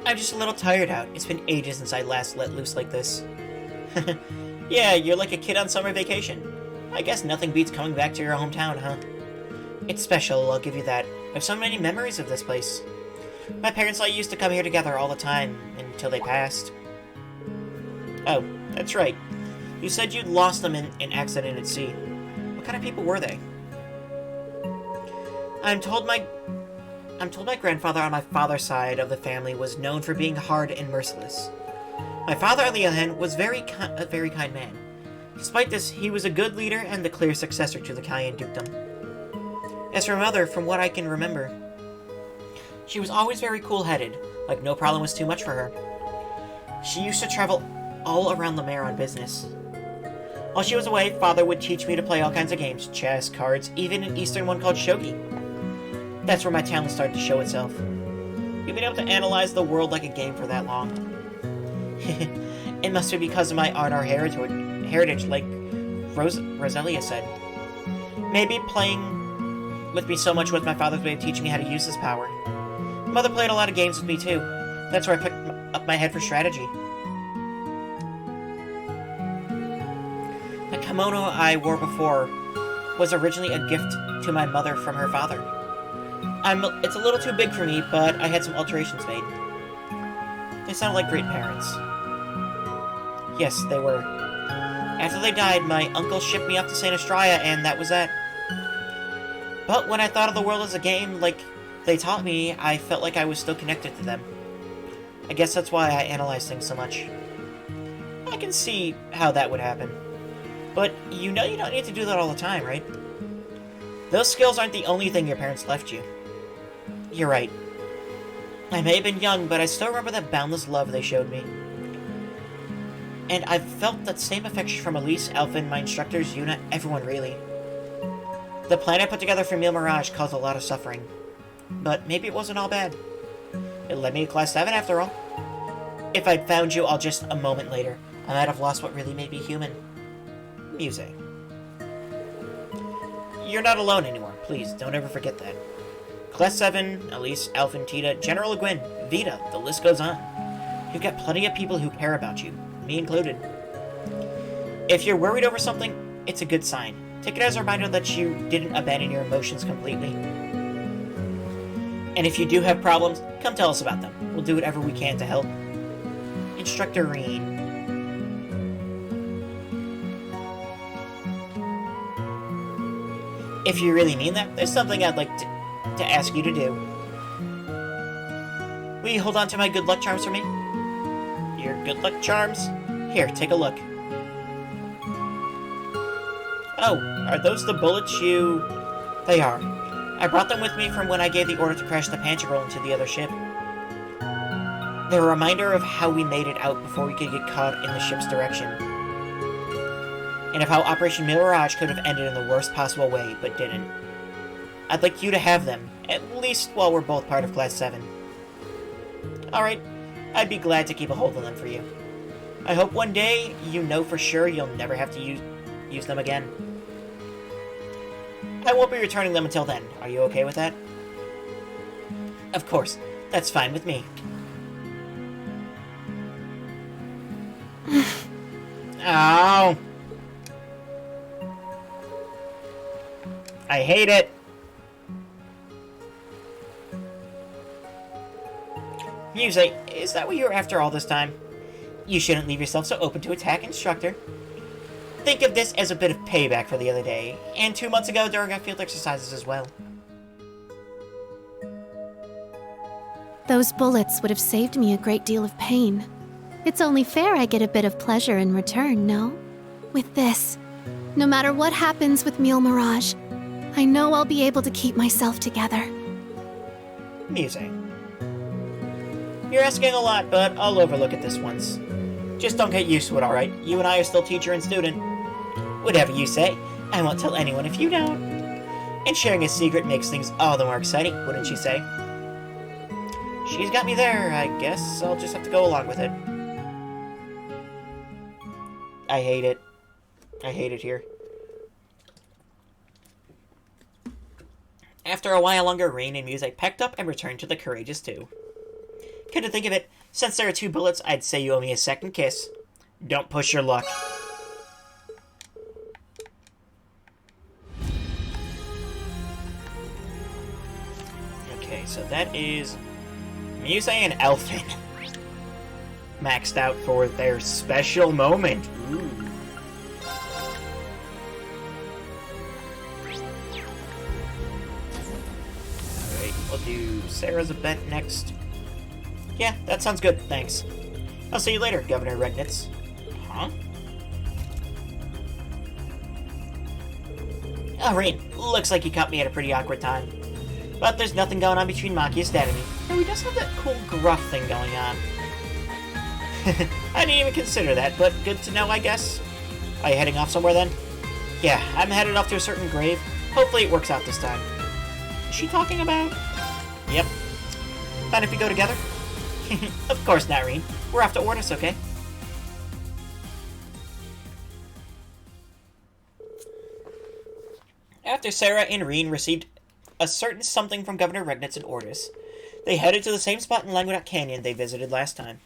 I'm just a little tired out. It's been ages since I last let loose like this. Yeah, you're like a kid on summer vacation. I guess nothing beats coming back to your hometown, huh? It's special, I'll give you that. I have so many memories of this place. My parents and I used to come here together all the time, until they passed. Oh, that's right. You said you'd lost them in an accident at sea. What kind of people were they? I'm told my grandfather on my father's side of the family was known for being hard and merciless. My father, on the other hand, was a very kind man. Despite this, he was a good leader and the clear successor to the Cayenne dukedom. As for my mother, from what I can remember, she was always very cool-headed, like no problem was too much for her. She used to travel all around the mare on business. While she was away, Father would teach me to play all kinds of games, chess, cards, even an Eastern one called shogi. That's where my talent started to show itself. You've been able to analyze the world like a game for that long. It must be because of my art or heritage, like Roselia said. Maybe playing with me so much was my father's way of teaching me how to use his power. Mother played a lot of games with me too. That's where I picked up my head for strategy. The kimono I wore before was originally a gift to my mother from her father. It's a little too big for me, but I had some alterations made. They sound like great parents. Yes, they were. After they died, my uncle shipped me off to St. Estrella, and that was that. But when I thought of the world as a game, like they taught me, I felt like I was still connected to them. I guess that's why I analyze things so much. I can see how that would happen. But you know you don't need to do that all the time, right? Those skills aren't the only thing your parents left you. You're right. I may have been young, but I still remember that boundless love they showed me. And I've felt that same affection from Elise, Elfin, my instructors, Yuna, everyone really. The plan I put together for Mille Mirage caused a lot of suffering. But maybe it wasn't all bad. It led me to Class 7 after all. If I'd found you all just a moment later, I might have lost what really made me human. Music. You're not alone anymore. Please, don't ever forget that. Class 7, Elise, Elfin, Tita, General Gwyn, Vita, the list goes on. You've got plenty of people who care about you, me included. If you're worried over something, it's a good sign. Take it as a reminder that you didn't abandon your emotions completely. And if you do have problems, come tell us about them. We'll do whatever we can to help. Instructor Reen. If you really mean that, there's something I'd like to ask you to do. Will you hold on to my good luck charms for me? Your good luck charms? Here, take a look. Oh, are those the bullets you... They are. I brought them with me from when I gave the order to crash the Panchagirl into the other ship. They're a reminder of how we made it out before we could get caught in the ship's direction. And of how Operation Mirage could have ended in the worst possible way, but didn't. I'd like you to have them, at least while we're both part of Class 7. Alright, I'd be glad to keep a hold of them for you. I hope one day you know for sure you'll never have to use them again. I won't be returning them until then. Are you okay with that? Of course, that's fine with me. Ow! I hate it! Muse, is that what you were after all this time? You shouldn't leave yourself so open to attack, instructor. Think of this as a bit of payback for the other day, and 2 months ago during our field exercises as well. Those bullets would have saved me a great deal of pain. It's only fair I get a bit of pleasure in return, no? With this, no matter what happens with Mule Mirage, I know I'll be able to keep myself together. Muse. You're asking a lot, but I'll overlook it this once. Just don't get used to it, alright? You and I are still teacher and student. Whatever you say, I won't tell anyone if you don't. And sharing a secret makes things all the more exciting, wouldn't you say? She's got me there, I guess I'll just have to go along with it. I hate it. I hate it here. After a while longer, Rain and Muse packed up and returned to the Courageous 2. Come to think of it, since there are 2 bullets, I'd say you owe me a second kiss. Don't push your luck. Okay, so that is Muse and Elfin. Maxed out for their special moment. Ooh. Alright, we'll do Sarah's event next. Yeah, that sounds good, thanks. I'll see you later, Governor Regnitz. Huh? Oh, Rain, looks like you caught me at a pretty awkward time. But there's nothing going on between Makia's dad and me. And he does have that cool gruff thing going on. I didn't even consider that, but good to know, I guess. Are you heading off somewhere then? Yeah, I'm headed off to a certain grave. Hopefully it works out this time. Is she talking about? Yep. Fine if we go together? Of course not, Reen. We're off to Ornis, okay? After Sarah and Reen received a certain something from Governor Regnitz and Ortis, they headed to the same spot in Languedoc Canyon they visited last time.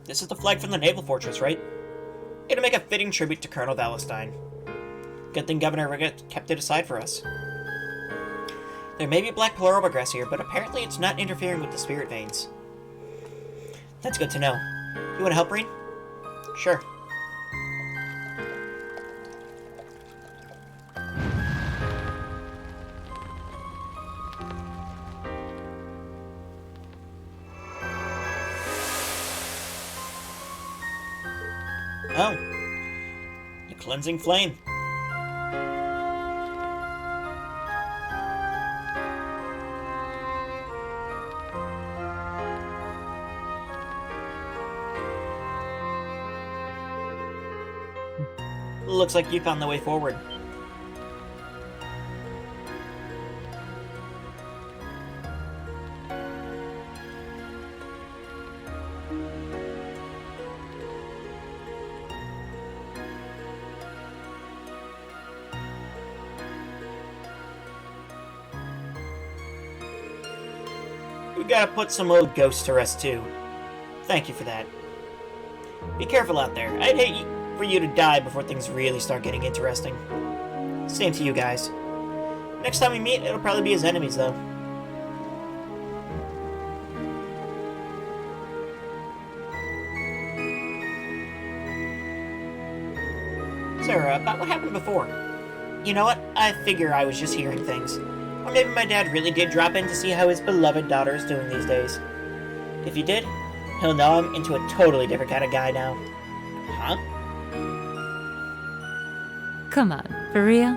This is the flag from the naval fortress, right? It'll make a fitting tribute to Colonel Valentine. Good thing Governor Regnitz kept it aside for us. There may be black pleuroba grass here, but apparently it's not interfering with the spirit veins. That's good to know. You want to help, Reen? Sure. Oh. The cleansing flame. Looks like you found the way forward. We gotta put some old ghosts to rest too. Thank you for that. Be careful out there. I'd hate for you to die before things really start getting interesting. Same to you guys. Next time we meet, it'll probably be as enemies, though. Sarah, about what happened before. You know what? I figure I was just hearing things. Or maybe my dad really did drop in to see how his beloved daughter is doing these days. If he did, he'll know I'm into a totally different kind of guy now. Huh? Come on, for real?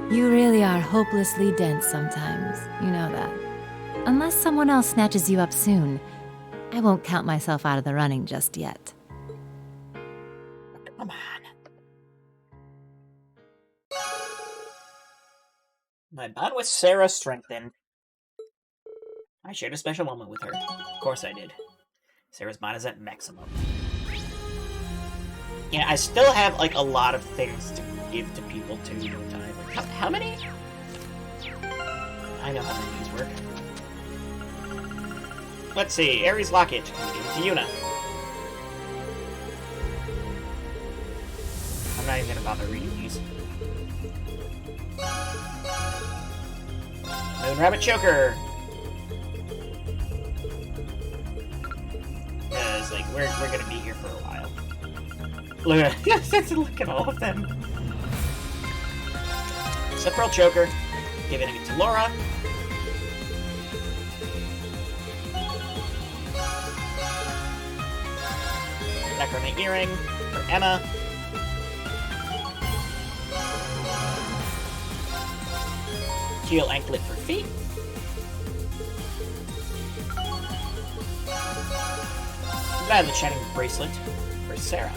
You really are hopelessly dense sometimes, you know that. Unless someone else snatches you up soon, I won't count myself out of the running just yet. Come on. My bond with Sarah strengthened. I shared a special moment with her. Of course I did. Sarah's bond is at maximum. Yeah, I still have, like, a lot of things to give to people, too, no time. Like, how many? I know how many these work. Let's see, Ares Locket. Give it to Yuna. I'm not not even gonna bother reading these. Moon Rabbit Choker! Because, like, we're gonna be here for a while. Look at all of them. Sephiroth Choker. Giving it to Laura. Necromant Earring for Emma. Teal Anklet for feet. Violet Shining Bracelet for Sarah.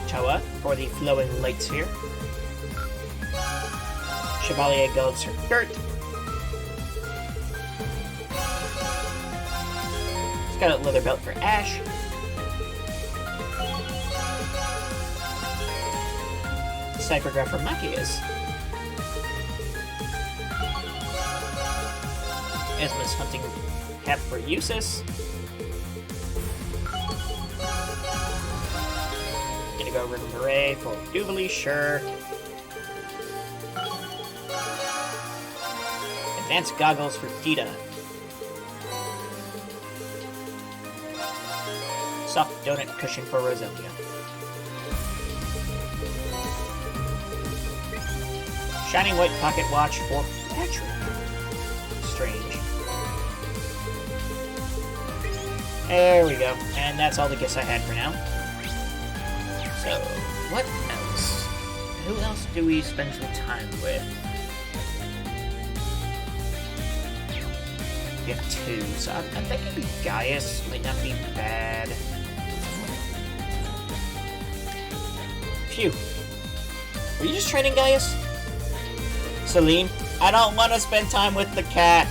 Toa for the Flowing Light Sphere. Chevalier Gloves for Gert. Scarlet Leather Belt for Ash. Cyphergraph for Machias. Esma's Hunting Cap for Usus. Indigo Ribbon Beret for Duvalie, sure. Advanced Goggles for Dita. Soft Donut Cushion for Roselia. Shining White Pocket Watch for Patrick. Strange. There we go. And that's all the gifts I had for now. So, what else? Who else do we spend some time with? We have two, so I'm thinking Gaius might not be bad. Phew. Were you just training Gaius? Celine, I don't want to spend time with the cat.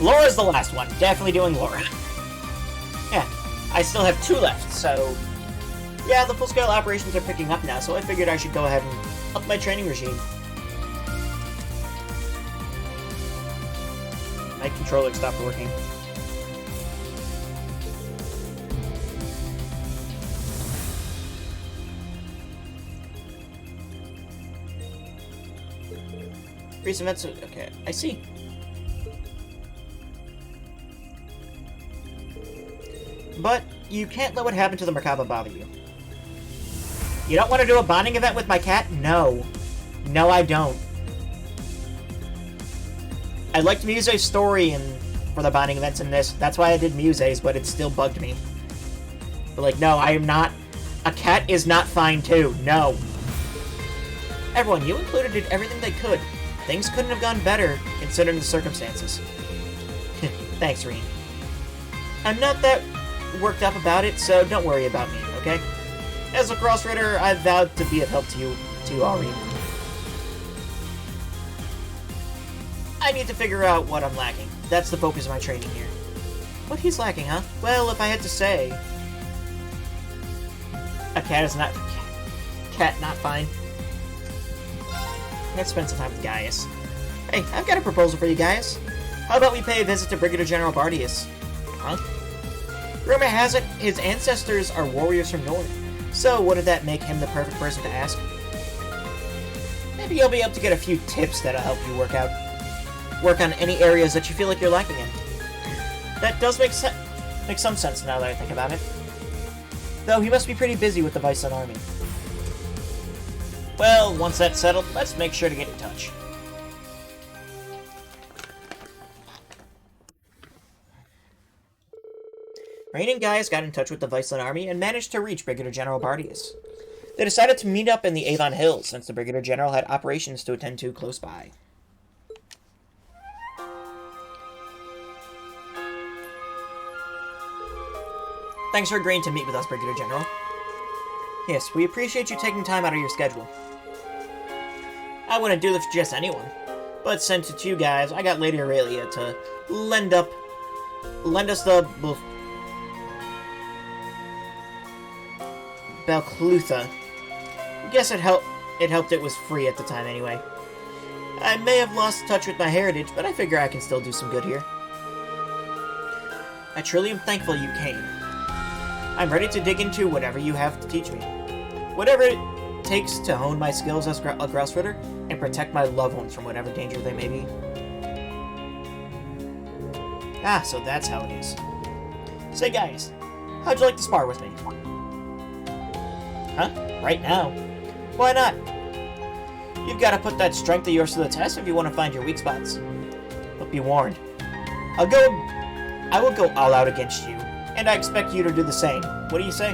Laura's the last one. Definitely doing Laura. Yeah, I still have 2 left, so... Yeah, the full-scale operations are picking up now, so I figured I should go ahead and up my training regime. My controller stopped working. Recent events... Okay, I see. But you can't let what happened to the Merkaba bother you. You don't want to do a bonding event with my cat? No. No, I don't. I liked Muse's story for the bonding events in this. That's why I did Muse's, but it still bugged me. But, like, no, I am not... A cat is not fine, too. No. Everyone, you included did everything they could. Things couldn't have gone better, considering the circumstances. Thanks, Reen. I'm not that worked up about it, so don't worry about me, okay? As a cross-rider, I've vowed to be of help to you, Ari. I need to figure out what I'm lacking. That's the focus of my training here. What he's lacking, huh? Well, if I had to say... A cat is not... Cat not fine. Let's spend some time with Gaius. Hey, I've got a proposal for you, Gaius. How about we pay a visit to Brigadier General Bardius? Huh? Rumor has it, his ancestors are warriors from North. So, wouldn't that make him the perfect person to ask? Maybe you'll be able to get a few tips that'll help you work on any areas that you feel like you're lacking in. That does make some sense now that I think about it. Though he must be pretty busy with the Viceland army. Well, once that's settled, let's make sure to get in touch. Rain and Gaius got in touch with the Viceland army and managed to reach Brigadier General Bardius. They decided to meet up in the Avon Hills since the Brigadier General had operations to attend to close by. Thanks for agreeing to meet with us, Brigadier General. Yes, we appreciate you taking time out of your schedule. I wouldn't do this for just anyone, but since it's you guys, I got Lady Aurelia to lend us the Belclutha. Guess it helped it was free at the time anyway. I may have lost touch with my heritage, but I figure I can still do some good here. I truly am thankful you came. I'm ready to dig into whatever you have to teach me. Whatever it takes to hone my skills as a grouse ritter and protect my loved ones from whatever danger they may be. Ah, so that's how it is. Say guys, how'd you like to spar with me? Huh? Right now? Why not? You've got to put that strength of yours to the test if you want to find your weak spots. But be warned. I will go all out against you, and I expect you to do the same. What do you say?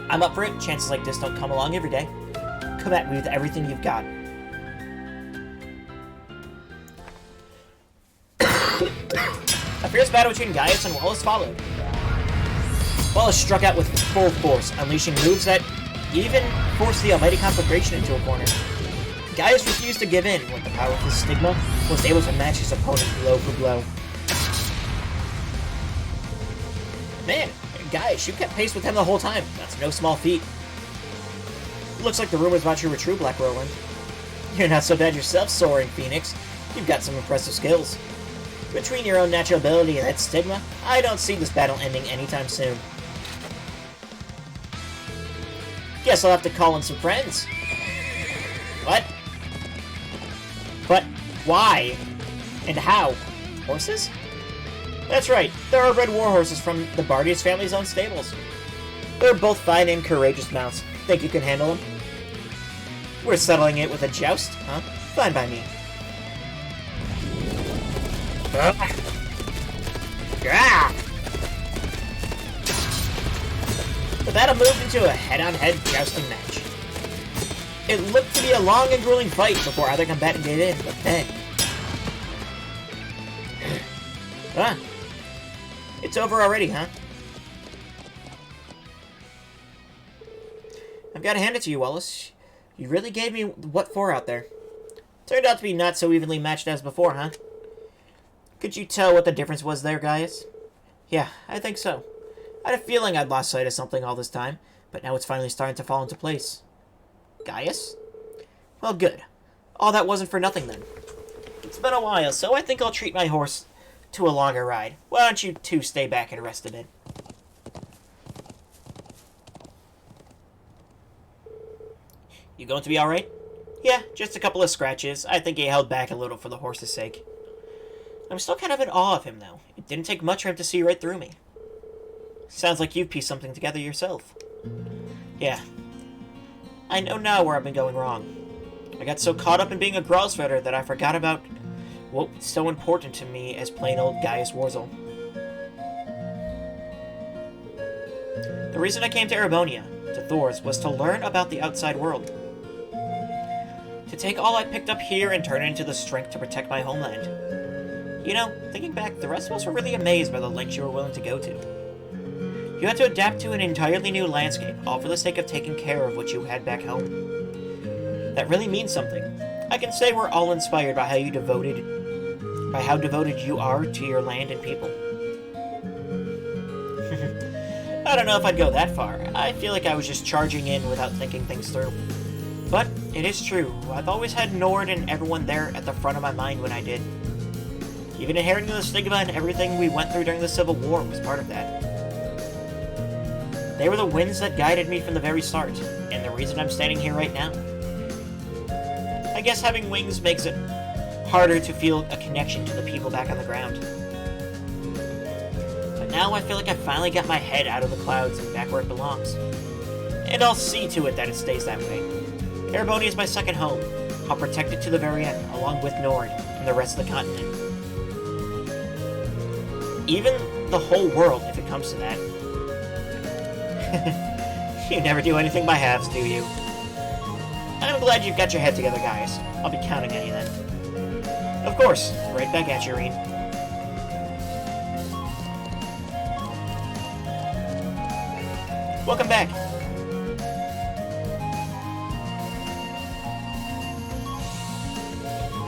I'm up for it. Chances like this don't come along every day. Come at me with everything you've got. A fierce battle between Gaius and Wallace followed. Wallace struck out with full force, unleashing moves that even forced the almighty conflagration into a corner. Gaius refused to give in with the powerful stigma, was able to match his opponent blow for blow. Man, Gaius, you kept pace with him the whole time. That's no small feat. Looks like the rumors about you were true, Black Roland. You're not so bad yourself, Soaring Phoenix. You've got some impressive skills. Between your own natural ability and that stigma, I don't see this battle ending anytime soon. Guess I'll have to call in some friends. What? But why? And how? Horses? That's right, there are red war horses from the Bardius family's own stables. They're both fine and courageous mounts. Think you can handle them? We're settling it with a joust, huh? Fine by me. The battle moved into a head-on-head jousting match. It looked to be a long and grueling fight before either combatant gave in, but then... It's over already, huh? I've got to hand it to you, Wallace. You really gave me what for out there. Turned out to be not so evenly matched as before, huh? Could you tell what the difference was there, Gaius? Yeah, I think so. I had a feeling I'd lost sight of something all this time, but now it's finally starting to fall into place. Gaius? Well, good. All that wasn't for nothing, then. It's been a while, so I think I'll treat my horse to a longer ride. Why don't you two stay back and rest a bit? You going to be alright? Yeah, just a couple of scratches. I think he held back a little for the horse's sake. I'm still kind of in awe of him, though. It didn't take much for him to see right through me. Sounds like you've pieced something together yourself. Yeah. I know now where I've been going wrong. I got so caught up in being a grouse ritter that I forgot about what's so important to me as plain old Gaius Warzel. The reason I came to Erebonia, to Thor's, was to learn about the outside world. To take all I picked up here and turn it into the strength to protect my homeland. You know, thinking back, the rest of us were really amazed by the lengths you were willing to go to. You had to adapt to an entirely new landscape, all for the sake of taking care of what you had back home. That really means something. I can say we're all inspired by how devoted you are to your land and people. I don't know if I'd go that far. I feel like I was just charging in without thinking things through. But it is true. I've always had Nord and everyone there at the front of my mind when I did. Even inheriting the stigma and everything we went through during the Civil War was part of that. They were the winds that guided me from the very start, and the reason I'm standing here right now. I guess having wings makes it harder to feel a connection to the people back on the ground. But now I feel like I finally got my head out of the clouds and back where it belongs. And I'll see to it that it stays that way. Erebonia is my second home. I'll protect it to the very end, along with Nord and the rest of the continent. Even the whole world, if it comes to that. You never do anything by halves, do you? I'm glad you've got your head together, guys. I'll be counting on you then. Of course. Right back at you, Reen. Welcome back.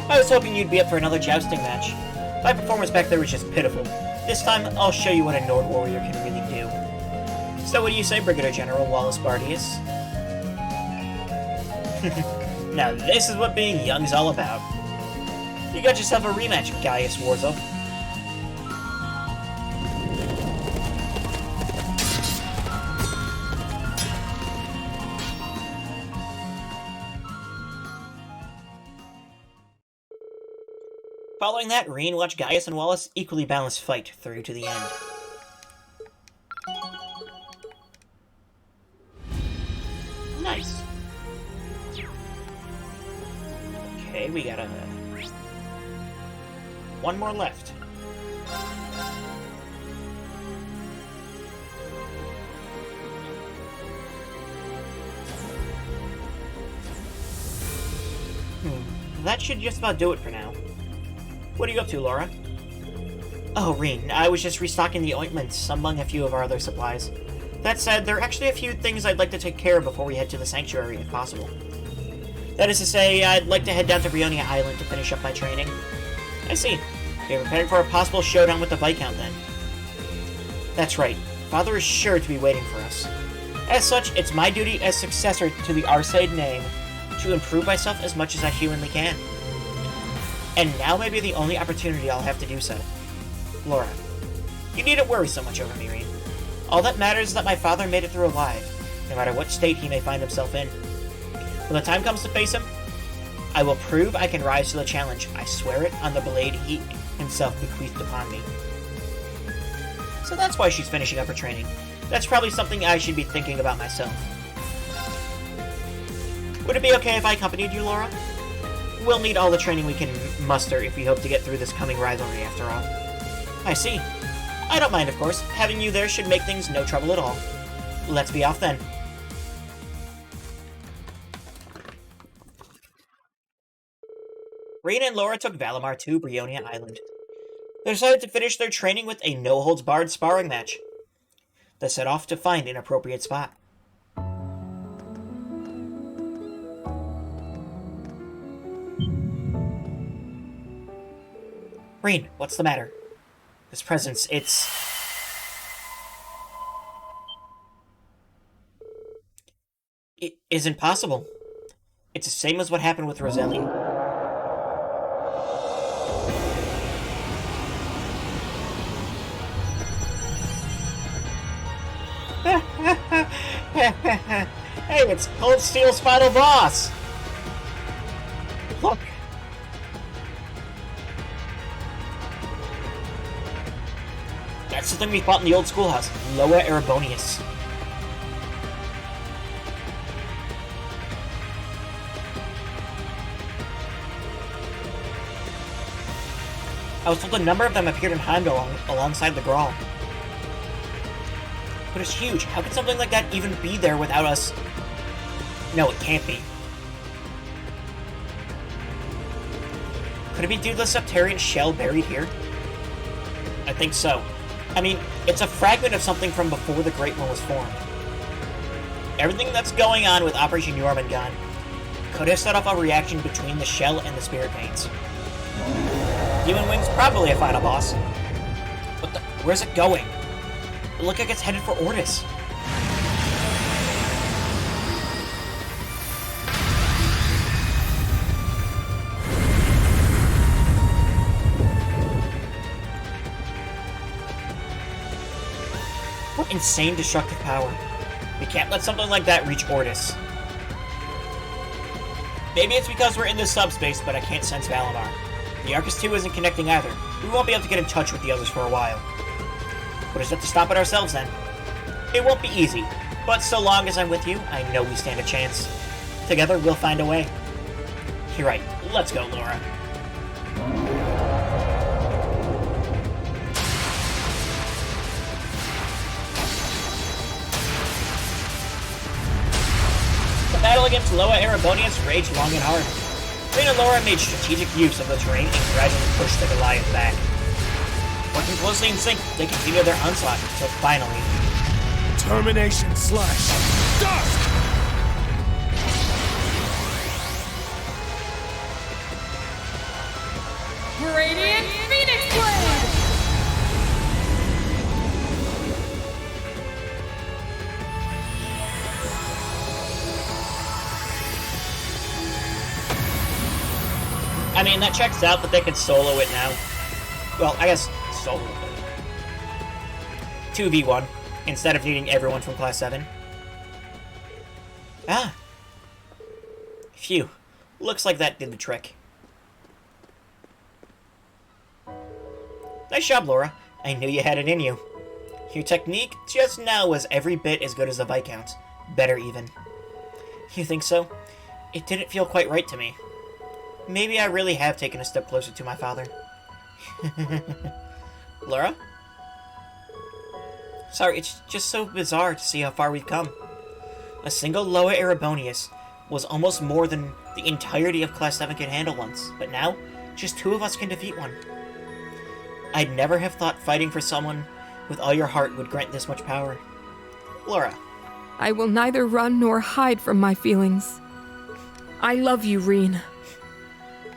I was hoping you'd be up for another jousting match. My performance back there was just pitiful. This time, I'll show you what a Nord warrior can really do. So what do you say, Brigadier General Wallace Bardius? Now this is what being young's all about. You got yourself a rematch, Gaius Warzel. Following that, Reen watched Gaius and Wallace equally balanced fight through to the end. Nice. Okay, we got one more left. That should just about do it for now. What are you up to, Laura? Oh, Reen, I was just restocking the ointments among a few of our other supplies. That said, there are actually a few things I'd like to take care of before we head to the sanctuary, if possible. That is to say, I'd like to head down to Brionia Island to finish up my training. I see. You're preparing for a possible showdown with the Viscount, then. That's right. Father is sure to be waiting for us. As such, it's my duty as successor to the Arseid name to improve myself as much as I humanly can. And now may be the only opportunity I'll have to do so. Laura, you needn't worry so much over me, Reen. All that matters is that my father made it through alive, no matter what state he may find himself in. When the time comes to face him, I will prove I can rise to the challenge. I swear it on the blade he himself bequeathed upon me. So that's why she's finishing up her training. That's probably something I should be thinking about myself. Would it be okay if I accompanied you, Laura? We'll need all the training we can muster if we hope to get through this coming rivalry, after all. I see. I don't mind, of course. Having you there should make things no trouble at all. Let's be off then. Reen and Laura took Valimar to Brionia Island. They decided to finish their training with a no-holds-barred sparring match. They set off to find an appropriate spot. Reen, what's the matter? This presence, it isn't possible. It's the same as what happened with Roselli. Hey, it's Cold Steel's final boss! Look! That's the thing we fought in the old schoolhouse, Loa Erebonius. I was told a number of them appeared in Heimdall alongside the Grawl. But it's huge. How could something like that even be there without us? No, it can't be. Could it be due to the Septarian shell buried here? I think so. I mean, it's a fragment of something from before the Great One was formed. Everything that's going on with Operation Jormungand could have set off a reaction between the shell and the spirit veins. Demon Wing's probably a final boss. But where's it going? It looks like it's headed for Ortis. What insane destructive power. We can't let something like that reach Ortis. Maybe it's because we're in this subspace, but I can't sense Valimar. The Arcus 2 isn't connecting either. We won't be able to get in touch with the others for a while. We'll just have to stop it ourselves then. It won't be easy, but so long as I'm with you, I know we stand a chance. Together, we'll find a way. You're right. Let's go, Laura. The battle against Loa Erebonius raged long and hard. Reen and Laura made strategic use of the terrain and gradually pushed the Goliath back. Working closely in sync, they continued their onslaught until finally... Termination slash! Dust! Radiant Phoenix Blade! I mean, that checks out that they can solo it now. Well, I guess solo it. 2v1, instead of needing everyone from Class 7. Ah. Phew. Looks like that did the trick. Nice job, Laura. I knew you had it in you. Your technique just now was every bit as good as the Viscount's. Better even. You think so? It didn't feel quite right to me. Maybe I really have taken a step closer to my father. Laura? Sorry, it's just so bizarre to see how far we've come. A single Loa Erebonius was almost more than the entirety of Class 7 could handle once, but now, just 2 of us can defeat one. I'd never have thought fighting for someone with all your heart would grant this much power. Laura. I will neither run nor hide from my feelings. I love you, Reen.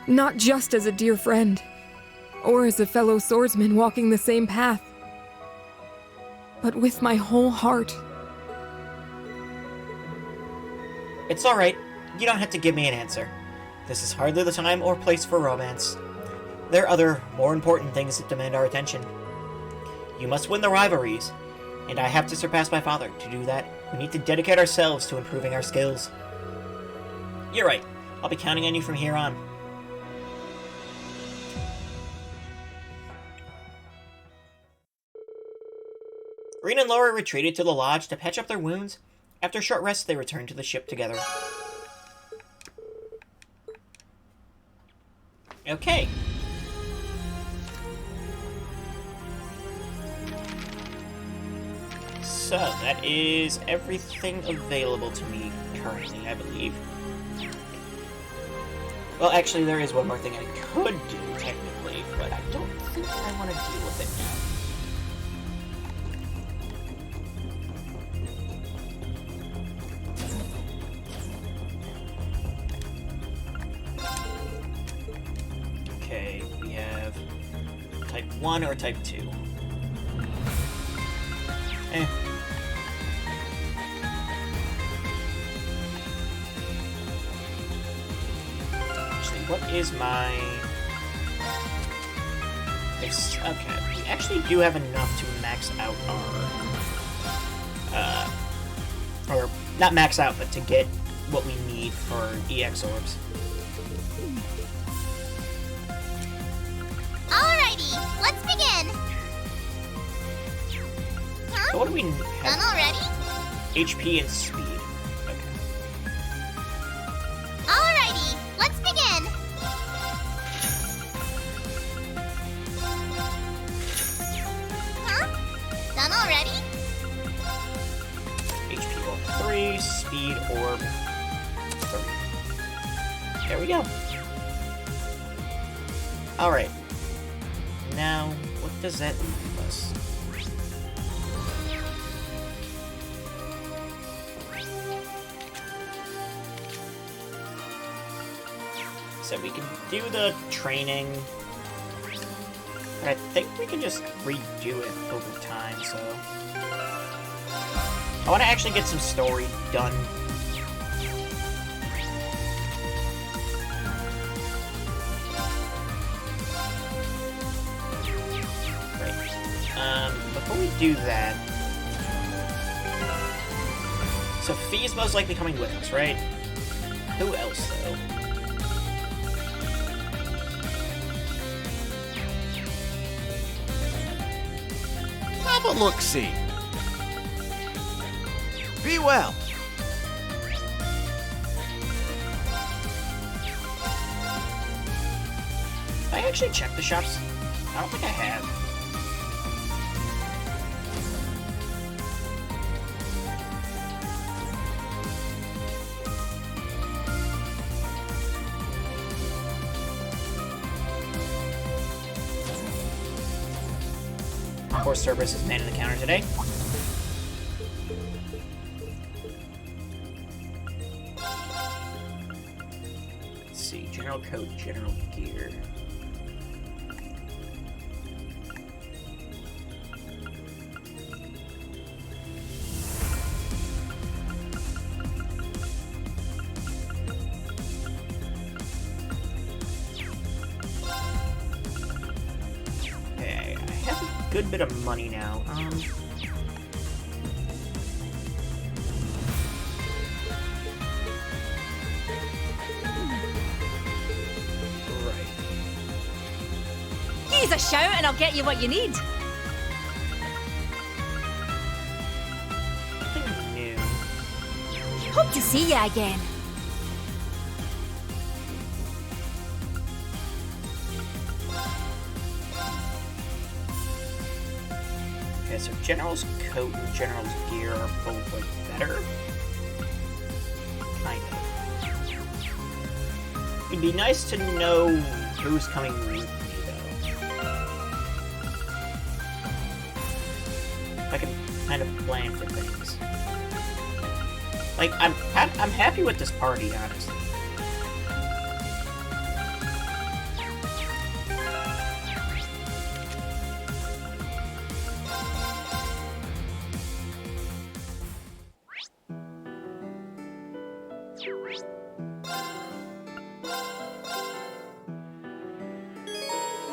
Not just as a dear friend, or as a fellow swordsman walking the same path, but with my whole heart. It's alright. You don't have to give me an answer. This is hardly the time or place for romance. There are other, more important things that demand our attention. You must win the rivalries, and I have to surpass my father. To do that, we need to dedicate ourselves to improving our skills. You're right. I'll be counting on you from here on. Reen and Laura retreated to the lodge to patch up their wounds. After a short rest, they returned to the ship together. Okay. So, that is everything available to me currently, I believe. Well, actually, there is one more thing I could do, technically, but I don't think I want to deal with it now. Okay, we have type 1 or type 2. Actually, what is my... Okay, we actually do have enough to max out our... or, not max out, but to get what we need for EX orbs. Alrighty, let's begin! So what do we have? Done already? HP and speed. Okay. Alrighty, let's begin! Huh? Done already? HP orb 3, speed orb 3. There we go. Alright. Now, what does that leave us? So we can do the training, but I think we can just redo it over time, so... I want to actually get some story done. Before we do that... Sophia's most likely coming with us, right? Who else, though? Have a look-see. Be well. Did I actually check the shops? I don't think I have. Horse Cerberus is manning the counter today. Let's see, general coat, general gear. Good bit of money now. Easy us a shout and I'll get you what you need. Nothing new. Hope to see you again. Okay, so General's coat and General's gear are both, like, better? Kind of. It'd be nice to know who's coming with me, though. I can kind of plan for things. Like, I'm happy with this party, honestly.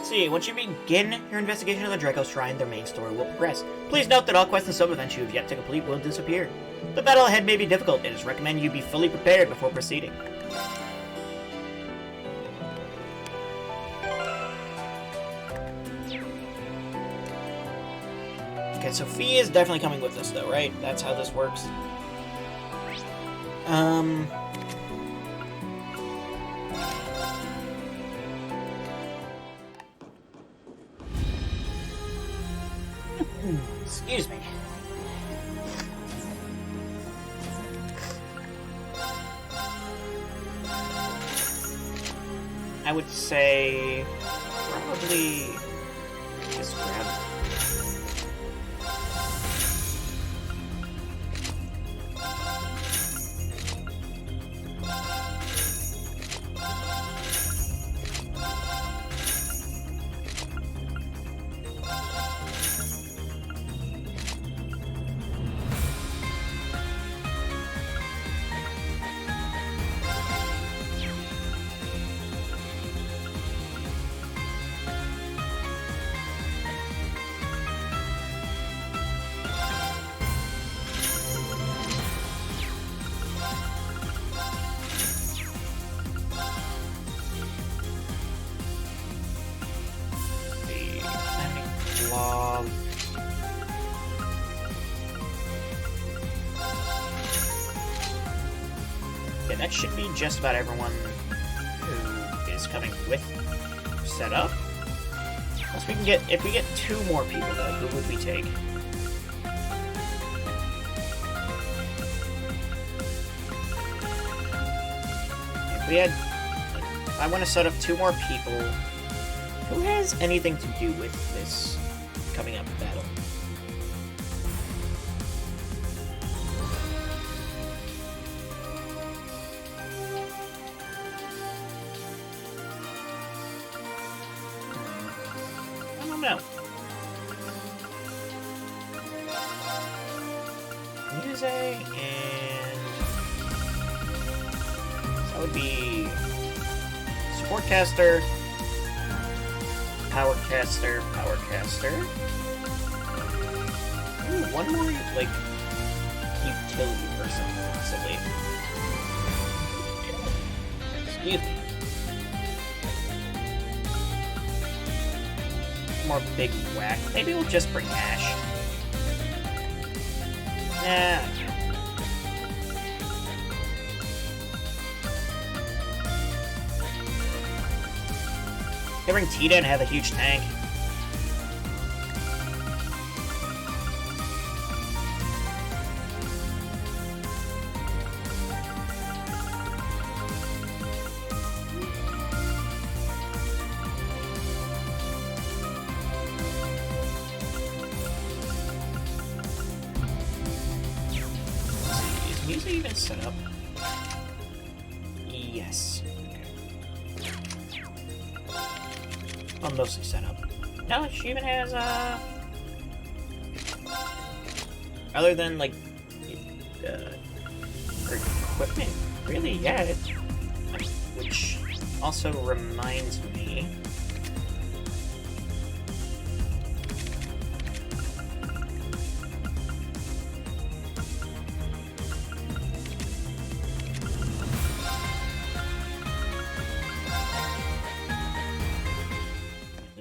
See, once you begin your investigation of the Draco Shrine, their main story will progress. Please note that all quests and sub-events you have yet to complete will disappear. The battle ahead may be difficult. It is recommended you be fully prepared before proceeding. Okay, so Fee is definitely coming with us, though, right? That's how this works. Excuse me. I would say probably just grab. Yeah, that should be just about everyone who is coming with set up. Unless we can get, if we get 2 more people though, who would we take? If we had, I want to set up 2 more people. Who has anything to do with this coming up battle? I don't know. Music and that would be Sportcaster, Powercaster. Ooh, one more, like, utility person, possibly. Excuse me. More big whack. Maybe we'll just bring Ash. Nah. They bring Tita and have a huge tank. Is music even set up? Yes. Well, mostly set up. No, she even has, other than, like, her equipment. Really, yeah. Which also reminds me...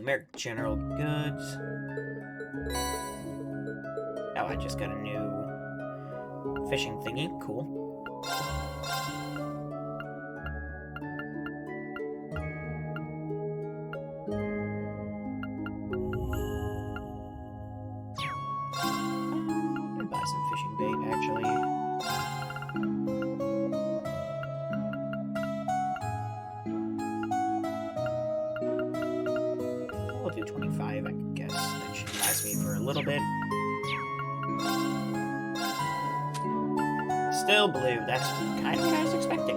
generic general goods. Oh, I just got a new fishing thingy. Cool. I'm gonna buy some fishing bait, actually. We'll do 25, I guess. That should last me for a little bit. Still blue. That's kind of what I was expecting.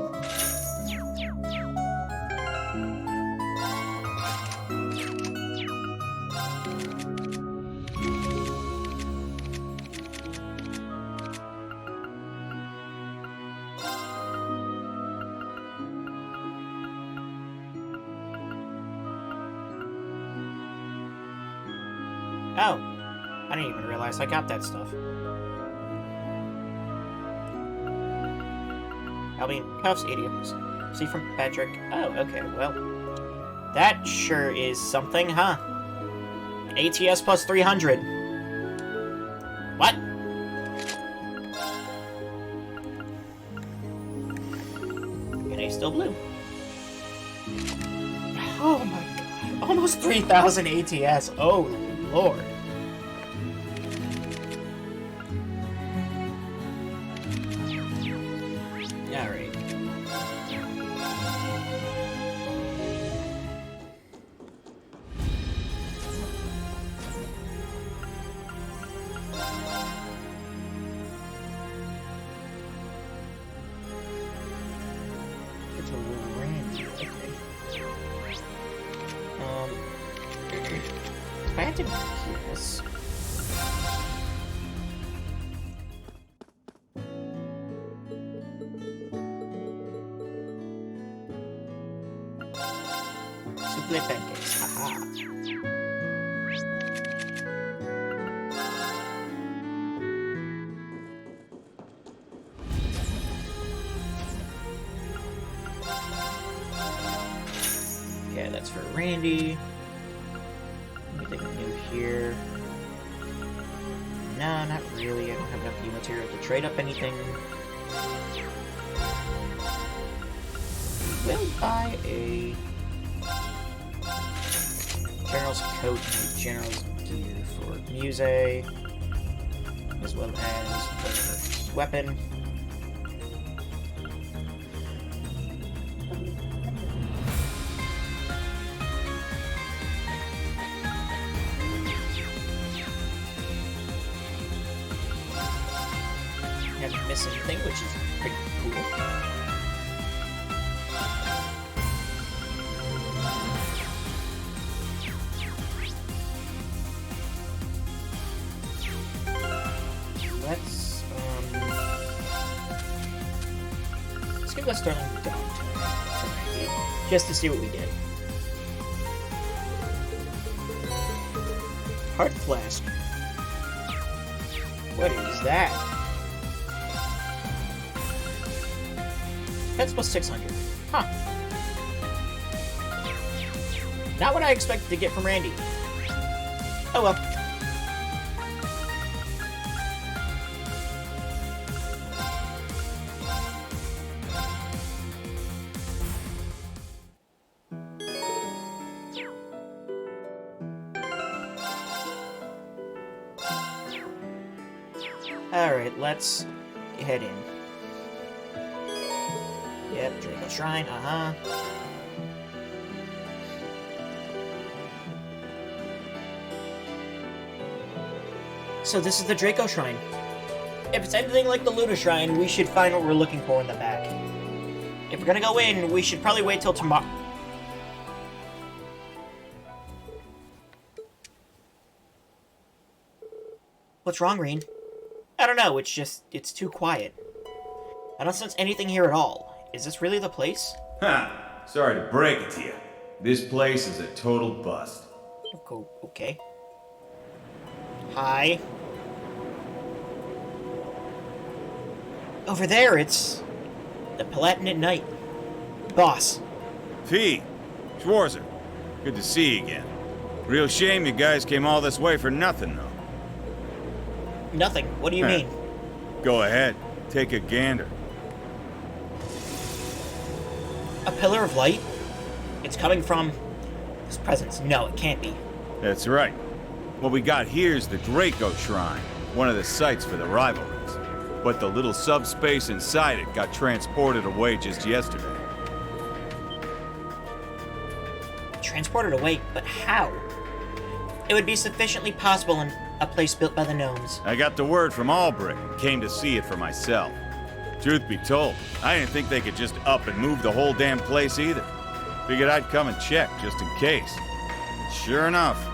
Oh, I didn't even realize I got that stuff. Albion cuffs, idioms. See from Patrick. Oh, okay, well. That sure is something, huh? An ATS plus 300. What? And A still blue. Oh my god. Almost 3,000 ATS. Oh, Lord. Alright. It's a range, okay. I had to do this. Souffle pancakes, haha. Okay, that's for Randy. Anything new here? No, not really. I don't have enough new material to trade up anything. We'll buy a General's coat and General's gear for Muse, as well as for weapon. Haven't missed anything, which is pretty cool. Let's give that Sterling down to 98, just to see what we did. Heart Flask. What is that? That's plus 600. Huh. Not what I expected to get from Randy. Oh well. Alright, let's head in. Yep, Draco Shrine, So this is the Draco Shrine. If it's anything like the Luda Shrine, we should find what we're looking for in the back. If we're gonna go in, we should probably wait till tomorrow. What's wrong, Reen? I don't know, it's too quiet. I don't sense anything here at all. Is this really the place? Ha! Sorry to break it to you. This place is a total bust. Okay. Hi. Over there, it's the Palatinate Knight. Boss. T. Schwarzer. Good to see you again. Real shame you guys came all this way for nothing, though. Nothing. What do you mean? Go ahead. Take a gander. A pillar of light? It's coming from this presence. No, it can't be. That's right. What we got here is the Draco Shrine, one of the sites for the Rivalries. But the little subspace inside it got transported away just yesterday. Transported away? But how? It would be sufficiently possible in a place built by the gnomes. I got the word from Alberichs and came to see it for myself. Truth be told, I didn't think they could just up and move the whole damn place either. Figured I'd come and check just in case. Sure enough.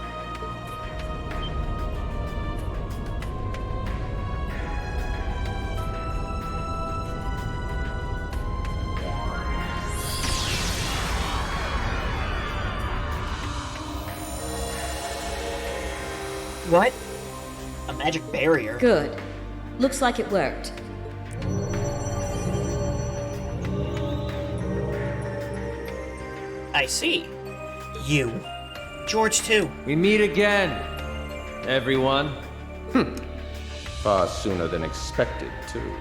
What? A magic barrier? Good. Looks like it worked. I see. You. George, too. We meet again, everyone. Far sooner than expected, too.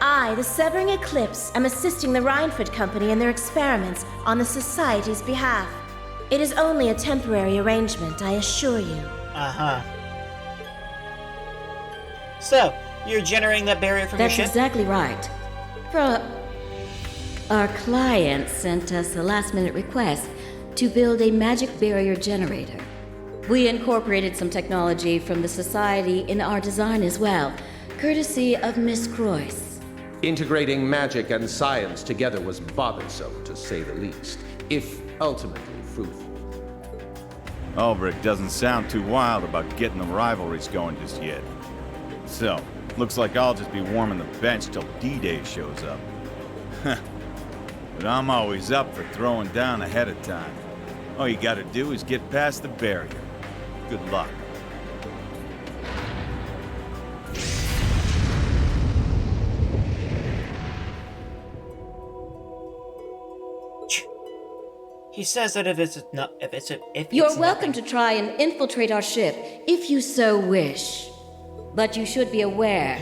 I, the Severing Eclipse, am assisting the Rhineford Company in their experiments on the Society's behalf. It is only a temporary arrangement, I assure you. Uh-huh. So, you're generating that barrier from your ship? That's exactly right. Our client sent us a last-minute request to build a magic barrier generator. We incorporated some technology from the Society in our design as well, courtesy of Miss Croyce. Integrating magic and science together was bothersome, to say the least, if ultimately fruitful. Alberichs doesn't sound too wild about getting the rivalries going just yet. So, looks like I'll just be warming the bench till D-Day shows up. But I'm always up for throwing down ahead of time. All you gotta do is get past the barrier. Good luck. He says that if You're welcome to try and infiltrate our ship, if you so wish. But you should be aware,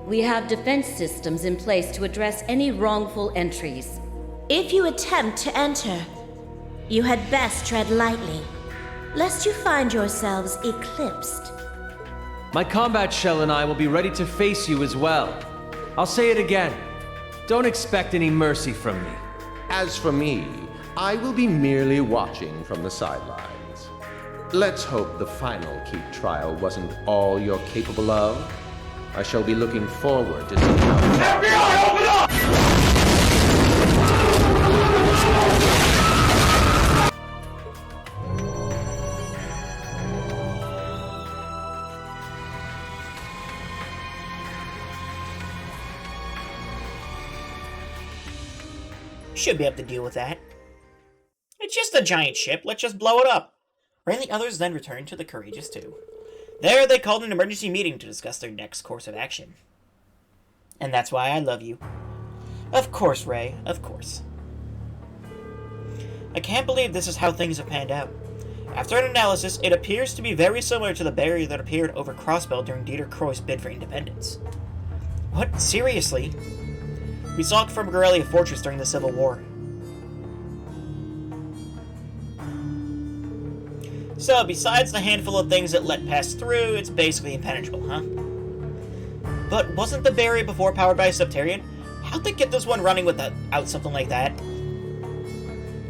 we have defense systems in place to address any wrongful entries. If you attempt to enter, you had best tread lightly, lest you find yourselves eclipsed. My combat shell and I will be ready to face you as well. I'll say it again. Don't expect any mercy from me. As for me, I will be merely watching from the sidelines. Let's hope the final keep trial wasn't all you're capable of. I shall be looking forward to seeing how... FBI, open up! Should be able to deal with that. It's just a giant ship, let's just blow it up. Ray and the others then returned to the Courageous Two. There they called an emergency meeting to discuss their next course of action. And that's why I love you. Of course, Ray, of course. I can't believe this is how things have panned out. After an analysis, it appears to be very similar to the barrier that appeared over Crossbell during Dieter Croy's bid for independence. What? Seriously? We saw it from Gargantua Fortress during the Civil War. So, besides the handful of things it let pass through, it's basically impenetrable, huh? But wasn't the barrier before powered by a Septarian? How'd they get this one running without something like that?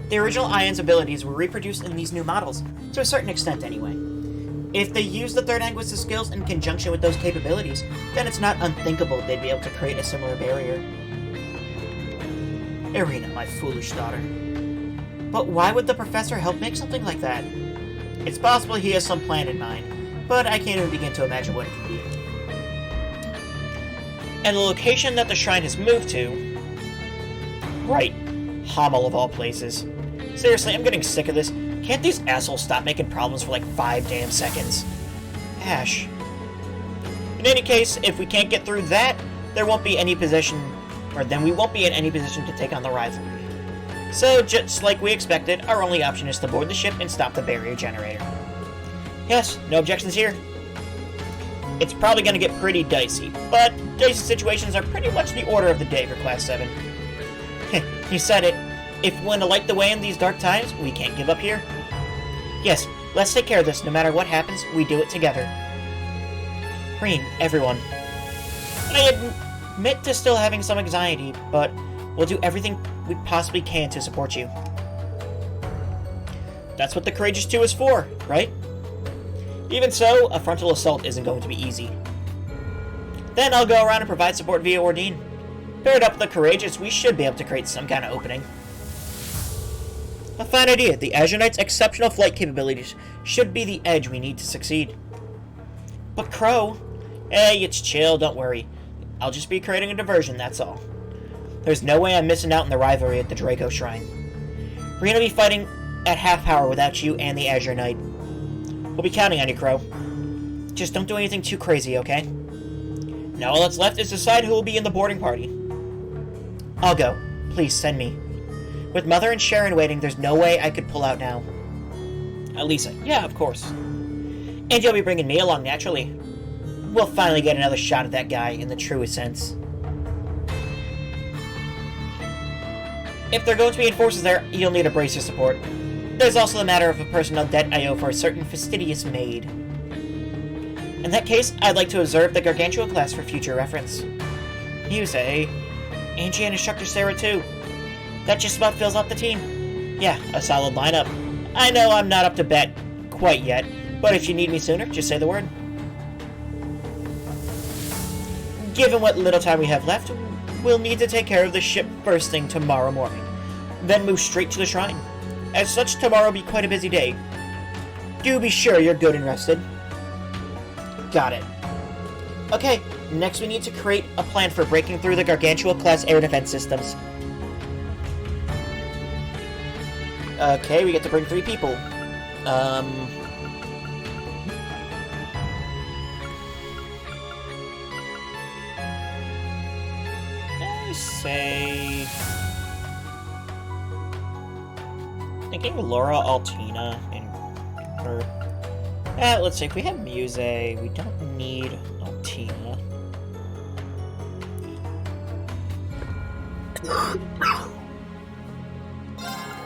The original Ion's abilities were reproduced in these new models, to a certain extent anyway. If they used the Third Anguist's skills in conjunction with those capabilities, then it's not unthinkable they'd be able to create a similar barrier. Irina, my foolish daughter. But why would the professor help make something like that? It's possible he has some plan in mind, but I can't even begin to imagine what it could be. And the location that the shrine has moved to... Right. Hamel of all places. Seriously, I'm getting sick of this. Can't these assholes stop making problems for like 5 damn seconds? Ash. In any case, if we can't get through that, there won't be any position... Or then we won't be in any position to take on the rivalry. So, just like we expected, our only option is to board the ship and stop the barrier generator. Yes, no objections here. It's probably going to get pretty dicey, but dicey situations are pretty much the order of the day for Class 7. You said it. If we want to light the way in these dark times, we can't give up here. Yes, let's take care of this. No matter what happens, we do it together. Green, everyone. I admit to still having some anxiety, but we'll do everything we possibly can to support you. That's what the Courageous 2 is for, right? Even so, a frontal assault isn't going to be easy. Then I'll go around and provide support via Ordine. Paired up with the Courageous, we should be able to create some kind of opening. A fine idea. The Azure Knight's exceptional flight capabilities should be the edge we need to succeed. But Crow... Hey, it's chill, don't worry. I'll just be creating a diversion, that's all. There's no way I'm missing out on the rivalry at the Draco Shrine. We're gonna be fighting at half power without you and the Azure Knight. We'll be counting on you, Crow. Just don't do anything too crazy, okay? Now all that's left is decide who will be in the boarding party. I'll go. Please, send me. With Mother and Sharon waiting, there's no way I could pull out now. Lisa, yeah, of course. And you'll be bringing me along, naturally. We'll finally get another shot at that guy, in the truest sense. If there are going to be enforcers there, you'll need a brace of support. There's also the matter of a personal debt I owe for a certain fastidious maid. In that case, I'd like to observe the Gargantua class for future reference. You say, Angie and instructor Sarah too. That just about fills out the team. Yeah, a solid lineup. I know I'm not up to bat quite yet, but if you need me sooner, just say the word. Given what little time we have left, we'll need to take care of the ship first thing tomorrow morning, then move straight to the shrine. As such, tomorrow will be quite a busy day. Do be sure you're good and rested. Got it. Okay, next we need to create a plan for breaking through the Gargantua-class air defense systems. Okay, we get to bring 3 people. I say... thinking Laura, Altina, and her. Let's see, if we have Muse, we don't need Altina.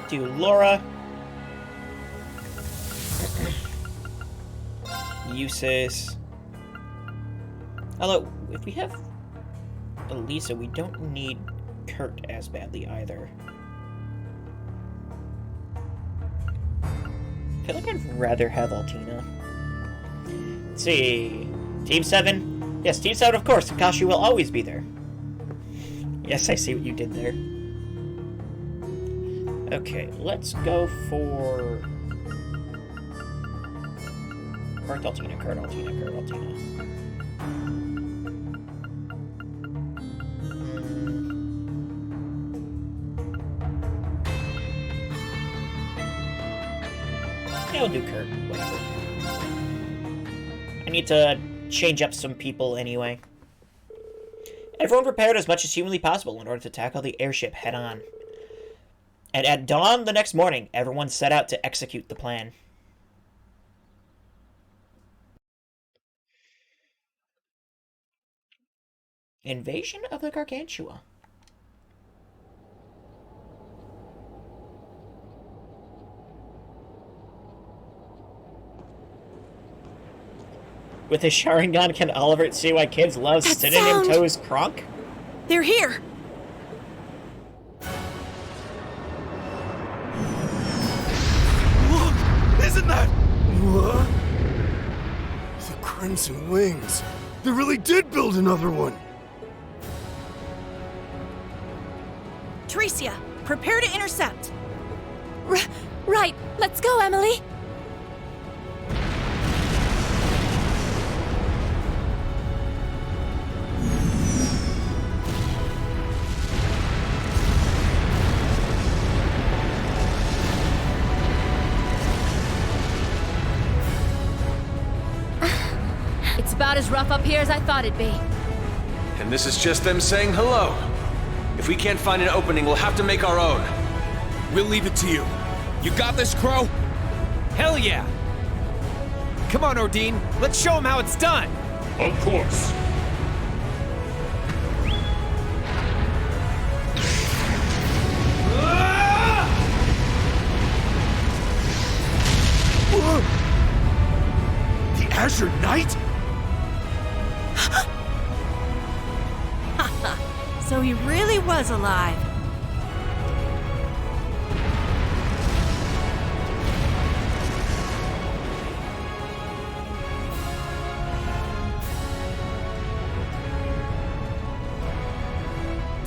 Do Laura. Usis. Although, if we have Elisa, we don't need Kurt as badly either. I feel like I'd rather have Altina. Let's see. Team 7? Yes, Team 7, of course. Kakashi will always be there. Yes, I see what you did there. Okay, let's go for... Kurt Altina, Kurt Altina, Kurt Altina. Yeah, we'll do Kurt. Whatever. I need to change up some people anyway. Everyone prepared as much as humanly possible in order to tackle the airship head-on. And at dawn the next morning, everyone set out to execute the plan. Invasion of the Gargantua. With his Sharingan, can Oliver see why kids love Synonym Toes Kronk? They're here! Look! Isn't that... What? The Crimson Wings. They really did build another one. Tricia, prepare to intercept. Right. Let's go, Emily. It's about as rough up here as I thought it'd be. And this is just them saying hello. If we can't find an opening, we'll have to make our own. We'll leave it to you. You got this, Crow? Hell yeah! Come on, Ordine, let's show him how it's done! Of course. The Azure Knight? So he really was alive.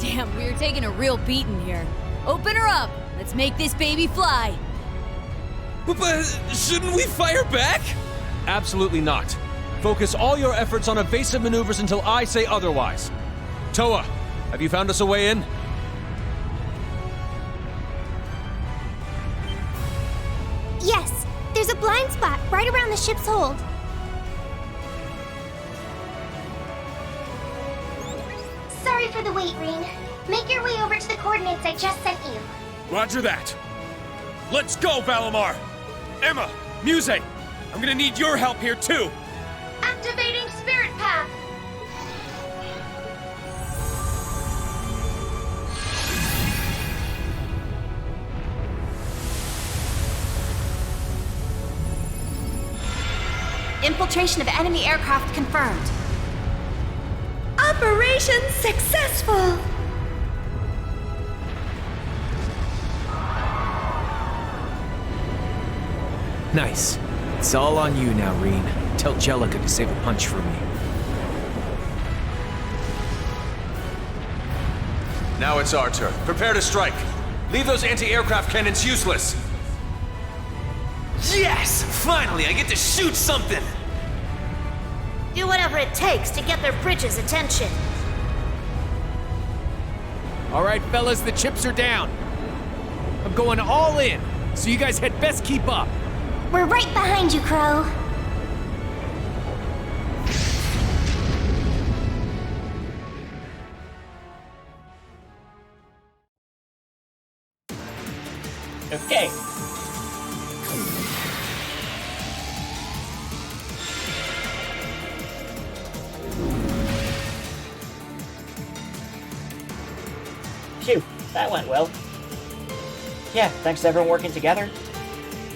Damn, we're taking a real beating here. Open her up! Let's make this baby fly! But shouldn't we fire back? Absolutely not. Focus all your efforts on evasive maneuvers until I say otherwise. Toa, have you found us a way in? Yes, there's a blind spot right around the ship's hold. Sorry for the wait, Reen. Make your way over to the coordinates I just sent you. Roger that. Let's go, Valimar! Emma, Muse, I'm gonna need your help here too. Activating Spirit Path! Infiltration of enemy aircraft confirmed. Operation successful! Nice. It's all on you now, Reen. Tell Jellica to save a punch for me. Now it's our turn. Prepare to strike. Leave those anti-aircraft cannons useless. Yes! Finally, I get to shoot something! Do whatever it takes to get their bridge's attention. Alright, fellas, the chips are down. I'm going all in, so you guys had best keep up. We're right behind you, Crow. Okay. Phew, that went well. Yeah, thanks to everyone working together.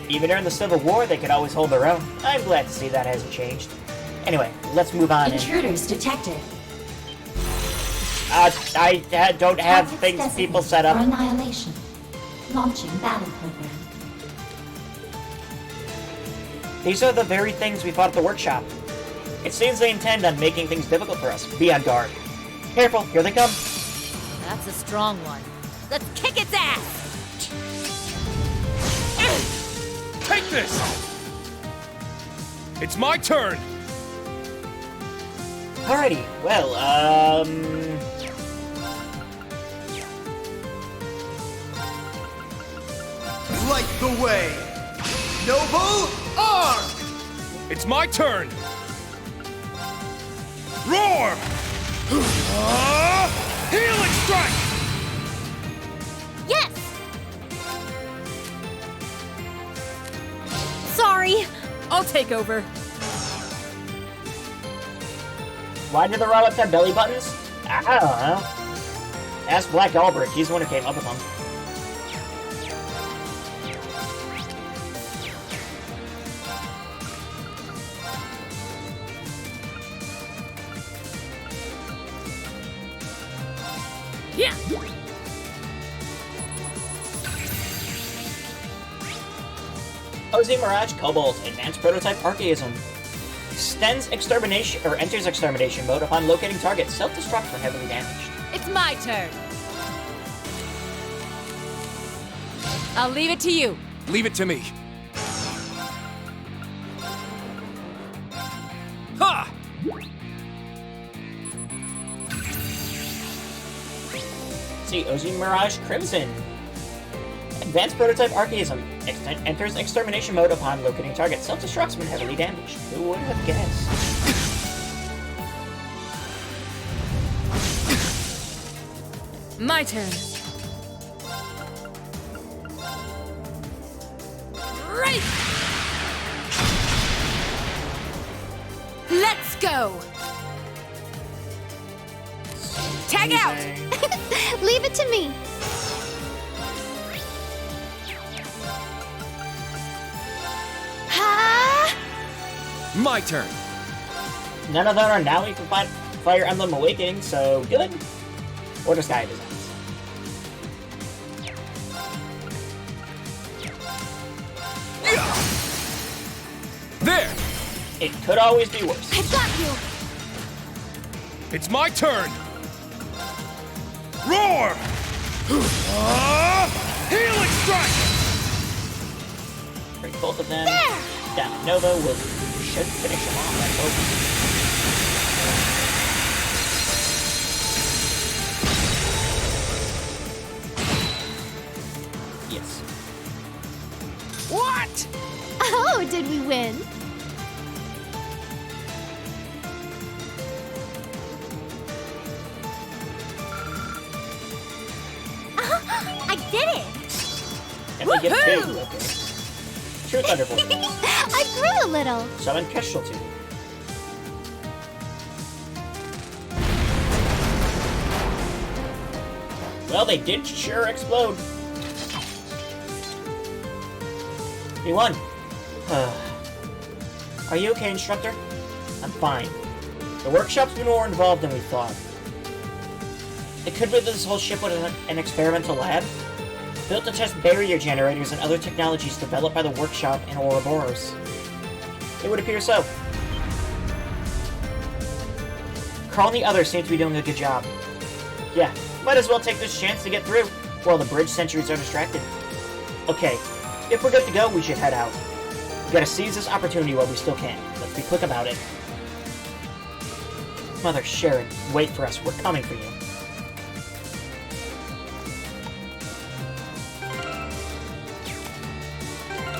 Even during the Civil War, they could always hold their own. I'm glad to see that hasn't changed. Anyway, let's move on. Intruders detected. I don't have things people set up. For annihilation. Launching battle program. These are the very things we fought at the workshop. It seems they intend on making things difficult for us. Be on guard. Careful, here they come. That's a strong one. Let's kick its ass! Take this! It's my turn! Alrighty, well, Light the way! Noble Arm! It's my turn! Roar! Healing strike! Yes! Sorry! I'll take over. why did the robots have belly buttons? I don't know. Ask Black Alberichs, he's the one who came up with them. Yeah. OZ Mirage Cobalt, Advanced Prototype Archaism. Extends extermination or enters extermination mode upon locating target. Self-destruct when heavily damaged. It's my turn. I'll leave it to you. Leave it to me. Ha! See, OZ Mirage Crimson. Advanced Prototype Archaism. Enters extermination mode upon locating target. Self-destructs when heavily damaged. Who would have guessed? My turn. Right! Let's go! Tag out! Leave it to me. Ha! My turn. None of them are now we can fight Fire Emblem Awakening, so good. Or the Sky Designs. There! It could always be worse. I've got you! It's my turn! Roar! Healing strike! Break both of them. There! Down Nova should finish them off, I hope. Yes. What? Oh, did we win? I did it! And we get two, okay. True Thunderbolt. I grew a little. Summon Casualty. Well, they did sure explode. We won. Are you okay, Instructor? I'm fine. The workshop's been more involved than we thought. It could be that this whole ship was an experimental lab, built to test barrier generators and other technologies developed by the workshop in Ouroboros. It would appear so. Carl and the others seem to be doing a good job. Yeah, might as well take this chance to get through, while the bridge sentries are distracted. Okay, if we're good to go, we should head out. We gotta seize this opportunity while we still can. Let's be quick about it. Mother Sharon, wait for us. We're coming for you.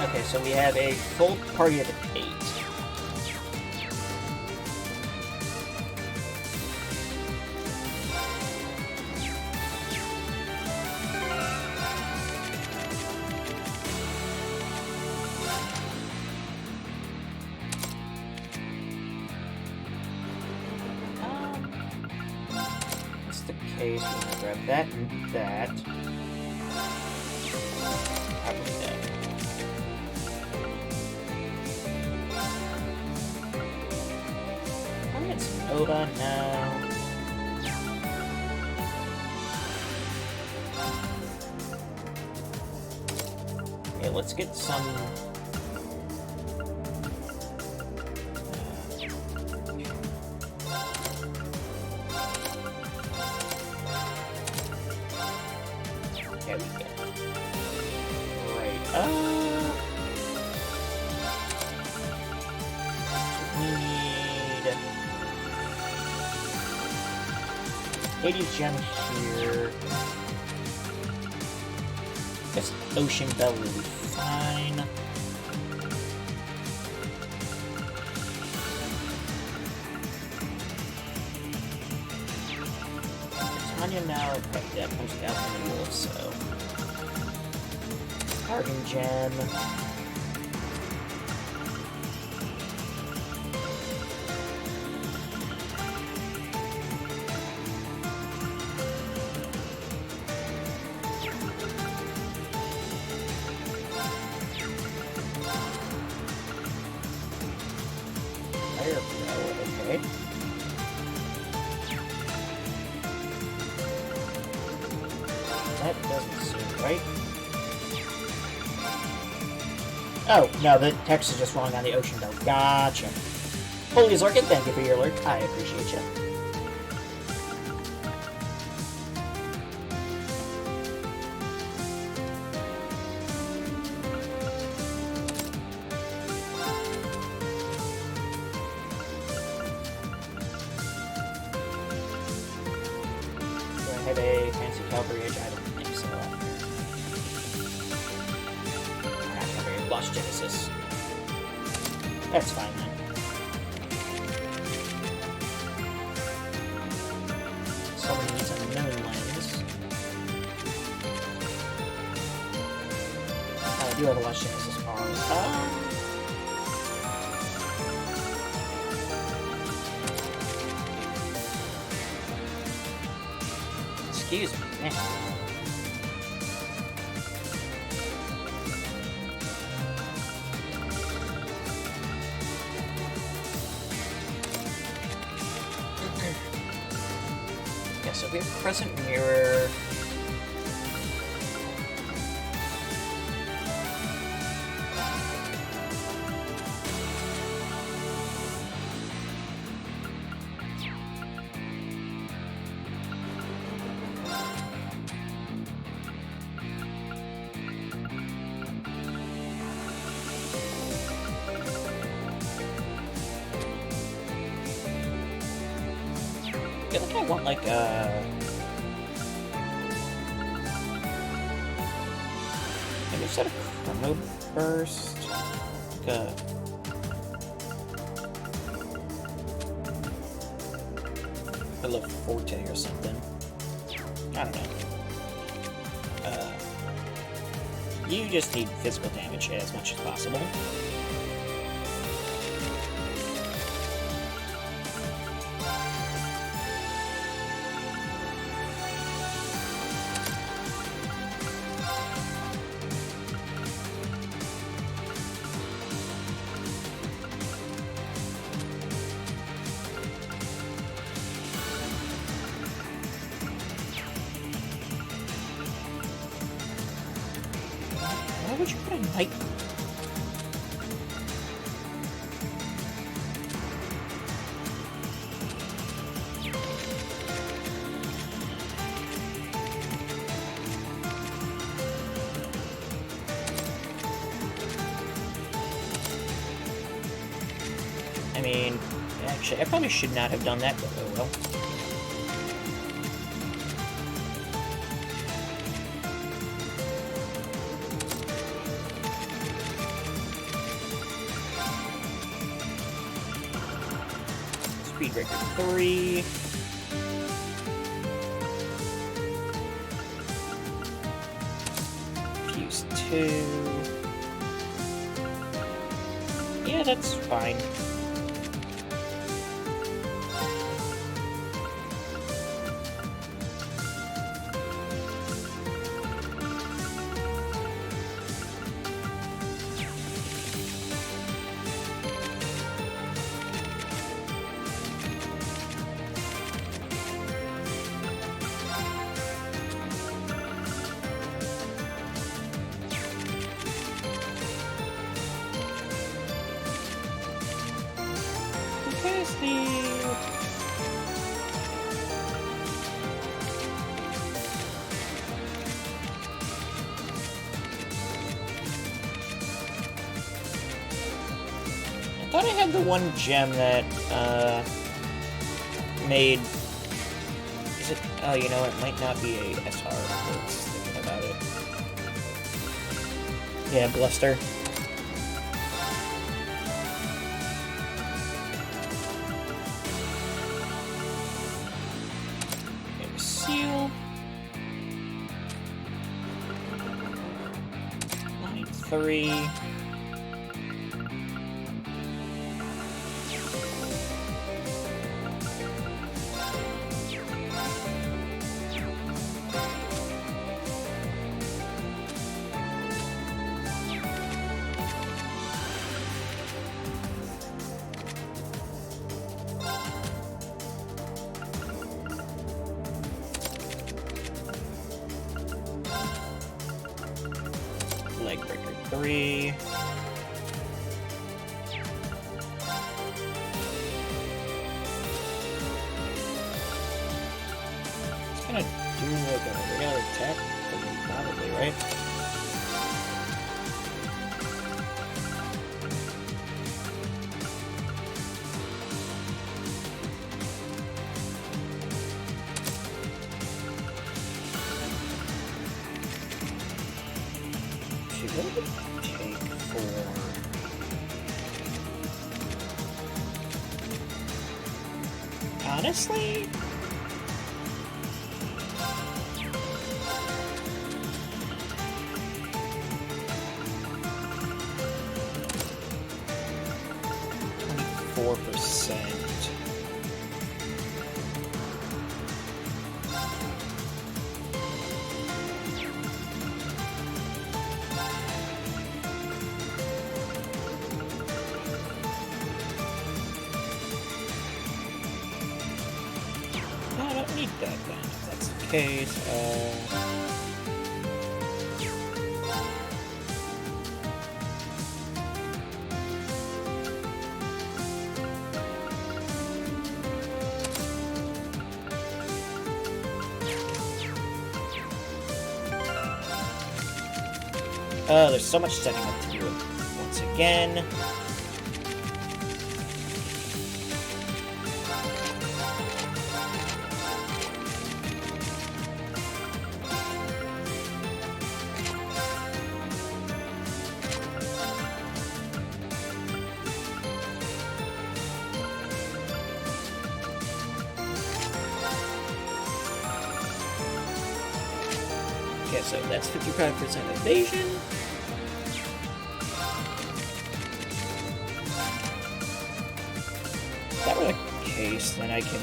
Okay, so we have a full party of 8. That's the case. We're gonna grab that and that. Probably that. Hold on now. Okay, let's get some. There we go. Right. We need Hades gem here. This ocean bell will be fine. Tanya now, but that comes down to the wolf, so. Garden gem. Okay. That doesn't seem right. Oh, no, the text is just wrong on the ocean belt. Gotcha. Holy Zorkin, thank you for your alert. I appreciate you. Do I have a fancy Calvary Age? I don't think so. Alright, Calvary Age Lost Genesis. That's fine then. Someone needs unknown lands. I do have a Lost Genesis R. Excuse me. Yeah, so we have Crescent Mirror. I feel like I want, like, maybe instead of Chrono Burst, like a little Forte or something. I don't know. You just need physical damage as much as possible. Why would you put a knight? I mean, actually, I probably should not have done that, but oh well. Speedbreaker 3. Fuse 2. Yeah, that's fine. I thought I had the one gem that, made... Is it... Oh, you know, it might not be a SR. Let's think about it. Yeah, Bluster. Okay, Seal. 9-3. Legbreaker 3. It's gonna do like a regular attack, probably, right? What would it take for... Honestly? need that then, if that's the case. There's so much setting up to do it once again. Okay, so that's 55% evasion. If that were the case, then I can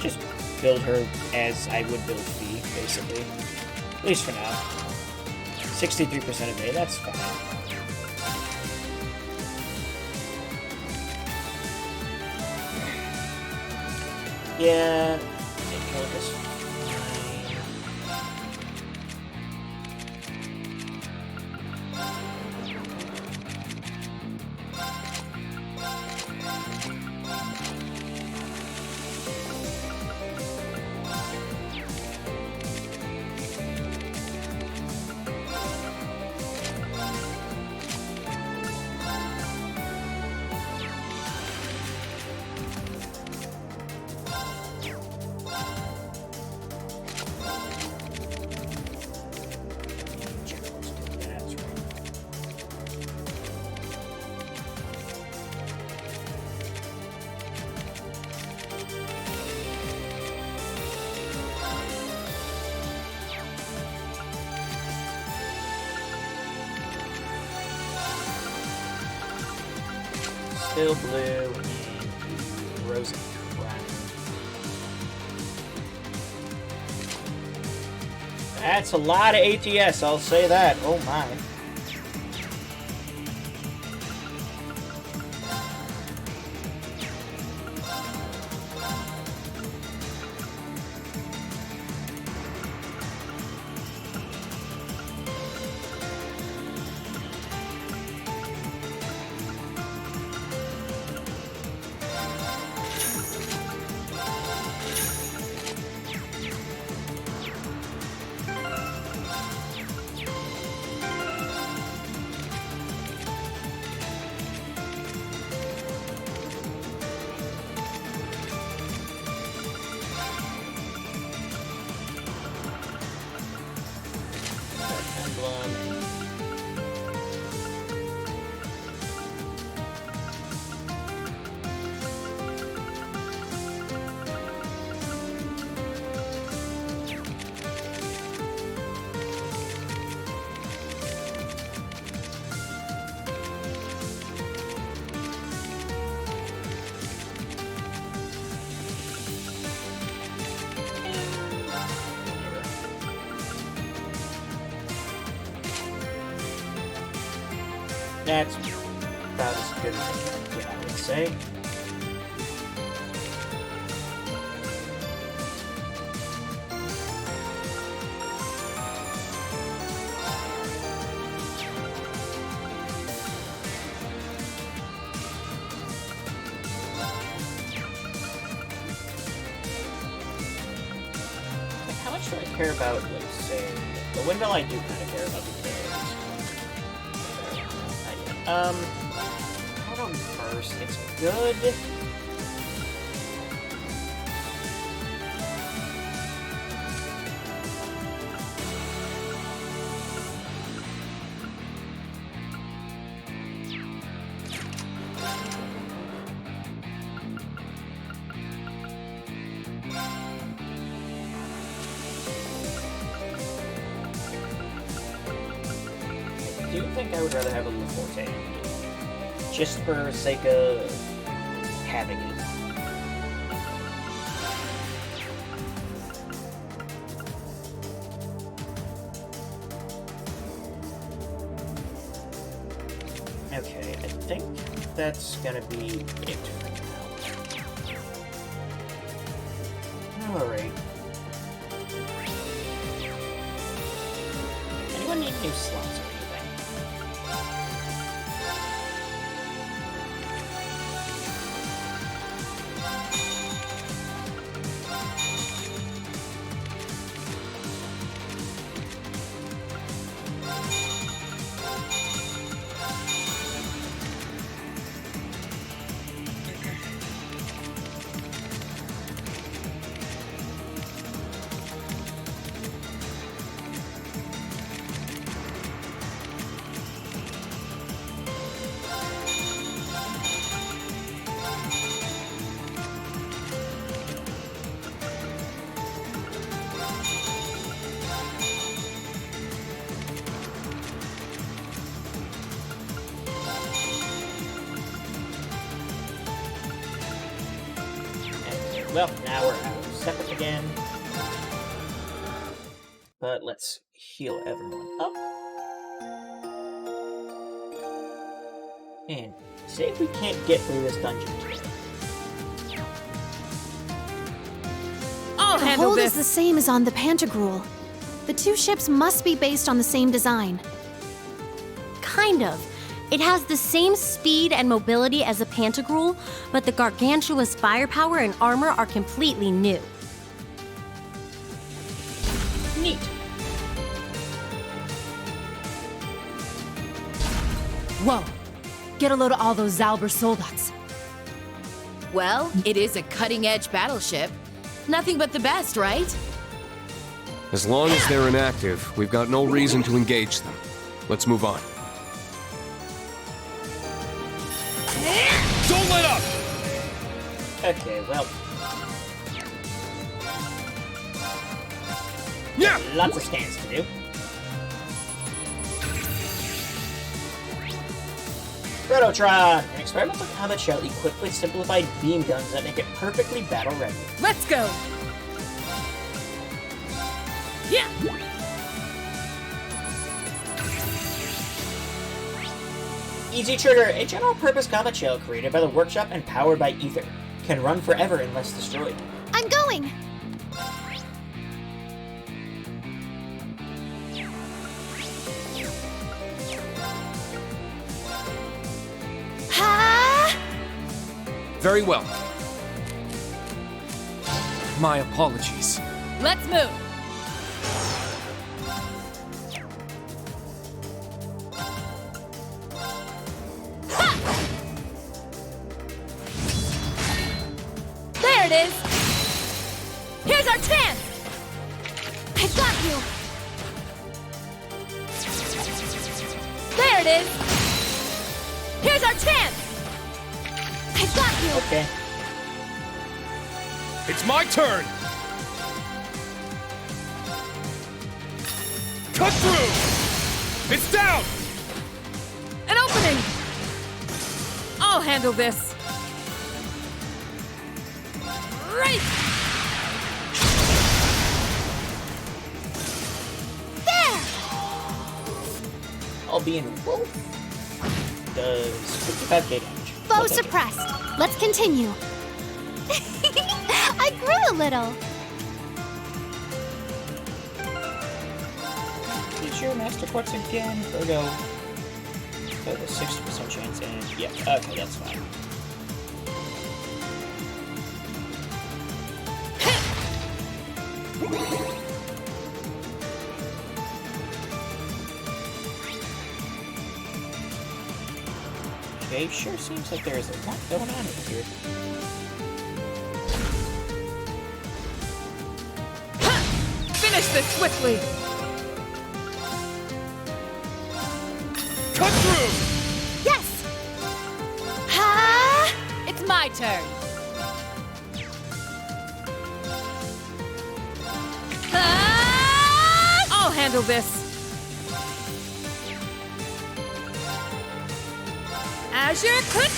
just build her as I would build Fee, basically. At least for now. 63% evade, that's fine. Yeah, this fine. Still blue and rosy brown. That's a lot of ATS, I'll say that. Oh my. That's about as good as I can get, I would say. Like, how much do I care about, like, say, the windmill I do kind of care about the carrots. Hold on first, it's good. I do think I would rather have a little forte. Just for sake of having it. Okay, I think that's gonna be it for now. Alright. Anyone need new slots or anything? Well, now we're out of separate again. But let's heal everyone up. And say if we can't get through this dungeon today. I'll The handle hold this. is the same as on the Pantagruel. The two ships must be based on the same design. Kind of. It has the same speed and mobility as the Pantagruel, but the Gargantua's firepower and armor are completely new. Neat. Whoa! Get a load of all those Zalber soldats. Well, it is a cutting-edge battleship. Nothing but the best, right? As long as they're inactive, we've got no reason to engage them. Let's move on. Don't let up! Okay, well. Yeah! Lots of scans to do. Prototron! An experimental combat shell equipped with simplified beam guns that make it perfectly battle ready. Let's go! Yeah! Easy Trigger, a general-purpose combat shell created by the workshop and powered by Ether. Can run forever unless destroyed. I'm going! Ha! Very well. My apologies. Let's move! There it is! Here's our chance! I've got you! There it is! Here's our chance! I've got you! Okay. It's my turn! Cut through! It's down! An opening! I'll handle this. Right! There! I'll be in Wolf. Does 55k damage. Foe suppressed. Let's continue. I grew a little. Is your Master Quartz again? Virgo. Oh, the 60% chance and yeah, okay, that's fine. Okay, sure seems like there's a lot going on in here. Finish this swiftly! Cut through! Yes! Ha! It's my turn! I'll handle this. Azure could.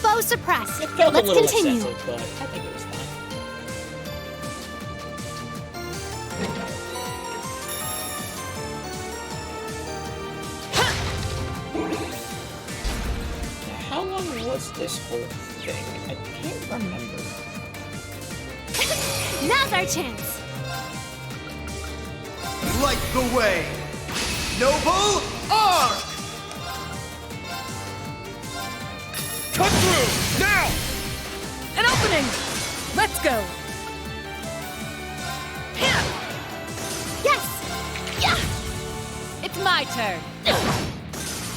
Foe suppressed. It felt Let's a little continue. excessive, but I think it was fine. was this whole thing? I can't remember. Now's our chance! Light the way! Noble Arc! Cut through! Now! An opening! Let's go! Yes! Yeah! It's my turn.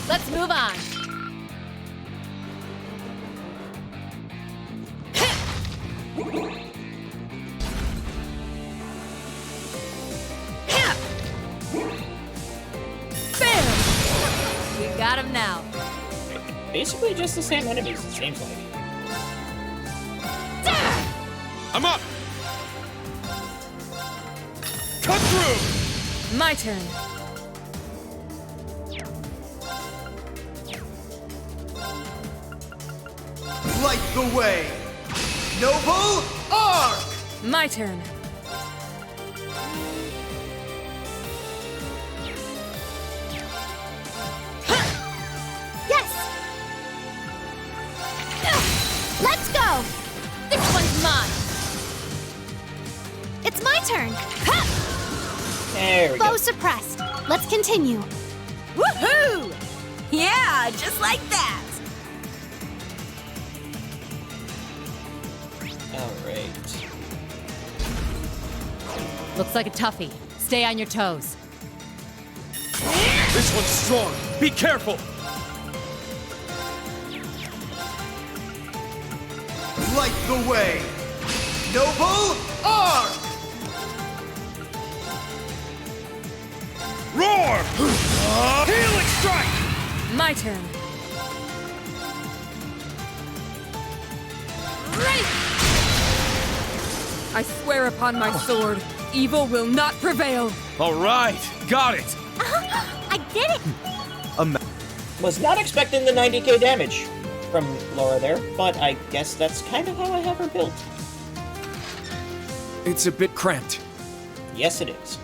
Let's move on. Bam! We got him now. Basically just the same enemies, it seems like. I'm up! Cut through! My turn. Light the way! Noble Arc! My turn. Yes! Let's go! This one's mine. It's my turn! There we Foe go. suppressed. Let's continue. Woohoo! Yeah, just like that. Alright. Looks like a toughie. Stay on your toes. This one's strong. Be careful! Light the way! Noble Arc! Roar! Healing strike! My turn. I swear upon my sword, evil will not prevail. All right, got it. I did it! Was not expecting the 90k damage from Laura there, but I guess that's kind of how I have her built. It's a bit cramped. Yes, it is.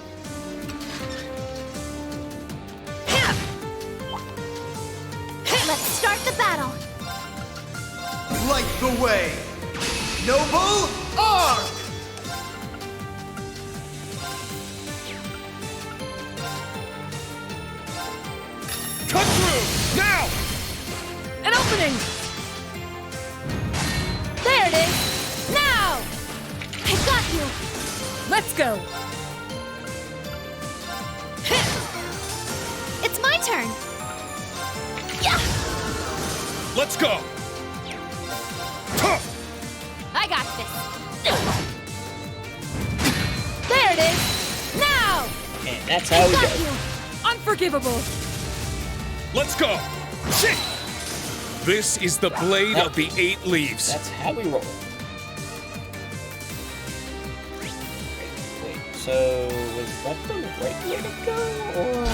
Let's start the battle. Light the way! Noble Arc! Cut through! Now! An opening! There it is! Now! I got you! Let's go! It's my turn! Yeah! Let's go! I got this. There it is! Now! And that's how we got go. you! Unforgivable! Let's go! Shit! This is the blade of the 8 leaves. That's how we roll. Wait, so was that the right way to go, or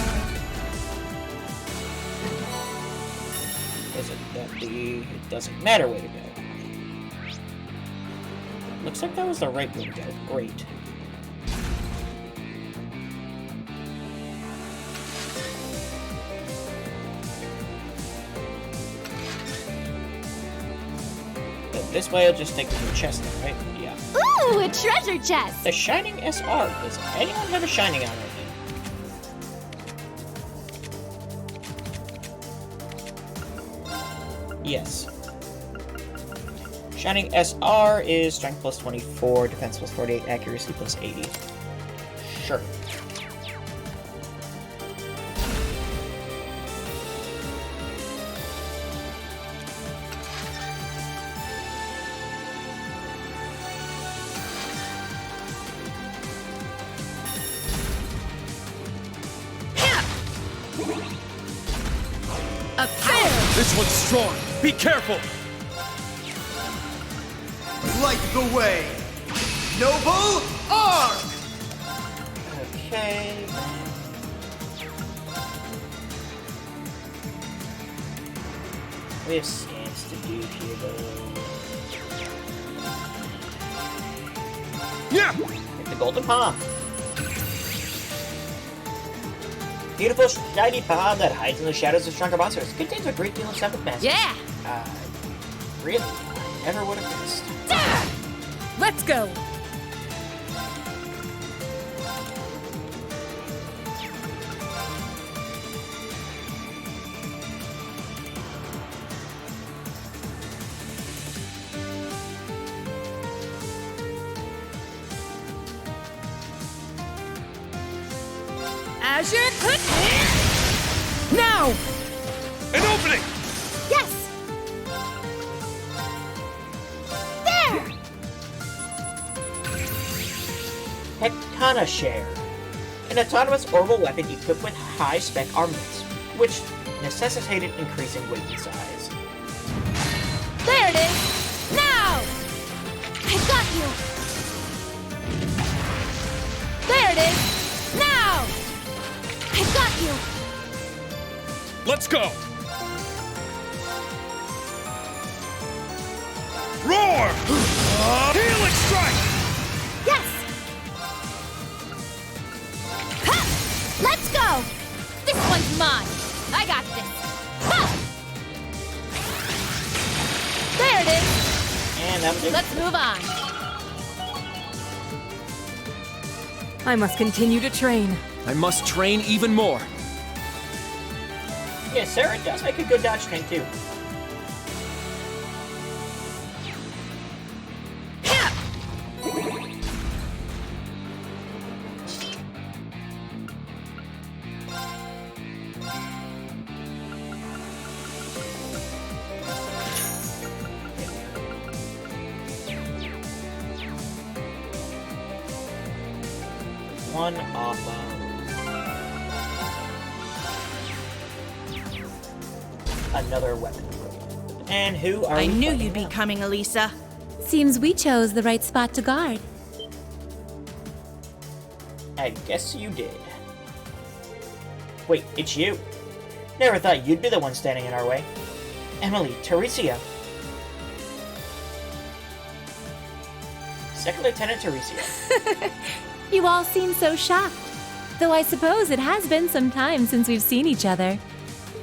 was it that it doesn't matter way to go? Looks like that was the right way to go. Great. This way I'll just take the chest, right? Yeah. Ooh, a treasure chest! The Shining SR. Does anyone have a Shining on right now? Yes. Shining SR is strength plus 24, defense plus 48, accuracy plus 80. Sure. This one's strong. Be careful. Light the way. Noble Arc! Okay. We have scans to do here, though. Yeah! Like the golden palm. Beautiful, shiny palm that hides in the shadows of stronger monsters. Contains a great deal of seventh mass. Yeah! Really? I never would have guessed. Let's go! Azure click! Now! An opening! Yes! There! Hectana Share. An autonomous orbital weapon equipped with high-spec armaments, which necessitated increasing weight and size. There it is! Now! I got you! There it is! Now! I got you! Let's go! Roar! Healing strike! Yes! Ha! Let's go! This one's mine. I got this. Ha! There it is! And I'm Let's move on. I must continue to train. I must train even more. Yeah, Sarah does make a good dodge tank too. One off of another weapon. And who are I we knew fighting you'd be now? coming, Elisa. Seems we chose the right spot to guard. I guess you did. Wait, it's you. Never thought you'd be the one standing in our way. Emily, Teresia. Second Lieutenant Teresia. You all seem so shocked. Though I suppose it has been some time since we've seen each other.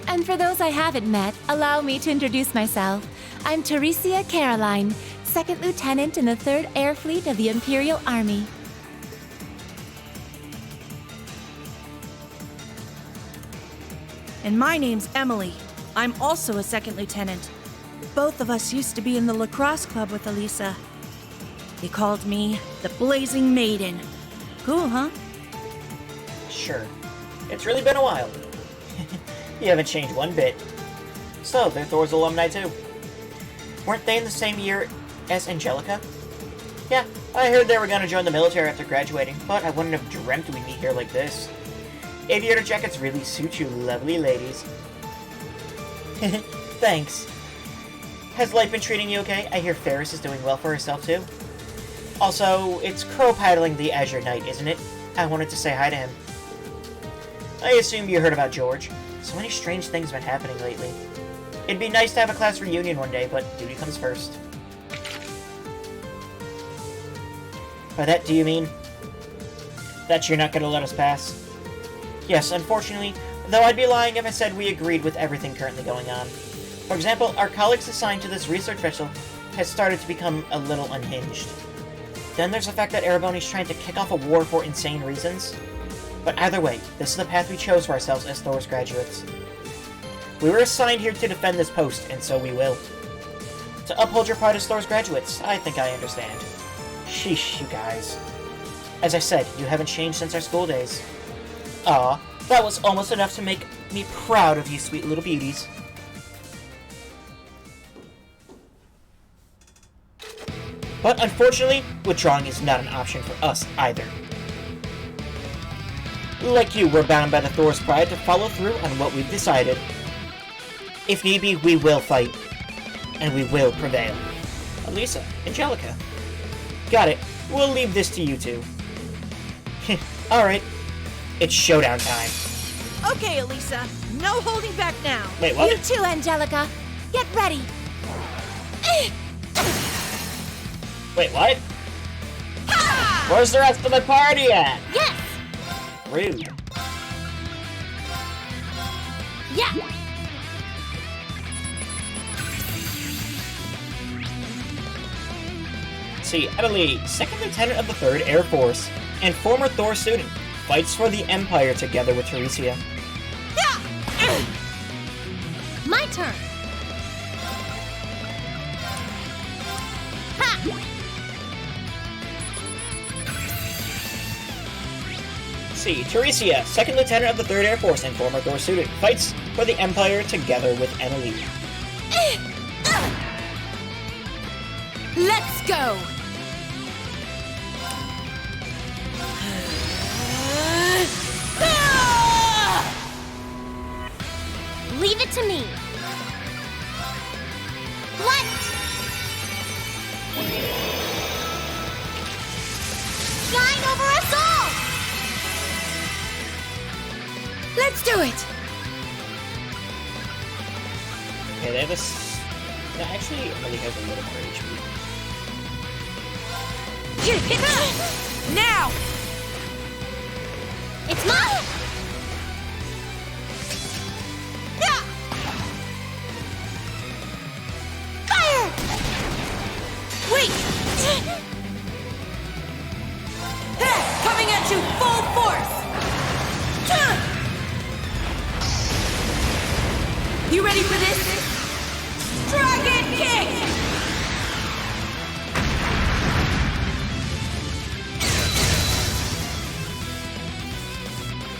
And for those I haven't met, allow me to introduce myself. I'm Teresia Caroline, Second Lieutenant in the 3rd Air Fleet of the Imperial Army. And my name's Emily. I'm also a second lieutenant. Both of us used to be in the lacrosse club with Elisa. They called me the Blazing Maiden. Cool, huh? Sure. It's really been a while. You haven't changed one bit. So, they're Thor's alumni too. Weren't they in the same year as Angelica? Yeah, I heard they were gonna join the military after graduating, but I wouldn't have dreamt we'd meet here like this. Aviator jackets really suit you lovely ladies. Thanks. Has life been treating you okay? I hear Ferris is doing well for herself too. Also, it's Crow paddling the Azure Knight, isn't it? I wanted to say hi to him. I assume you heard about George. So many strange things have been happening lately. It'd be nice to have a class reunion one day, but duty comes first. By that, do you mean that you're not going to let us pass? Yes, unfortunately, though I'd be lying if I said we agreed with everything currently going on. For example, our colleagues assigned to this research vessel has started to become a little unhinged. Then there's the fact that Ereboni's trying to kick off a war for insane reasons. But either way, this is the path we chose for ourselves as Thor's graduates. We were assigned here to defend this post, and so we will. To uphold your pride as Thor's graduates, I think I understand. Sheesh, you guys. As I said, you haven't changed since our school days. Aw, that was almost enough to make me proud of you sweet little beauties. But unfortunately, withdrawing is not an option for us either. Like you, we're bound by the Thor's pride to follow through on what we've decided. If need be, we will fight. And we will prevail. Elisa, Angelica. Got it. We'll leave this to you two. Alright. It's showdown time. Okay, Elisa. No holding back now. Wait, what? You too, Angelica. Get ready. Wait, what? Where's the rest of the party at? Yes! Rude. Yeah! See, Adelie, second lieutenant of the 3rd Air Force, and former Thor student, fights for the Empire together with Teresia. My turn. Ha! See, Teresia, second lieutenant of the 3rd Air Force and former Thor student, fights for the Empire together with Adelie. Let's go! Leave it to me. What? Shine over us all! Let's do it! Okay, they have this. No, actually, Adelie has a little more HP. Now! It's mine! Fire! Wait! Coming at you full force! You ready for this? Dragon Kick!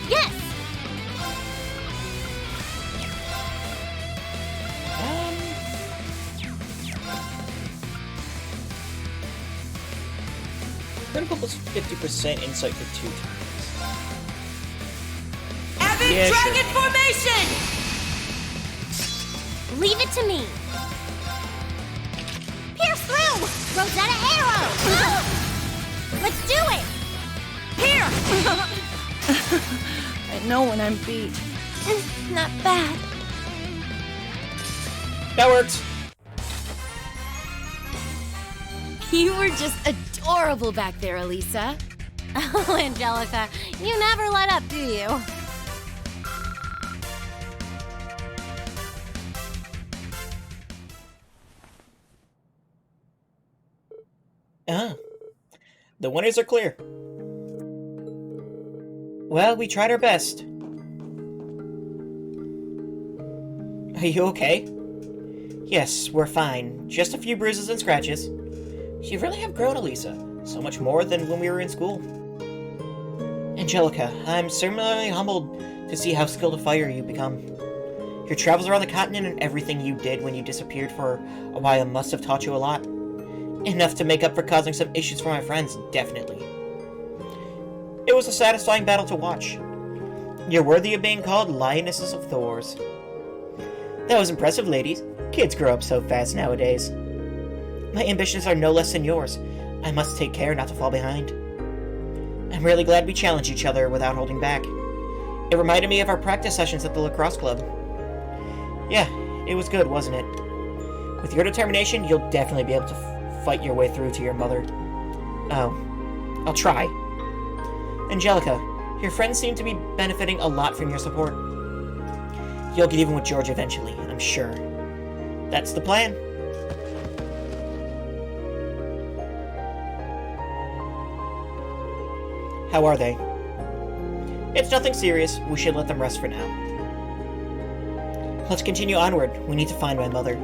Yes! Critical plus 50% insight for 2 turns. Evan Yeah, Dragon sure. Formation! Leave it to me. Pierce through! Rosetta Arrow! Let's do it! Here! I know when I'm beat. Not bad. That works. You were just adorable back there, Elisa. Oh, Angelica, you never let up, do you? The winners are clear. Well, we tried our best. Are you okay? Yes, we're fine. Just a few bruises and scratches. You really have grown, Elisa. So much more than when we were in school. Angelica, I'm similarly humbled to see how skilled a fighter you've become. Your travels around the continent and everything you did when you disappeared for a while must have taught you a lot. Enough to make up for causing some issues for my friends, definitely. It was a satisfying battle to watch. You're worthy of being called Lionesses of Thors. That was impressive, ladies. Kids grow up so fast nowadays. My ambitions are no less than yours. I must take care not to fall behind. I'm really glad we challenged each other without holding back. It reminded me of our practice sessions at the lacrosse club. Yeah, it was good, wasn't it? With your determination, you'll definitely be able to fight your way through to your mother. Oh, I'll try. Angelica, your friends seem to be benefiting a lot from your support. You'll get even with George eventually, I'm sure. That's the plan. How are they? It's nothing serious. We should let them rest for now. Let's continue onward. We need to find my mother.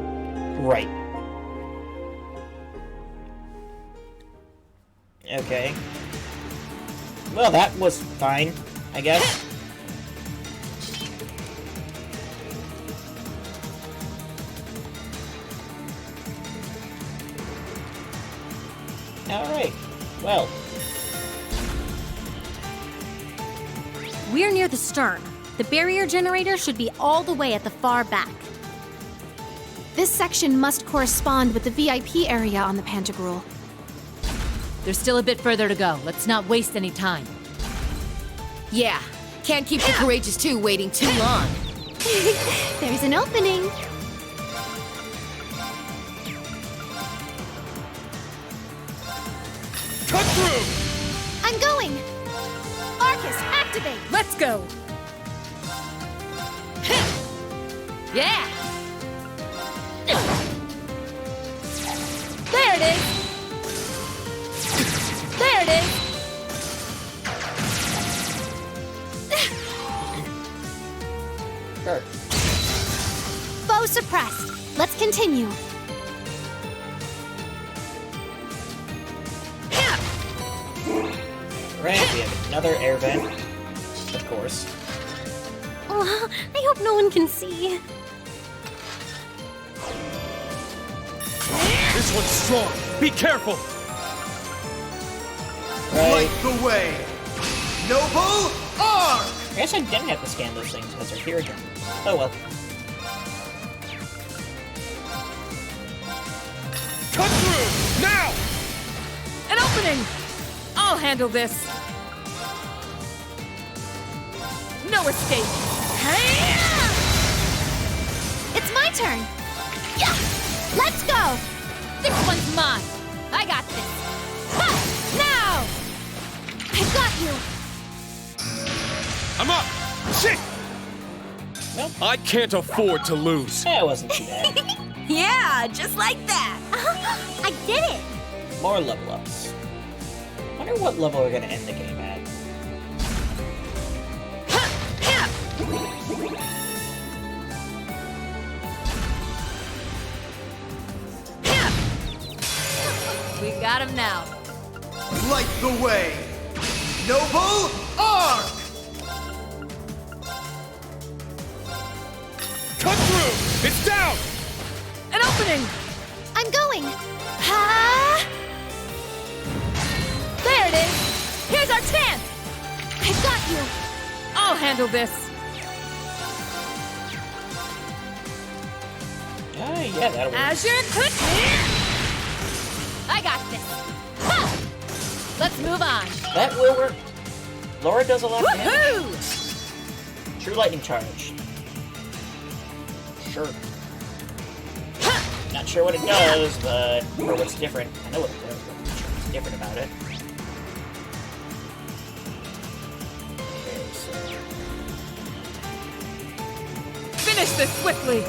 Right. Okay. Well, that was fine, I guess. Alright. Well. We're near the stern. The barrier generator should be all the way at the far back. This section must correspond with the VIP area on the Pantagruel. There's still a bit further to go. Let's not waste any time. Yeah, can't keep the Courageous 2 waiting too long. There's an opening. Cut through! I'm going! Arcus, activate! Let's go! Yeah! There it is! suppressed. Let's continue. Right, we have another air vent. Of course. Oh, I hope no one can see. This one's strong. Be careful. Light the way. Noble Arc! I guess I didn't have to scan those things because they're here again. Oh well. Cut through! Now! An opening! I'll handle this. No escape. It's my turn. Yeah! Let's go! This one's mine. I got this. Ha! Now! I've got you. I'm up! Shit! Nope. I can't afford to lose. That wasn't too bad. Yeah, just like that. I did it. More level ups. Wonder what level we're gonna end the game at. We got him now. Light the way. Noble Arc! Cut through! It's down! An opening! I'm going. Ha! There it is! Here's our chance! I've got you. I'll handle this. Yeah, that'll work. Azure click! I got this. Ha! Let's move on. That will work. Laura does a lot of damage. Woohoo! True lightning charge. Sure. Not sure what it does, but or what's different. I know what it does, but I'm not sure what's different about it. Okay, so Finish this swiftly!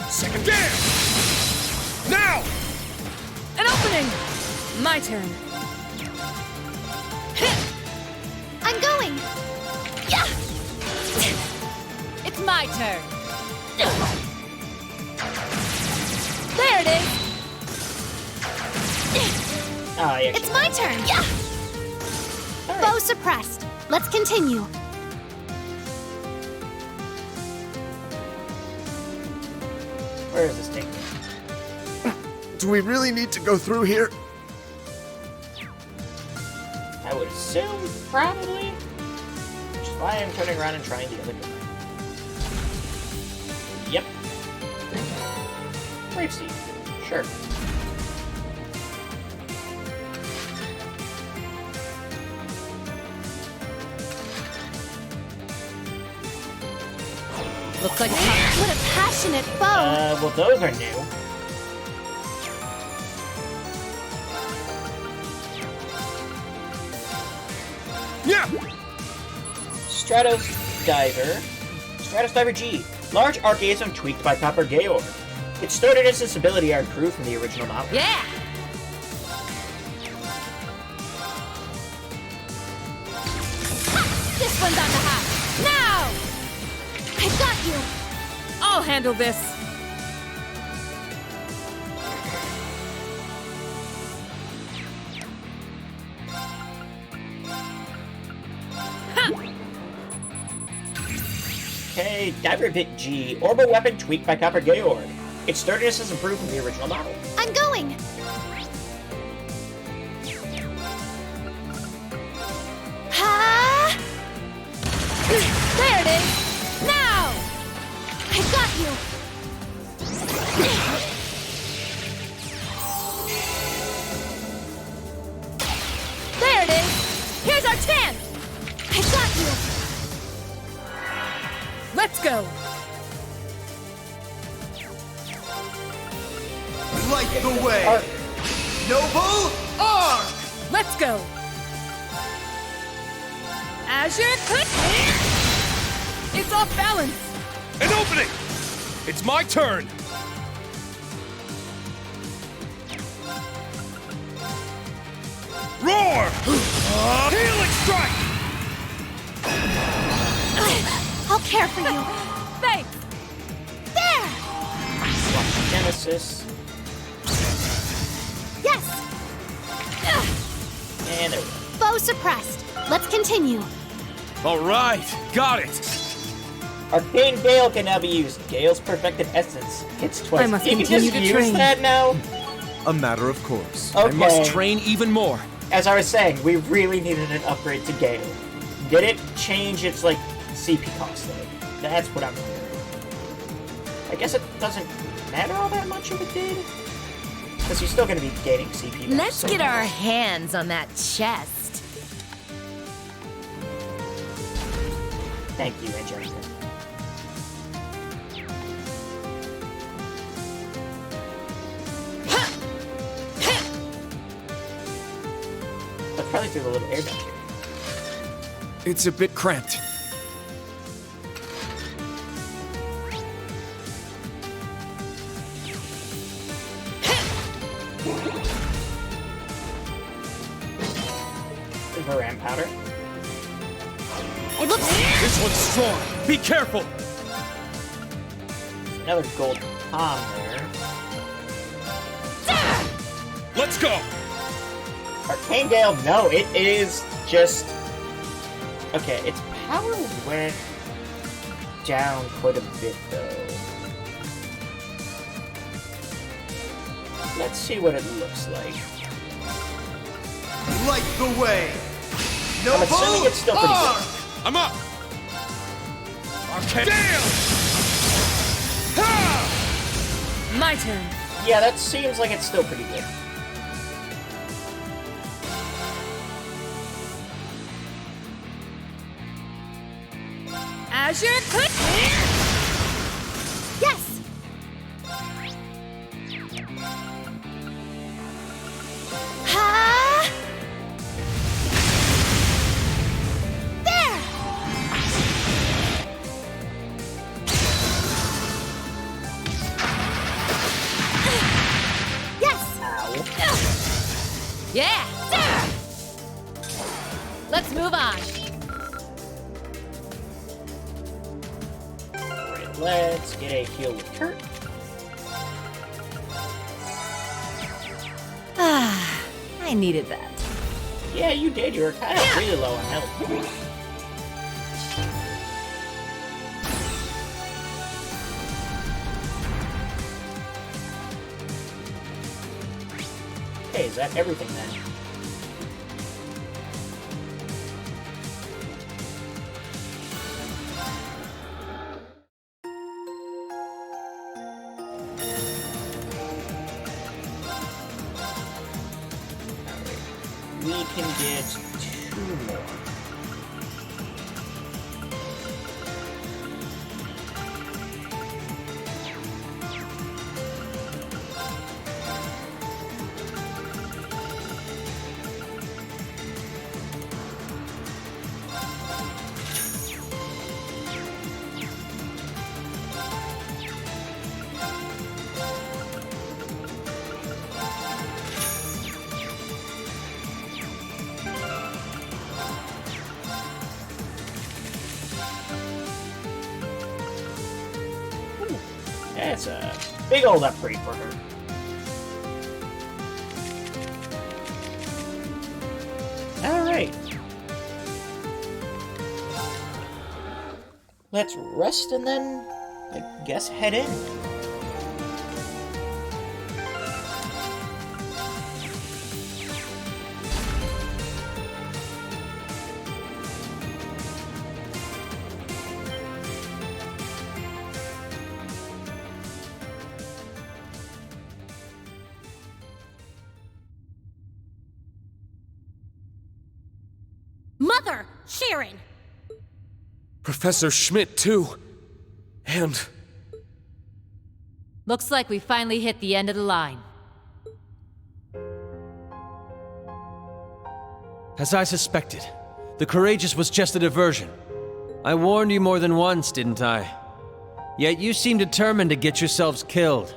Second dance! Now! An opening! My turn. I'm going. Yeah! It's my turn. There it is! oh, yeah. It's my turn. Yeah! Bow suppressed. Let's continue. Where is this taking me? Do we really need to go through here? I would assume probably. Which is why I'm turning around and trying the other door. Yep. Grapeseed. Sure. Looks like What a passionate bow. Well, those are new. Yeah! Stratos Diver G. Large archaism tweaked by Copper Georg. Its sturdiness and stability are improved from the original model. Yeah! This one's on the house. Now! I've got you. I'll handle this. Okay, Diver Bit G. Orbital weapon tweaked by Copper Georg. Its sturdiness is improved from the original model. I'm going. Ha! There it is. Now! I've got you. There it is. Here's our chance. I've got you. Let's go! Light the way. Noble Arc! Let's go! Azure click! It's off balance! An opening! It's my turn! Roar! Healing strike! care for you. Thanks. There! Watch Genesis. Yes! And there we go. Foe suppressed. Let's continue. All right, got it. Arcane Gale can now be used. Gale's perfected essence hits twice. I must you can continue just to use train. that now? A matter of course. Okay. I must train even more. As I was saying, we really needed an upgrade to Gale. Did it change its, like, CP cost, though? That's what I'm wondering. I guess it doesn't matter all that much if it did. Because you're still going to be gaining CP. Let's get our hands on that chest. Thank you, Angelica. Let's probably do the little air vent here. It's a bit cramped. Varan powder. It looks... This one's strong. Be careful. Another gold palm there. Let's go. Arcane Gale, no, it is just... Okay, its power went down quite a bit, though. Let's see what it looks like. Light the way! No I'm assuming it's still pretty good. I'm up. Arcane. Damn! Ha! My turn. Yeah, that seems like it's still pretty good. Azure click. Yes! Ha! There! Yes! Yeah. Let's move on. Alright, let's get a heal with Kurt. Ah, I needed that. Yeah, you did. You were kind of really low on health. Okay, is that everything then? We can get 2 more. That's a big old upgrade for her. Alright. Let's rest and then, I guess, head in. Mother! Sharon! Professor Schmidt, too. And... Looks like we finally hit the end of the line. As I suspected, the Courageous was just a diversion. I warned you more than once, didn't I? Yet you seem determined to get yourselves killed.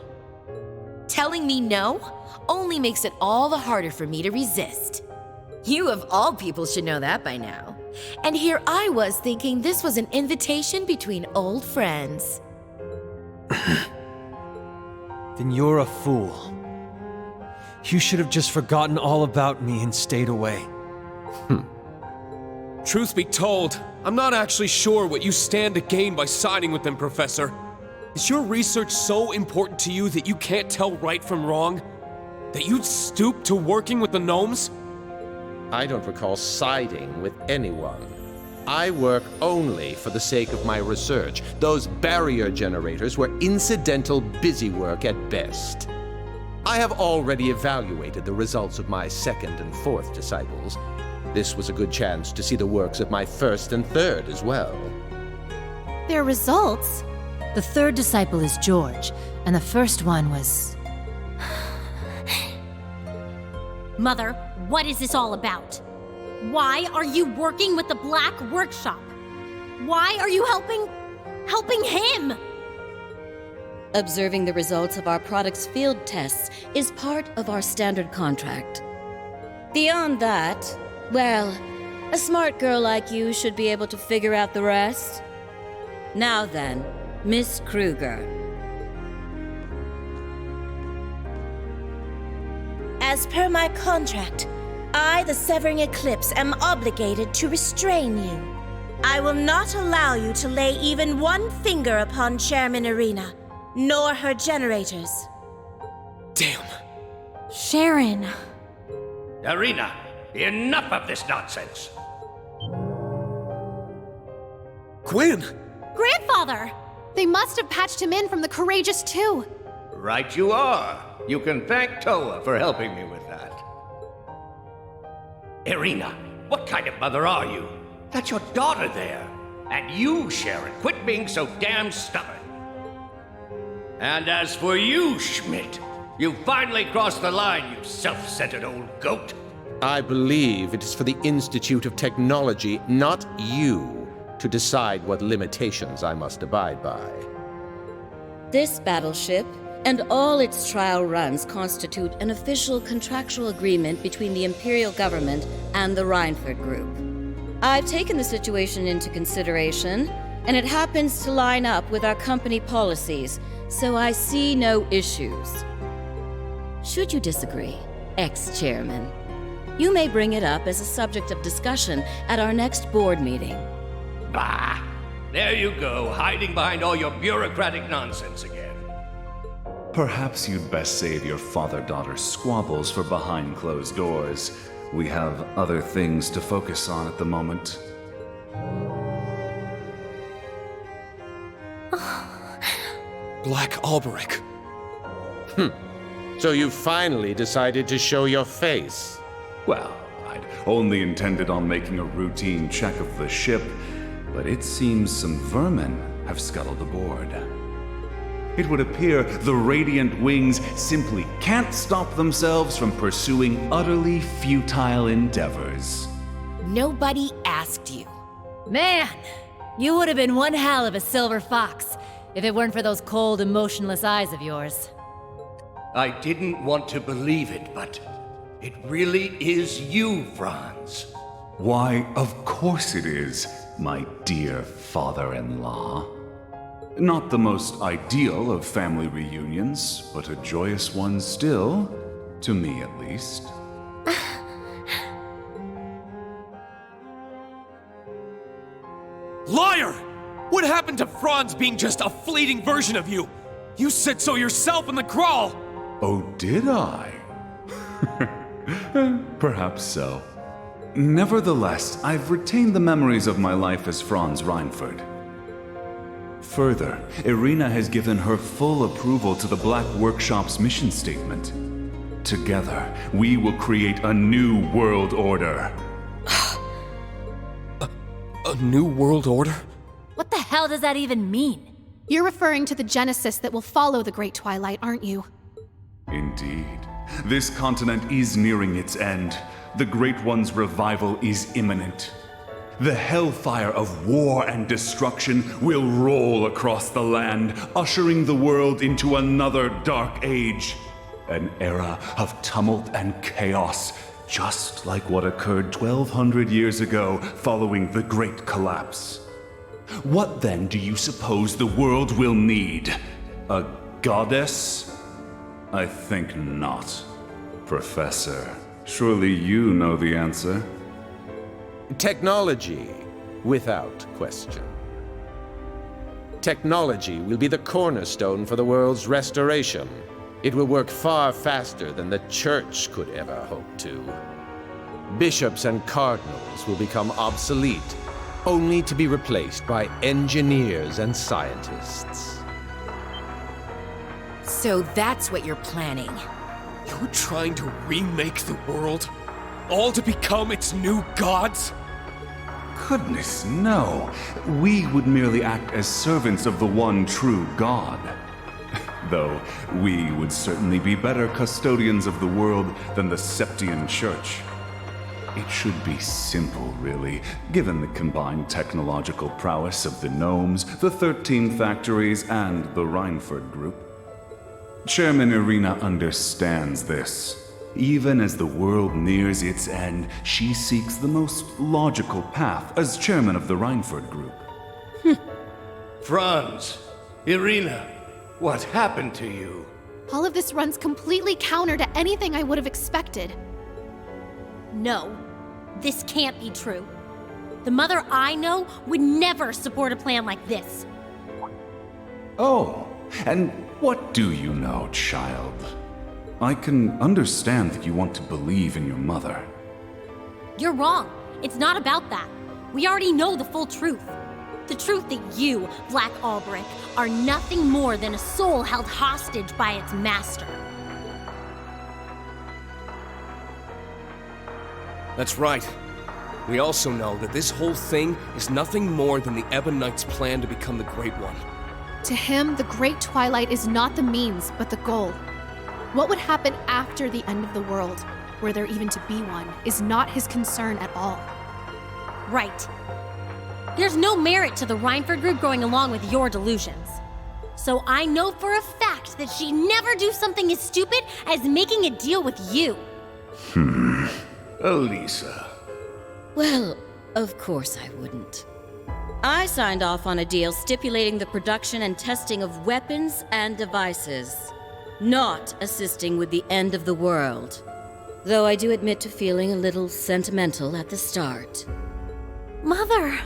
Telling me no only makes it all the harder for me to resist. You of all people should know that by now. And here I was thinking this was an invitation between old friends. Then you're a fool. You should have just forgotten all about me and stayed away. Truth be told, I'm not actually sure what you stand to gain by siding with them, Professor. Is your research so important to you that you can't tell right from wrong? That you'd stoop to working with the gnomes? I don't recall siding with anyone. I work only for the sake of my research. Those barrier generators were incidental busy work at best. I have already evaluated the results of my second and fourth disciples. This was a good chance to see the works of my first and third as well. Their results? The third disciple is George, and the first one was... Mother, what is this all about? Why are you working with the Black Workshop? Why are you helping him? Observing the results of our product's field tests is part of our standard contract. Beyond that, well, a smart girl like you should be able to figure out the rest. Now then, Miss Kruger. As per my contract, I, the Severing Eclipse, am obligated to restrain you. I will not allow you to lay even one finger upon Chairman Irina, nor her generators. Damn. Sharon. Irina, enough of this nonsense. Gwen! Grandfather! They must have patched him in from the Courageous too. Right you are. You can thank Toa for helping me with that. Irina, what kind of mother are you? That's your daughter there. And you, Sharon, quit being so damn stubborn. And as for you, Schmidt, you finally crossed the line, you self-centered old goat. I believe it is for the Institute of Technology, not you, to decide what limitations I must abide by. This battleship and all its trial runs constitute an official contractual agreement between the Imperial government and the Reinford Group. I've taken the situation into consideration, and it happens to line up with our company policies, so I see no issues. Should you disagree, ex-chairman, you may bring it up as a subject of discussion at our next board meeting. Bah! There you go, hiding behind all your bureaucratic nonsense again. Perhaps you'd best save your father-daughter squabbles for behind closed doors. We have other things to focus on at the moment. Black Alberichs. So you finally decided to show your face. Well, I'd only intended on making a routine check of the ship, but it seems some vermin have scuttled aboard. It would appear the Radiant Wings simply can't stop themselves from pursuing utterly futile endeavors. Nobody asked you. Man, you would have been one hell of a silver fox if it weren't for those cold, emotionless eyes of yours. I didn't want to believe it, but it really is you, Franz. Why, of course it is, my dear father-in-law. Not the most ideal of family reunions, but a joyous one still, to me at least. Liar! What happened to Franz being just a fleeting version of you? You said so yourself in the crawl! Oh, did I? Perhaps so. Nevertheless, I've retained the memories of my life as Franz Reinford. Further, Irina has given her full approval to the Black Workshop's mission statement. Together, we will create a new world order. A new world order? What the hell does that even mean? You're referring to the Genesis that will follow the Great Twilight, aren't you? Indeed. This continent is nearing its end. The Great One's revival is imminent. The hellfire of war and destruction will roll across the land, ushering the world into another dark age. An era of tumult and chaos, just like what occurred 1,200 years ago following the Great Collapse. What then do you suppose the world will need? A goddess? I think not. Professor, surely you know the answer. Technology, without question. Technology will be the cornerstone for the world's restoration. It will work far faster than the Church could ever hope to. Bishops and cardinals will become obsolete, only to be replaced by engineers and scientists. So that's what you're planning. You're trying to remake the world? All to become its new gods? Goodness, no. We would merely act as servants of the one true God. Though we would certainly be better custodians of the world than the Septian Church. It should be simple, really, given the combined technological prowess of the gnomes, the 13 factories, and the Rhineford group. Chairman Irina understands this. Even as the world nears its end, she seeks the most logical path as chairman of the Rhineford group. Franz, Irina, what happened to you? All of this runs completely counter to anything I would have expected. No, this can't be true. The mother I know would never support a plan like this. Oh, and what do you know, child? I can understand that you want to believe in your mother. You're wrong. It's not about that. We already know the full truth. The truth that you, Black Alberic, are nothing more than a soul held hostage by its master. That's right. We also know that this whole thing is nothing more than the Ebonites' plan to become the Great One. To him, the Great Twilight is not the means, but the goal. What would happen after the end of the world, were there even to be one, is not his concern at all. Right. There's no merit to the Rhineford group going along with your delusions. So I know for a fact that she'd never do something as stupid as making a deal with you. Elisa. Well, of course I wouldn't. I signed off on a deal stipulating the production and testing of weapons and devices, not assisting with the end of the world. Though I do admit to feeling a little sentimental at the start. Mother!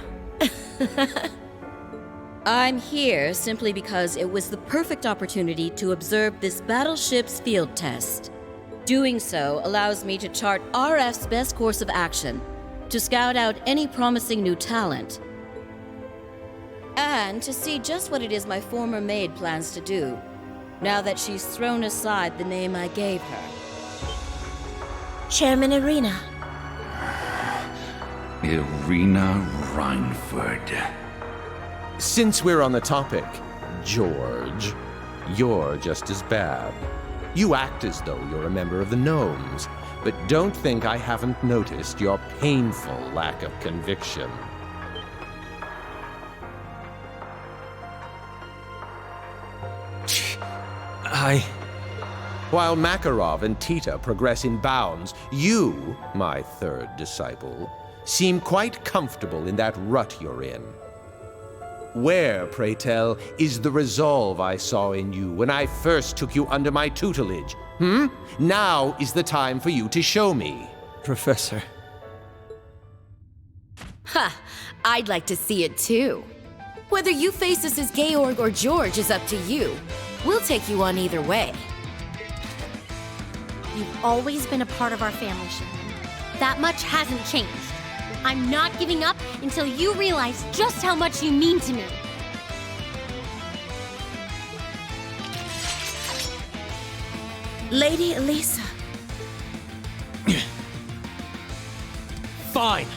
I'm here simply because it was the perfect opportunity to observe this battleship's field test. Doing so allows me to chart RF's best course of action, to scout out any promising new talent, and to see just what it is my former maid plans to do, now that she's thrown aside the name I gave her. Chairman Irina. Irina Rhineford. Since we're on the topic, George, you're just as bad. You act as though you're a member of the Gnomes, but don't think I haven't noticed your painful lack of conviction. While Makarov and Tita progress in bounds, you, my third disciple, seem quite comfortable in that rut you're in. Where, pray tell, is the resolve I saw in you when I first took you under my tutelage? Now is the time for you to show me. Professor. Ha! I'd like to see it too. Whether you face us as Georg or George is up to you. We'll take you on either way. You've always been a part of our family, Sharon. That much hasn't changed. I'm not giving up until you realize just how much you mean to me. Lady Elisa. Fine.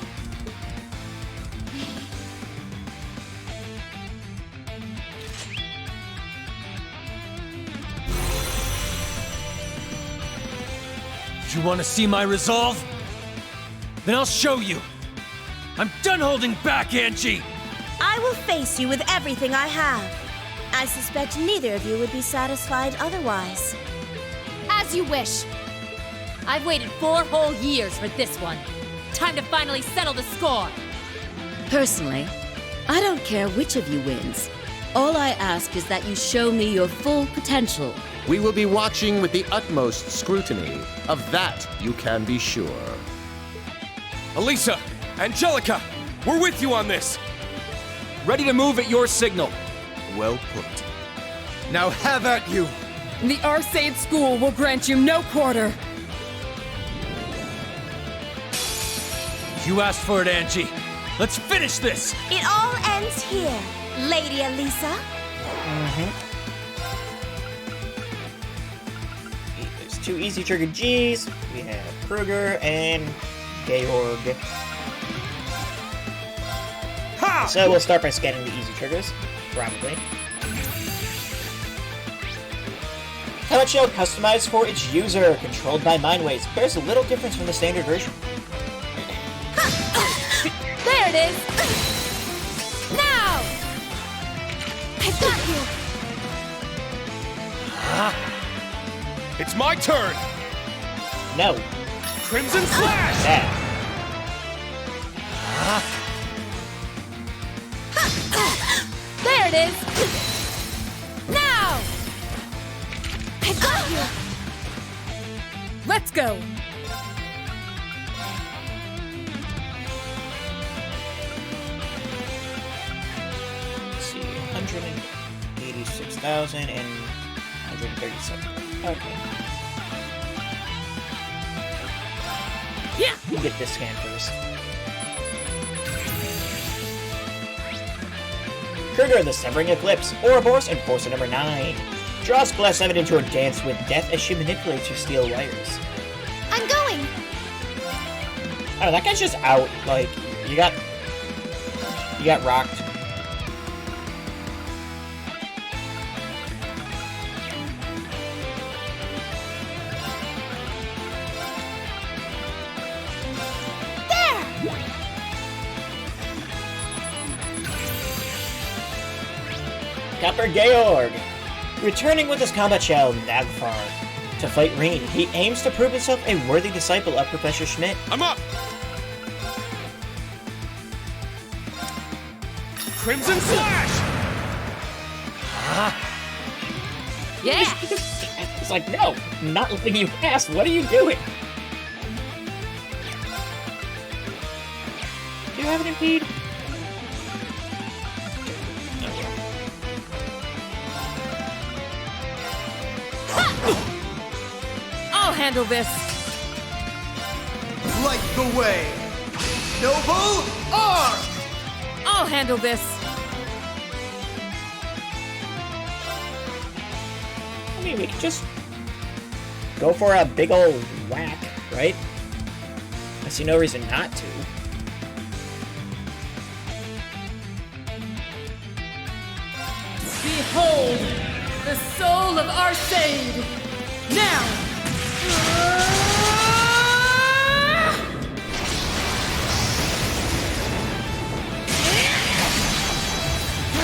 You want to see my resolve? Then I'll show you. I'm done holding back, Angie! I will face you with everything I have. I suspect neither of you would be satisfied otherwise. As you wish. I've waited 4 whole years for this one. Time to finally settle the score. Personally, I don't care which of you wins. All I ask is that you show me your full potential. We will be watching with the utmost scrutiny. Of that, you can be sure. Elisa, Angelica, we're with you on this. Ready to move at your signal. Well put. Now have at you! The Arcade School will grant you no quarter. You asked for it, Angie. Let's finish this! It all ends here, Lady Elisa. There's 2 easy trigger Gs. We have Kruger and Georg. Ha! So we'll start by scanning the easy triggers, probably. Helmet Shield customized for its user, controlled by Mindways. Bears a little difference from the standard version. There it is! Now! I've got you! It's my turn! No. Crimson Slash! Yeah. There it is! Now! I've got you! Let's go! Let's see, 186,000 and 137. Okay. Yeah! We'll get this scan first. Trigger the Severing Eclipse, Ouroboros, and Force number 9. Draws Glass 7 into a dance with death as she manipulates your steel wires. I'm going! Oh, that guy's just out. Like, you got rocked. Copper Georg! Returning with his combat shell, Nagfar, to fight Rain, he aims to prove himself a worthy disciple of Professor Schmidt. I'm up! Crimson Slash! Yeah! It's like, no, I'm not letting you pass. What are you doing? Do you have an impede? I'll handle this. Light the way! Noble Arc! I'll handle this. I mean, we could just go for a big old whack, right? I see no reason not to. Behold, the soul of Arcade! Now!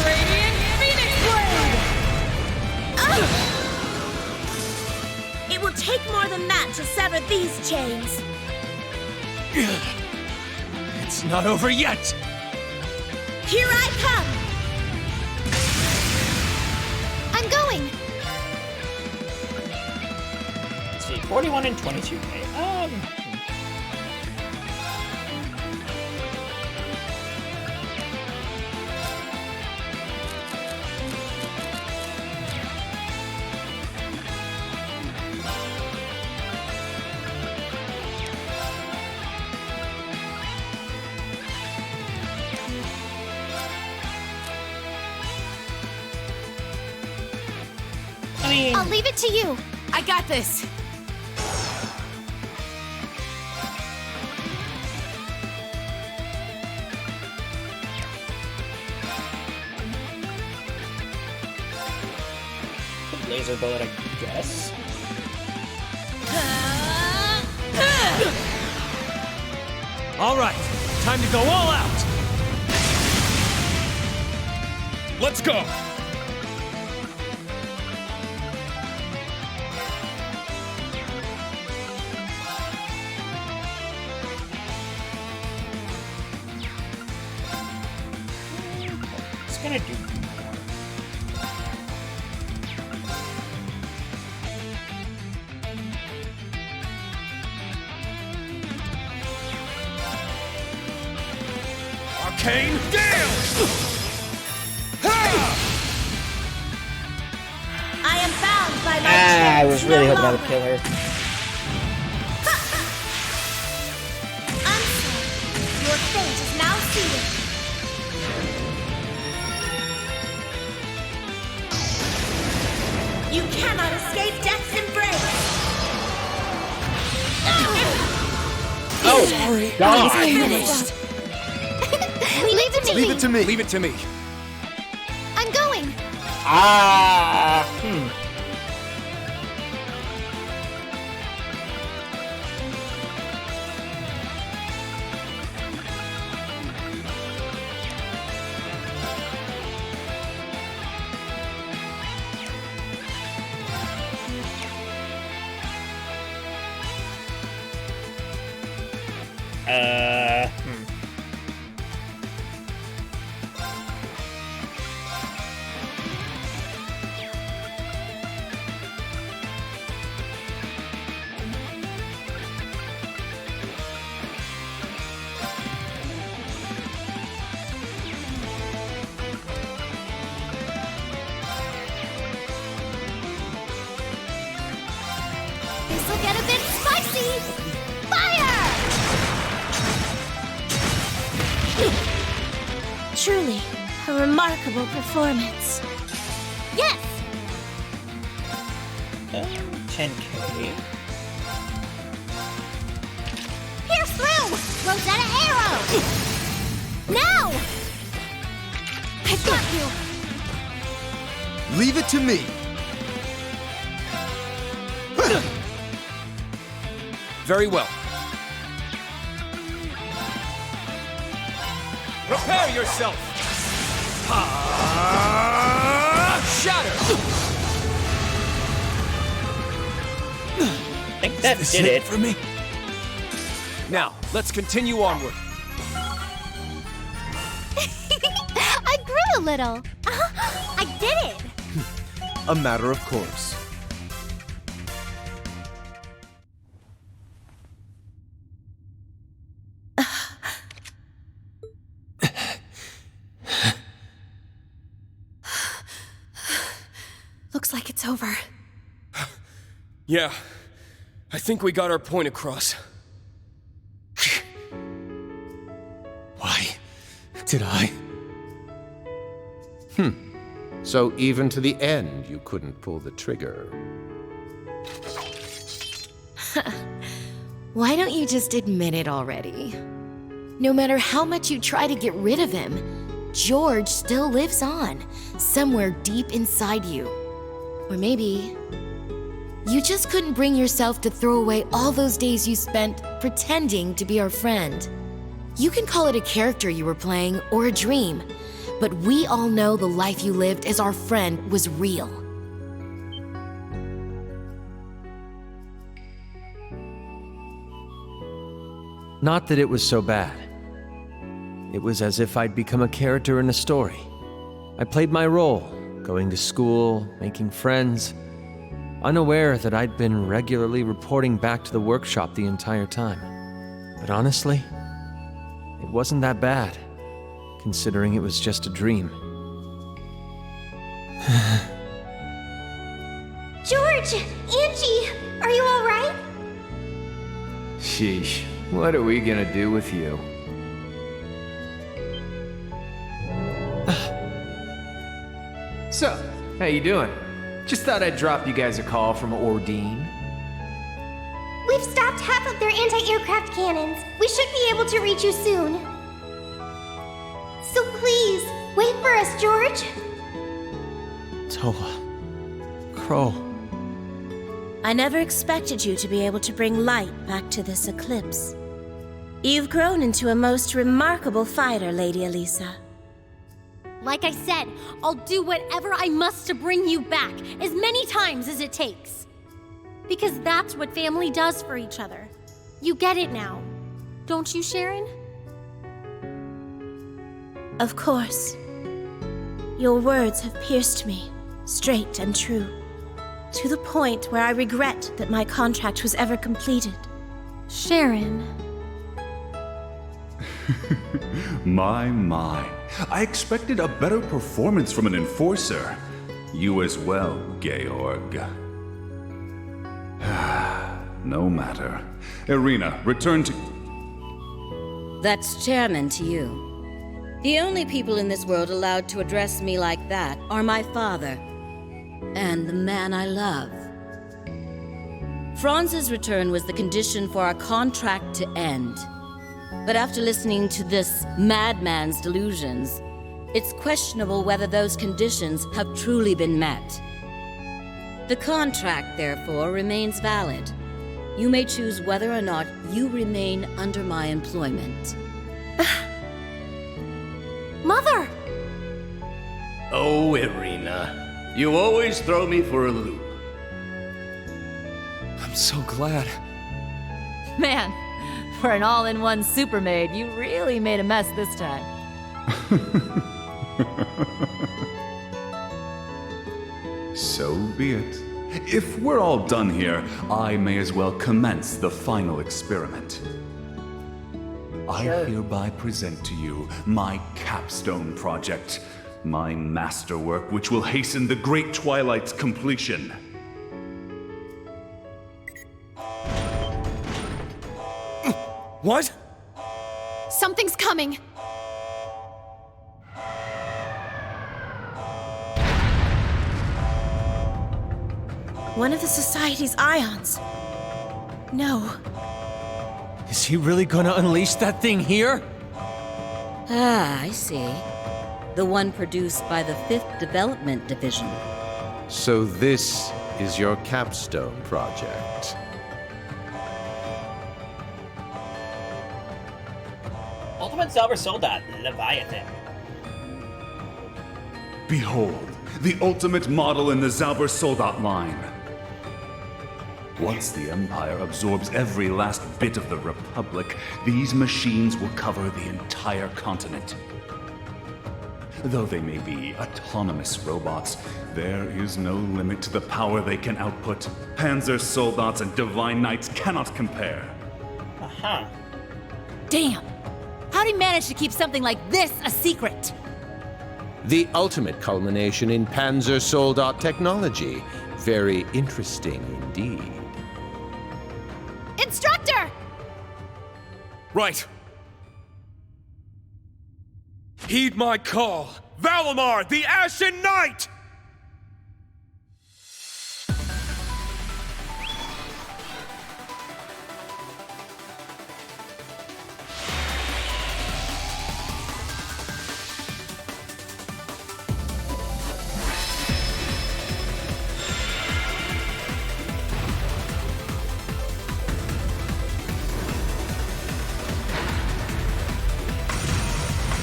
Radiant Phoenix Blade! It will take more than that to sever these chains. It's not over yet! Here I come! I'm going! Let's see, 41 and 22K. I'll leave it to you. I got this. Laser bullet, I guess. All right, time to go all out! Let's go! gonna do? Arcane Gale! I am bound by my I was chains really no hoping I would longer. kill her. Your fate is now sealed. You cannot escape death's embrace. Oh, sorry. God. Finished. Leave it to me. Leave it to me. Leave it to me. I'm going. This'll get a bit spicy! Fire! Truly, a remarkable performance. Yes! 10k. Pierce through! Rosetta arrow! Now! I've got you! Leave it to me. Very well. Prepare yourself! Shatter! I think that did it for me. Now, let's continue onward. I grew a little! I did it! A matter of course. Looks like it's over. Yeah, I think we got our point across. Why did I? So even to the end, you couldn't pull the trigger. Why don't you just admit it already? No matter how much you try to get rid of him, George still lives on, somewhere deep inside you. Or maybe you just couldn't bring yourself to throw away all those days you spent pretending to be our friend. You can call it a character you were playing or a dream, but we all know the life you lived as our friend was real. Not that it was so bad. It was as if I'd become a character in a story. I played my role, going to school, making friends, unaware that I'd been regularly reporting back to the workshop the entire time. But honestly, it wasn't that bad, considering it was just a dream. George! Angie! Are you alright? Sheesh, what are we gonna do with you? So, how you doing? Just thought I'd drop you guys a call from Ordine. We've stopped half of their anti-aircraft cannons. We should be able to reach you soon. So please, wait for us, George. Toa. Crow. I never expected you to be able to bring light back to this eclipse. You've grown into a most remarkable fighter, Lady Elisa. Like I said, I'll do whatever I must to bring you back, as many times as it takes. Because that's what family does for each other. You get it now. Don't you, Sharon? Of course. Your words have pierced me, straight and true, to the point where I regret that my contract was ever completed. Sharon. My. I expected a better performance from an enforcer. You as well, Georg. No matter. Irina, return to... That's chairman to you. The only people in this world allowed to address me like that are my father and the man I love. Franz's return was the condition for our contract to end. But after listening to this madman's delusions, it's questionable whether those conditions have truly been met. The contract, therefore, remains valid. You may choose whether or not you remain under my employment. Mother! Oh, Irina, you always throw me for a loop. I'm so glad. Man, for an all-in-one super maid, you really made a mess this time. So be it. If we're all done here, I may as well commence the final experiment. I hereby present to you my capstone project, my masterwork which will hasten the Great Twilight's completion. What? Something's coming! One of the Society's ions. No. Is he really gonna unleash that thing here? Ah, I see. The one produced by the 5th Development Division. So this is your capstone project. Ultimate Zauber Soldat, Leviathan. Behold, the ultimate model in the Zauber Soldat line. Once the Empire absorbs every last bit of the Republic, these machines will cover the entire continent. Though they may be autonomous robots, there is no limit to the power they can output. Panzer Soldats and Divine Knights cannot compare. Uh-huh. Damn! How'd he manage to keep something like this a secret? The ultimate culmination in Panzer Soldat technology. Very interesting indeed. Instructor! Right. Heed my call. Valimar, the Ashen Knight!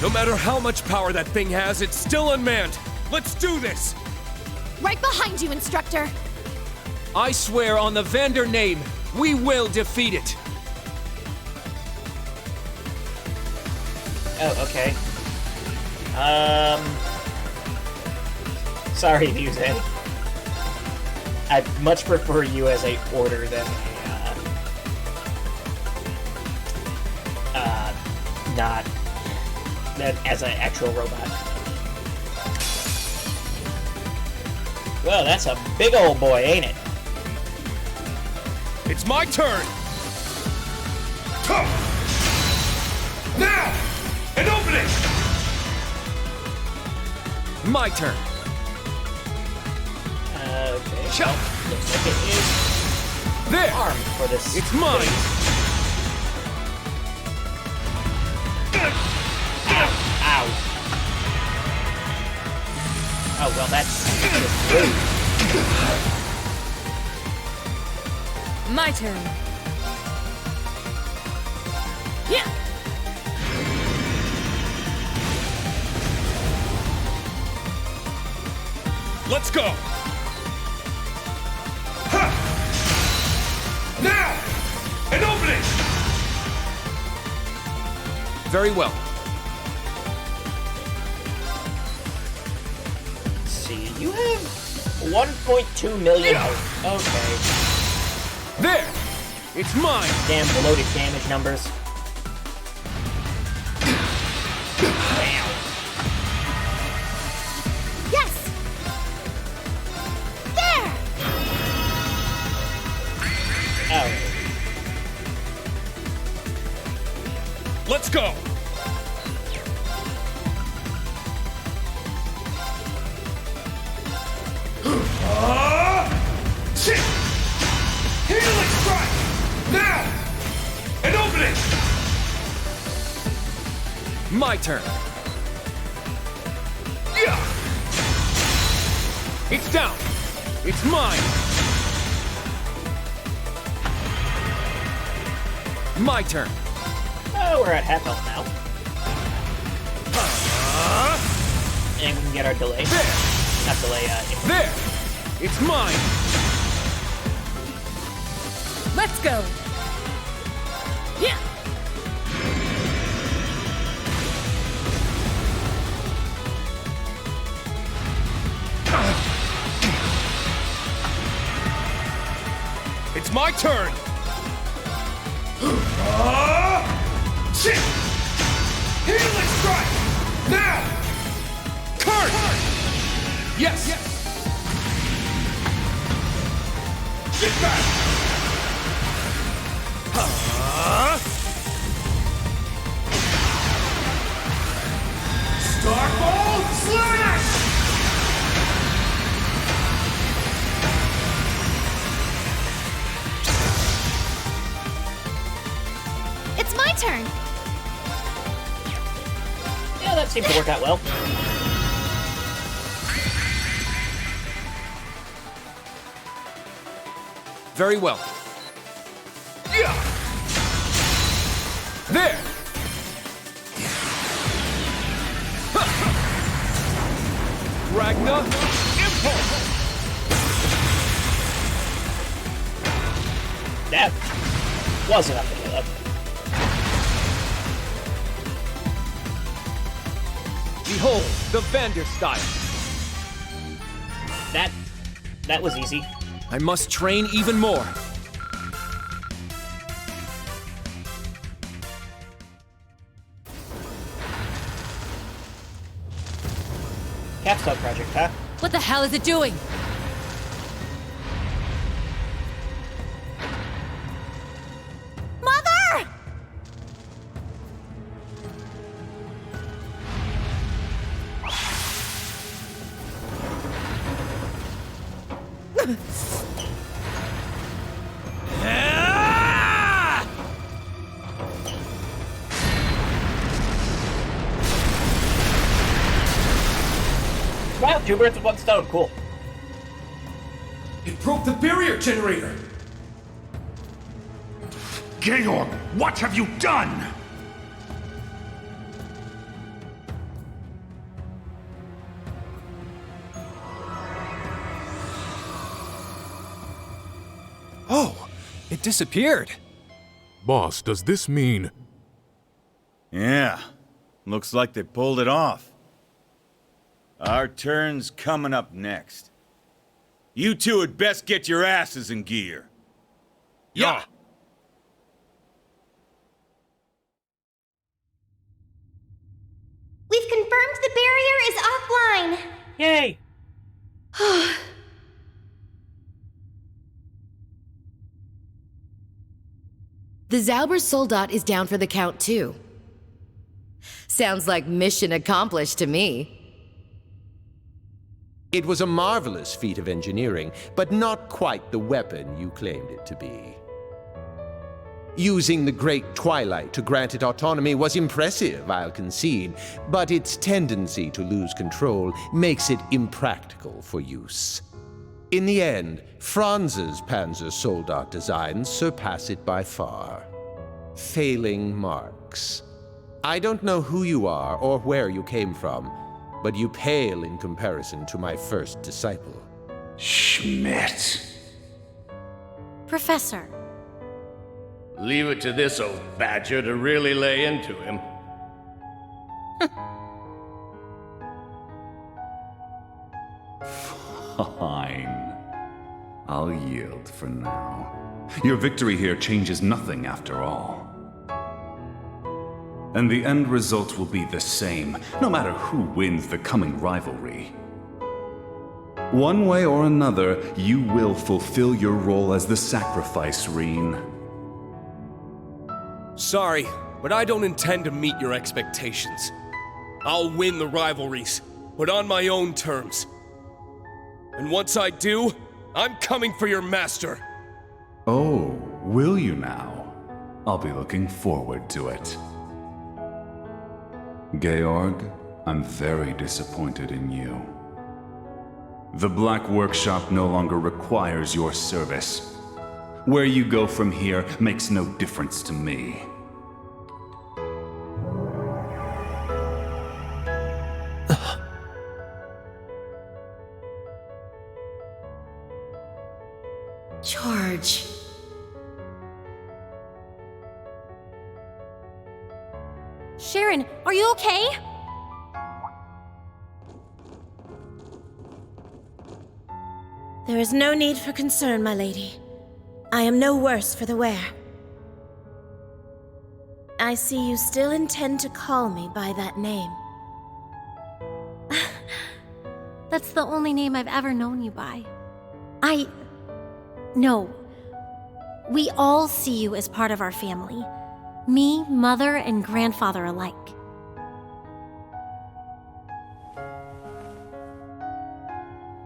No matter how much power that thing has, it's still unmanned. Let's do this! Right behind you, Instructor! I swear on the Vander name, we will defeat it! Oh, okay. Sorry, Muse. I'd much prefer you as a order than a, not as an actual robot. Well, that's a big old boy, ain't it? It's my turn! Now! And open it! My turn. Okay. Chop! Looks like it is there! armed for this. It's mine! Ow! Oh, well, that's just rude. My turn. Yeah! Let's go! Ha! Now! And open it! Very well. see. You have 1.2 million. Okay. There! It's mine! Damn bloated damage numbers. Bam. Yes! There! Oh. Let's go! Shit! Healing strike! Now! An opening! My turn. Yeah! It's down. It's mine. My turn. Oh, we're at half health now. And we can get our delay. There! Not delay, There! It's mine! Let's go! Yeah! It's my turn! Shit! Healing strike! Now! Curse! Yes! Get back! Starball slash! It's my turn! Yeah, that seemed to work out well. Very well. Yeah! There! Ragna Impulse! That wasn't up to the level. Behold, the Vander style. That was easy. I must train even more. Capstone project, huh? What the hell is it doing? Mother! Wow, 2 birds with 1 stone. Cool. It broke the barrier generator! Georg, what have you done? Oh, it disappeared. Boss, does this mean... Yeah, looks like they pulled it off. Our turn's coming up next. You two had best get your asses in gear. Yeah. We've confirmed the barrier is offline! Yay! The Zauber Soldat is down for the count, too. Sounds like mission accomplished to me. It was a marvelous feat of engineering, but not quite the weapon you claimed it to be. Using the Great Twilight to grant it autonomy was impressive, I'll concede, but its tendency to lose control makes it impractical for use. In the end, Franz's Panzer Soldat designs surpass it by far. Failing marks. I don't know who you are or where you came from, but you pale in comparison to my first disciple. Schmidt. Professor. Leave it to this old badger to really lay into him. Fine. I'll yield for now. Your victory here changes nothing after all. And the end result will be the same, no matter who wins the coming rivalry. One way or another, you will fulfill your role as the sacrifice, Reen. Sorry, but I don't intend to meet your expectations. I'll win the rivalries, but on my own terms. And once I do, I'm coming for your master. Oh, will you now? I'll be looking forward to it. Georg, I'm very disappointed in you. The Black Workshop no longer requires your service. Where you go from here makes no difference to me. George. Sharon, are you okay? There is no need for concern, my lady. I am no worse for the wear. I see you still intend to call me by that name. That's the only name I've ever known you by. No. We all see you as part of our family. Me, mother, and grandfather alike.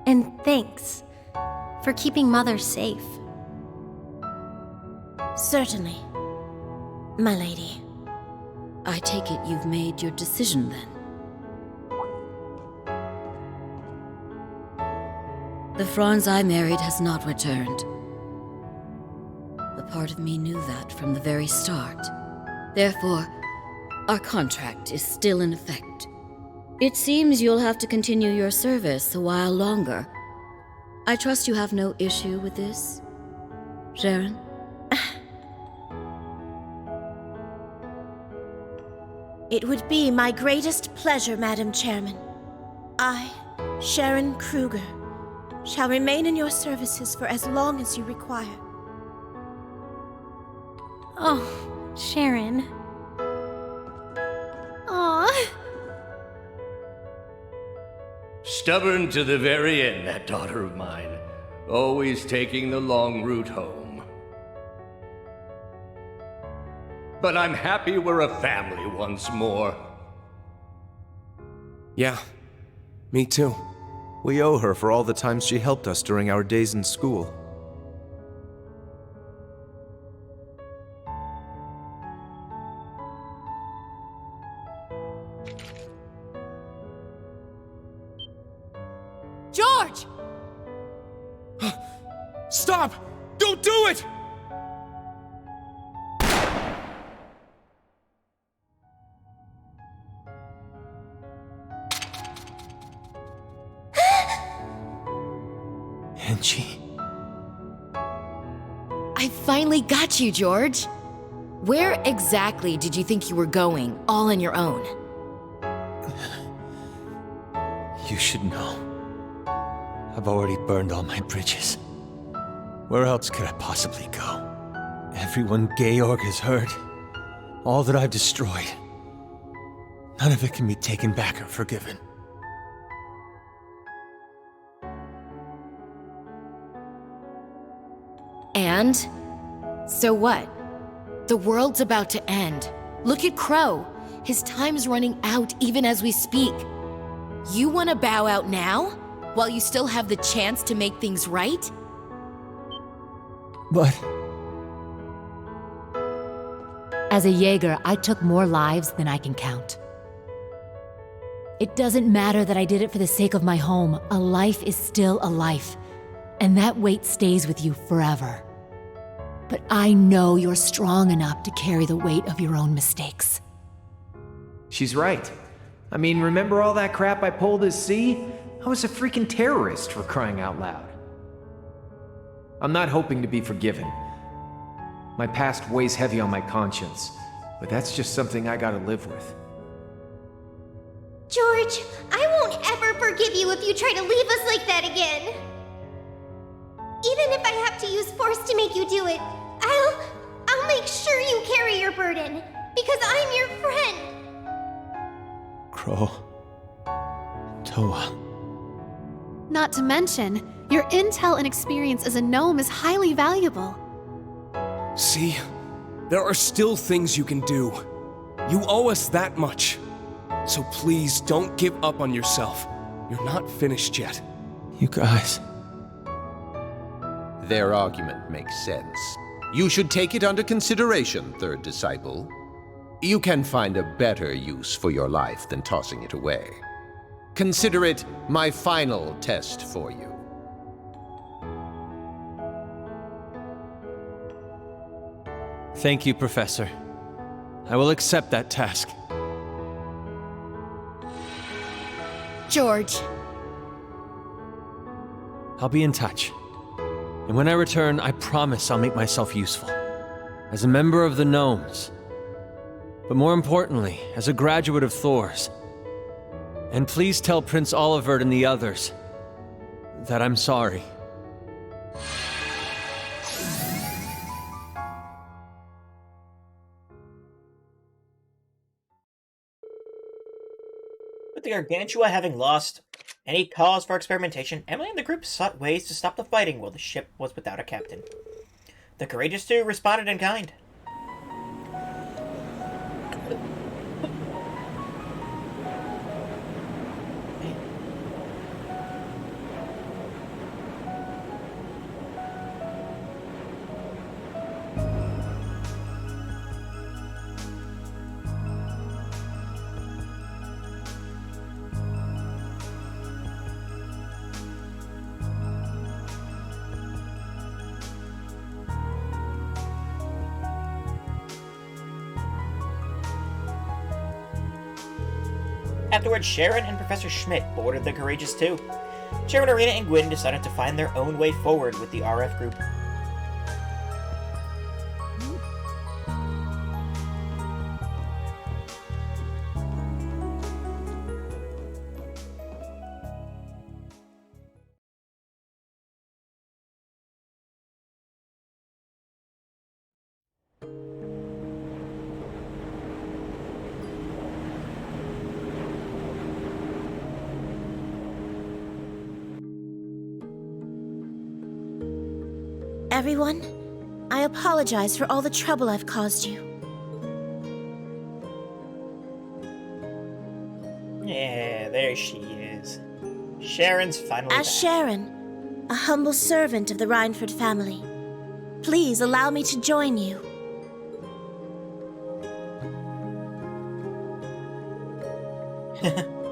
And thanks for keeping Mother safe. Certainly, my lady. I take it you've made your decision then. The Franz I married has not returned. A part of me knew that from the very start. Therefore, our contract is still in effect. It seems you'll have to continue your service a while longer. I trust you have no issue with this, Sharon? It would be my greatest pleasure, Madam Chairman. I, Sharon Kruger, shall remain in your services for as long as you require. Oh, Sharon. Aw. Stubborn to the very end, that daughter of mine. Always taking the long route home. But I'm happy we're a family once more. Yeah, me too. We owe her for all the times she helped us during our days in school. George! Stop! Don't do it! Angie. I finally got you, George. Where exactly did you think you were going, all on your own? You should know. I've already burned all my bridges. Where else could I possibly go? Everyone Georg has hurt, all that I've destroyed, none of it can be taken back or forgiven. And? So what? The world's about to end. Look at Crow. His time's running out even as we speak. You want to bow out now? While you still have the chance to make things right? But... As a Jaeger, I took more lives than I can count. It doesn't matter that I did it for the sake of my home. A life is still a life. And that weight stays with you forever. But I know you're strong enough to carry the weight of your own mistakes. She's right. I mean, remember all that crap I pulled as C? I was a freaking terrorist, for crying out loud. I'm not hoping to be forgiven. My past weighs heavy on my conscience, but that's just something I gotta live with. George, I won't ever forgive you if you try to leave us like that again. Even if I have to use force to make you do it, I'll make sure you carry your burden, because I'm your friend. Crow. Toa. Not to mention, your intel and experience as a gnome is highly valuable. See? There are still things you can do. You owe us that much. So please don't give up on yourself. You're not finished yet. You guys. Their argument makes sense. You should take it under consideration, third disciple. You can find a better use for your life than tossing it away. Consider it my final test for you. Thank you, Professor. I will accept that task. George. I'll be in touch. And when I return, I promise I'll make myself useful. As a member of the Gnomes. But more importantly, as a graduate of Thor's. And please tell Prince Olivert and the others that I'm sorry. With the Gargantua having lost any cause for experimentation, Emily and the group sought ways to stop the fighting while the ship was without a captain. The Courageous Two responded in kind. Afterwards, Sharon and Professor Schmidt boarded the Courageous Two. Chairman Arena and Gwyn decided to find their own way forward with the RF group. Everyone, I apologize for all the trouble I've caused you. Yeah, there she is. Sharon's finally As back. Sharon, a humble servant of the Rhineford family, please allow me to join you.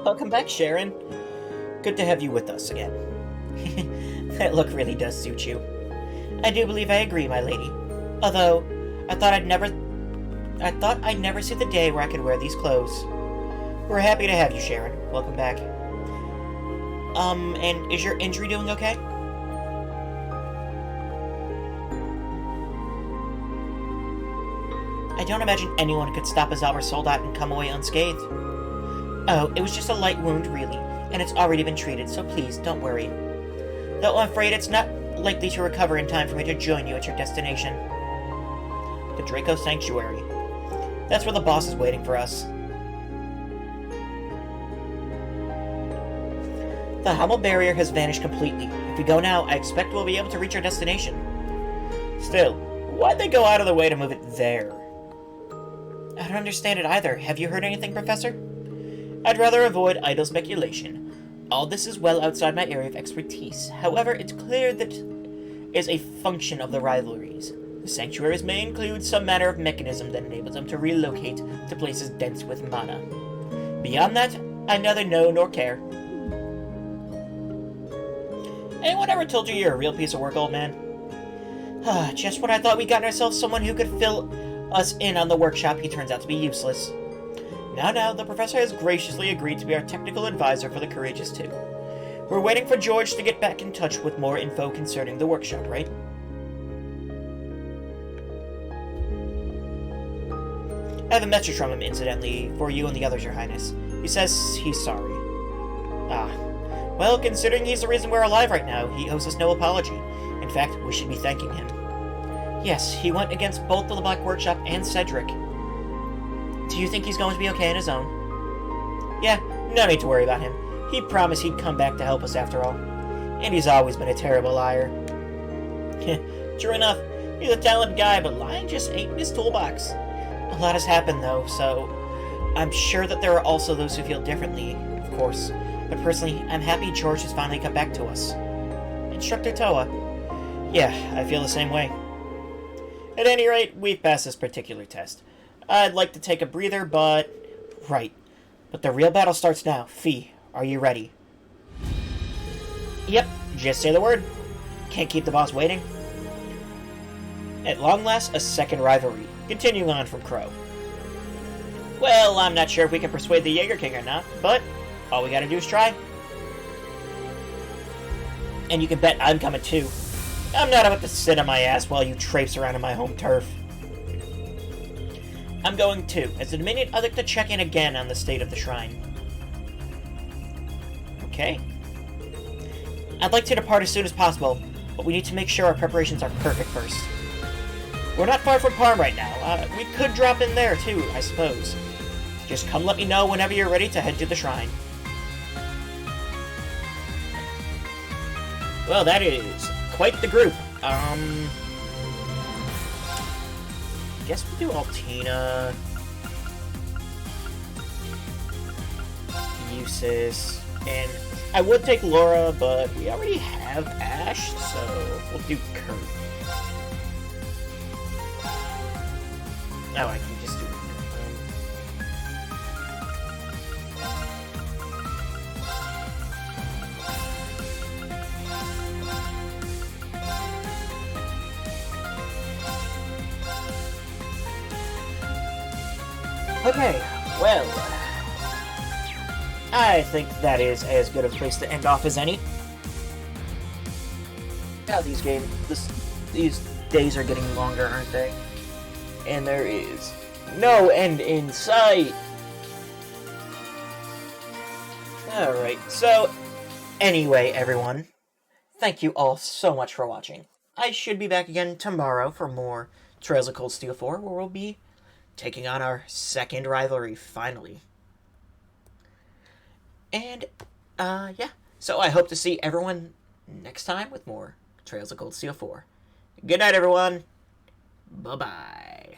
Welcome back, Sharon. Good to have you with us again. That look really does suit you. I do believe I agree, my lady. Although, I thought I'd never see the day where I could wear these clothes. We're happy to have you, Sharon. Welcome back. And is your injury doing okay? I don't imagine anyone could stop a Zauber soldat and come away unscathed. Oh, it was just a light wound, really, and it's already been treated, so please, don't worry. Though I'm afraid it's not likely to recover in time for me to join you at your destination. The Draco Sanctuary. That's where the boss is waiting for us. The Hummel barrier has vanished completely. If we go now, I expect we'll be able to reach our destination. Still, why'd they go out of the way to move it there? I don't understand it either. Have you heard anything, Professor? I'd rather avoid idle speculation. All this is well outside my area of expertise. However, it's clear that is a function of the rivalries. The sanctuaries may include some manner of mechanism that enables them to relocate to places dense with mana. Beyond that, I neither know nor care. Anyone ever told you you're a real piece of work, old man? Just when I thought we'd gotten ourselves someone who could fill us in on the workshop, he turns out to be useless. Now, the professor has graciously agreed to be our technical advisor for the Courageous Two. We're waiting for George to get back in touch with more info concerning the workshop, right? I have a message from him, incidentally, for you and the others, Your Highness. He says he's sorry. Ah. Well, considering he's the reason we're alive right now, he owes us no apology. In fact, we should be thanking him. Yes, he went against both the Black Workshop and Cedric. Do you think he's going to be okay on his own? Yeah, no need to worry about him. He promised he'd come back to help us after all. And he's always been a terrible liar. True enough, he's a talented guy, but lying just ain't in his toolbox. A lot has happened, though, so I'm sure that there are also those who feel differently, of course. But personally, I'm happy George has finally come back to us. Instructor Toa. Yeah, I feel the same way. At any rate, we've passed this particular test. I'd like to take a breather, but... Right. But the real battle starts now. Fee, are you ready? Yep, just say the word. Can't keep the boss waiting. At long last, a second rivalry. Continuing on from Crow. Well, I'm not sure if we can persuade the Jaeger King or not, but all we gotta do is try. And you can bet I'm coming too. I'm not about to sit on my ass while you traipse around in my home turf. I'm going too. As a Dominion, I'd like to check in again on the state of the shrine. Okay. I'd like to depart as soon as possible, but we need to make sure our preparations are perfect first. We're not far from Parm right now. We could drop in there too, I suppose. Just come let me know whenever you're ready to head to the shrine. Well, that is quite the group. Guess we'll do Altina, Eusis, and I would take Laura, but we already have Ash, so we'll do Kurt. Oh, I can just do it. Okay, well, I think that is as good a place to end off as any. Now these days are getting longer, aren't they? And there is no end in sight. Alright, so anyway, everyone, thank you all so much for watching. I should be back again tomorrow for more Trails of Cold Steel 4, where we'll be taking on our second rivalry, finally. And, yeah. So I hope to see everyone next time with more Trails of Cold Steel 4. Good night, everyone. Bye-bye.